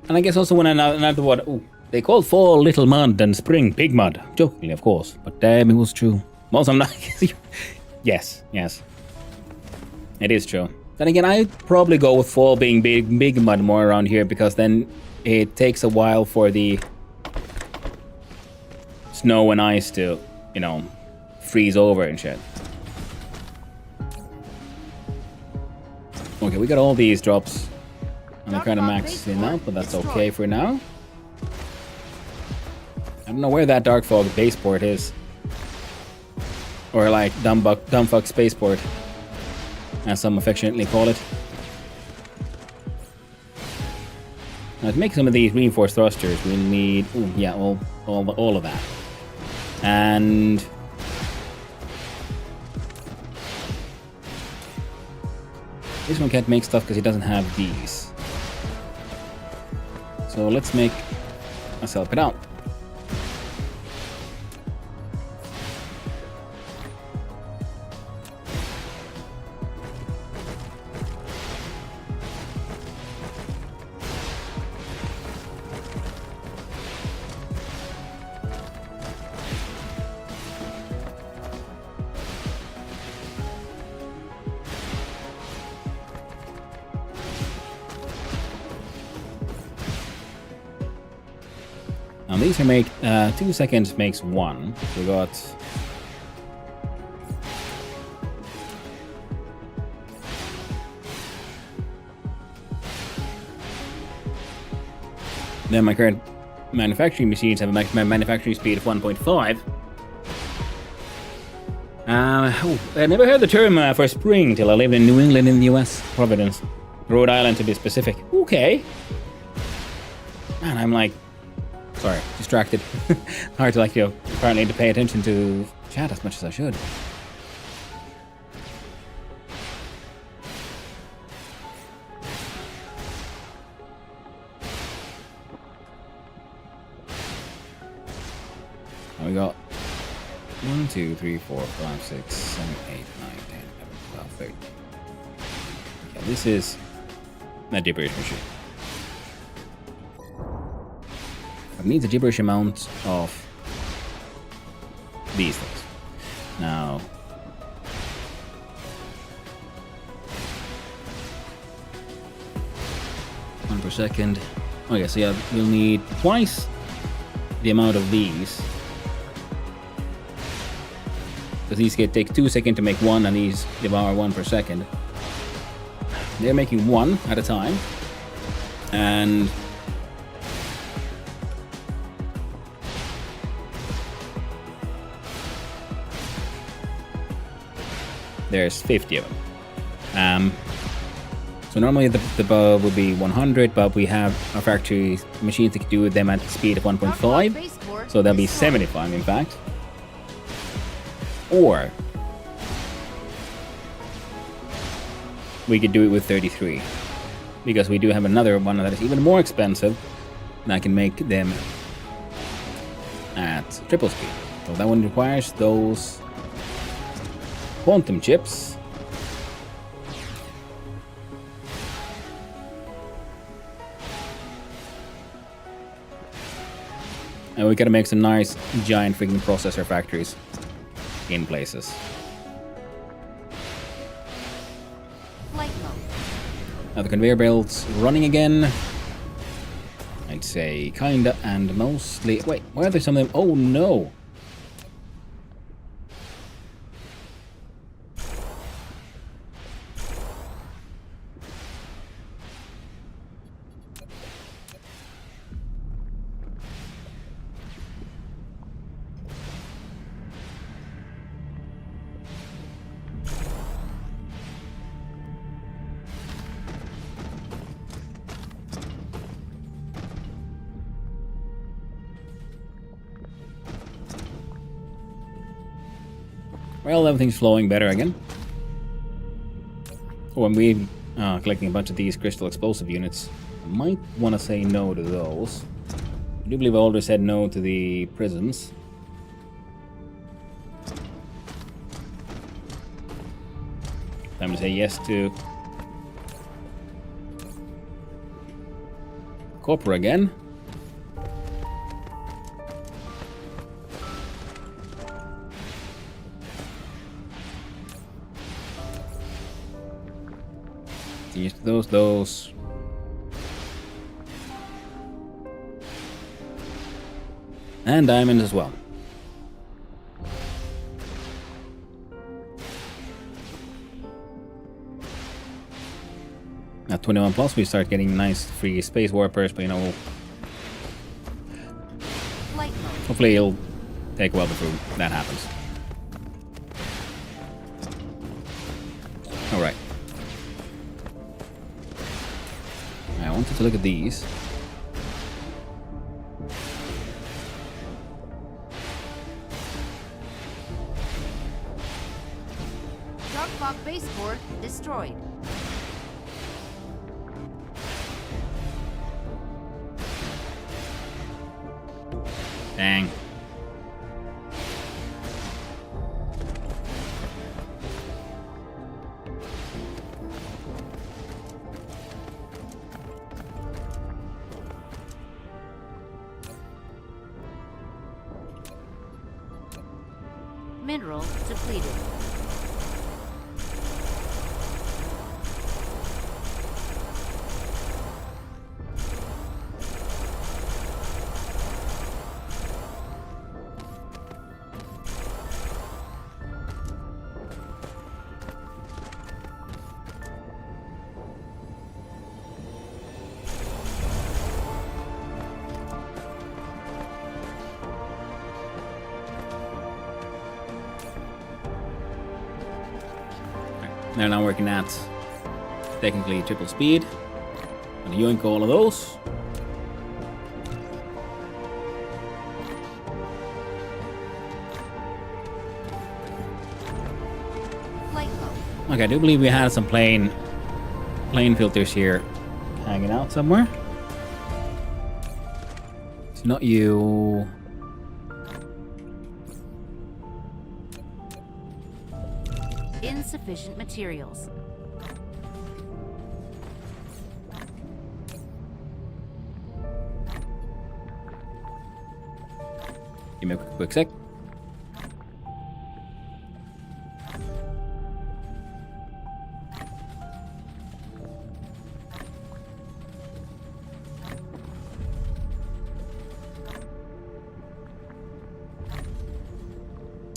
And I guess also when another word, they called fall little mud and spring big mud. Jokingly, of course, but damn, it was true. Also, I'm not. Yes. It is true. Then again, I'd probably go with fall being big mud more around here, because then it takes a while for the snow and ice to, freeze over and shit. Okay, we got all these drops. I'm kind of maxing out, but that's okay for now. I don't know where that Dark Fog baseport is. Or like dumbfuck spaceport, as some affectionately call it. Now to make some of these reinforced thrusters, we need, all of that. And this one can't make stuff because he doesn't have these. So let's make myself it out. Now these are 2 seconds makes 1. We got then my current manufacturing machines have a manufacturing speed of 1.5. I never heard the term for spring till I lived in New England in the US, Providence, Rhode Island to be specific. Okay. Man, I'm like, sorry, distracted. Hard to apparently to pay attention to chat as much as I should. We got 1, 2, 3, 4, 5, 6, 7, 8, 9, 10, 11, 12, 13. Yeah, this is a gibberish machine. It needs a gibberish amount of these things. Now, one per second. Okay, so yeah, we'll need twice the amount of these. Because these take 2 seconds to make one, and these devour 1 per second. They're making 1 at a time. And there's 50 of them. So normally the bulb would be 100, but we have our factory machines that can do them at the speed of 1.5. So that'll be 75 in fact. Or we could do it with 33, because we do have another one that is even more expensive, and I can make them at triple speed. So that one requires those quantum chips. And we gotta make some nice giant freaking processor factories in places. Flight mode. Now the conveyor belt's running again. I'd say kinda and mostly. Wait, why are there some of them? Oh no! Well, everything's flowing better again. When we collecting a bunch of these crystal explosive units, I might want to say no to those. I do believe I already said no to the prisms. Time to say yes to copper again. Use those. And diamonds as well. At 21 plus, we start getting nice free space warpers, but hopefully it'll take a while before that happens. Alright. I wanted to look at these. Dark Fog base core destroyed. Dang. Mineral depleted. They're now working at technically triple speed. And yoink all of those. Okay, I do believe we had some plane filters here hanging out somewhere. It's not you. Insufficient materials. Give me a quick sec.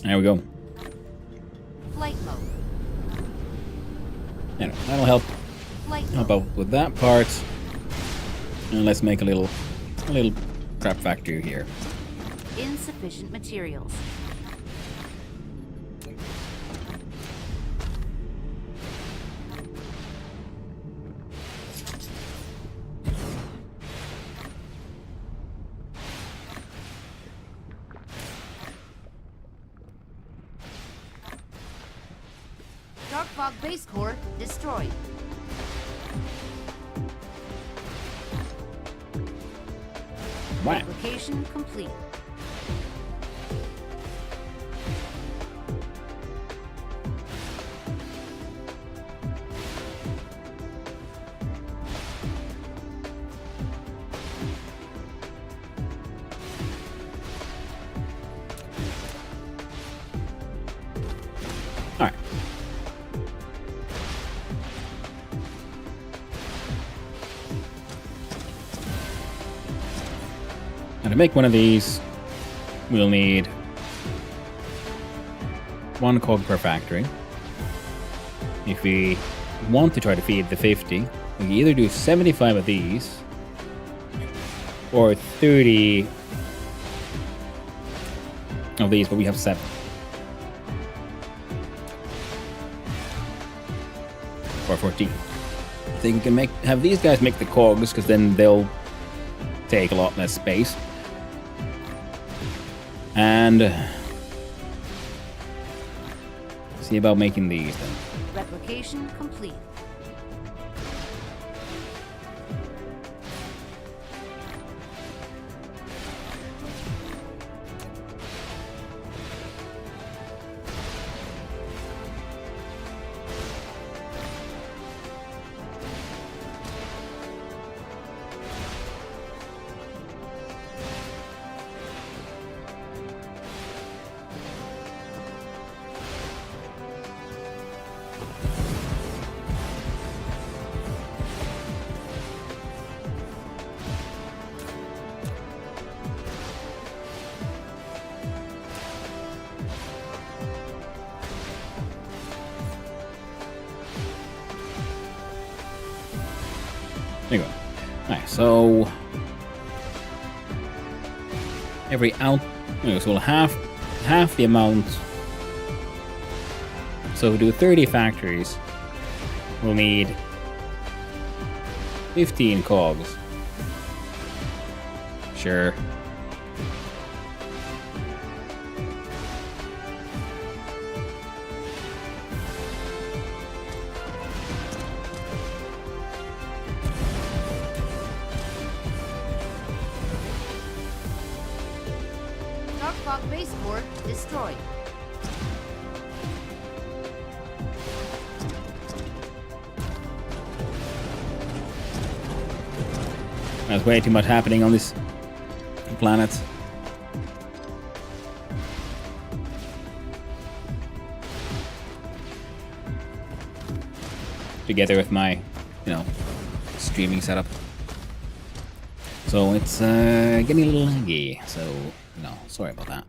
There we go. Flight mode. Anyway, that'll help out with that part. And let's make a little crap factory here. Insufficient materials. Dark Fog base core destroyed. Wow. Application complete. All right. Now to make one of these, we'll need 1 cog per factory. If we want to try to feed the 50, we can either do 75 of these or 30 of these, but we have 7. Or 14. I think we can have these guys make the cogs, because then they'll take a lot less space. And see about making these then. Replication complete. There you go. Alright, so every so we'll half the amount. So if we do 30 factories, we'll need 15 cogs. Sure. Dark Fog base core destroyed. There's way too much happening on this planet. Together with my, streaming setup. So it's getting a little laggy, so, sorry about that.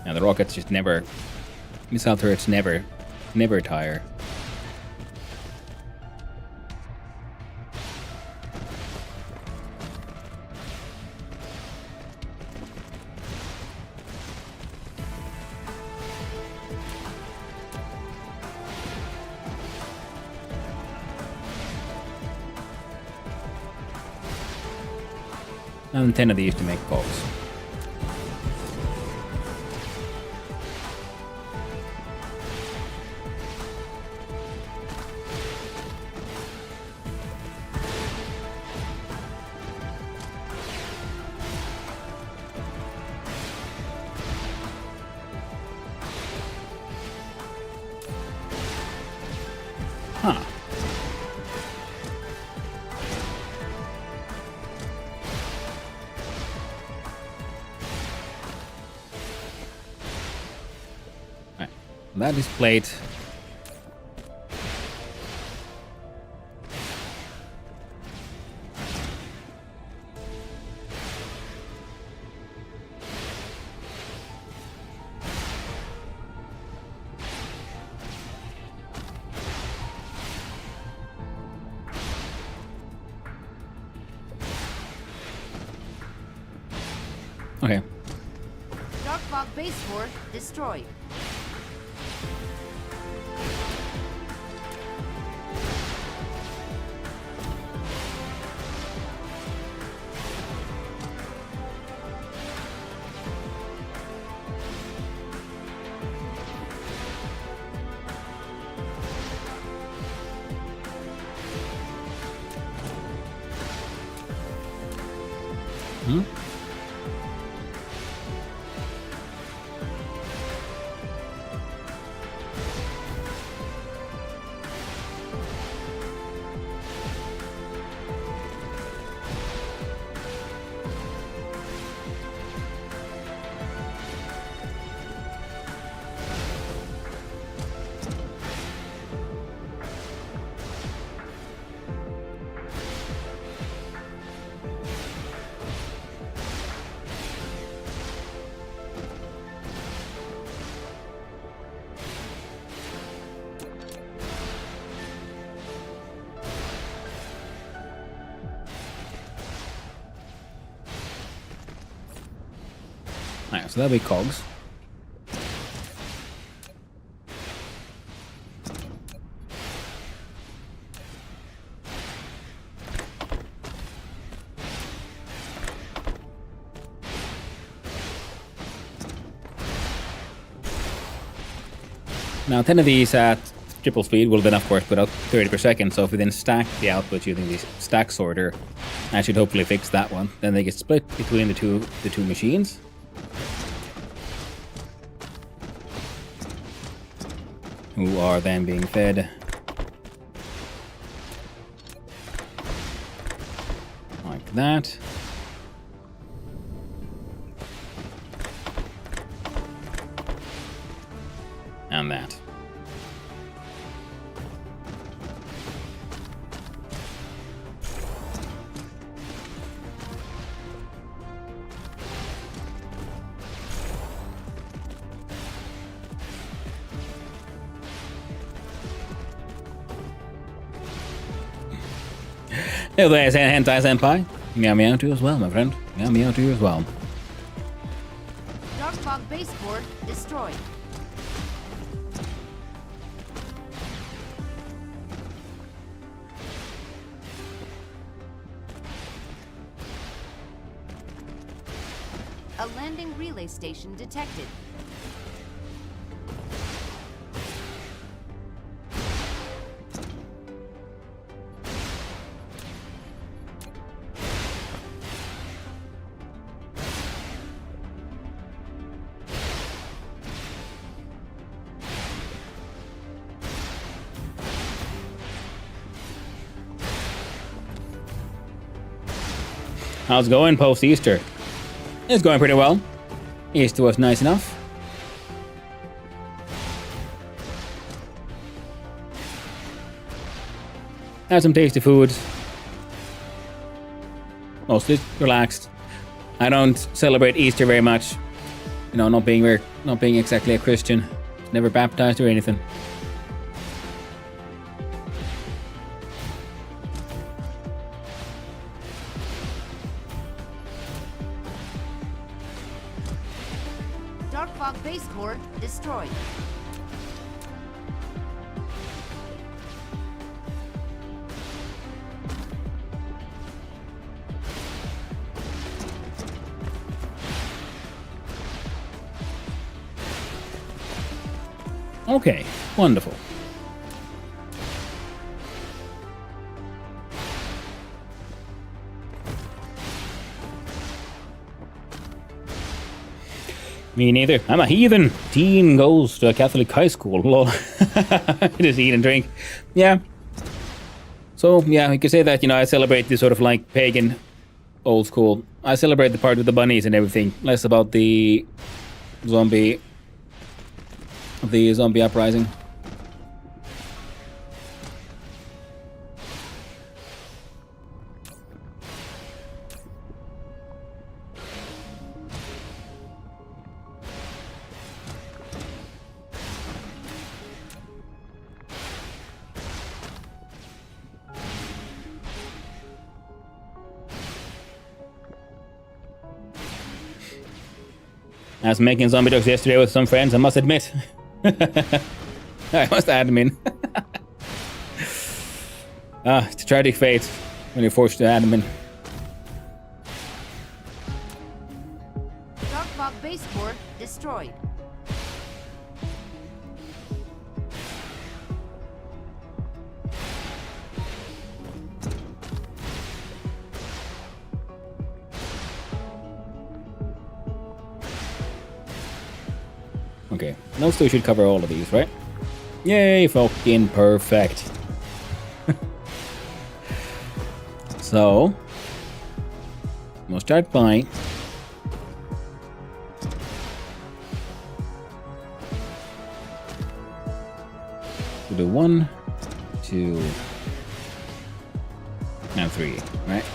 And the rockets just never, missile turrets never tire. And 10 of these to make cogs. Huh. Right. That is plate. Okay. Dark Fog Base Core destroyed. Hmm? Alright, so that'll be cogs. Now 10 of these at triple speed will then of course put out 30 per second, so if we then stack the output using the stack sorter, that should hopefully fix that one. Then they get split between the two machines. Who are then being fed like that. And that. Hey there, Hentai Senpai. Meow meow to you as well, my friend. Meow meow to you as well. Dark Fog Base Core destroyed. A landing relay station detected. How's it going post-Easter? It's going pretty well. Easter was nice enough. Had some tasty food. Mostly relaxed. I don't celebrate Easter very much. you know, not being exactly a Christian, never baptized or anything. Dark Fog base core destroyed. Okay, wonderful. Me neither. I'm a heathen. Teen goes to a Catholic high school. Lol. Just eat and drink. Yeah. So, yeah, you could say that, you know, I celebrate this sort of like pagan old school. I celebrate the part with the bunnies and everything. Less about the zombie uprising. I was making zombie dogs yesterday with some friends, I must admit. I must admin. It's a tragic fate when you're forced to admin. Dark Fog base core destroyed. Okay, those two should cover all of these, right? Yay, fucking perfect. So, we'll start by we'll do 1, 2, and 3, right?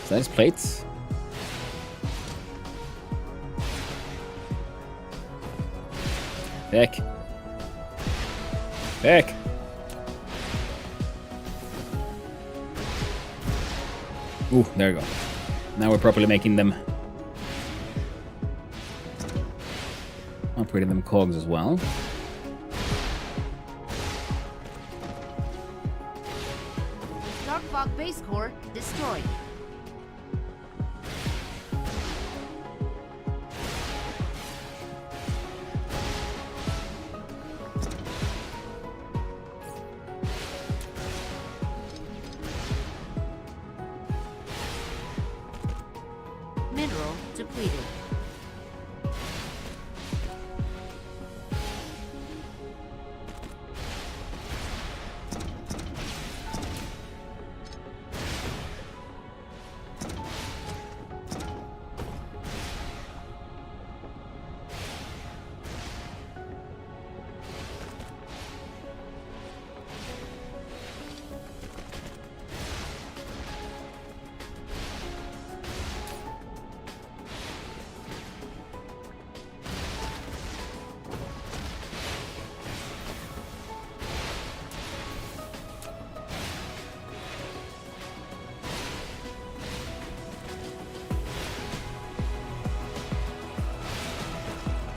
So that's plates. Heck. Heck. Ooh, there we go. Now we're properly making them. Operating them cogs as well. Dark Fog base core destroyed. Mineral depleted.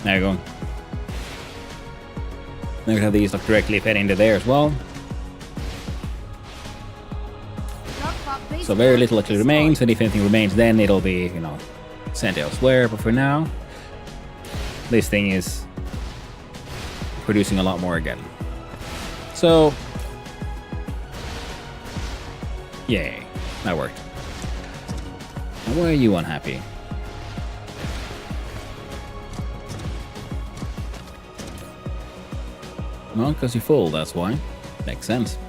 There you go. Look how these look directly fed into there as well. Dark Fog base So very core little actually destroyed. remains, and if anything remains then it'll be, you know, sent elsewhere, but for now, this thing is producing a lot more again. So, yay, that worked. Now why are you unhappy? Well, because you're full, that's why. Makes sense.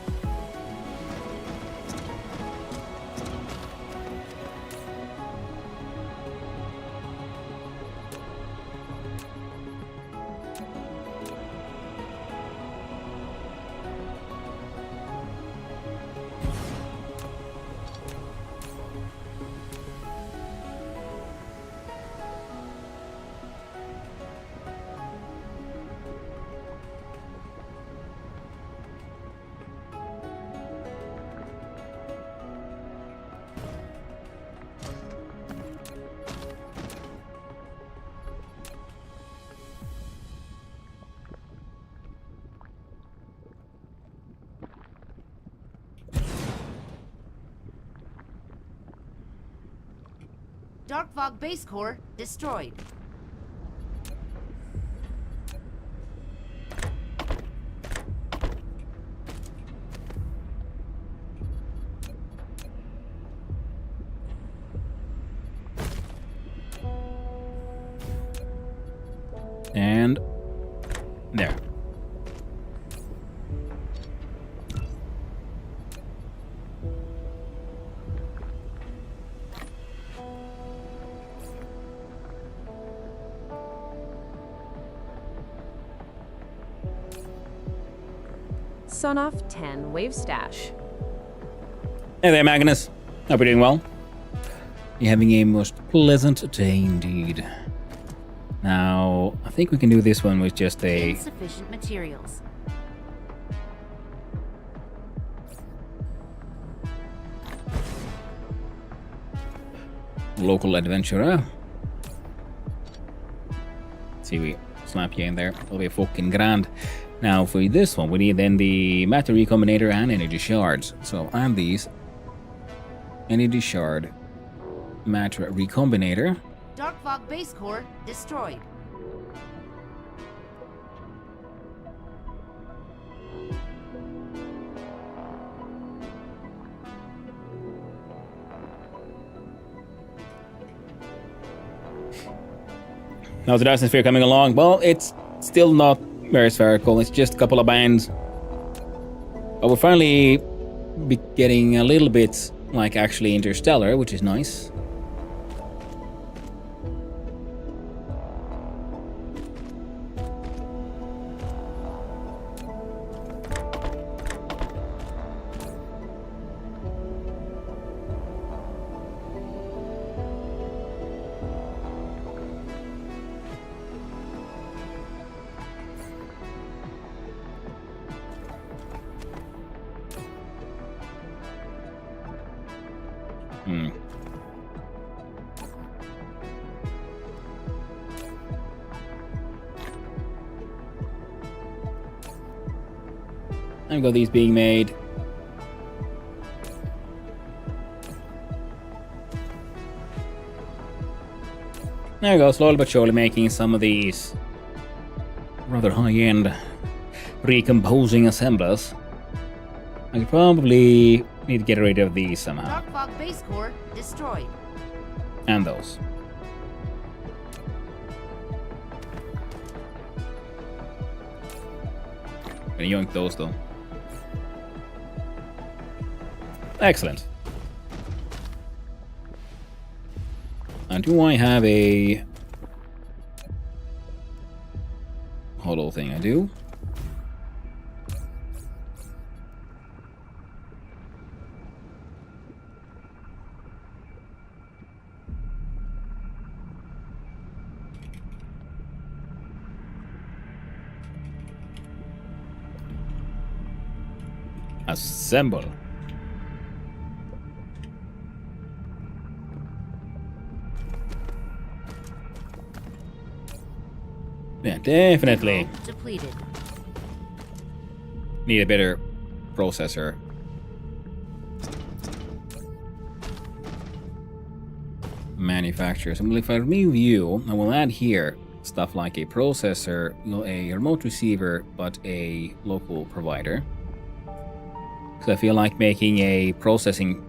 Dark Fog base core destroyed. And there. Sun off 10, wave stash. Hey there, Magnus. Hope you're doing well. You're having a most pleasant day indeed. Now, I think we can do this one with just a Insufficient materials. local adventurer. See, we slap you in there. It'll be fucking grand. Now, for this one, we need then the matter recombinator and energy shards. So, and these energy shard matter recombinator. Dark Fog base core destroyed. How's the Dyson Sphere coming along? Well, it's still not very spherical. It's just a couple of bands. But we're finally getting a little bit like actually interstellar, which is nice. I've got these being made. There we go, slowly but surely making some of these rather high-end recomposing assemblers. I could probably need to get rid of these somehow. Dark Fog base core destroyed. And those. Gonna yoink those though. Excellent. And do I have a hollow thing? I do. Assemble. Yeah, definitely Depleted. need a better processor. Manufacturer. So if I remove you, I will add here stuff like a processor, a remote receiver, but a local provider. So I feel like making a processor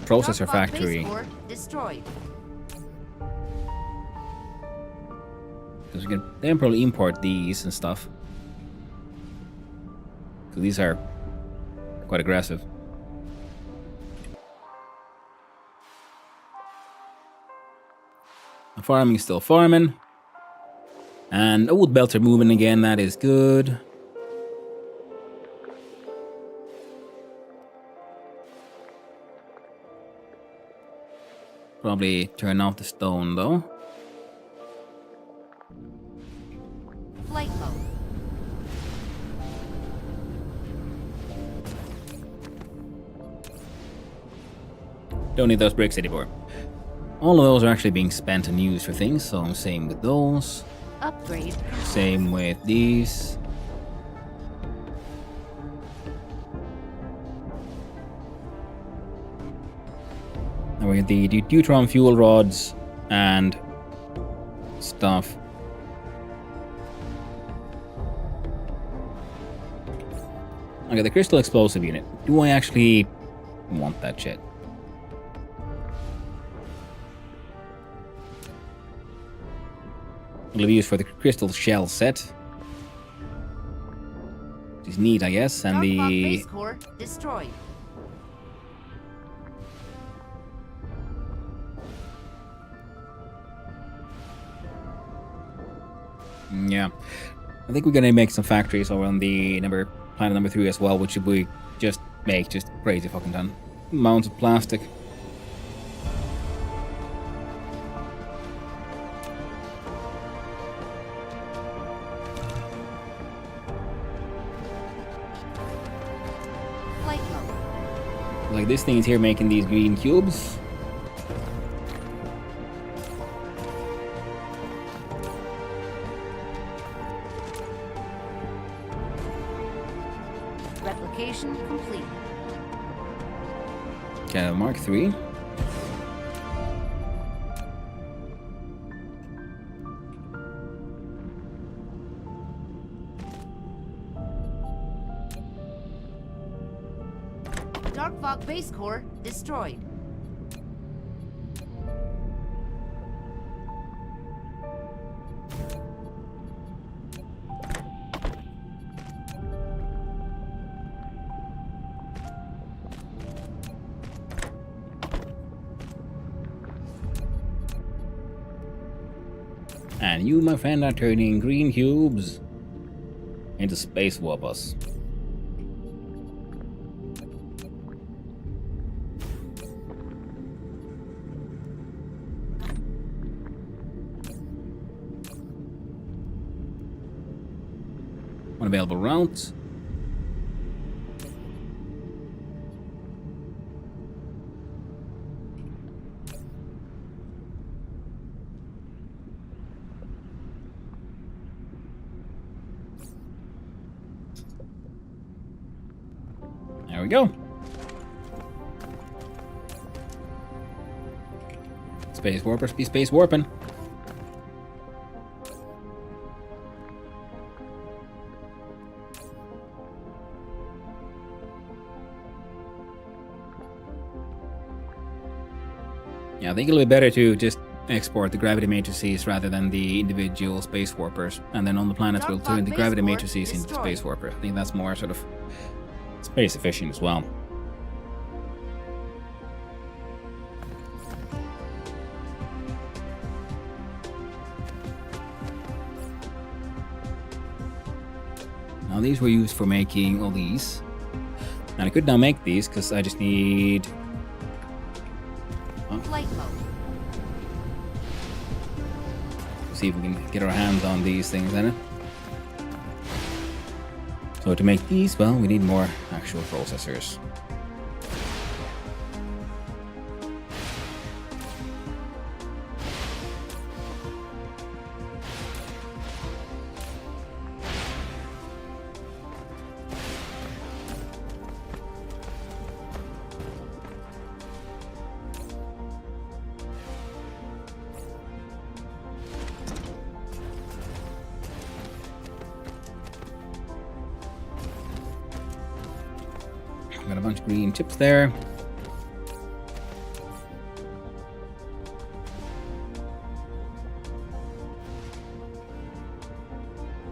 Dark Fog factory. base core destroyed. Because we can then probably import these and stuff. So these are quite aggressive. The farming is still farming. And wood belts are moving again, that is good. Probably turn off the stone though. Flight mode. Don't need those bricks anymore. All of those are actually being spent and used for things, so I'm same with those. Upgrade. Same with these. And we have the deuteron fuel rods and stuff. Okay, the crystal explosive unit. Do I actually want that shit? It'll be used for the crystal shell set. Which is neat, I guess. And Dark Fog the base core destroyed. yeah, I think we're gonna make some factories over on the planet number 3 as well, which we just make just crazy fucking ton. Mounds of plastic. Flight mode. Like this thing is here making these green cubes. Replication complete. Okay, Mark 3. Dark Fog base core destroyed. And you, my friend, are turning green cubes into space warpers. Unavailable routes. There we go. Space warpers be space warping. Yeah, I think it'll be better to just export the gravity matrices rather than the individual space warpers. And then on the planets we'll turn the gravity matrices into the space warper. I think that's more sort of space efficient as well. Now these were used for making all these. And I could now make these because I just need... Flight mode. see if we can get our hands on these things in it. So to make these, well, we need more actual processors. Got a bunch of green chips there.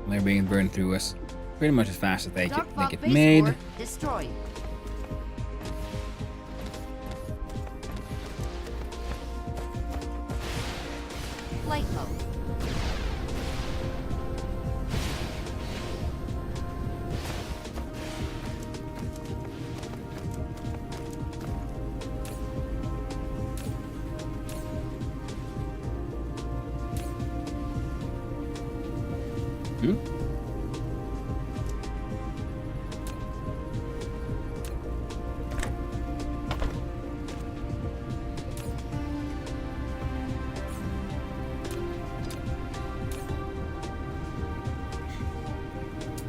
They're being burned through us pretty much as fast as they get made. Destroyed. Flight mode.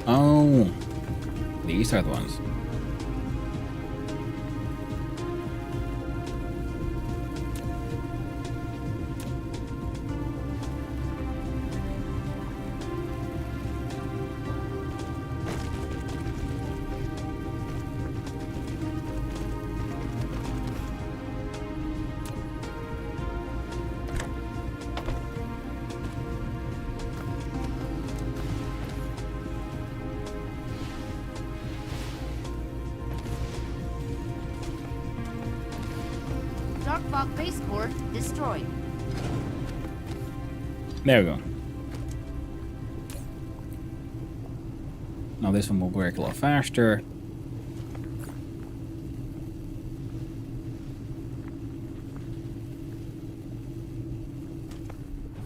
Oh, these are the ones. Fog base core destroyed. There we go. Now this one will work a lot faster.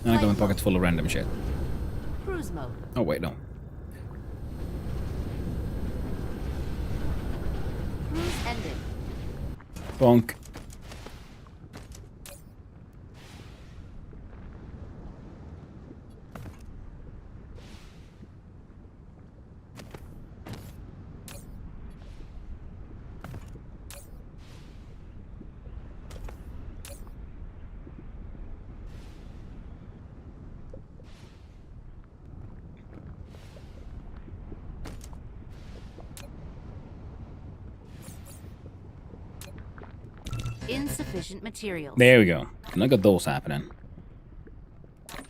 And I got my pockets full of random shit. Cruise mode. Oh wait, no. Cruise ended. Bonk. Insufficient materials. There we go. And I got those happening. I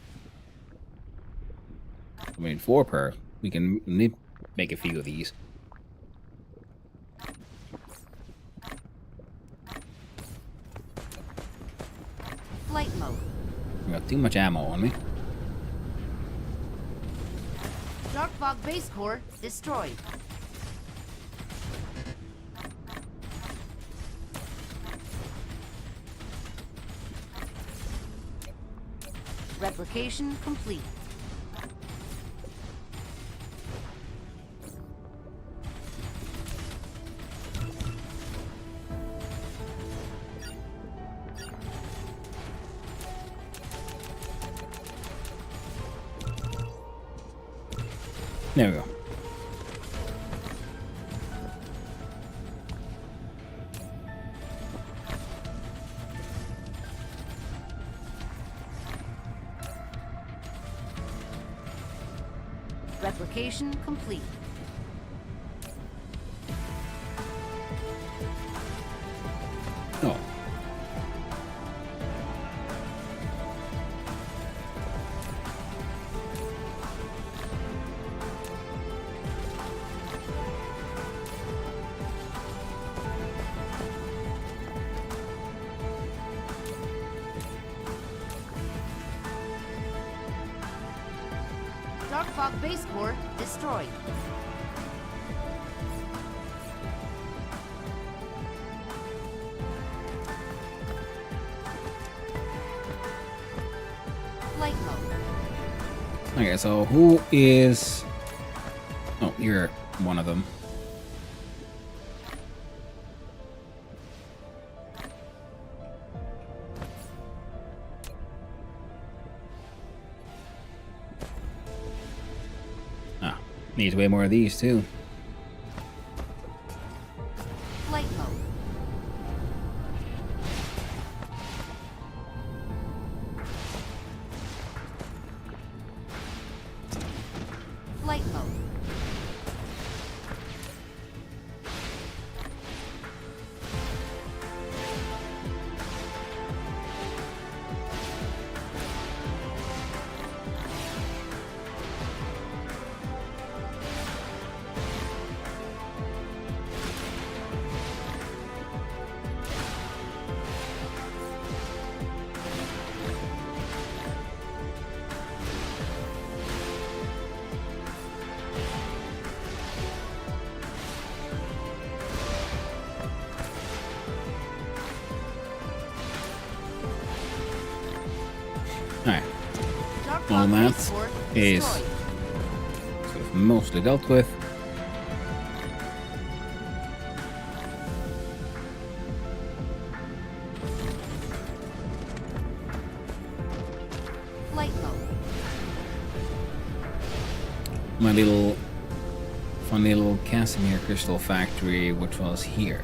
mean, 4 per. We can make a few of these. Flight mode. I got too much ammo on me. Dark Fog base core destroyed. Replication complete. There we go. Replication complete. Oh. Dark Fog base core destroyed. Flight mode. Okay, so who is... Oh, you're one of them. Ah, needs way more of these too. Flight mode. Flight mode. Alright, Dark all Fog that base core is destroyed. sort of mostly dealt with. Flight mode. My little funny little Casimir crystal factory, which was here.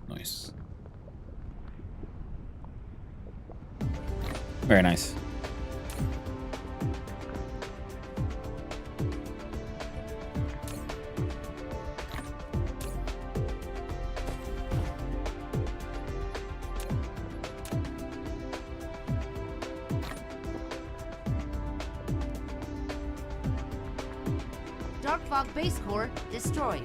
Nice. Very nice. Dark Fog base core destroyed.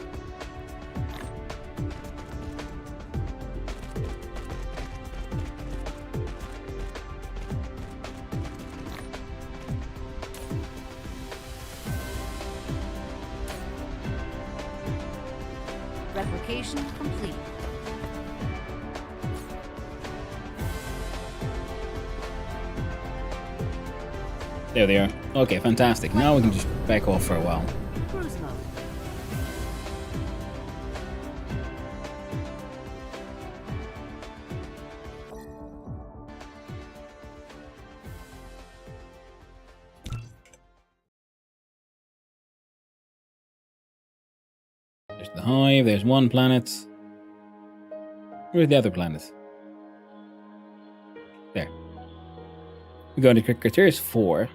Replication complete. There they are. Okay, fantastic. Now we can just back off for a while. Cruise mode. There's the hive, there's one planet. Where's the other planet? There. We go into criteria 4.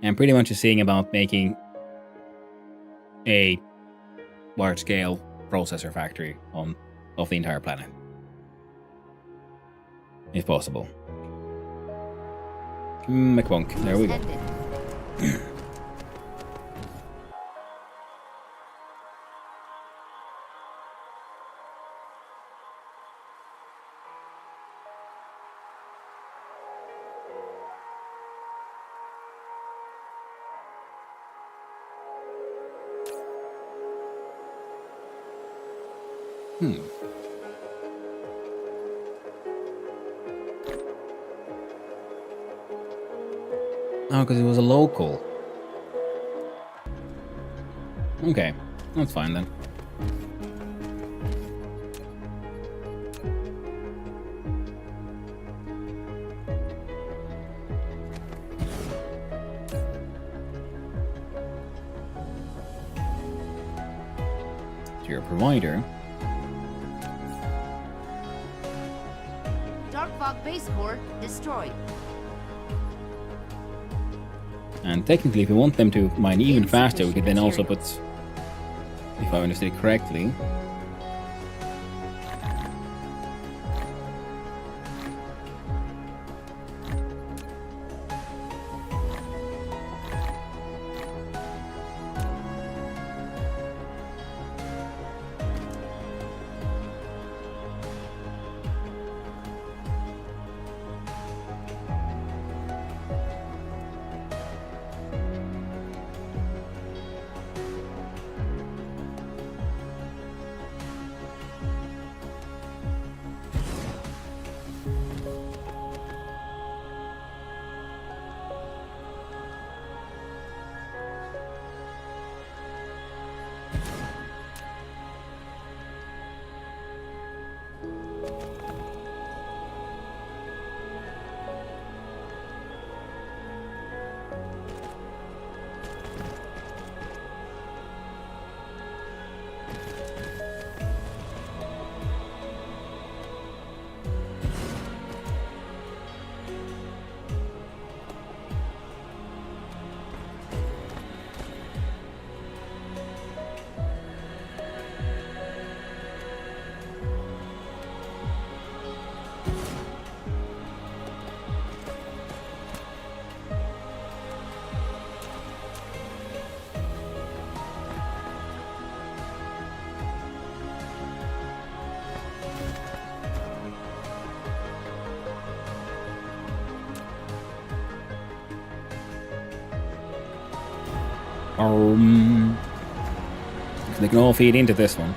And pretty much just seeing about making a large-scale processor factory of the entire planet. If possible. McBunk. There we go. Ended. Oh, because it was a local. Okay, that's fine then. So you're a provider. Dark Fog base core destroyed. And technically, if we want them to mine even faster, we could then also put, if I understood it correctly, they can all feed into this one.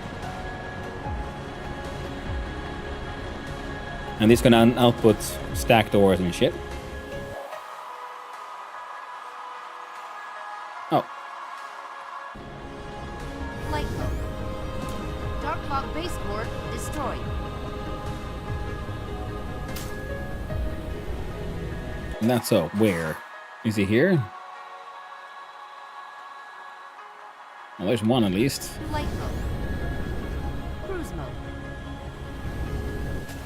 And this can output stacked ores and shit. Oh. Flight mode. Dark Fog base core destroyed. And that's so. Where? Is he here? Well, there's one at least. Flight mode. Cruise mode.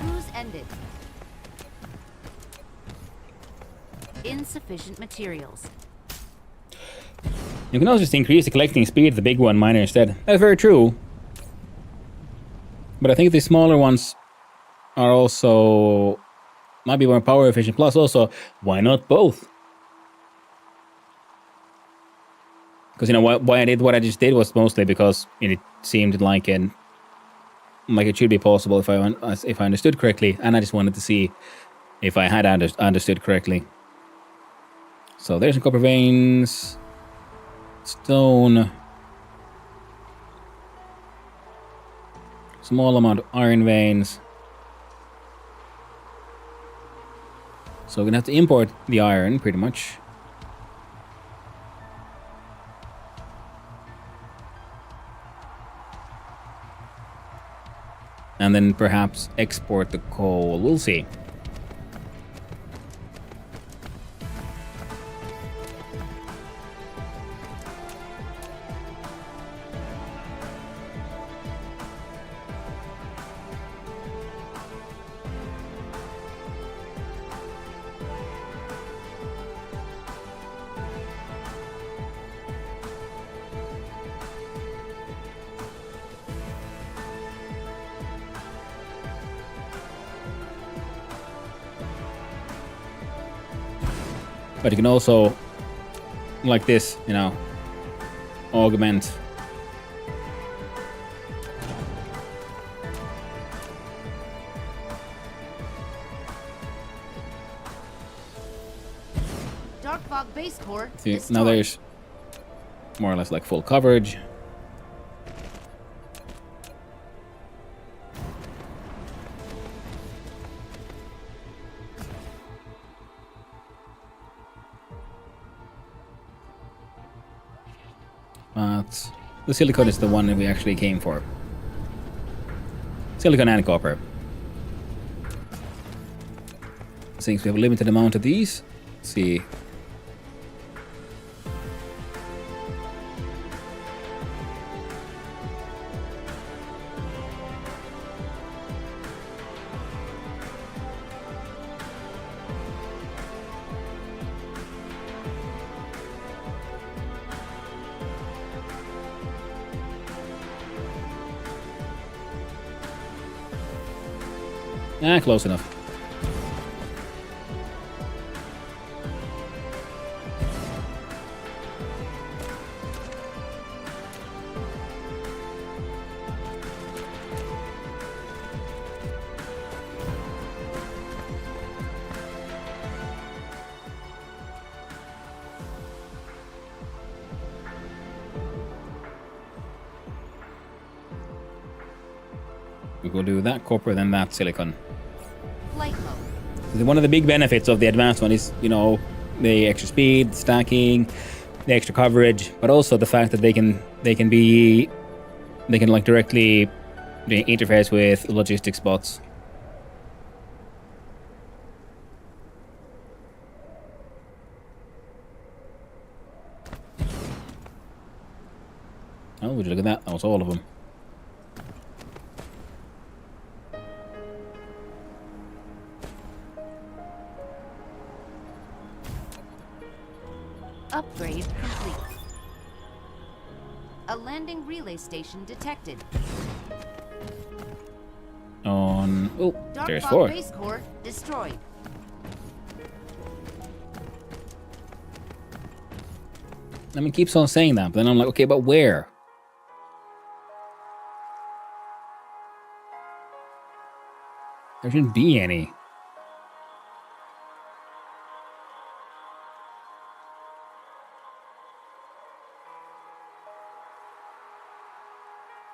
Cruise ended. Insufficient materials. You can also just increase the collecting speed of the big one miner instead. That's very true. But I think the smaller ones are also might be more power efficient. Plus also, why not both? Because why I did what I just did was mostly because it seemed like it should be possible if I understood correctly, and I just wanted to see if I had understood correctly. So there's some copper veins, stone, small amount of iron veins. So we're gonna have to import the iron pretty much. And then perhaps export the coal. We'll see. But you can also, like this, augment. Dark fog base core. See, now there's more or less like full coverage. But the silicon is the one that we actually came for. Silicon and copper. Since we have a limited amount of these, let's see. Close enough. We'll do that copper, then that silicon. One of the big benefits of the advanced one is, the extra speed, stacking, the extra coverage, but also the fact that they can like directly interface with logistics bots. Oh, would you look at that? That was all of them. Upgrade complete. A landing relay station detected. There's Dark 4. base core destroyed. I mean, keeps on saying that, but then I'm like, okay, but where? There shouldn't be any.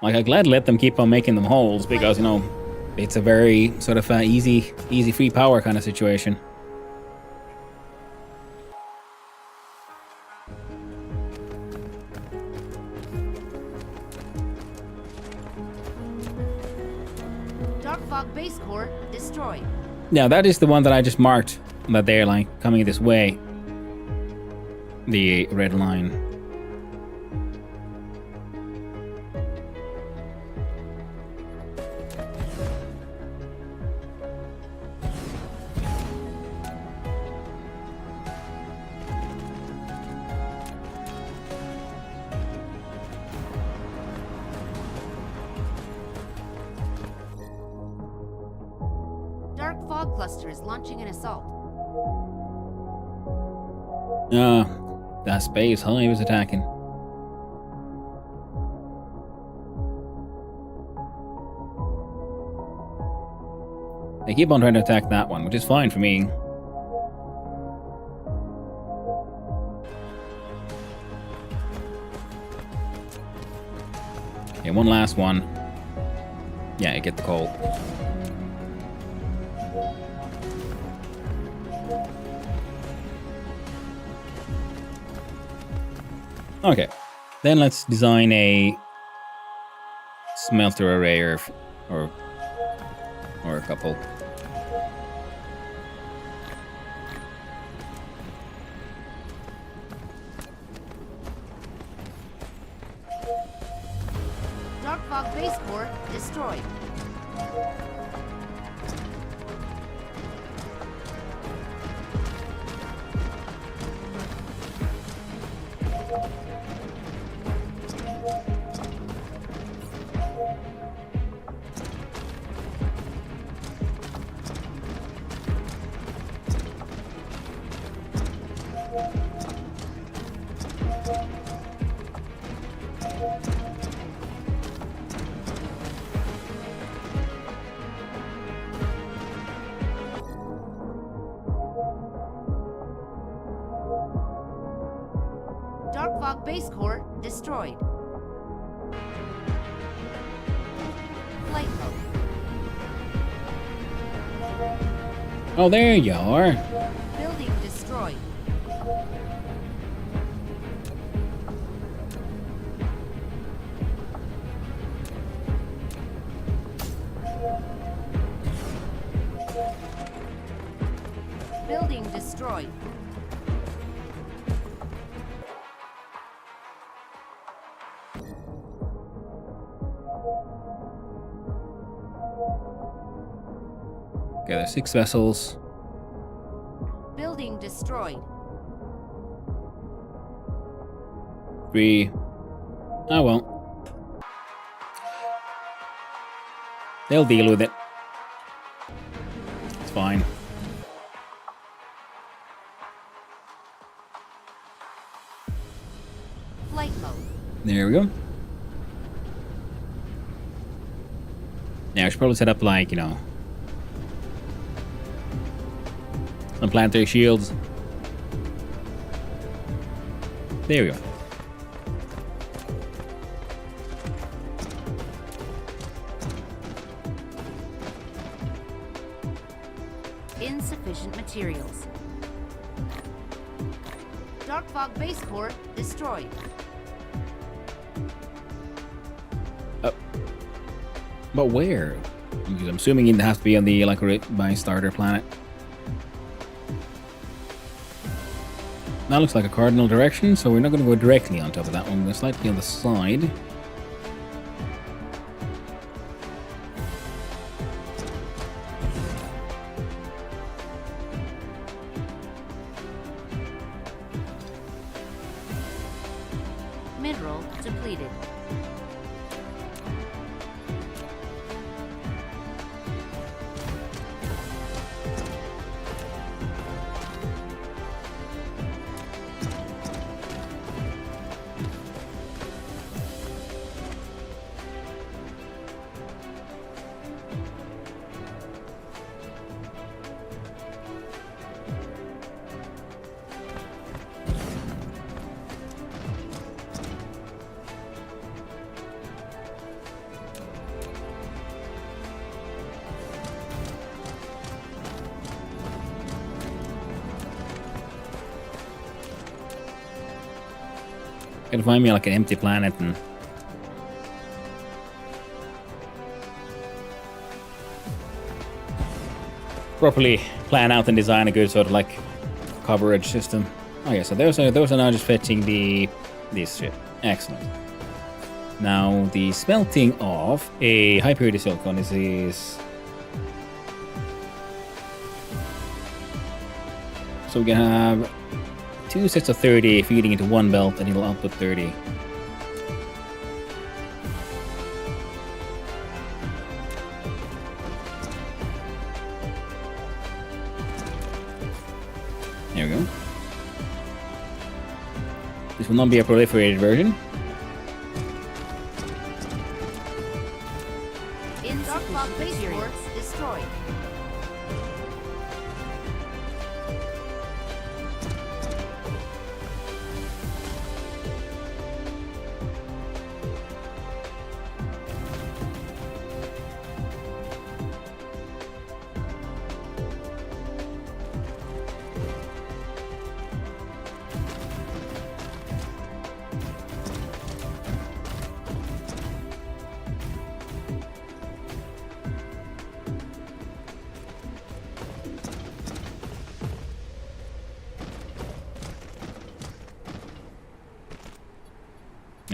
Like, I gladly let them keep on making them holes because, it's a very sort of easy free power kind of situation. Dark fog base core destroyed. Now, that is the one that I just marked that they're like coming this way. The red line. Fog cluster is launching an assault. That space hive is attacking. They keep on trying to attack that one, which is fine for me. Okay, one last one. Yeah, you get the coal. Okay, then let's design a smelter array or a couple. Dark Fog Base Core destroyed. Dark Fog Base Core destroyed. Flight mode. Oh, there you are. Building destroyed. Building destroyed. Okay, there's 6 vessels. Building destroyed. 3. Oh well. They'll deal with it. It's fine. Flight mode. There we go. Now I should probably set up like, you know, some planetary shields. There we go. Insufficient materials. Dark Fog Base Core destroyed. But where? Because I'm assuming it has to be on the like by starter planet. That looks like a cardinal direction, so we're not going to go directly on top of that one. We're going to slightly on the side. Mineral depleted. Gotta find me like an empty planet and properly plan out and design a good sort of like coverage system. Oh yeah, so those are now just fetching this shit. Excellent. Now the smelting of a high purity silicon is so we can have 2 sets of 30 feeding into one belt and it'll output 30. There we go. This will not be a proliferated version. In Dark Fog Base Core destroyed.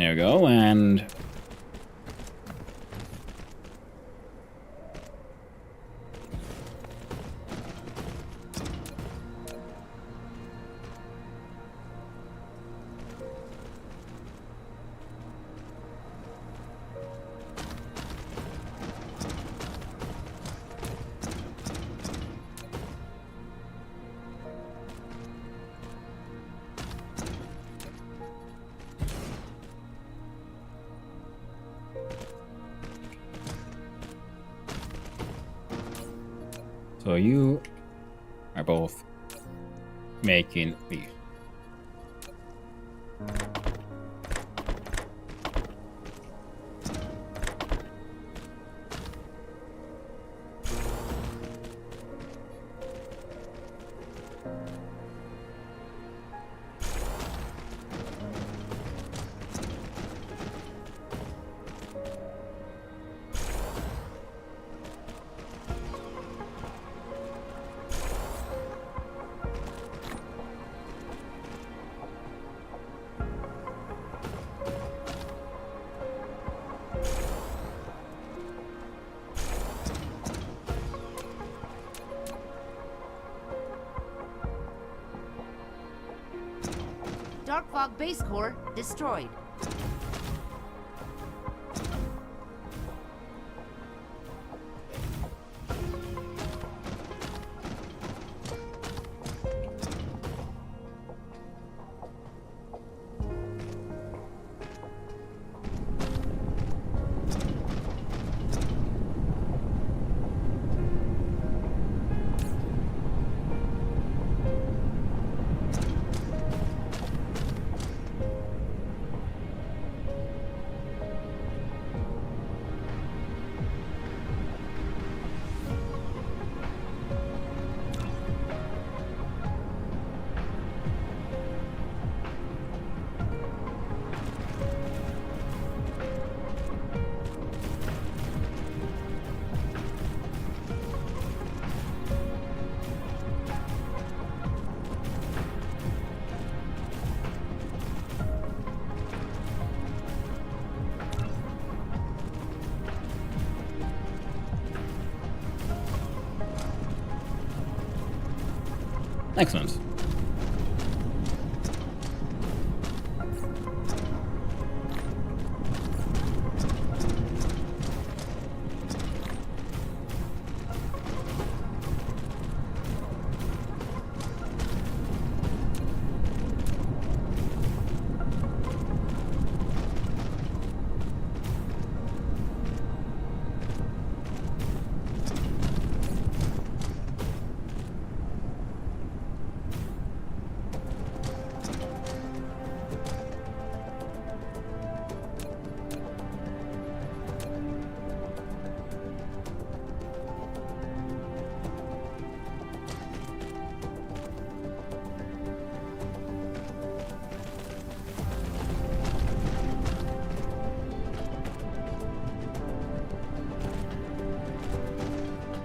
There we go, and... So you are both making these. Dark Fog base core destroyed. Excellent.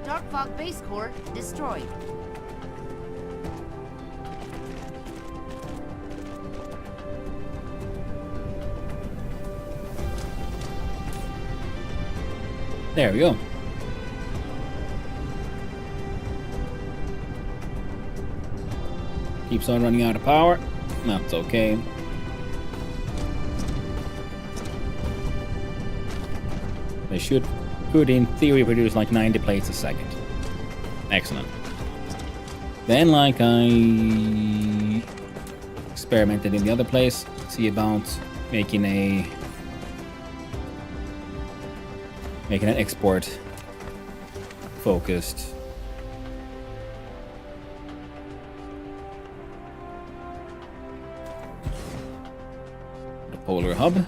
Dark Fog base core destroyed. There we go. Keeps on running out of power. That's okay. They could in theory produce like 90 plates a second. Excellent. Then, like I experimented in the other place, see about making an export focused the polar hub.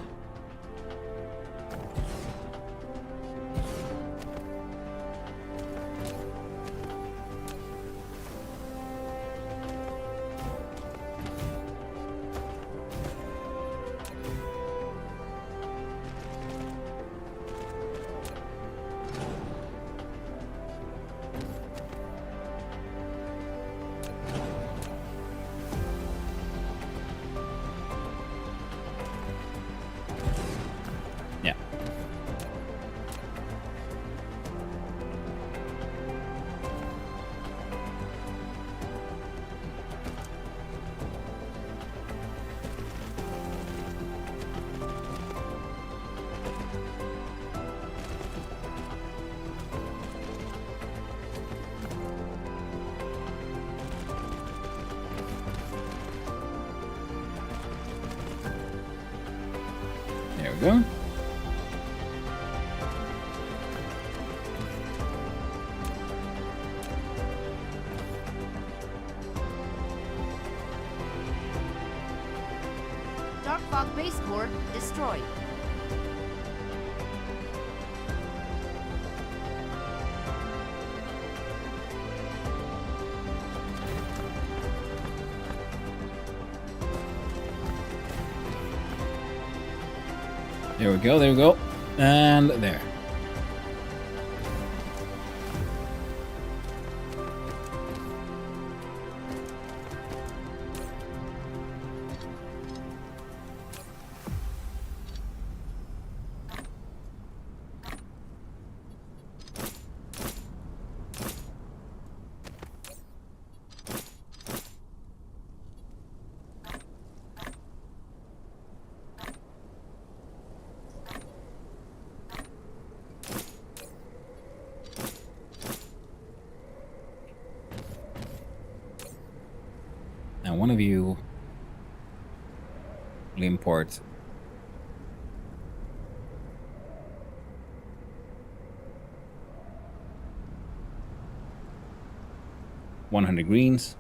go. Dark Fog base core destroyed. There we go, there we go. And there. Now, one of you will import $100 greens.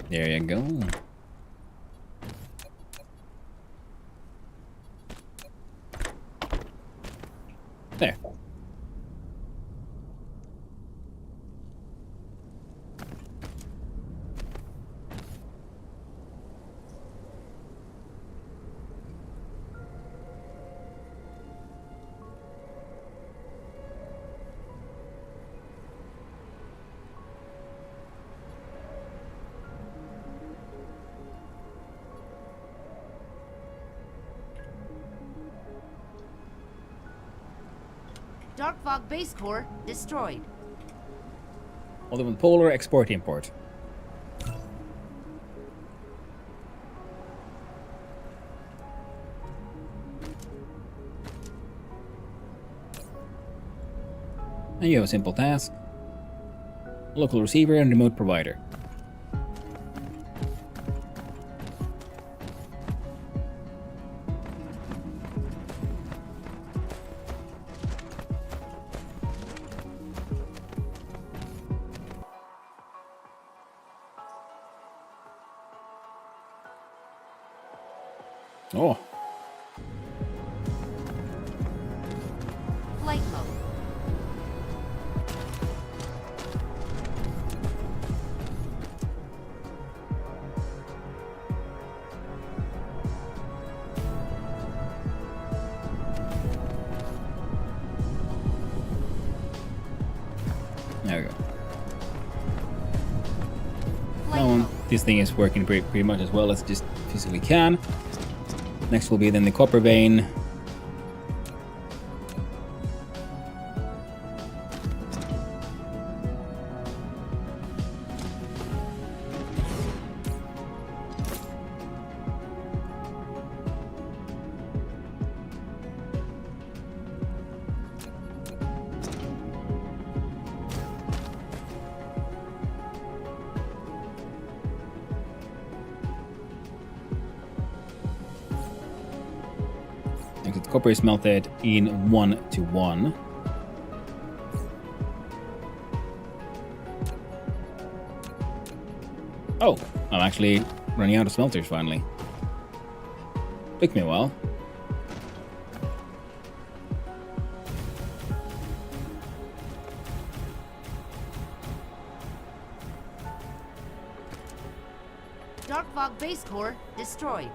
There you go. There. Dark Fog base core destroyed. Although with polar export import. And you have a simple task. Local receiver and remote provider. Oh, Flight mode. there we go. Flight Now, mode. this thing is working pretty much as well as it just physically can. Next will be then the copper vein. The copper is melted in 1:1. Oh, I'm actually running out of smelters finally. Took me a while. Dark Fog base core destroyed.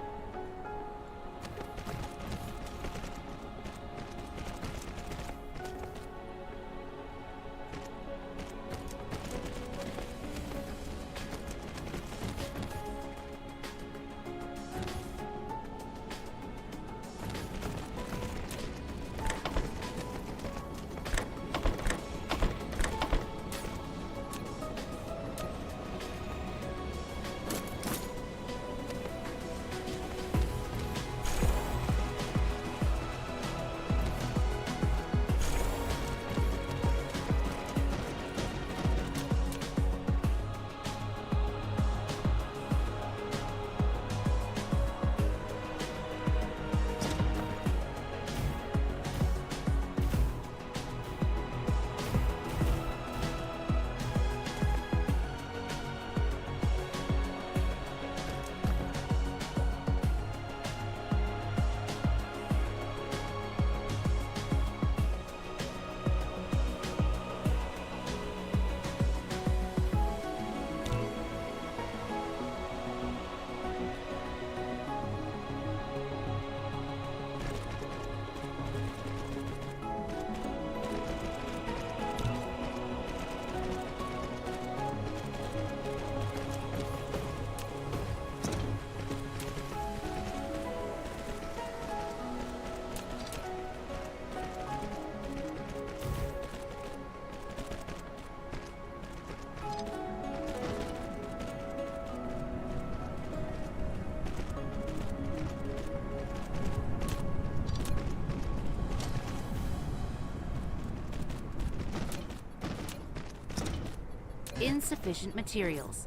Insufficient materials.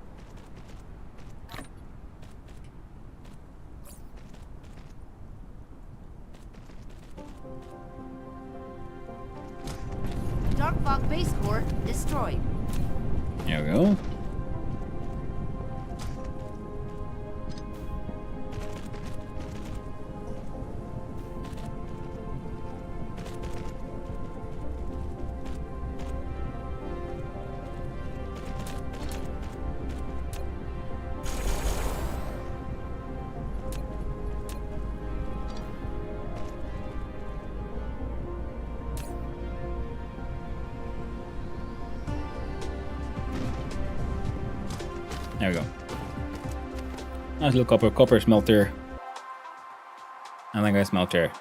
Dark Fog base core destroyed. There we go. There we go. Nice little copper smelter. I think I smelter.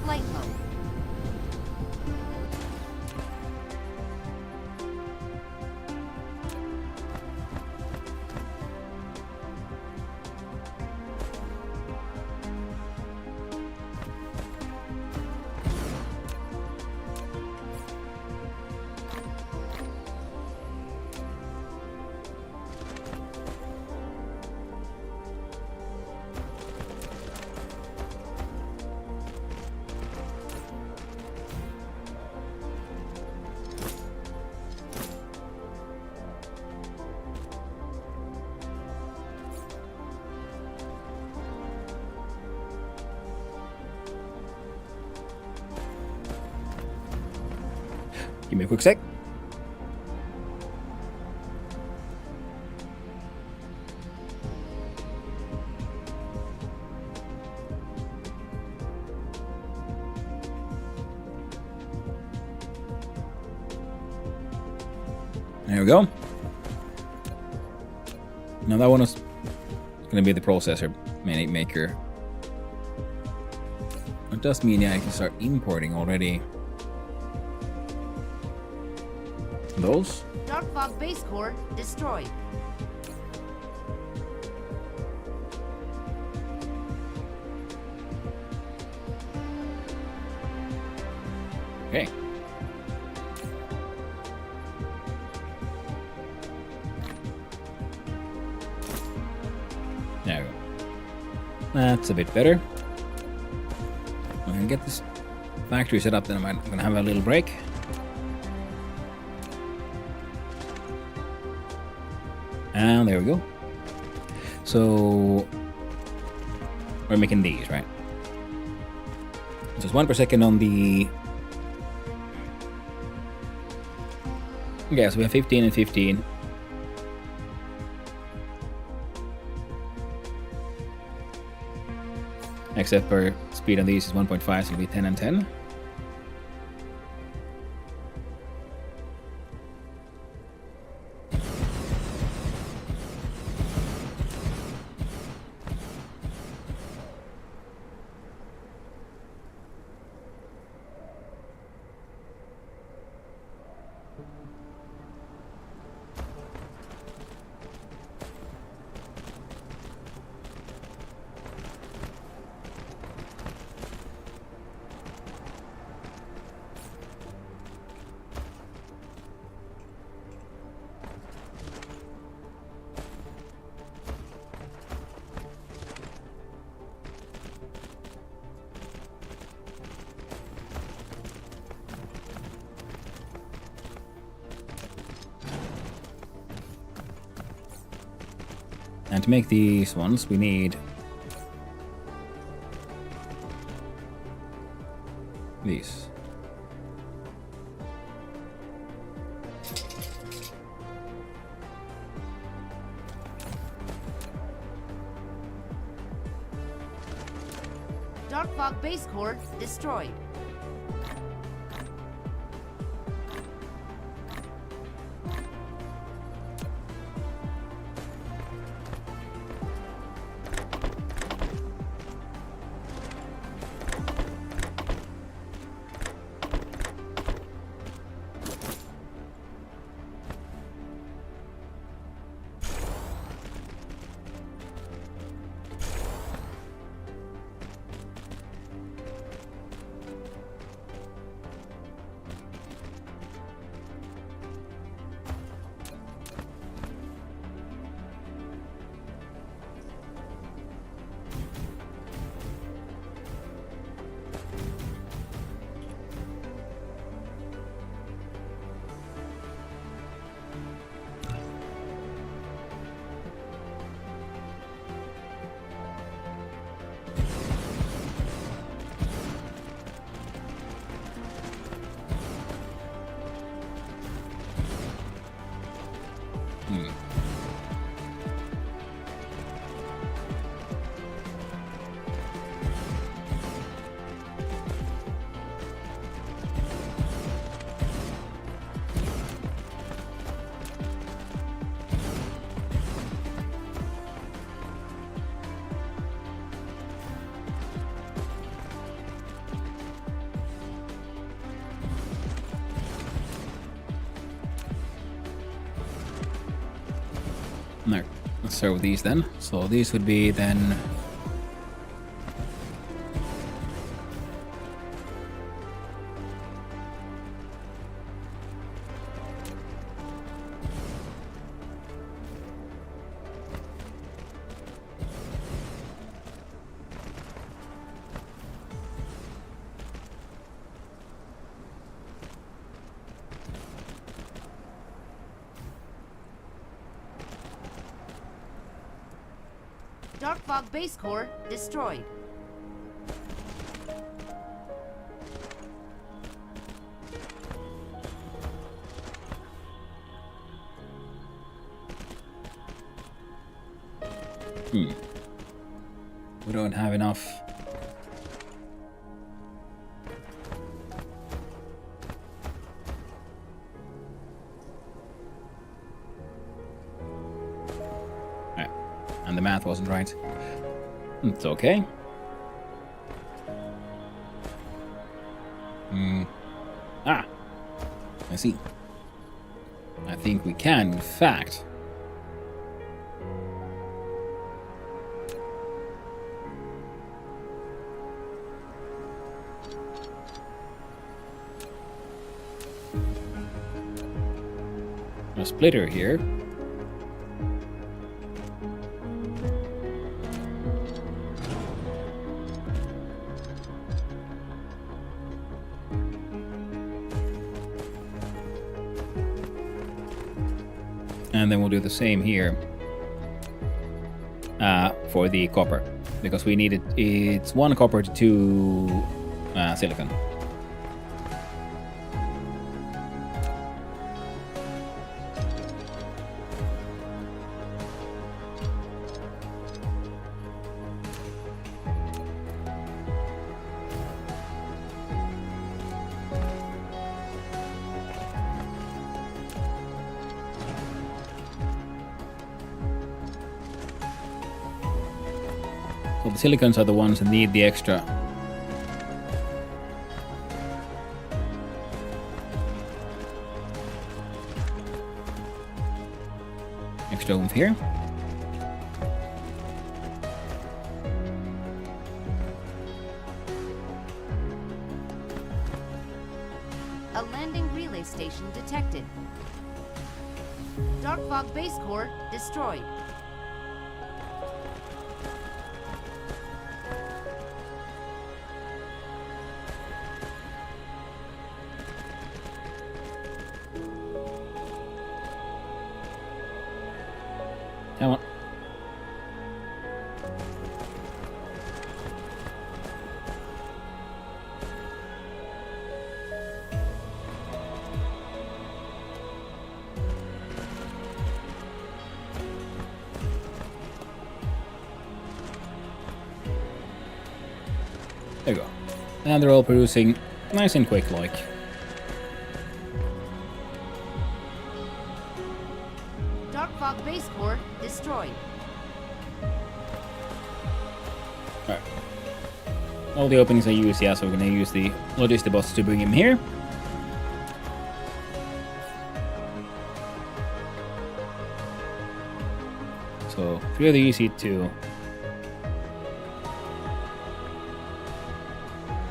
Flight mode. Give me a quick sec. There we go. Now that one is going to be the processor maker. It does mean I can start importing already. Those? Dark Fog base core destroyed. Okay. There we go. That's a bit better. I'm gonna get this factory set up, then I'm gonna have a little break. And there we go. So we're making these, right? Just 1 per second on the. Yeah, so we have 15 and 15. Except for speed on these is 1.5, so it'll be 10 and 10. And to make these ones, we need these. Dark Fog base core destroyed. Let's start with these then. So these would be then. Dark Fog base core destroyed. We don't have enough. Yeah. And the math wasn't right. It's okay. Ah, I see. I think we can, in fact. A splitter here. And then we'll do the same here for the copper, because we need it. It's 1 copper to 2 silicon. So the silicons are the ones that need the extra. Extra oomph here. A landing relay station detected. Dark Fog base core destroyed. Come on. There you go. And they're all producing nice and quick like. Dark Fog base core destroyed. Alright. All the openings I use, yeah, so we're gonna use the logistic bots to bring him here. So 3 of the EC2.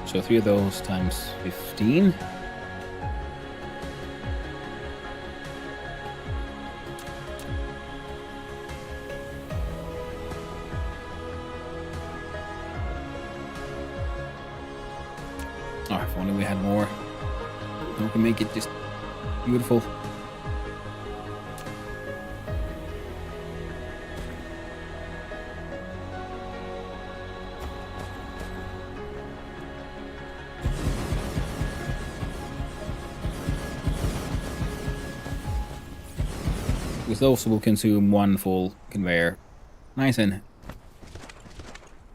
So 3 of those times 15. Oh, if only we had more. We can make it just beautiful. Because those will consume 1 full conveyor. Nice and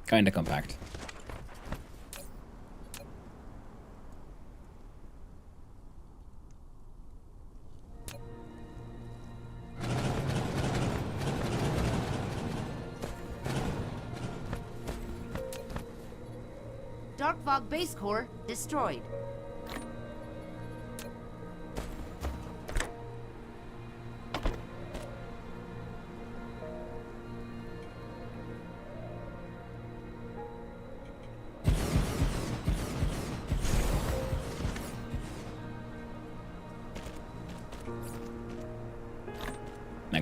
kinda compact. Dark Fog base core destroyed.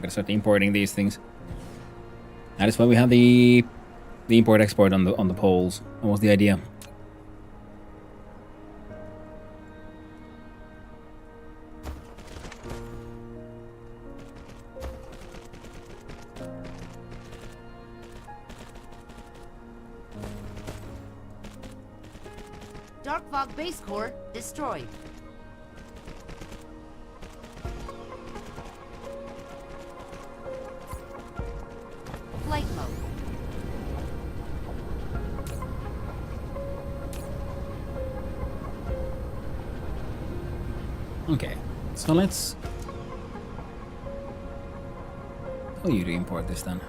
gotta start importing these things. That is why we have the import export on the poles. That was the idea. Dark Fog base core destroyed. Flight mode. Okay, so let's tell you to import this then.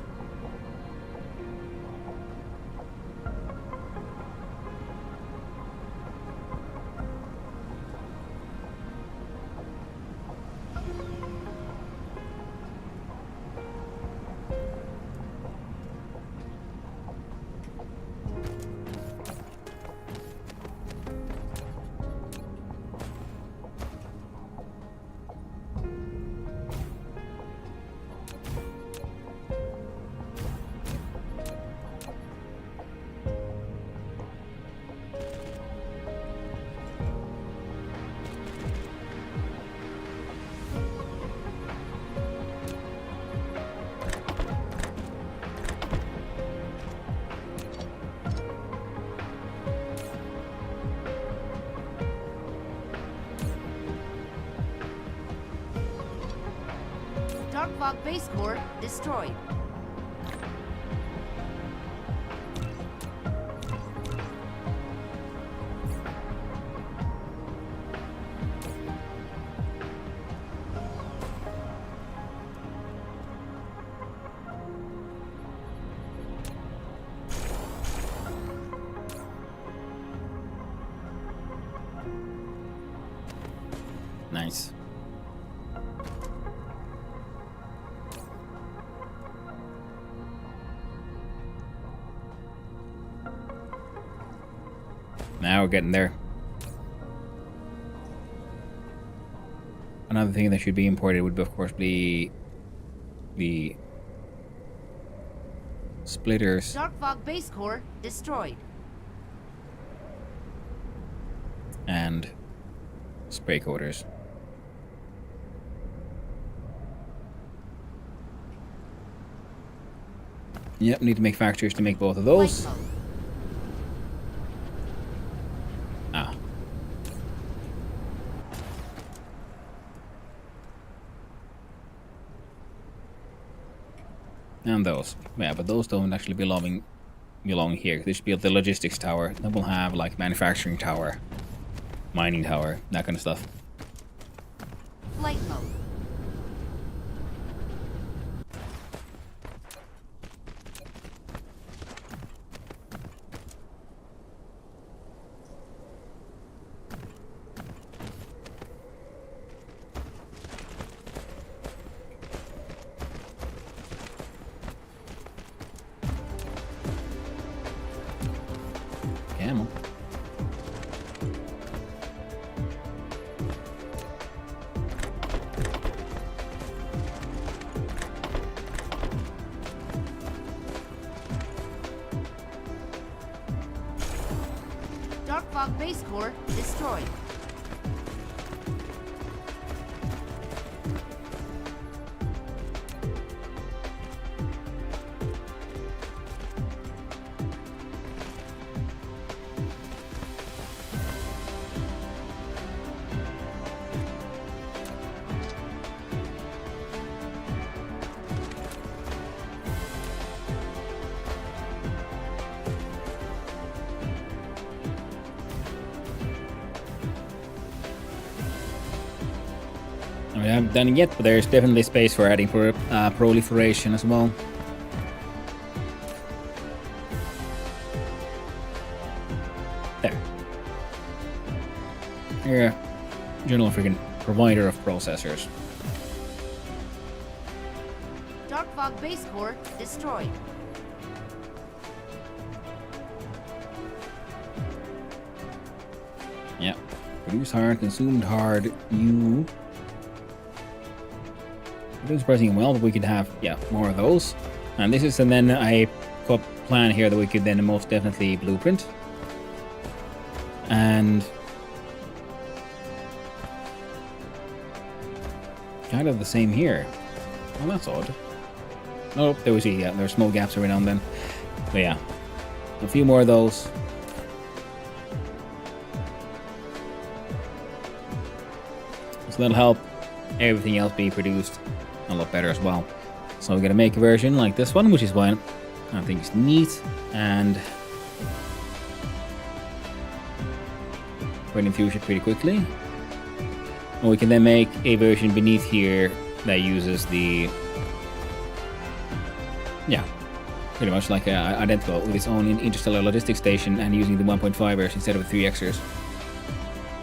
Dark Fog base core destroyed. Nice. Now we're getting there. Another thing that should be imported would, of course, be the splitters. Dark Fog base core destroyed. And spray coaters. Yep, need to make factories to make both of those. Flight mode. Ah. And those. Yeah, but those don't actually belong here. They should be at the logistics tower. Then we'll have like manufacturing tower, mining tower, that kind of stuff. Flight mode. Camel. Dark Fog base core destroyed. We haven't done it yet, but there's definitely space for adding proliferation as well. There. You're a general freaking provider of processors. Dark Fog base core destroyed. Yeah. Produced hard, consumed hard. You doing surprisingly well, but we could have, yeah, more of those. And this is, and then I got a plan here that we could then most definitely blueprint. And kind of the same here. Well, that's odd. Oh, there we see, yeah, there are small gaps every now and then. But yeah, a few more of those. So that'll help everything else be produced a lot better as well. So we're gonna make a version like this one, which is fine. I think it's neat and we're gonna infuse it pretty quickly. And we can then make a version beneath here that uses the, yeah, pretty much like identical with its own interstellar logistics station and using the 1.5ers instead of the 3Xers.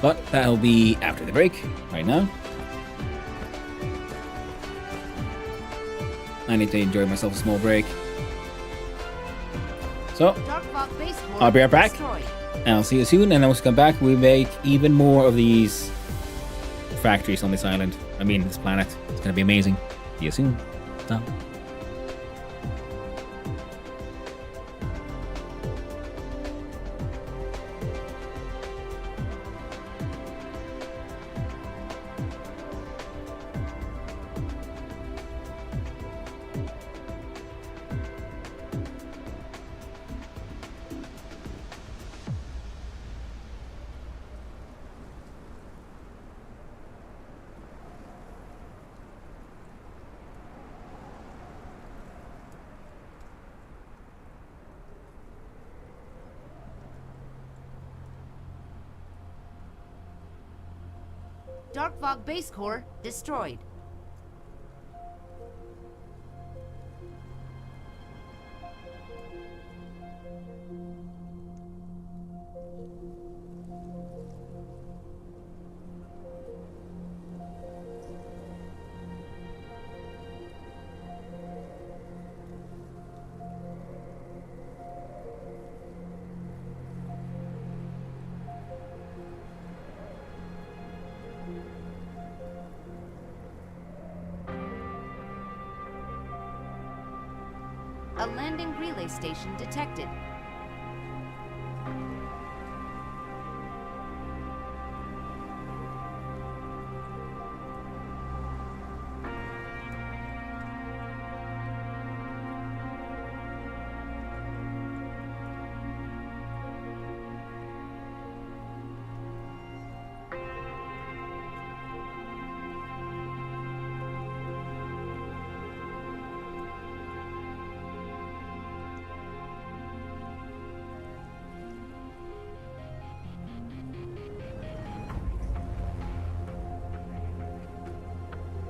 But that'll be after the break. Right now, I need to enjoy myself a small break. So, I'll be right back. And I'll see you soon. And once we come back, we make even more of these factories on this island. I mean, this planet. It's gonna be amazing. See you soon. Bye. Dark Fog base core destroyed. A landing relay station detected.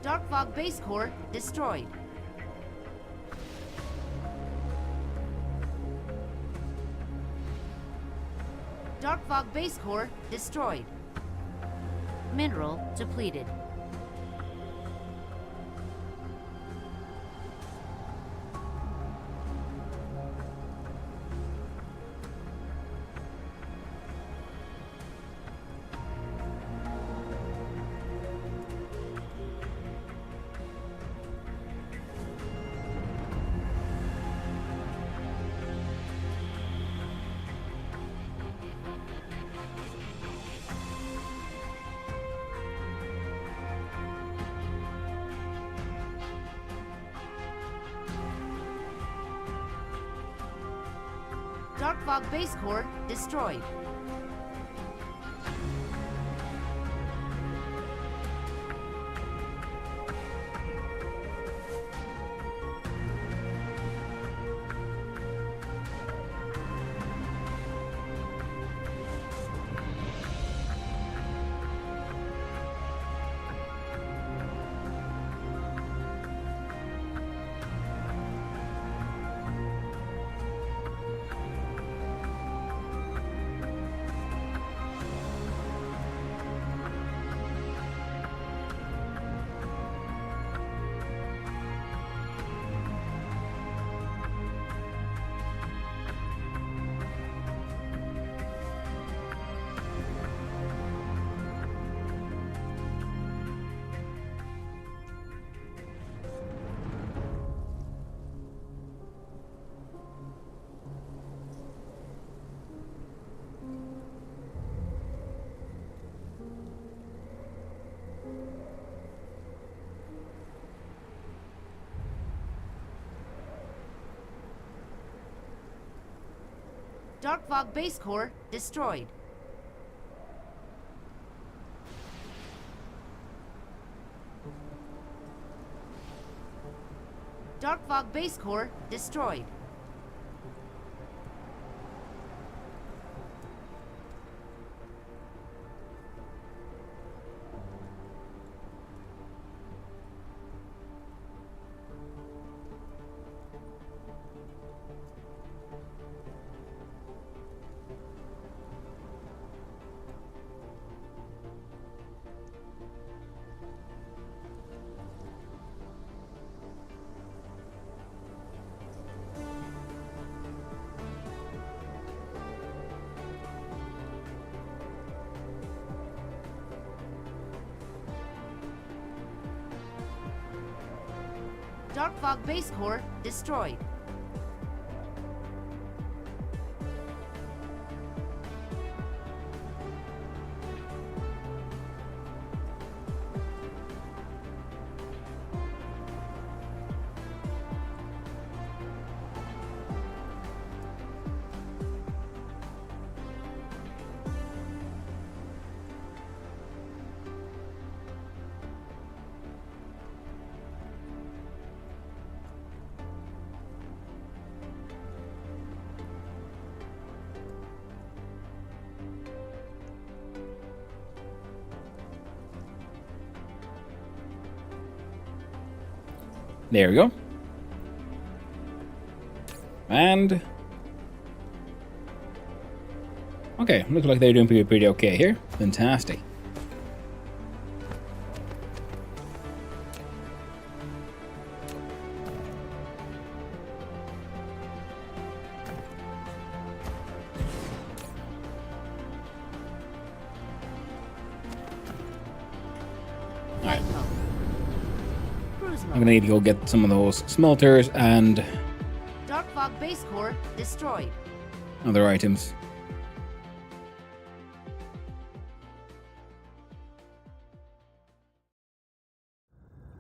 Dark Fog base core destroyed. Dark Fog base core destroyed. Mineral depleted. Dark Fog base core destroyed. Dark Fog Base Core destroyed. Dark Fog Base Core destroyed. Dark Fog Base Core destroyed. There we go. And okay, looks like they're doing pretty okay here. Fantastic. Flight mode. Cruise I'm mode. gonna need to go get some of those smelters and Dark Fog Base Core destroyed. other items.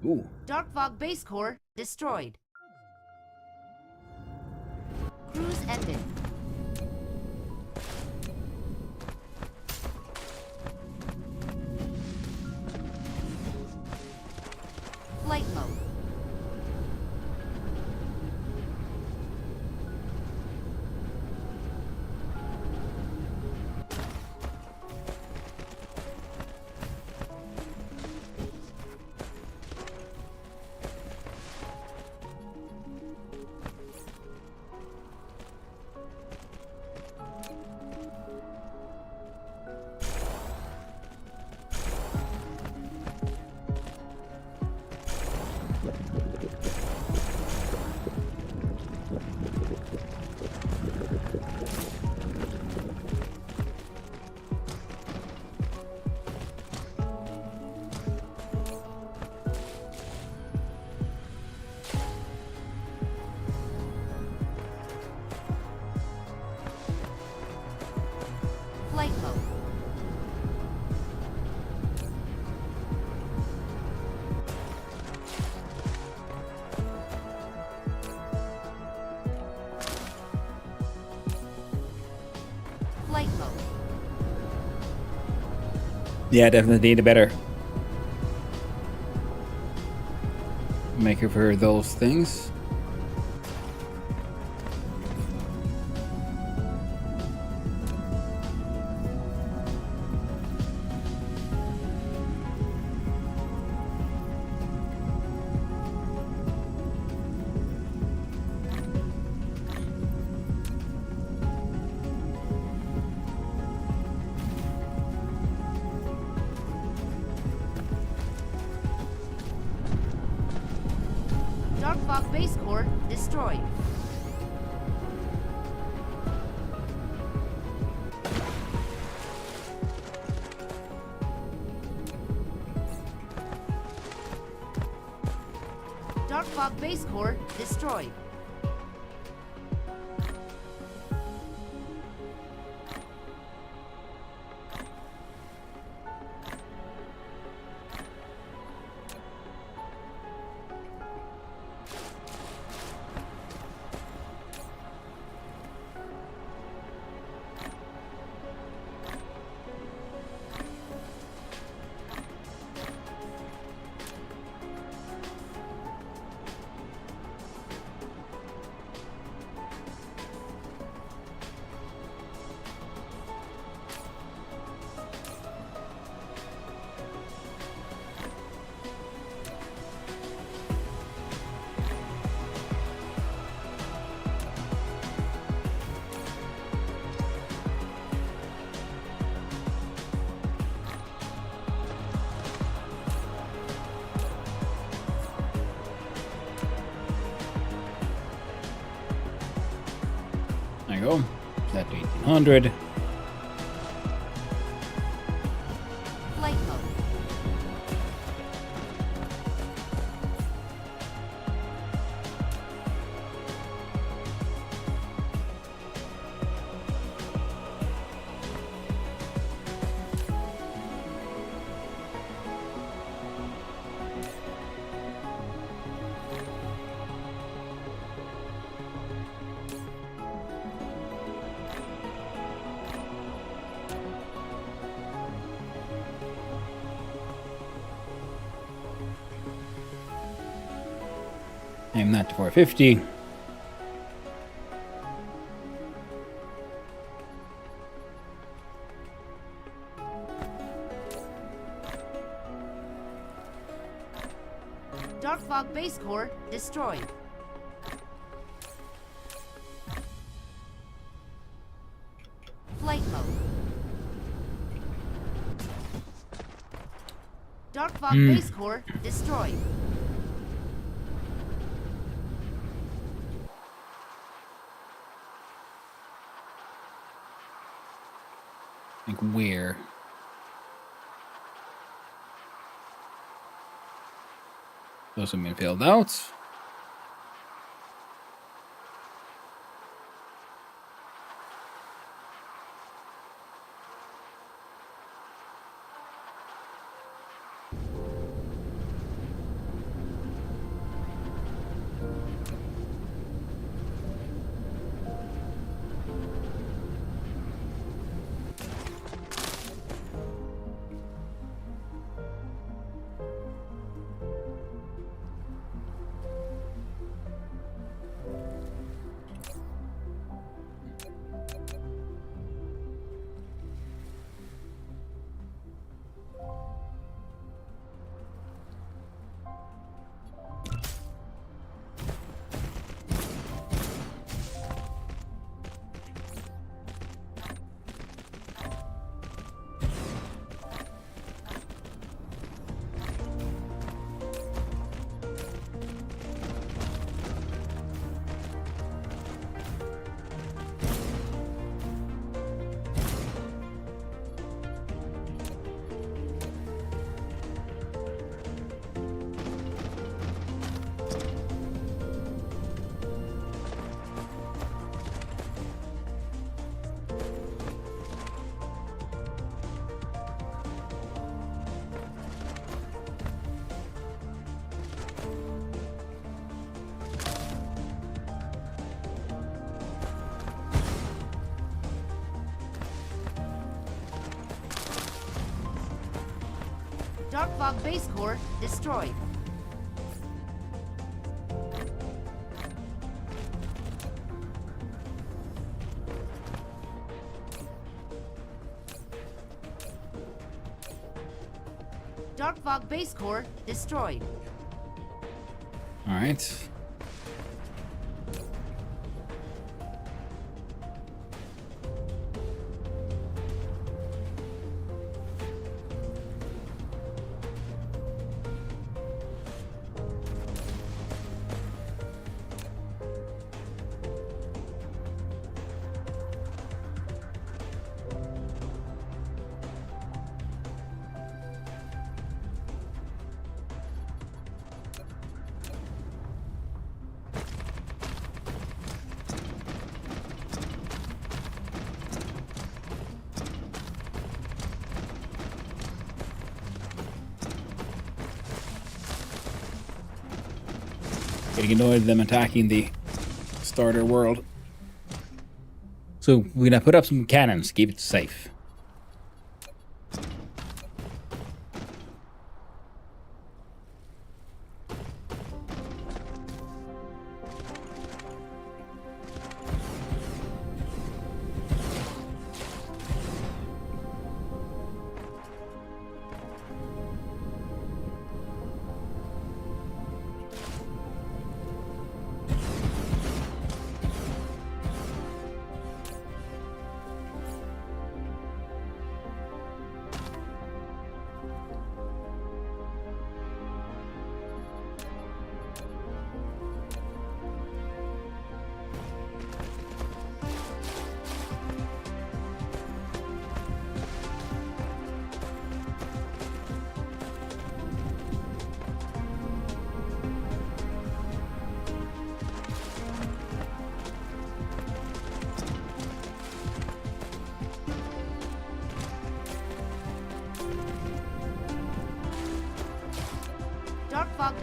Ooh. Dark Fog Base Core destroyed. Cruise ended. Flight mode. Flight mode. Flight mode. Yeah, definitely need a better maker for those things. Dark Fog Base Core destroyed. Dark Fog Base Core destroyed. There you go. Set to 1800. Flight mode. Aim that to 450. Dark fog base core destroyed. Flight mode. Dark fog base core destroyed. Like where? Those have been filled out. Dark fog base core destroyed. Dark fog base core destroyed. All right. Getting annoyed at them attacking the starter world. So we're gonna put up some cannons to keep it safe.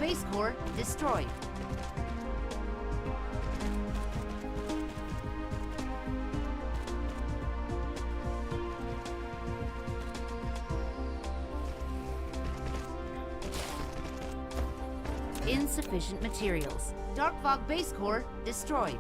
base core destroyed. Insufficient materials. Dark Fog base core destroyed.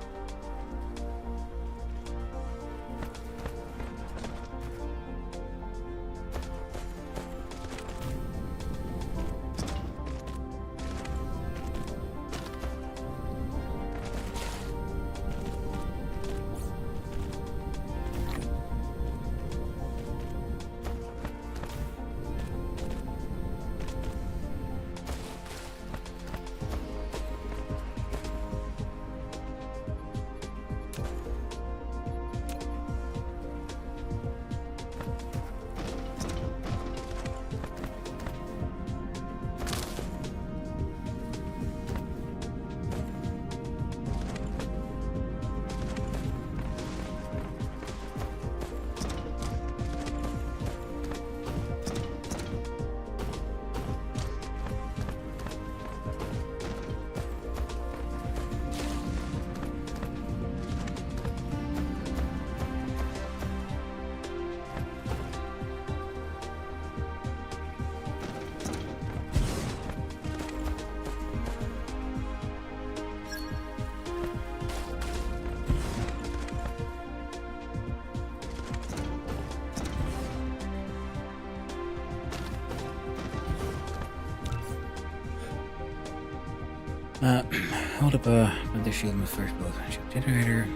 Hold up, the shield in the first book. Generator.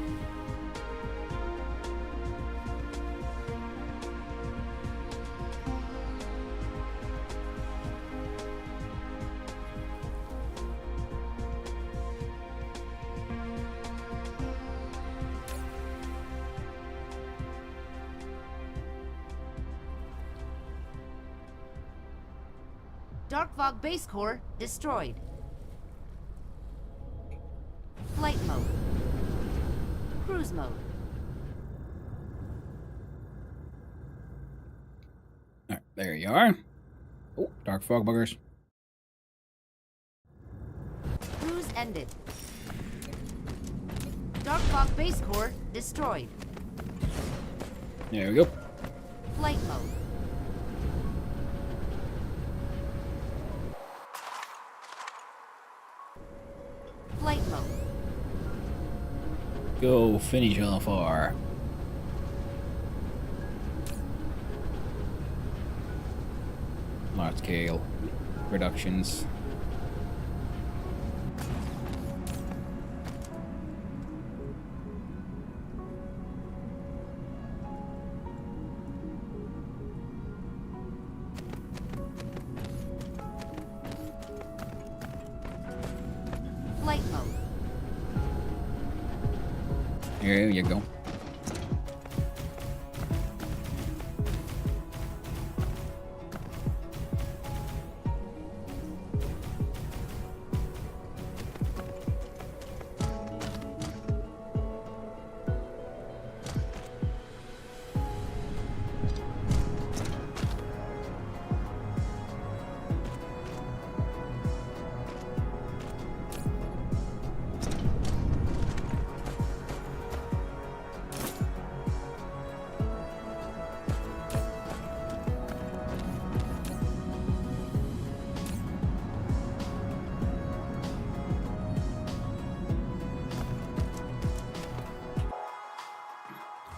Dark Fog base core destroyed. Flight mode. Cruise mode. Alright, there you are. Oh, dark fog buggers. Cruise ended. Dark Fog base core destroyed. There we go. Flight mode. Flight mode. Go finish off our large scale reductions. Flight mode. There you go.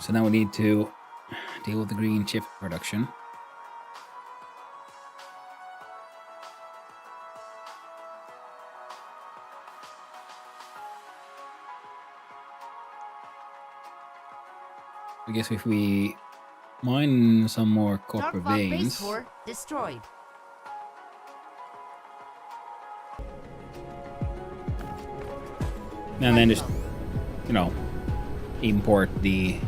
So now we need to deal with the green chip production. I guess if we mine some more copper Dark Fog base veins. core destroyed. And then just, you know, import the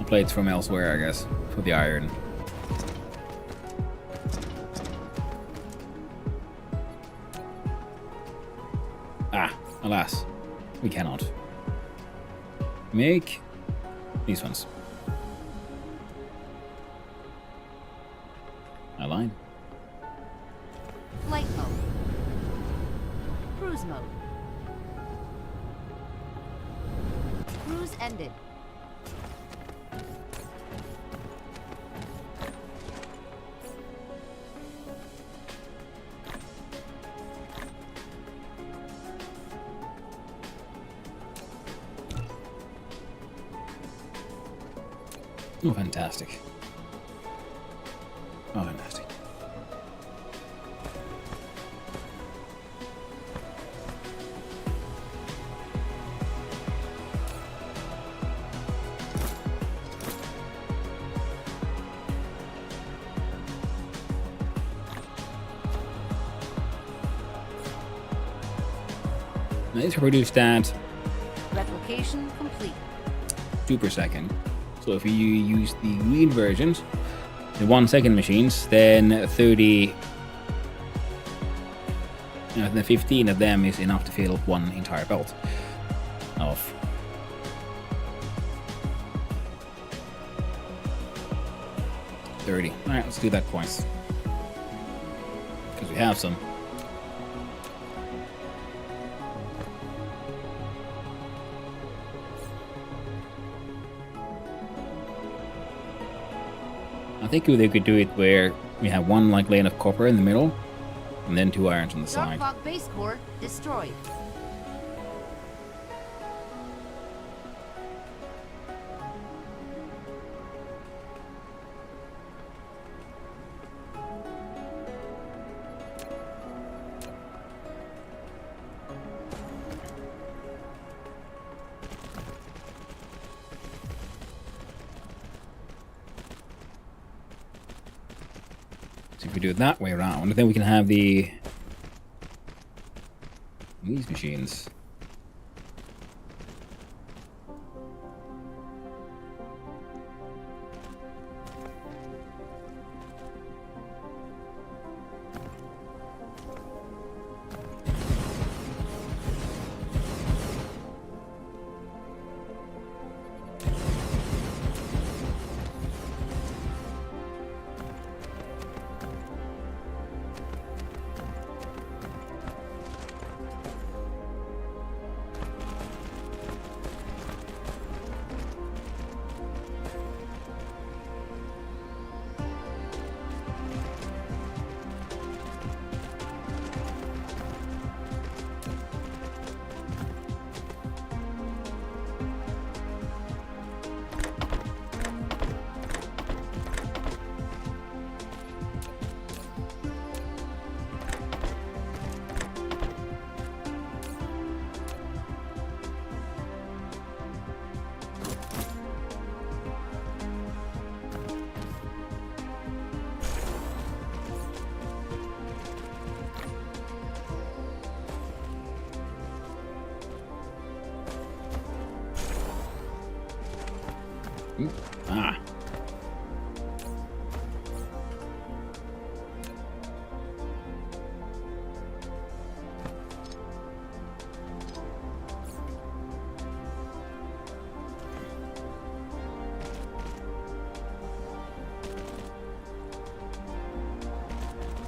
plates from elsewhere, I guess, for the iron. Ah, alas, we cannot make these ones. Cruise ended. Oh, fantastic. Oh, fantastic. Let's reduce that Replication complete. 2 per second. So if you use the green versions, the 1 second machines, then 30, then 15 of them is enough to fill up one entire belt of. $30. Alright, let's do that twice. Because we have some. I think they could do it where we have one like lane of copper in the middle, and then 2 irons on the side. Darkfog base core destroyed. So if we do it that way around, then we can have these machines. Ah.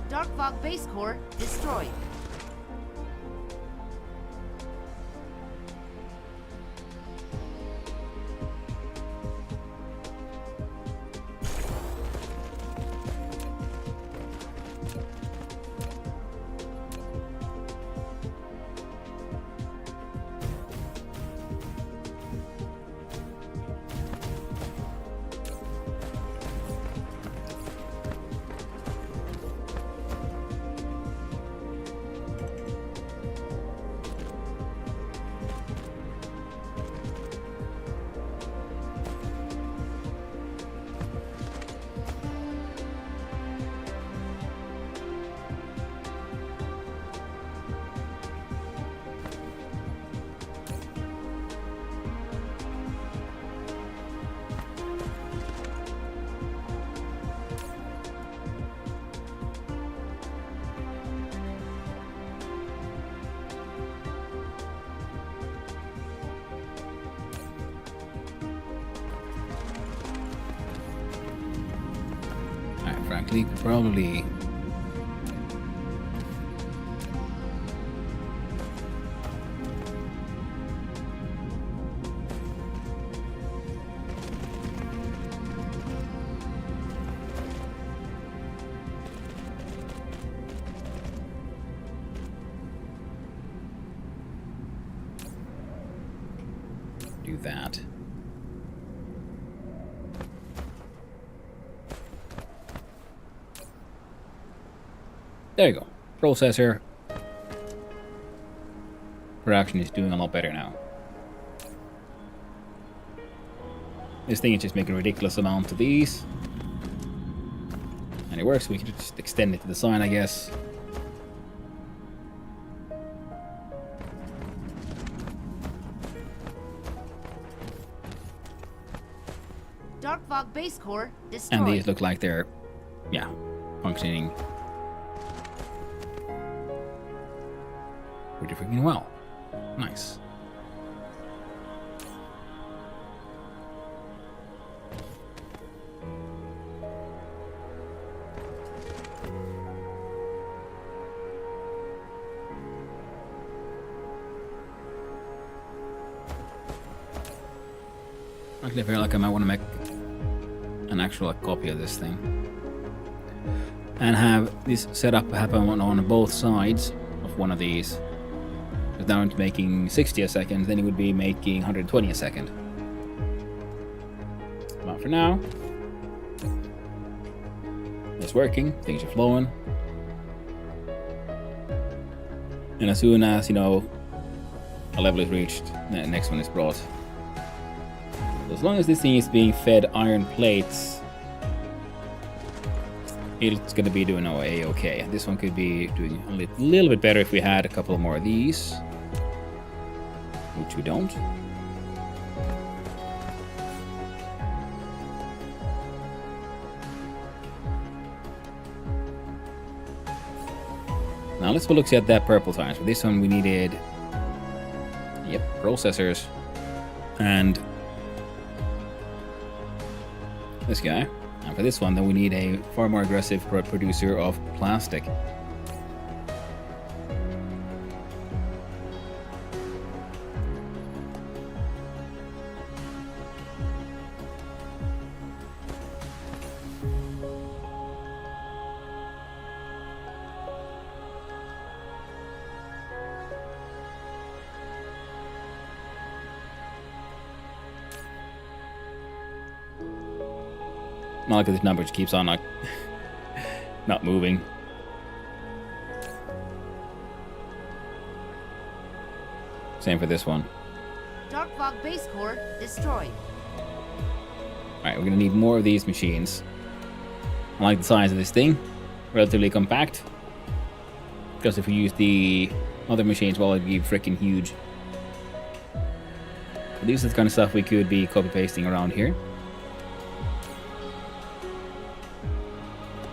Darkfog base core destroyed. Frankly, probably do that. There you go. Processor production is doing a lot better now. This thing is just making a ridiculous amount of these. And it works, we can just extend it to the side, I guess. Dark Fog base core destroyed. And these look like they're, yeah, functioning pretty freaking well. Nice. Actually, I feel like I might want to make an actual copy of this thing and have this setup happen on both sides of one of these. Because now it's making 60 a second, then it would be making 120 a second. But for now, it's working, things are flowing. And as soon as, you know, a level is reached, the next one is brought. As long as this thing is being fed iron plates, it's going to be doing okay. This one could be doing a little bit better if we had a couple more of these, which we don't. Now let's look at that purple times. For this one we needed, yep, processors and this guy. And for this one, then we need a far more aggressive producer of plastic. Not like this number just keeps on like not moving. Same for this one. Dark Fog base core destroyed. Alright, we're gonna need more of these machines. I like the size of this thing. Relatively compact. Because if we use the other machines, well, it'd be freaking huge. But these are the kind of stuff we could be copy-pasting around here.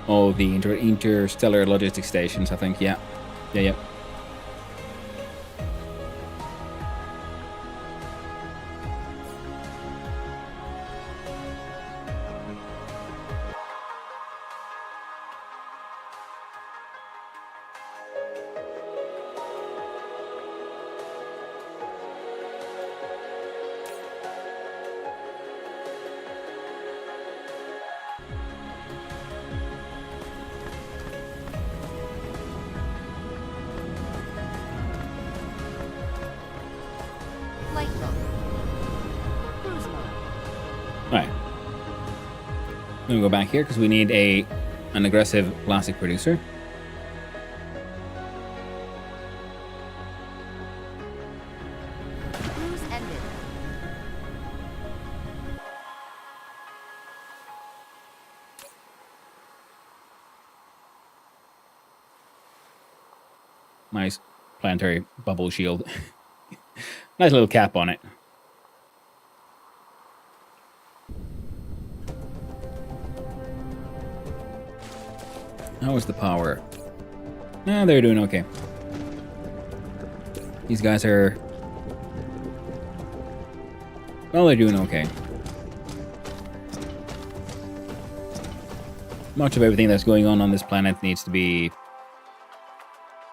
Oh, the interstellar logistics stations, I think, yeah. Yeah. Flight mode. Cruise mode. Alright. I'm gonna go back here because we need an aggressive plastic producer. Cruise ended. Nice planetary bubble shield. Nice little cap on it. How is the power? No, they're doing okay. These guys are... well, they're doing okay. Much of everything that's going on this planet needs to be...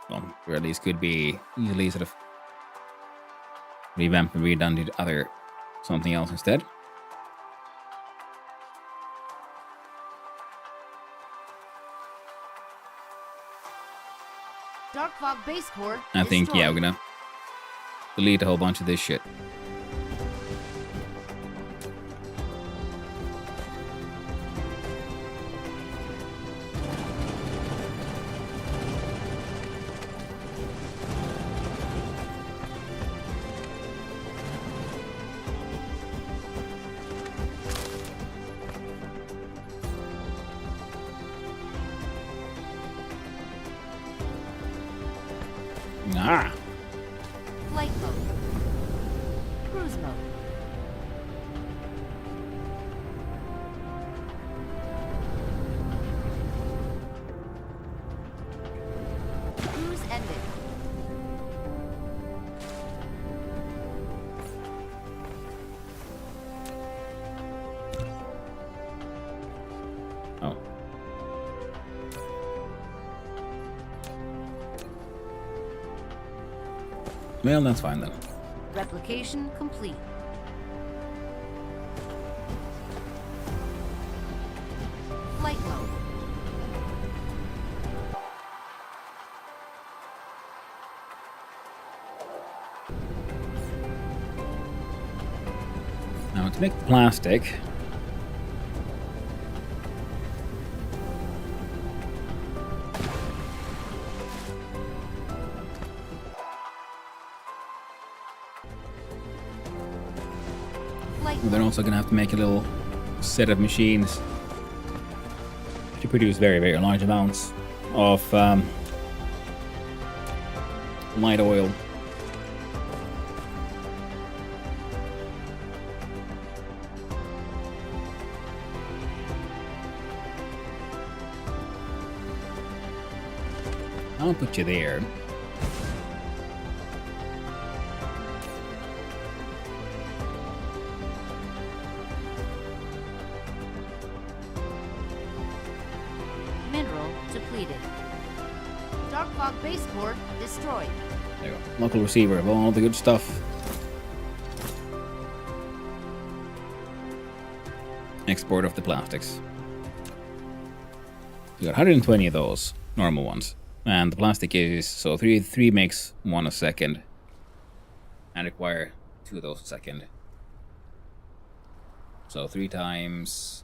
well, or at least could be easily sort of revamped and redone to other something else instead. Dark Fog base core I think, yeah, destroyed. we're gonna delete a whole bunch of this shit. Flight mode. Cruise mode. Cruise ended. Oh. Well, that's fine then. Replication complete. Flight mode. Now to make the plastic, Flight they're also gonna have to make a little set of machines to produce very, very large amounts of light oil. I'll put you there. Mineral depleted. Dark fog base core destroyed. There you go. Local receiver of all the good stuff. Export of the plastics. We got 120 of those normal ones, and the plastic is so three makes one a second, and require 2 of those a second. So 3 times.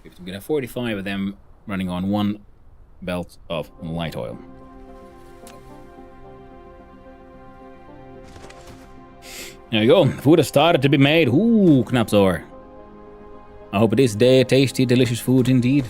We're gonna have 45 of them running on 1 belt of light oil. There you go. Food has started to be made. Ooh, Knapsor. I hope it is tasty, delicious food indeed.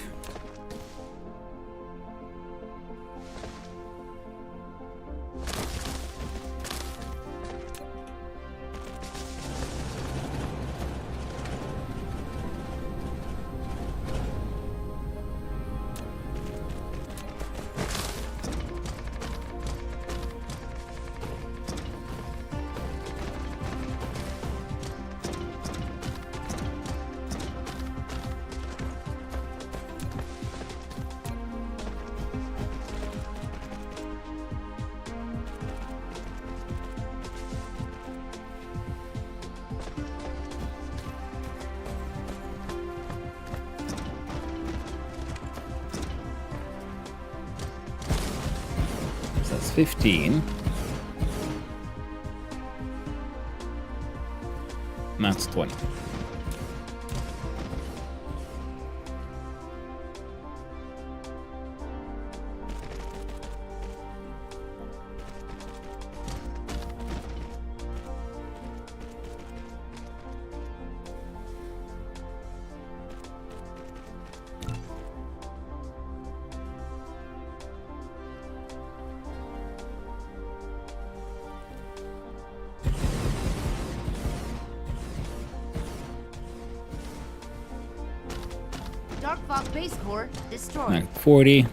So that's 15. And that's 20. Dark fog base core destroyed. Like 40.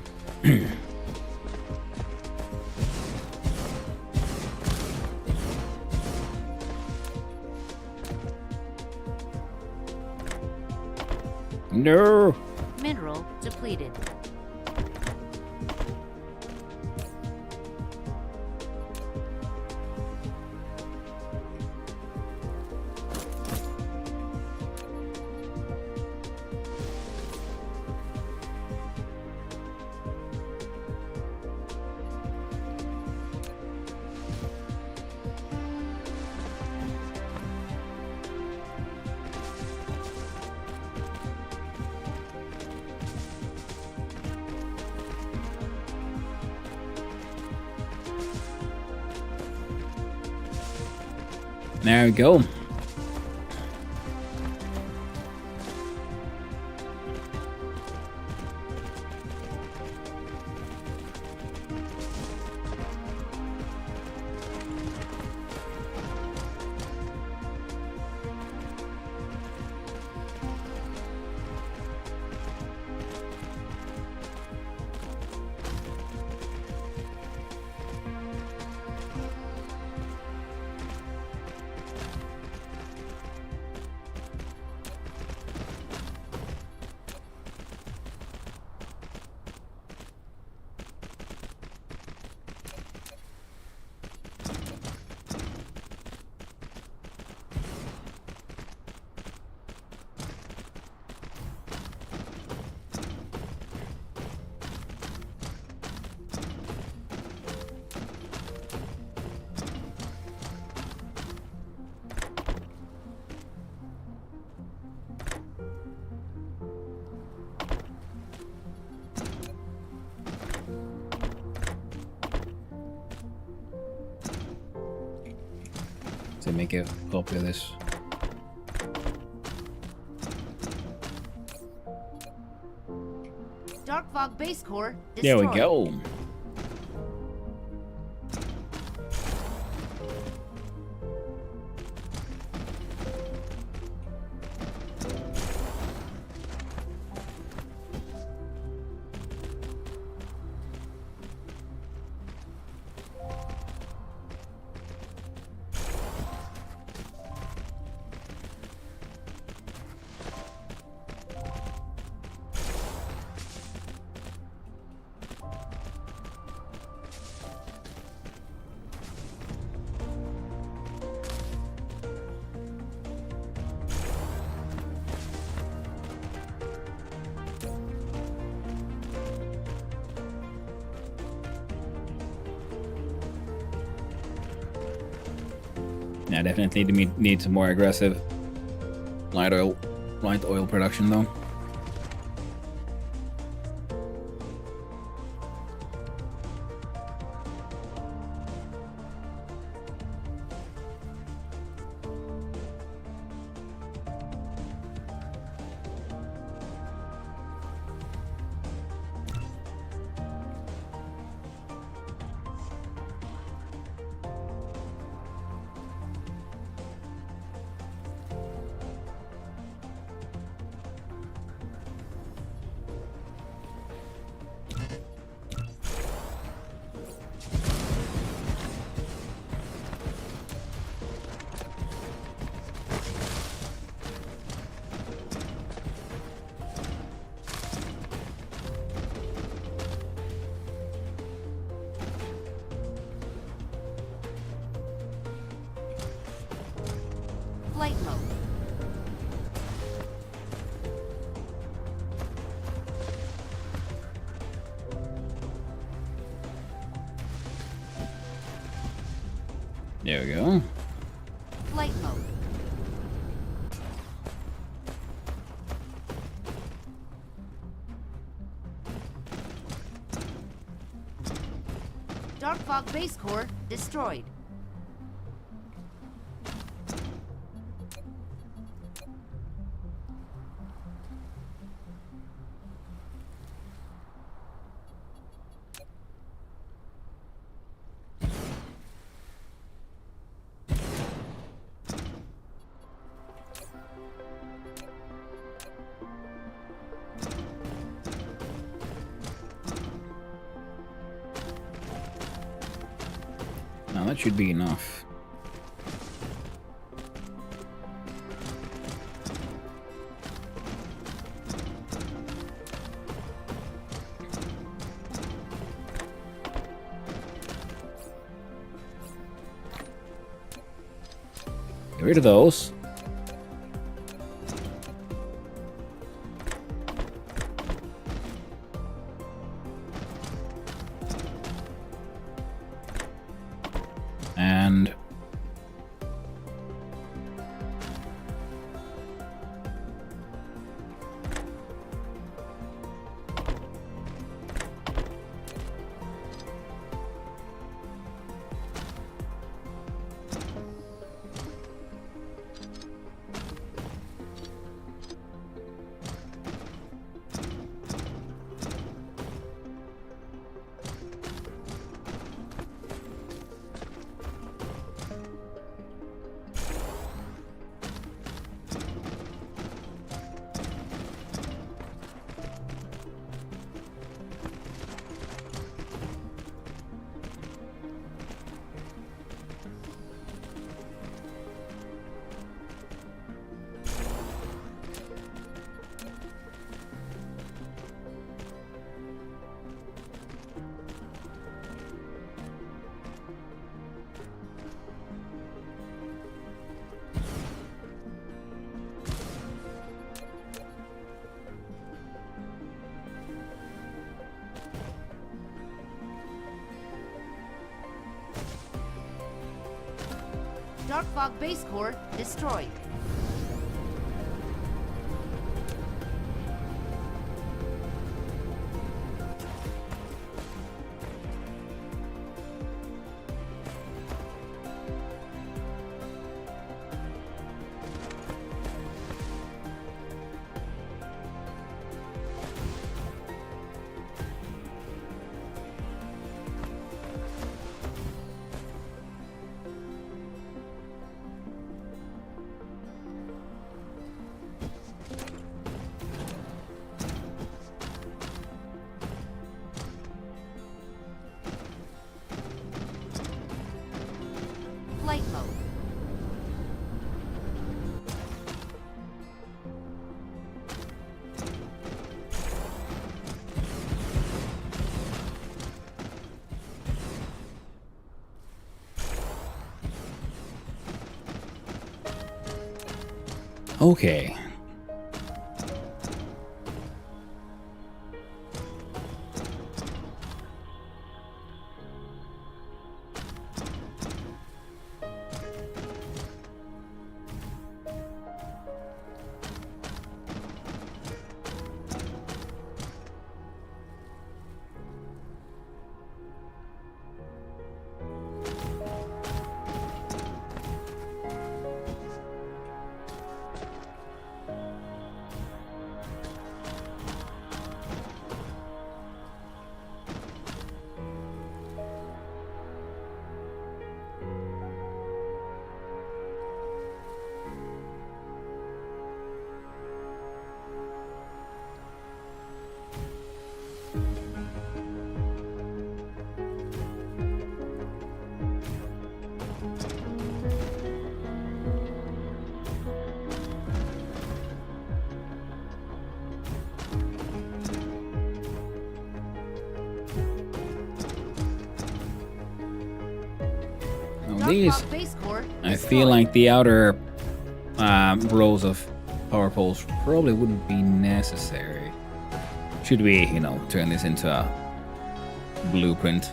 No. Mineral depleted. There we go. to make a copy of this. Dark Fog base core There destroyed. we go. Yeah, definitely need some more aggressive light oil production though. Flight mode. There we go. Flight mode. Dark Fog base core destroyed. Now that should be enough. Get rid of those. And Dark Fog base core destroyed. Flight mode. Okay. These, Dark base core I destroyed. feel like the outer rows of power poles probably wouldn't be necessary. Should we, you know, turn this into a blueprint?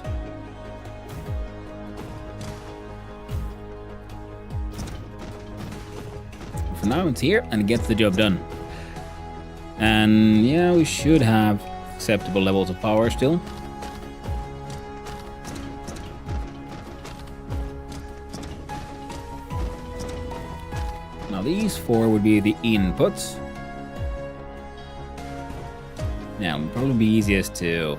For now, it's here and it gets the job done. And yeah, we should have acceptable levels of power still. Now these four would be the inputs. Now, it would probably be easiest to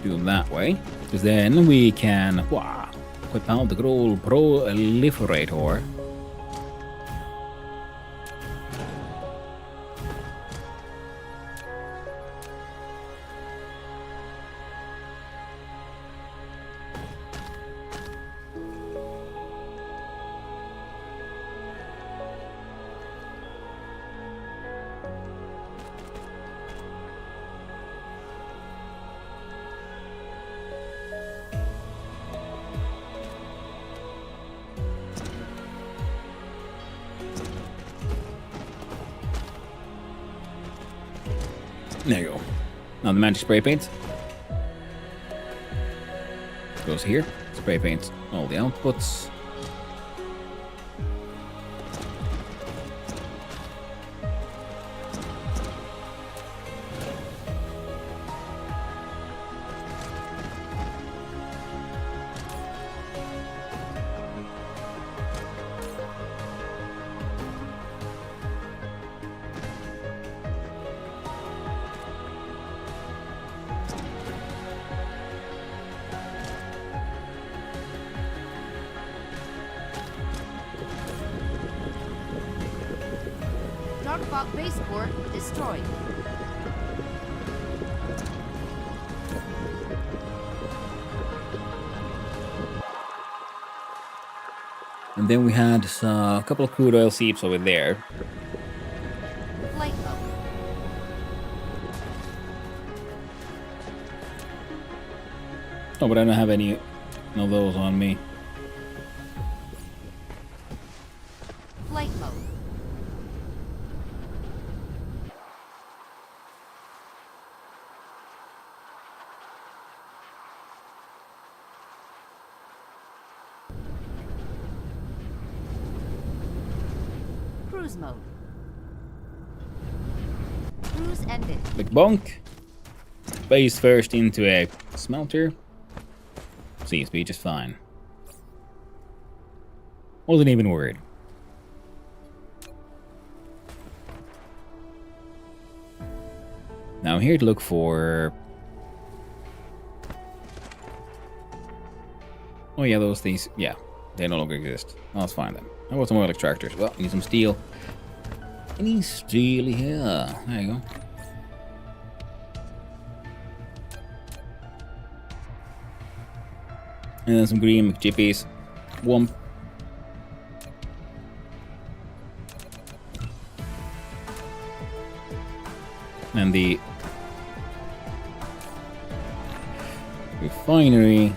do them that way, because then we can whip out the good old proliferator. There you go. Now the magic spray paint goes here. Spray paints all the outputs. Dark base core destroyed. And then we had a couple of crude oil seeps over there. Flight mode. Oh, but I don't have any of those on me. Flight mode. Cruise mode. Cruise ended. Like bonk. Base first into a smelter. Seems to be just fine. Wasn't even worried. Now I'm here to look for... Oh yeah, those things. Yeah, they no longer exist. Oh, that's fine then. How about some oil extractors? Well, need some steel. Any steel here? There you go. And then some green McChippies. Womp. And the refinery.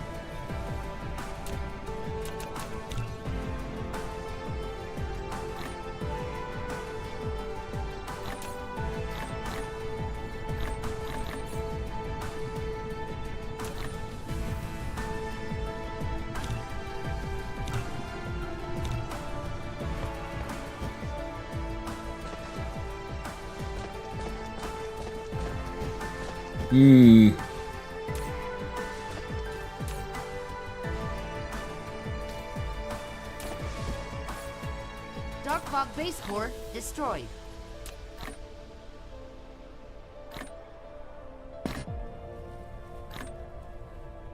Dark Fog base core destroyed.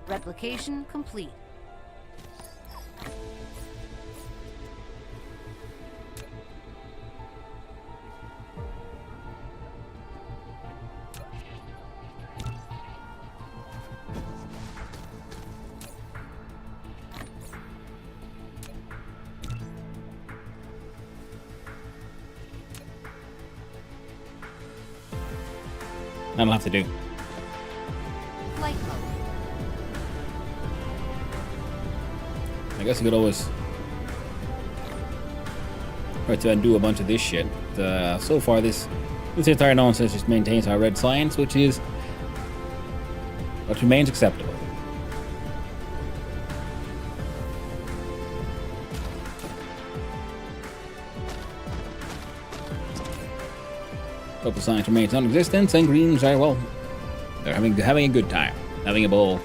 Replication complete. That'll have to do. Flight mode. I guess I could always try to undo a bunch of this shit. So far, this entire nonsense just maintains our red science, which remains acceptable. Purple science remains non-existent, and greens are, well, they're having a good time, having a ball.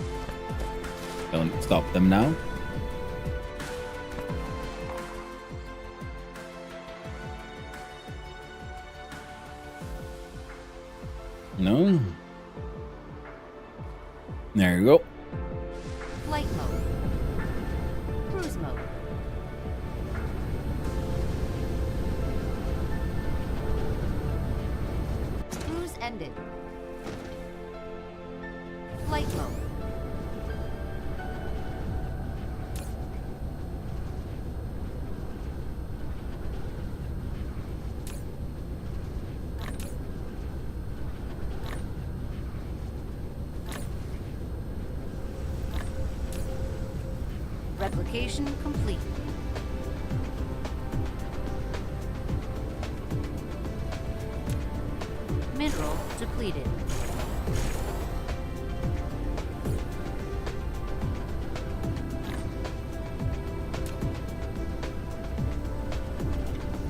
Don't stop them now. No. There you go. Flight mode. Cruise mode. Cruise ended. Flight mode. Replication complete. Mineral depleted.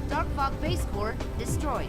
Dark Fog base core destroyed.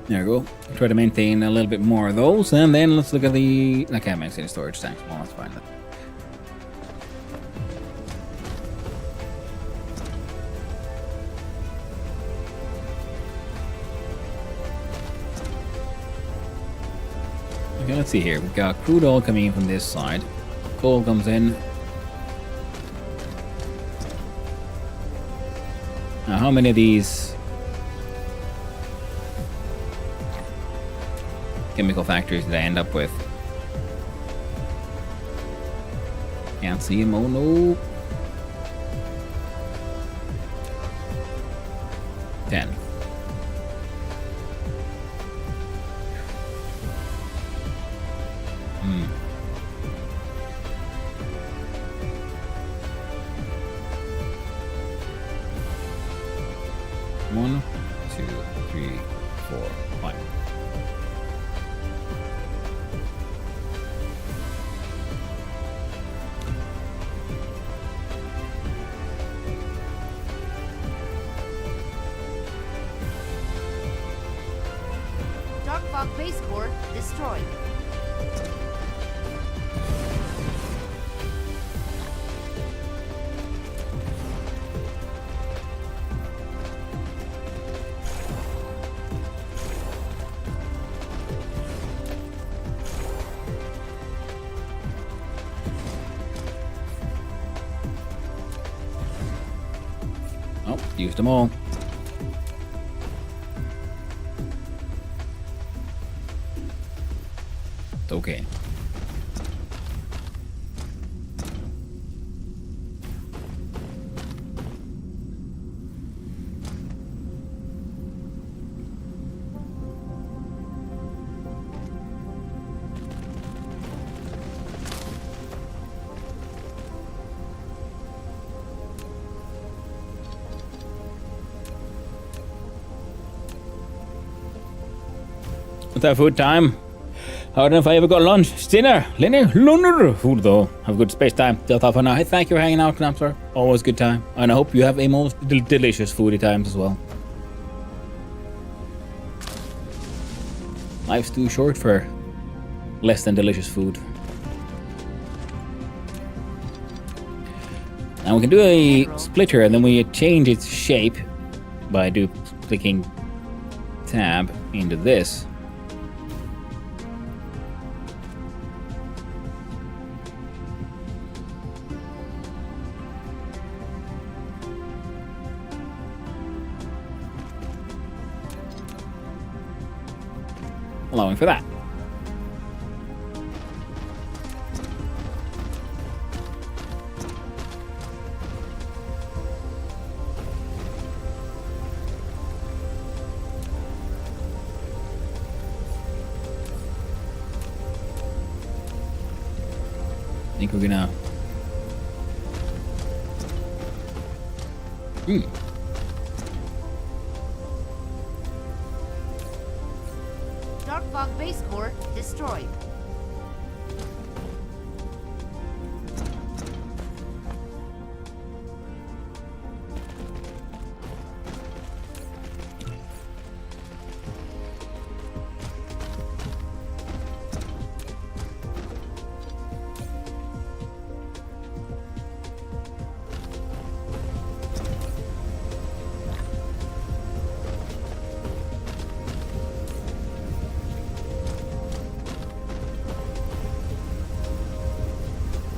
There we go. Try to maintain a little bit more of those, and then let's look at the. I can't maintain the storage tanks. Well, that's fine. Okay, let's see here. We've got crude oil coming in from this side. Coal comes in. Now, how many of these chemical factories did I end up with? Can't see him. Oh no. 10. Fog base core destroyed. Oh, used them all. It's okay. It's that food time. I don't know if I ever got lunch. It's dinner. Lunner. Food though. Have a good space time. That's all for now. Hey, thank you for hanging out, Knapsar. Always good time. And I hope you have a most delicious foodie times as well. Life's too short for less than delicious food. And we can do a splitter and then we change its shape by clicking tab into this. Allowing for that. I think we're gonna Dark Fog base core destroyed.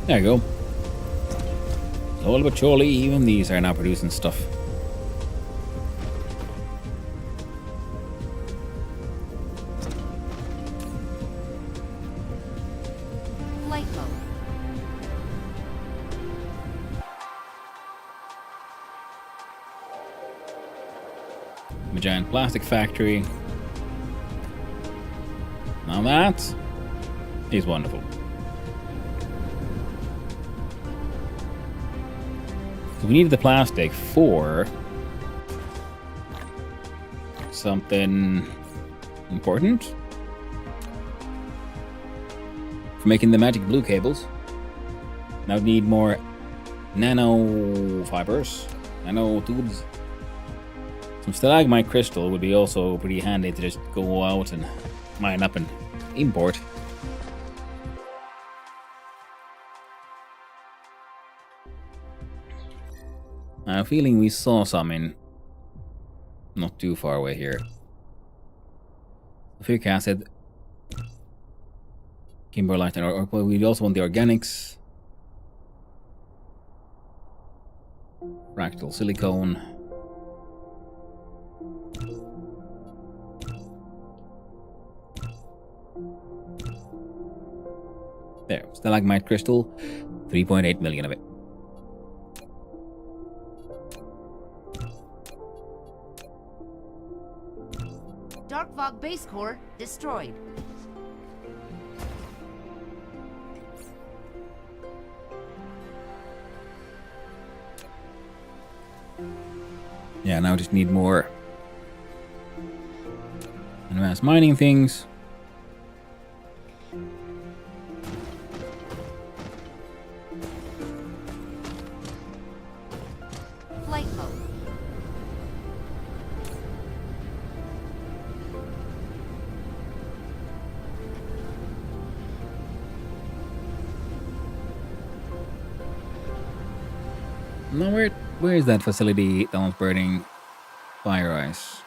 There you go. Slowly but surely, even these are now producing stuff. Flight mode. A giant plastic factory. Now that is wonderful. We needed the plastic for something important. For making the magic blue cables. Now we need more nano fibers, nano tubes. Some stalagmite crystal would be also pretty handy to just go out and mine up and import. I have a feeling we saw some in not too far away here. Sulfuric acid, kimberlite, and we also want the organics. Fractal silicone. There, stalagmite crystal, 3.8 million of it. Dark Fog base core destroyed. Yeah, now I just need more advanced mining things. Flight mode. No, where is that facility that was burning fire ice?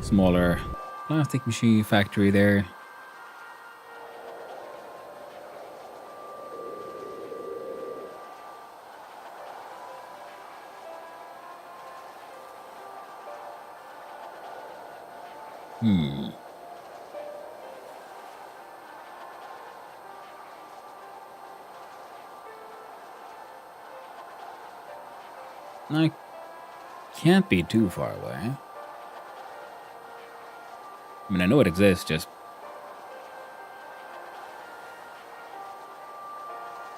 Smaller plastic machine factory there. I can't be too far away. I mean, I know it exists, just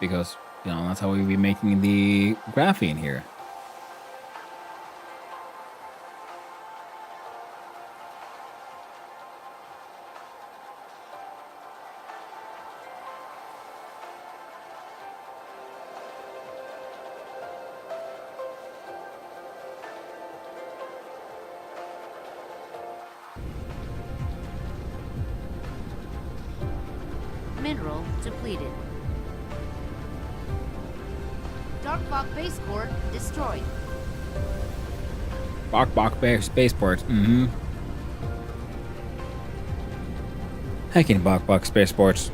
because, you know, that's how we'll be making the graphene here. Mineral depleted. Dark Fog Base Core destroyed. Bok Bear Spaceport. Hacking Bok Spaceports.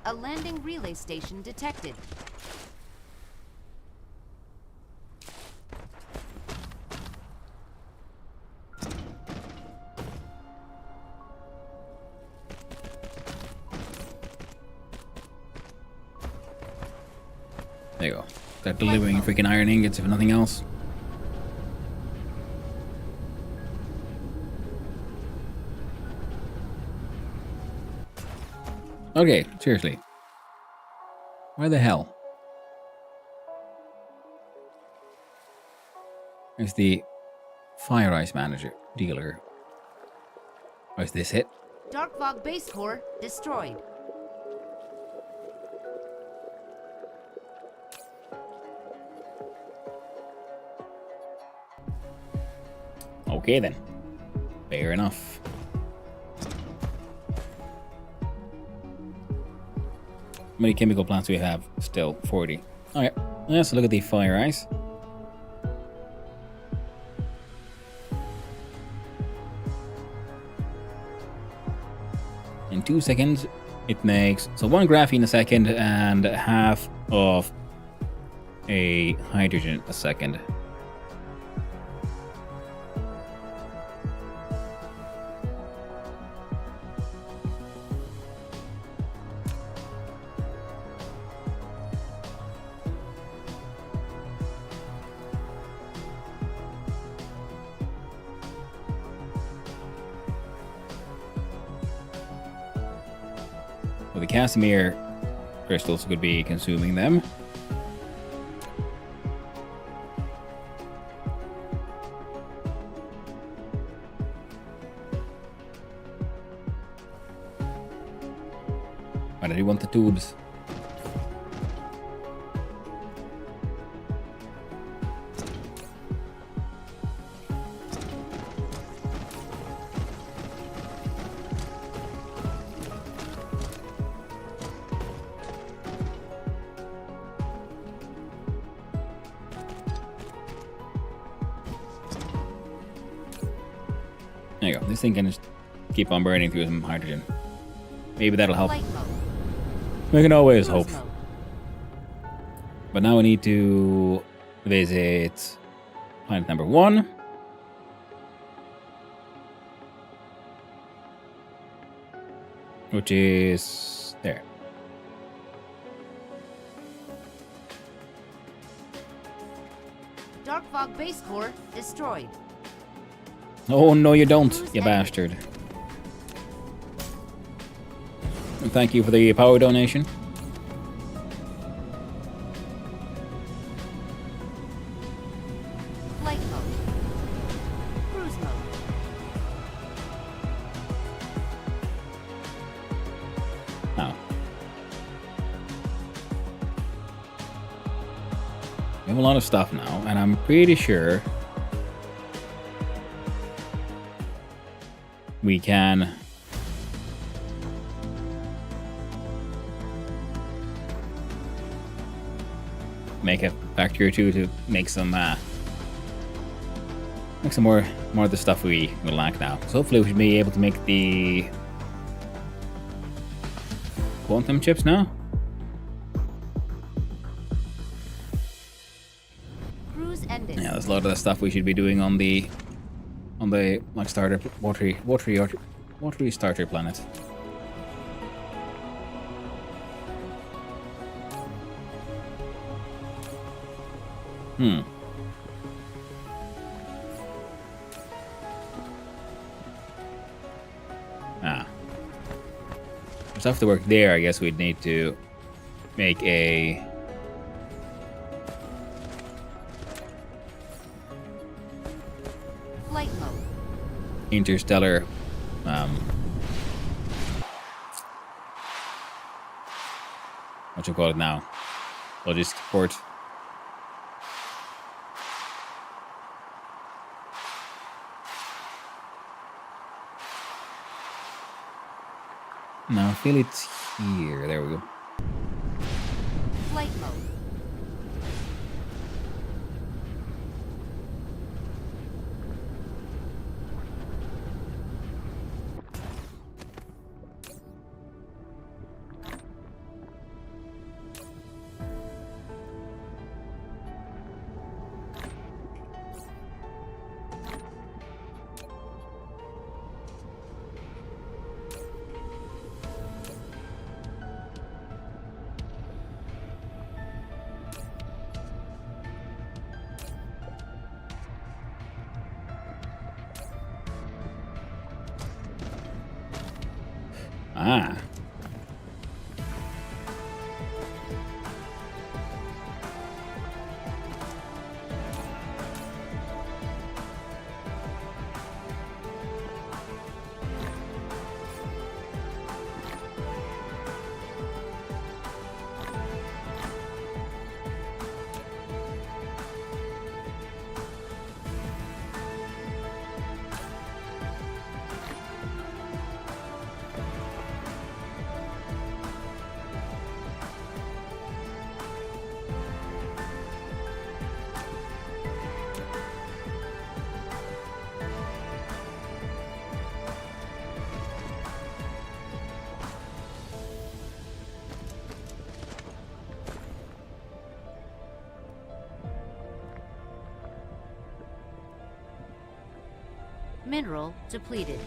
A landing relay station detected. There you go. Start delivering freaking iron ingots if nothing else. Okay, seriously. Where the hell? Where's the fire ice manager dealer? Or is this it? Dark Fog Base Core destroyed. Okay then. Fair enough. How many chemical plants do we have? Still 40. Alright, let's look at the fire ice. In 2 seconds, it makes so 1 graphene a second and half of a hydrogen a second. So the Casimir crystals could be consuming them. But I do want the tubes. There you go. This thing can just keep on burning through some hydrogen. Maybe that'll help. Flight mode. We can always Cruise hope. mode. But now we need to visit planet number 1. which is there. Dark Fog base core destroyed. Oh, no, you don't, you bastard. And thank you for the power donation. Flight mode. Cruise mode. Oh. We have a lot of stuff now, and I'm pretty sure we can make a factory or two to make some more of the stuff we lack now. So hopefully we should be able to make the quantum chips now. Cruise ended. Yeah, there's a lot of the stuff we should be doing on the like starter watery starter planet. Stuff to work there, I guess we'd need to make a Flight mode. interstellar what you call it now? Logistic port. No, I feel it's here. There we go. Flight mode. Ah. Mineral depleted.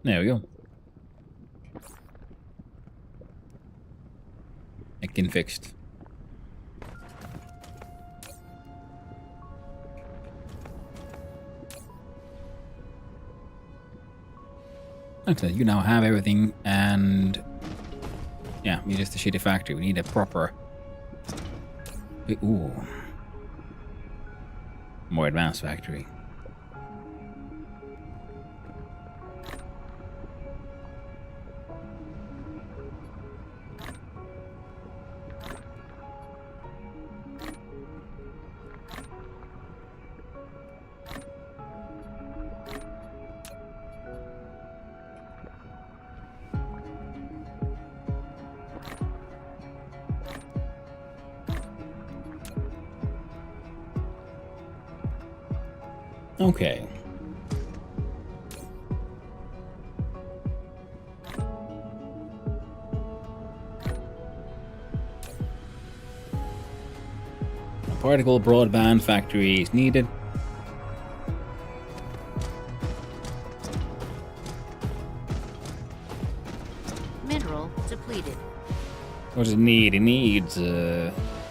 There we go. Again fixed. Okay, you now have everything, and yeah, we just a shitty factory. We need a proper, ooh, more advanced factory. Okay. A particle broadband factory is needed. Mineral depleted. What does it need? It needs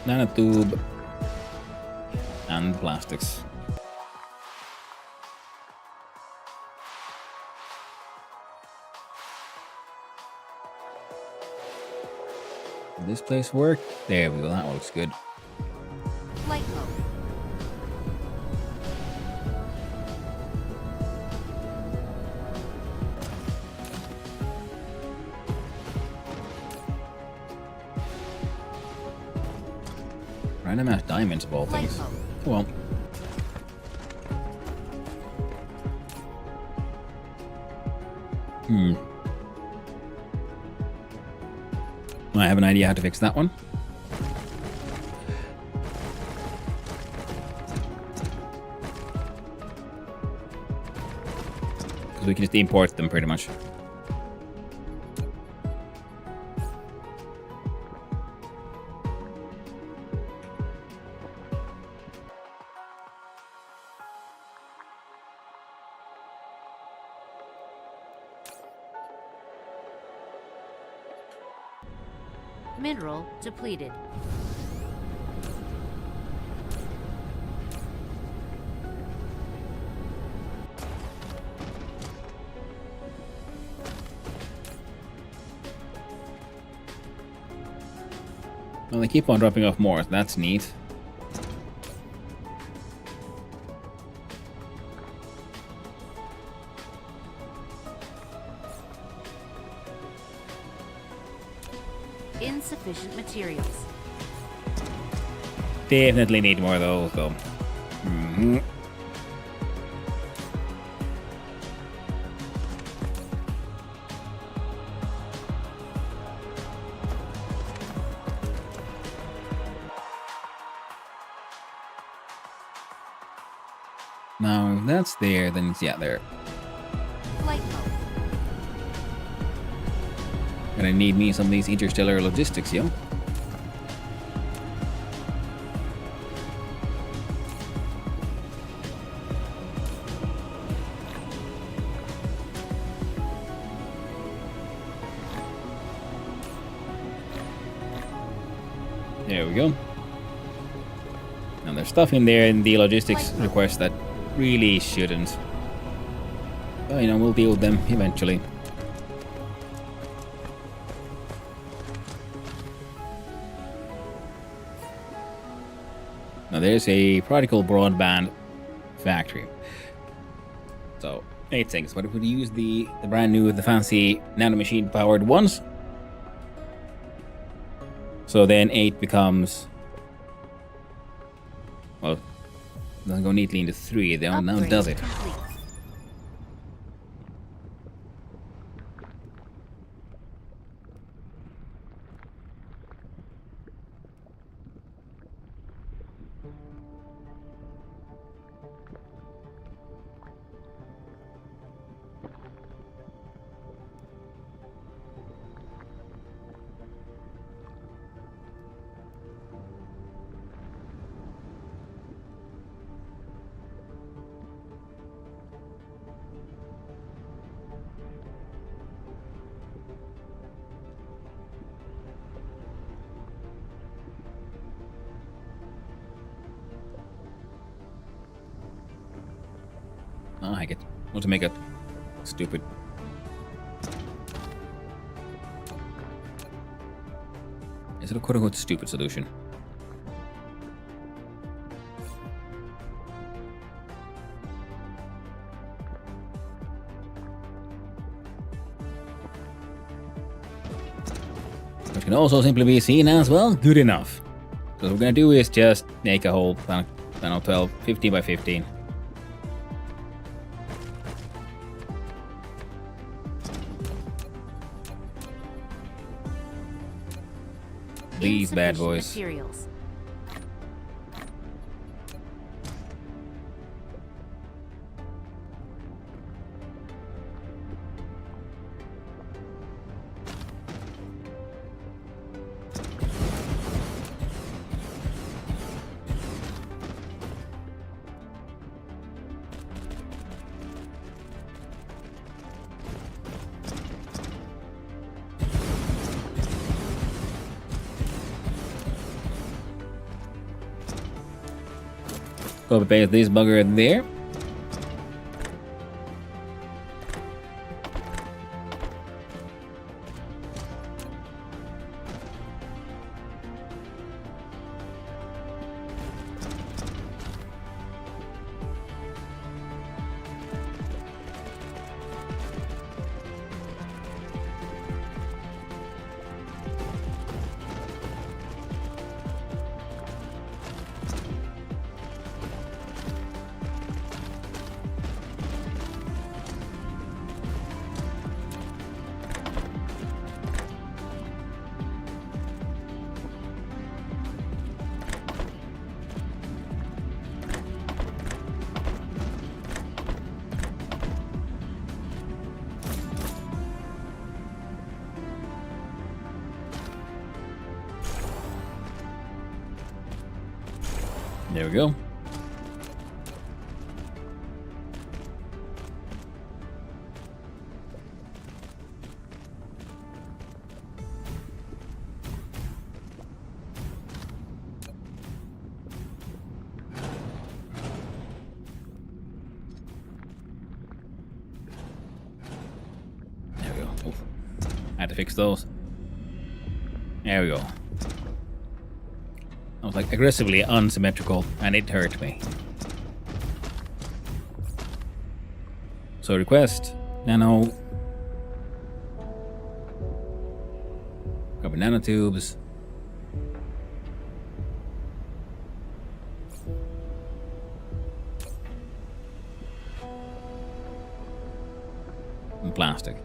nanotube and plastics. Will this place work? There we go. That looks good. Flight mode. Random ass diamonds of all Flight things. mode. Come on. I have an idea how to fix that one. Because we can just import them pretty much. Mineral depleted. Well, they keep on dropping off more. That's neat. Insufficient materials. Definitely need more of those, though. Now, if that's there, then it's, yeah, there. Flight mode. Gonna need me some of these interstellar logistics, yo. There we go. Now there's stuff in there in the logistics request that really shouldn't. But, you know, we'll deal with them eventually. Now there's a particle broadband factory. So 8 things. But if we use the brand new, the fancy nanomachine powered ones, so then 8 becomes, well, doesn't go neatly into 3. Now Upgrade does it? complete. I get want to make it stupid. Is it a quote unquote stupid solution? Which can also simply be seen as, well, good enough. So what we're gonna do is just make a whole panel 12, 15 by 15. These bad Insufficient boys. Materials. Copy paste this bugger there. There we go. There we go. Oof. I had to fix those. There we go. I was like aggressively unsymmetrical and it hurt me. So request nano. Copy nanotubes. And plastic.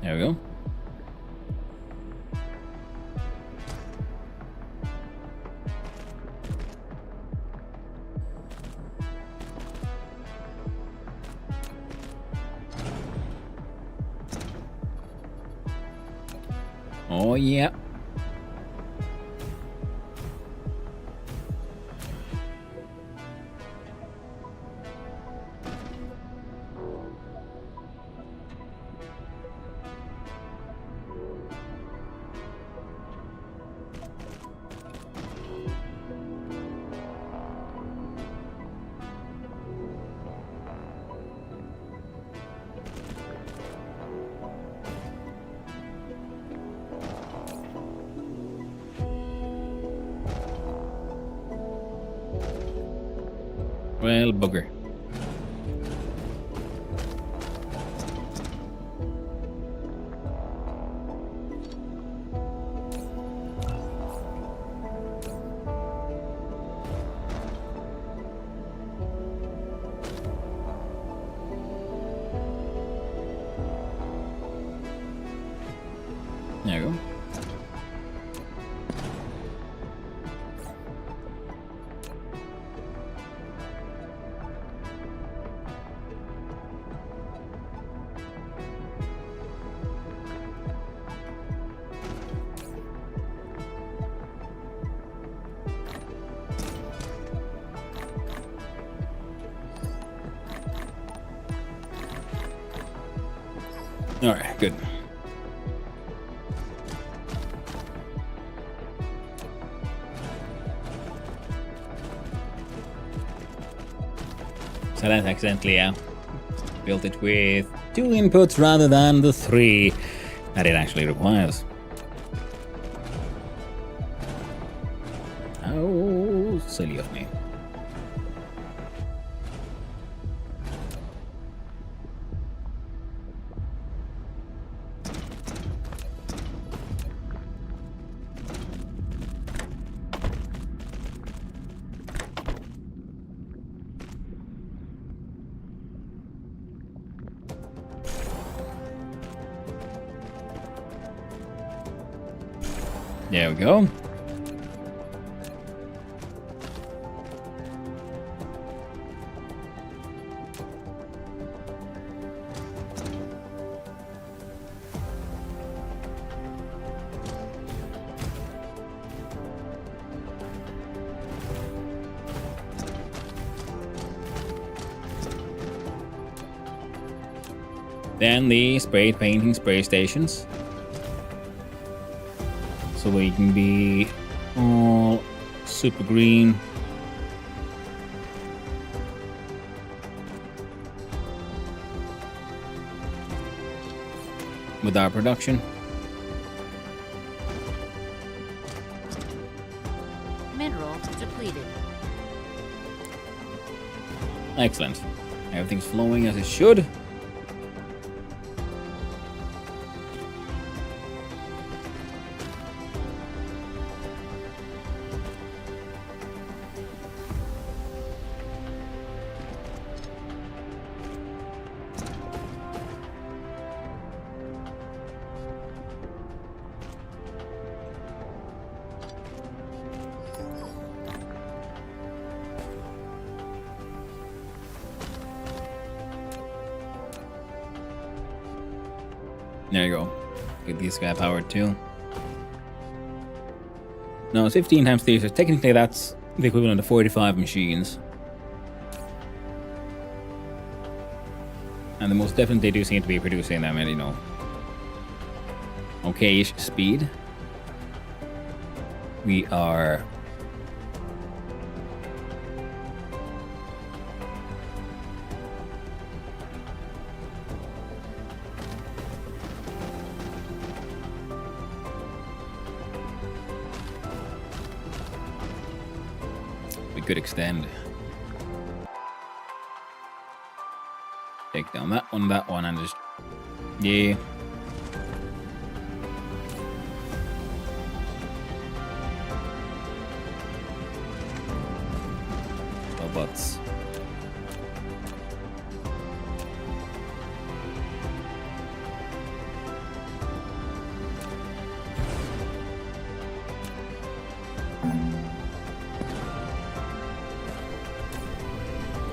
There we go. Oh, yeah. Well, bugger. There you go. All right, good. So that's accidentally built it with 2 inputs rather than the 3 that it actually requires. How silly of me. There we go. Then the spray painting spray stations. So we can be all super green. With our production. Mineral depleted. Excellent. Everything's flowing as it should. There you go. Get these guy powered too. No, it's 15 times 3, so technically that's the equivalent of 45 machines. And the most definitely do seem to be producing them at, okay-ish speed. We are... we could extend. Take down that one, and just... yeah. Robots.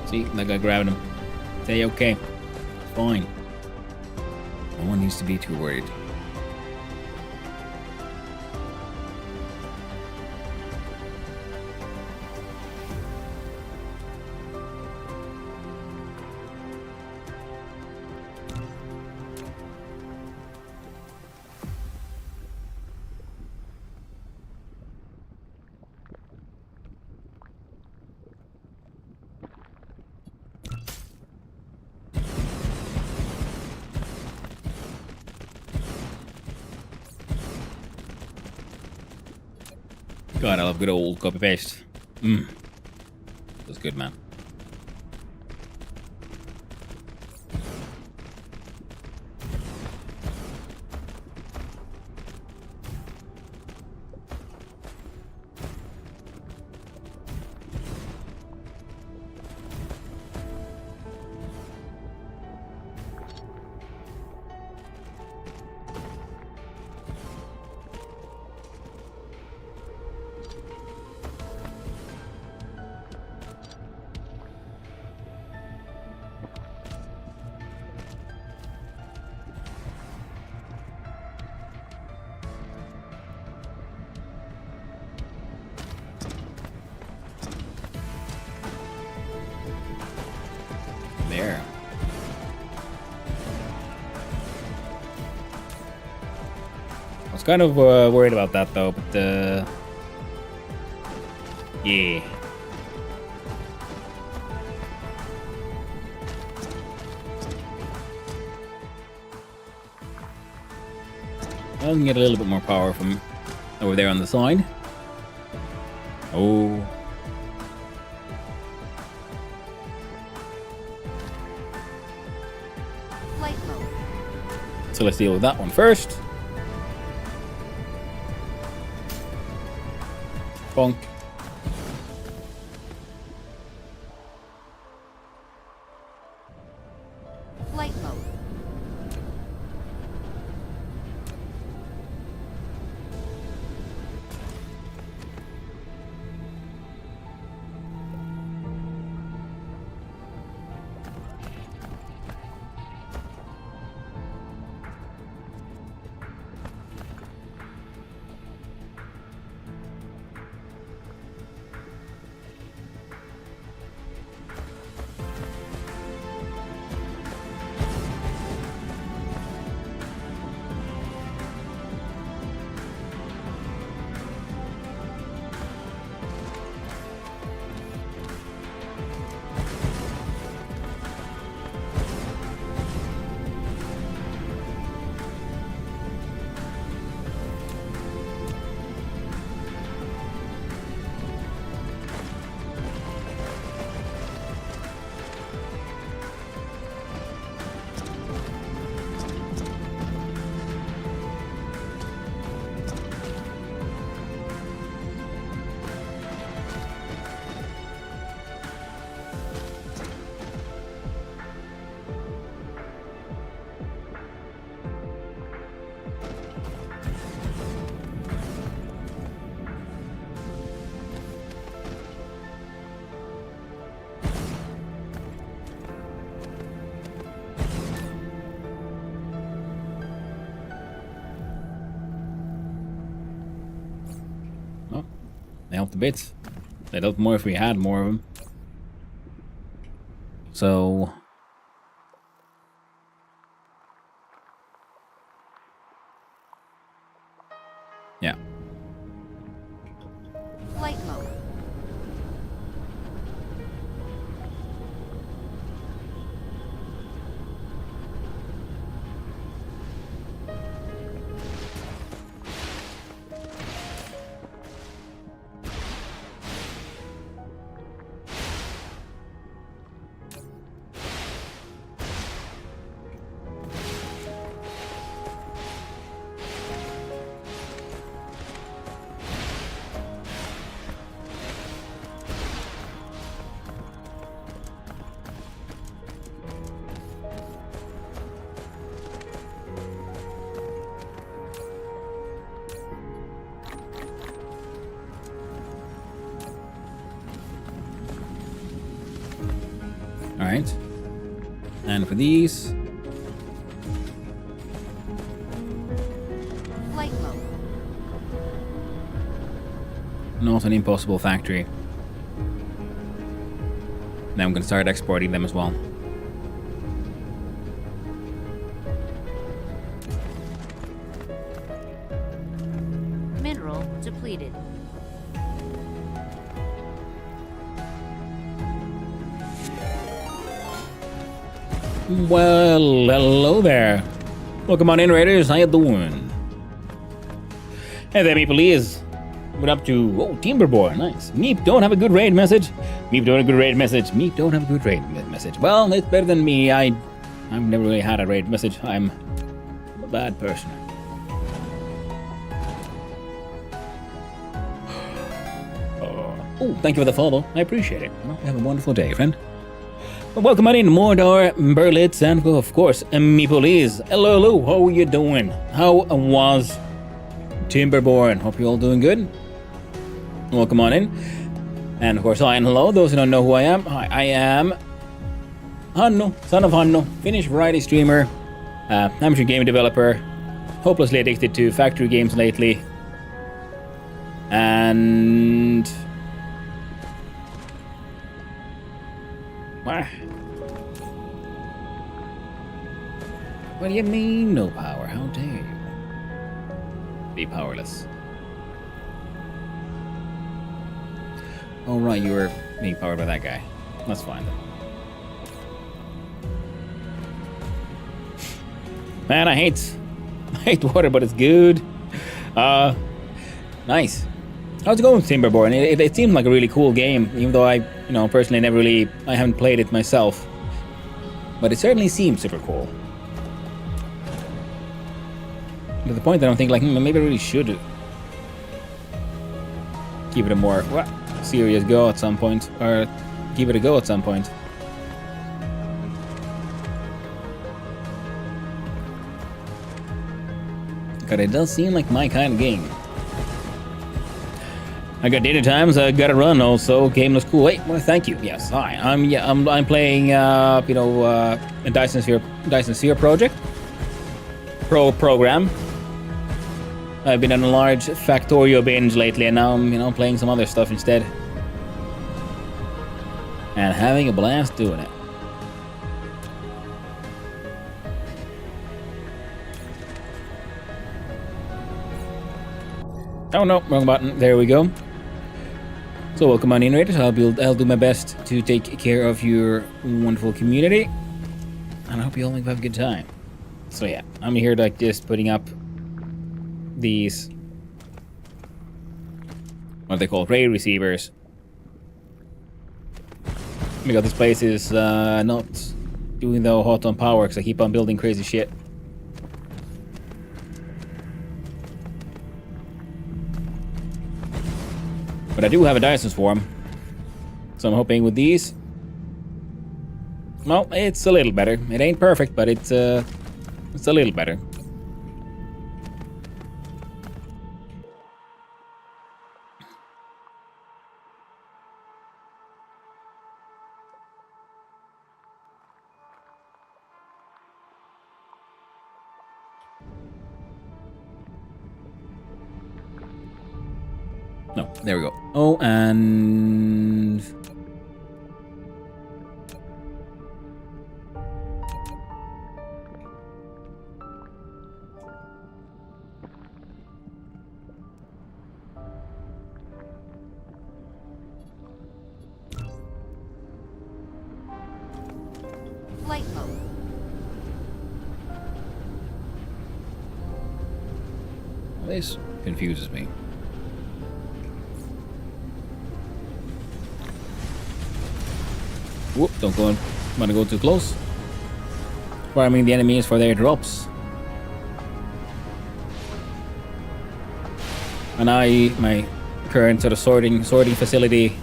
See, that guy grabbed him. Say okay. Fine. No one needs to be too worried. God, I love good old copy paste. That's good, man. There. kind of worried about that though, but yeah. I can get a little bit more power from over there on the side. Oh. Flight mode. So let's deal with that one first. Bonk. Flight mode. Oh, they helped a bit. They'd help more if we had more of them. So... yeah. Flight mode. Alright. And for these... Flight mode. not an impossible factory. Now I'm going to start exporting them as well. Mineral depleted. Well, hello there. Welcome on in, Raiders. How you doing? Hey there, Meeple Lees. What up to... Oh, Timberboy. Nice. Meep don't have a good raid message. Meep don't have a good raid message. Meep don't have a good raid message. Well, it's better than me. I've never really had a raid message. I'm a bad person. Oh, thank you for the follow. I appreciate it. Well, have a wonderful day, friend. Welcome on in, Mordor, Berlitz, and of course, Meeple Lees. Hello, hello. How are you doing? How was Timberborn? Hope you're all doing good. Welcome on in. And of course, hi and hello. Those who don't know who I am, I am Hanno, son of Hanno, Finnish variety streamer, amateur game developer, hopelessly addicted to factory games lately, and... What do you mean, no power? How dare you? be powerless. Oh right, you were being powered by that guy. That's fine then. Man, I hate water, but it's good. Nice. How's it going with Timberborn? It seems like a really cool game, even though I, personally I haven't played it myself. But it certainly seems super cool. To the point that I'm thinking, like, maybe I really should give it a more serious go at some point, or give it a go at some point. Because it does seem like my kind of game. I got data times. I got to run. Also, game looks cool. Wait, well, thank you. Yes, hi. I'm playing. A Dyson Sphere project program. I've been on a large Factorio binge lately, and now I'm playing some other stuff instead, and having a blast doing it. Oh no, wrong button. There we go. So welcome on in, Raiders. I'll do my best to take care of your wonderful community, and I hope you all have a good time. So yeah, I'm here like just putting up these, what they call raid receivers, because this place is not doing the hot on power because I keep on building crazy shit. But I do have a Dyson Swarm, so I'm hoping with these, well, it's a little better. It ain't perfect, but it's a little better. No, there we go. Oh, and Flight mode. this confuses me. Whoop, don't go go too close. Farming the enemies for their drops. And my current sort of sorting facility.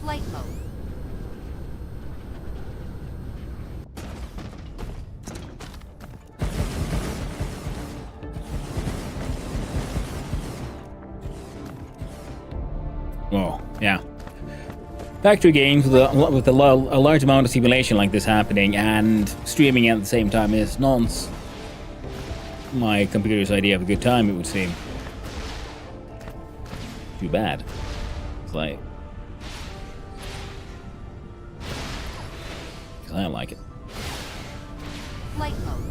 Flight mode. Oh, yeah. Factory games with a large amount of simulation like this happening and streaming at the same time is nonce. My computer's idea of a good time, it would seem. Too bad. It's like, because I don't like it. Flight mode.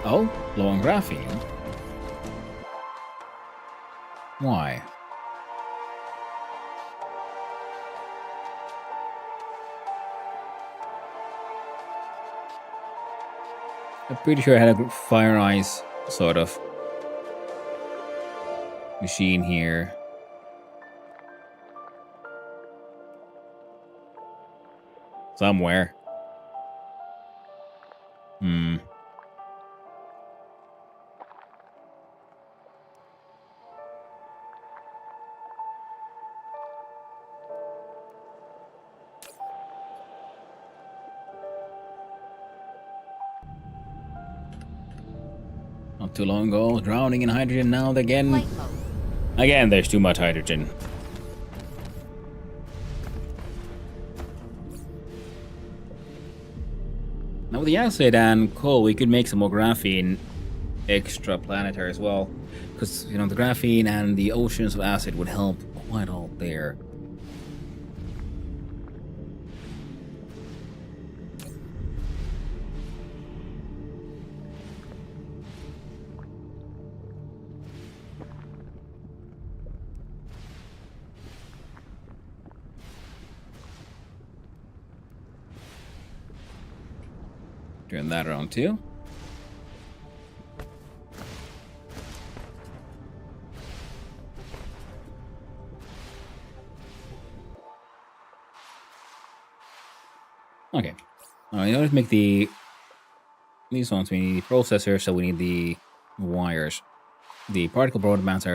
Oh, low on graphene. Why? I'm pretty sure I had a Fire Eyes sort of machine here. Somewhere. Not too long ago, drowning in hydrogen. Now again. Flight mode. Again, there's too much hydrogen. Now with the acid and coal, we could make some more graphene extraplanetary as well. Because, you know, the graphene and the oceans of acid would help quite a lot there. Turn that around too. Okay. Now in order to make these ones, we need the processor, so we need the wires. The particle broadbands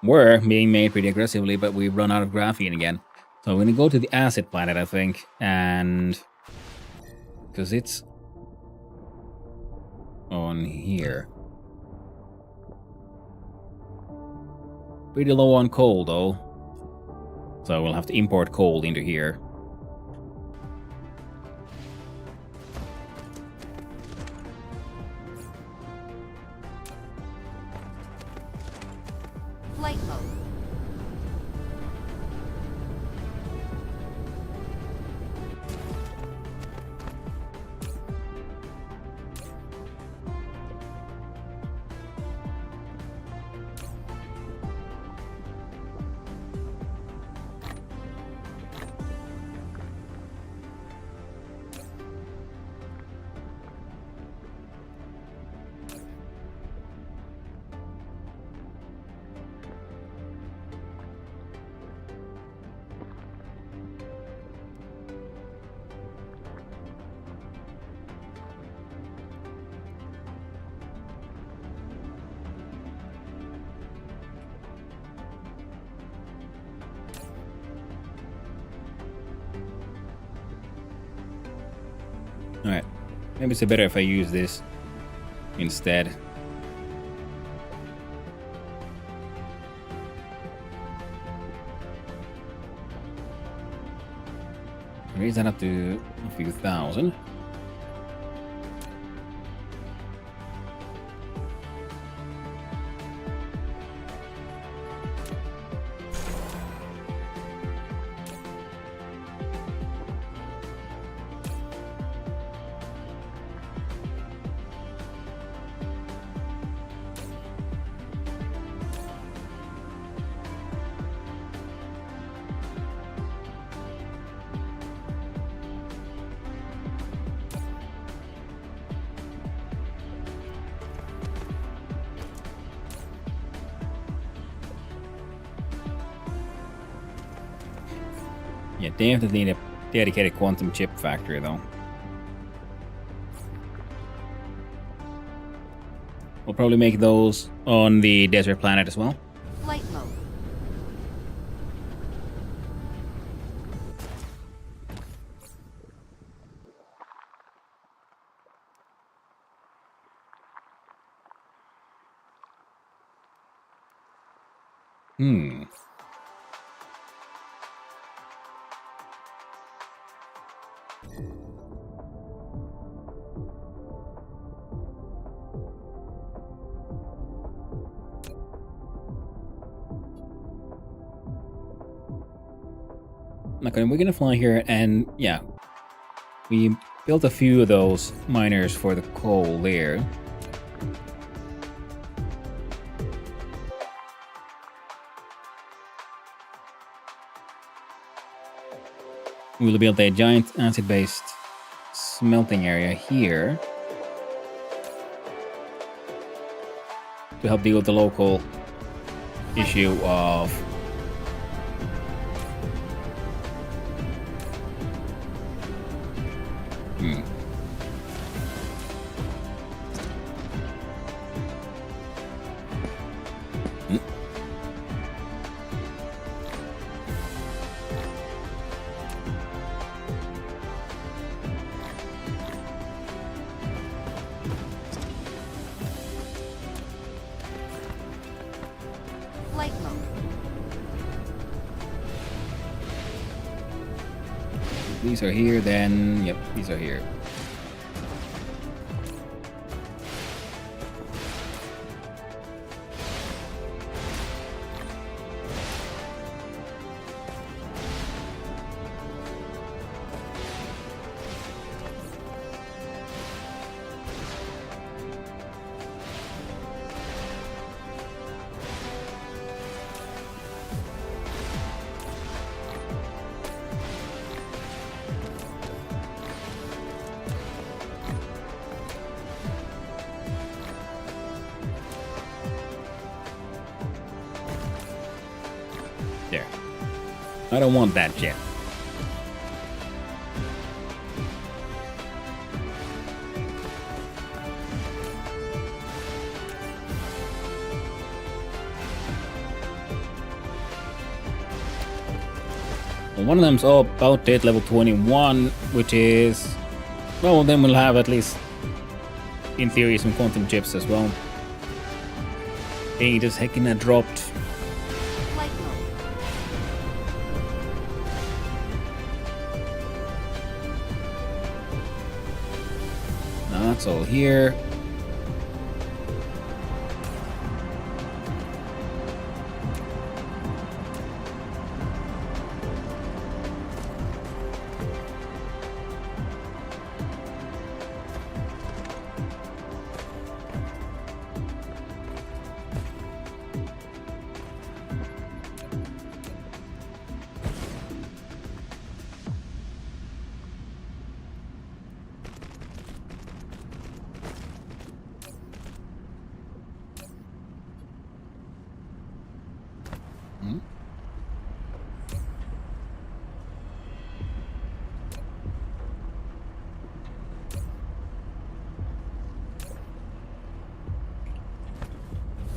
were being made pretty aggressively, but we've run out of graphene again. So we're gonna go to the acid planet, I think, and because it's on here. Pretty low on coal though, so we'll have to import coal into here. Flight mode. Alright, maybe it's better if I use this instead. Raise that up to a few thousand. Yeah, definitely need a dedicated quantum chip factory though. We'll probably make those on the desert planet as well. Flight mode. Okay, we're gonna fly here, and yeah, we built a few of those miners for the coal there. We'll build a giant acid-based smelting area here to help deal with the local issue of Flight mode. These are here, then... Yep, these are here. There. I don't want that jet. Well, one of them's all about date level 21, which is... Well, then we'll have at least, in theory, some quantum chips as well. Hey, this heckin' dropped. Flight mode. That's all here.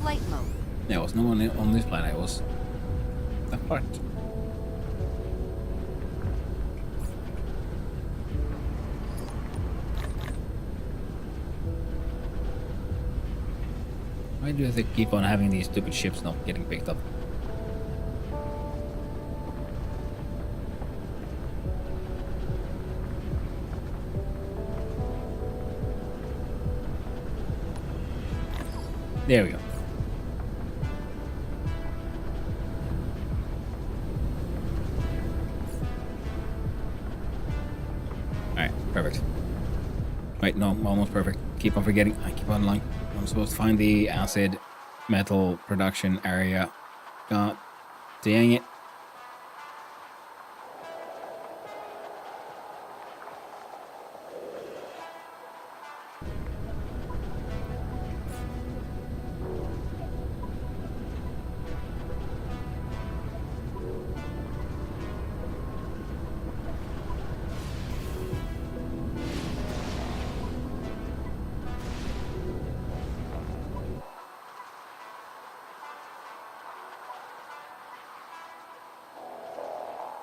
Flight mode. There was no one on this planet. It was that part. Why do they keep on having these stupid ships not getting picked up? There we go. Alright, perfect. Wait, no, almost perfect. Keep on forgetting. I keep on lying. I'm supposed to find the acid metal production area. God dang it.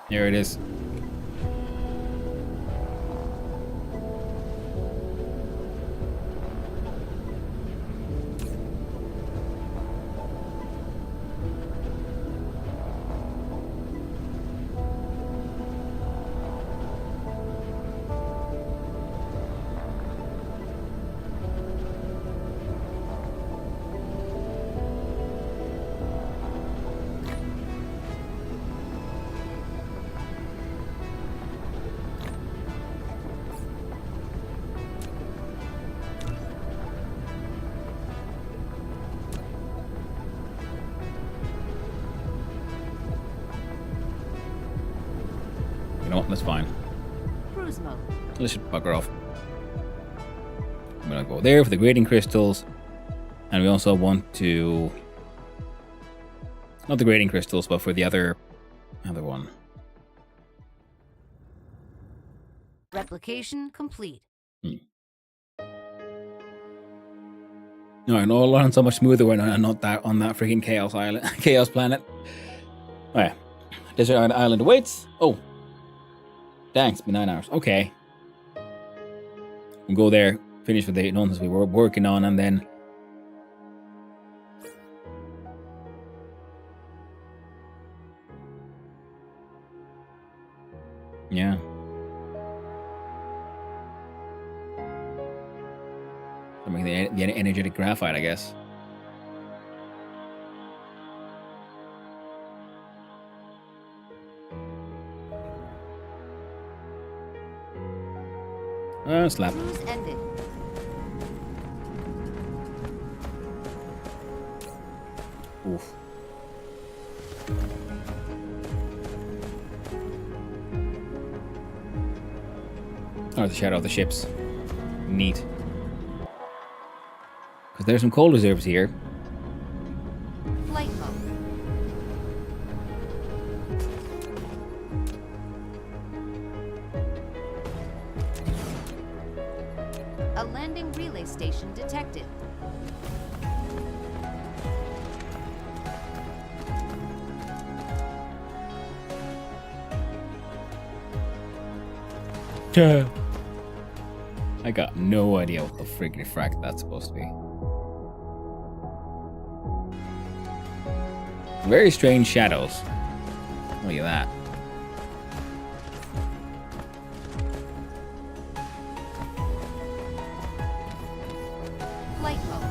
There it is. You know what? That's fine. Cruise mode. Let's just bugger off. I'm gonna go there for the grading crystals. And we also want to... Not the grading crystals, but for the other one. Replication complete. No, I know I'll run so much smoother when I'm not that on that freaking chaos island, chaos planet. Oh yeah, desert island awaits. Oh, dang, it's been 9 hours. Okay, we'll go there, finish with the nonsense we were working on, and then Yeah. I mean, the energetic graphite, I guess. Slap. Cruise ended. Oof. Oh, the shadow of the ships. Neat. Because there's some coal reserves here. Flight mode. A landing relay station detected. I got no idea what the friggin' frack that's supposed to be. Very strange shadows. Look at that. Flight mode.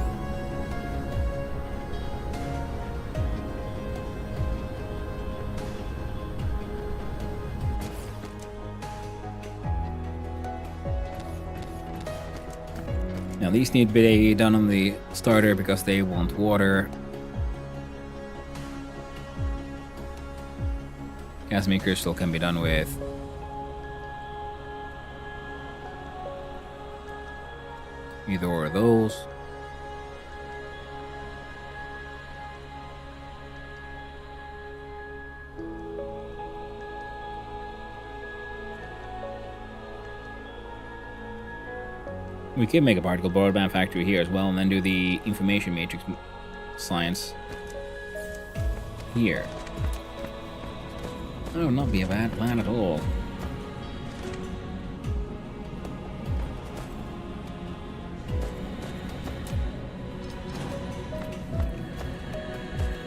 Now these need to be done on the starter because they want water. Casimir crystal can be done with either or of those. We could make a particle broadband factory here as well and then do the information matrix science here. That would not be a bad plan at all.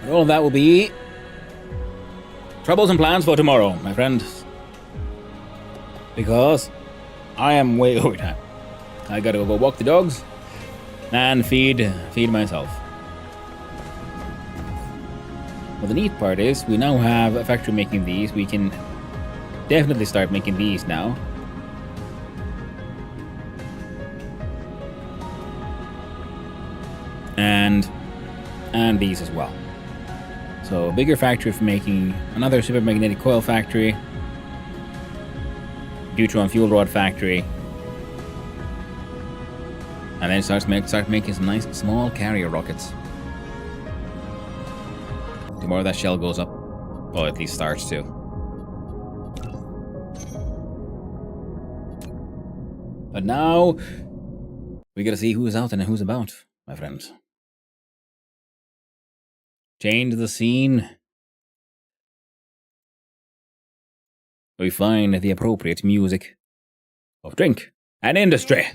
And all of that will be troubles and plans for tomorrow, my friend. Because I am way over time. I gotta go walk the dogs and feed myself. Well, the neat part is we now have a factory making these. We can definitely start making these now. And these as well. So a bigger factory for making another supermagnetic coil factory, neutron fuel rod factory. And then start making some nice small carrier rockets. Tomorrow that shell goes up, well, at least starts to. But now we gotta see who's out and who's about, my friends. Change the scene. We find the appropriate music of drink and industry.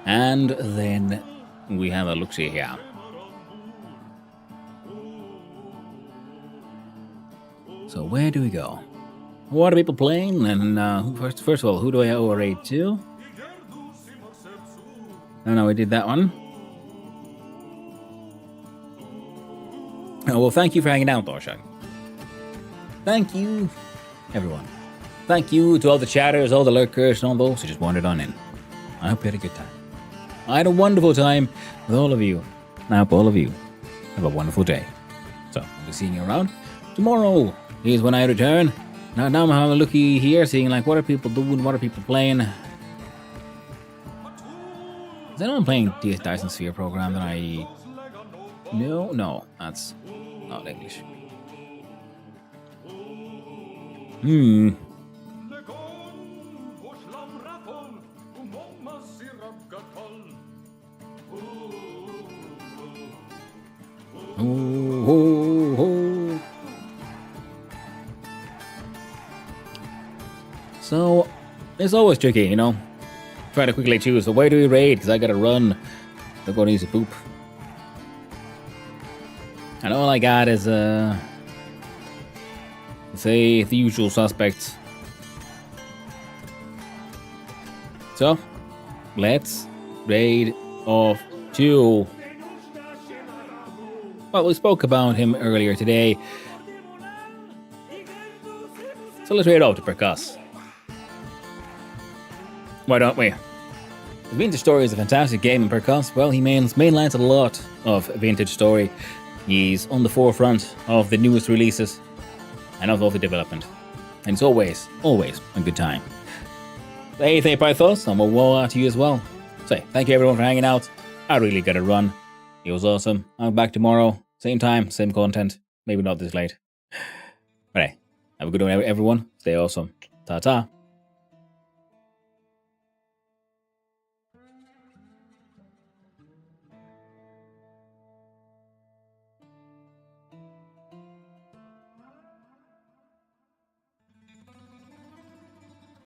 And then we have a look-see here. So where do we go? What are people playing? And first of all, who do I owe a raid to? No, we did that one. Oh, well, thank you for hanging out, Dorsha. Thank you, everyone. Thank you to all the chatters, all the lurkers, and all those who just wandered on in. I hope you had a good time. I had a wonderful time with all of you. And I hope all of you have a wonderful day. So, I'll be seeing you around tomorrow. Is when I return. Now I'm having a looky here, seeing like what are people doing, what are people playing. Is anyone playing DS Dyson Sphere program that I... No, that's not English. So, it's always tricky, you know? Try to quickly choose, so where do we raid? Because I gotta run. They're gonna use a poop. And all I got is say the usual suspects. So, let's raid off to... Well, we spoke about him earlier today. So let's raid off to Percuss. Why don't we? Vintage Story is a fantastic game, and Percuss, well, he mainlines a lot of Vintage Story. He's on the forefront of the newest releases and of all the development. And it's always a good time. Hey, thank you for your thoughts, and we'll to you as well. So, thank you everyone for hanging out. I really gotta run. It was awesome. I'm back tomorrow. Same time, same content. Maybe not this late. But hey, have a good one, everyone. Stay awesome. Ta-ta.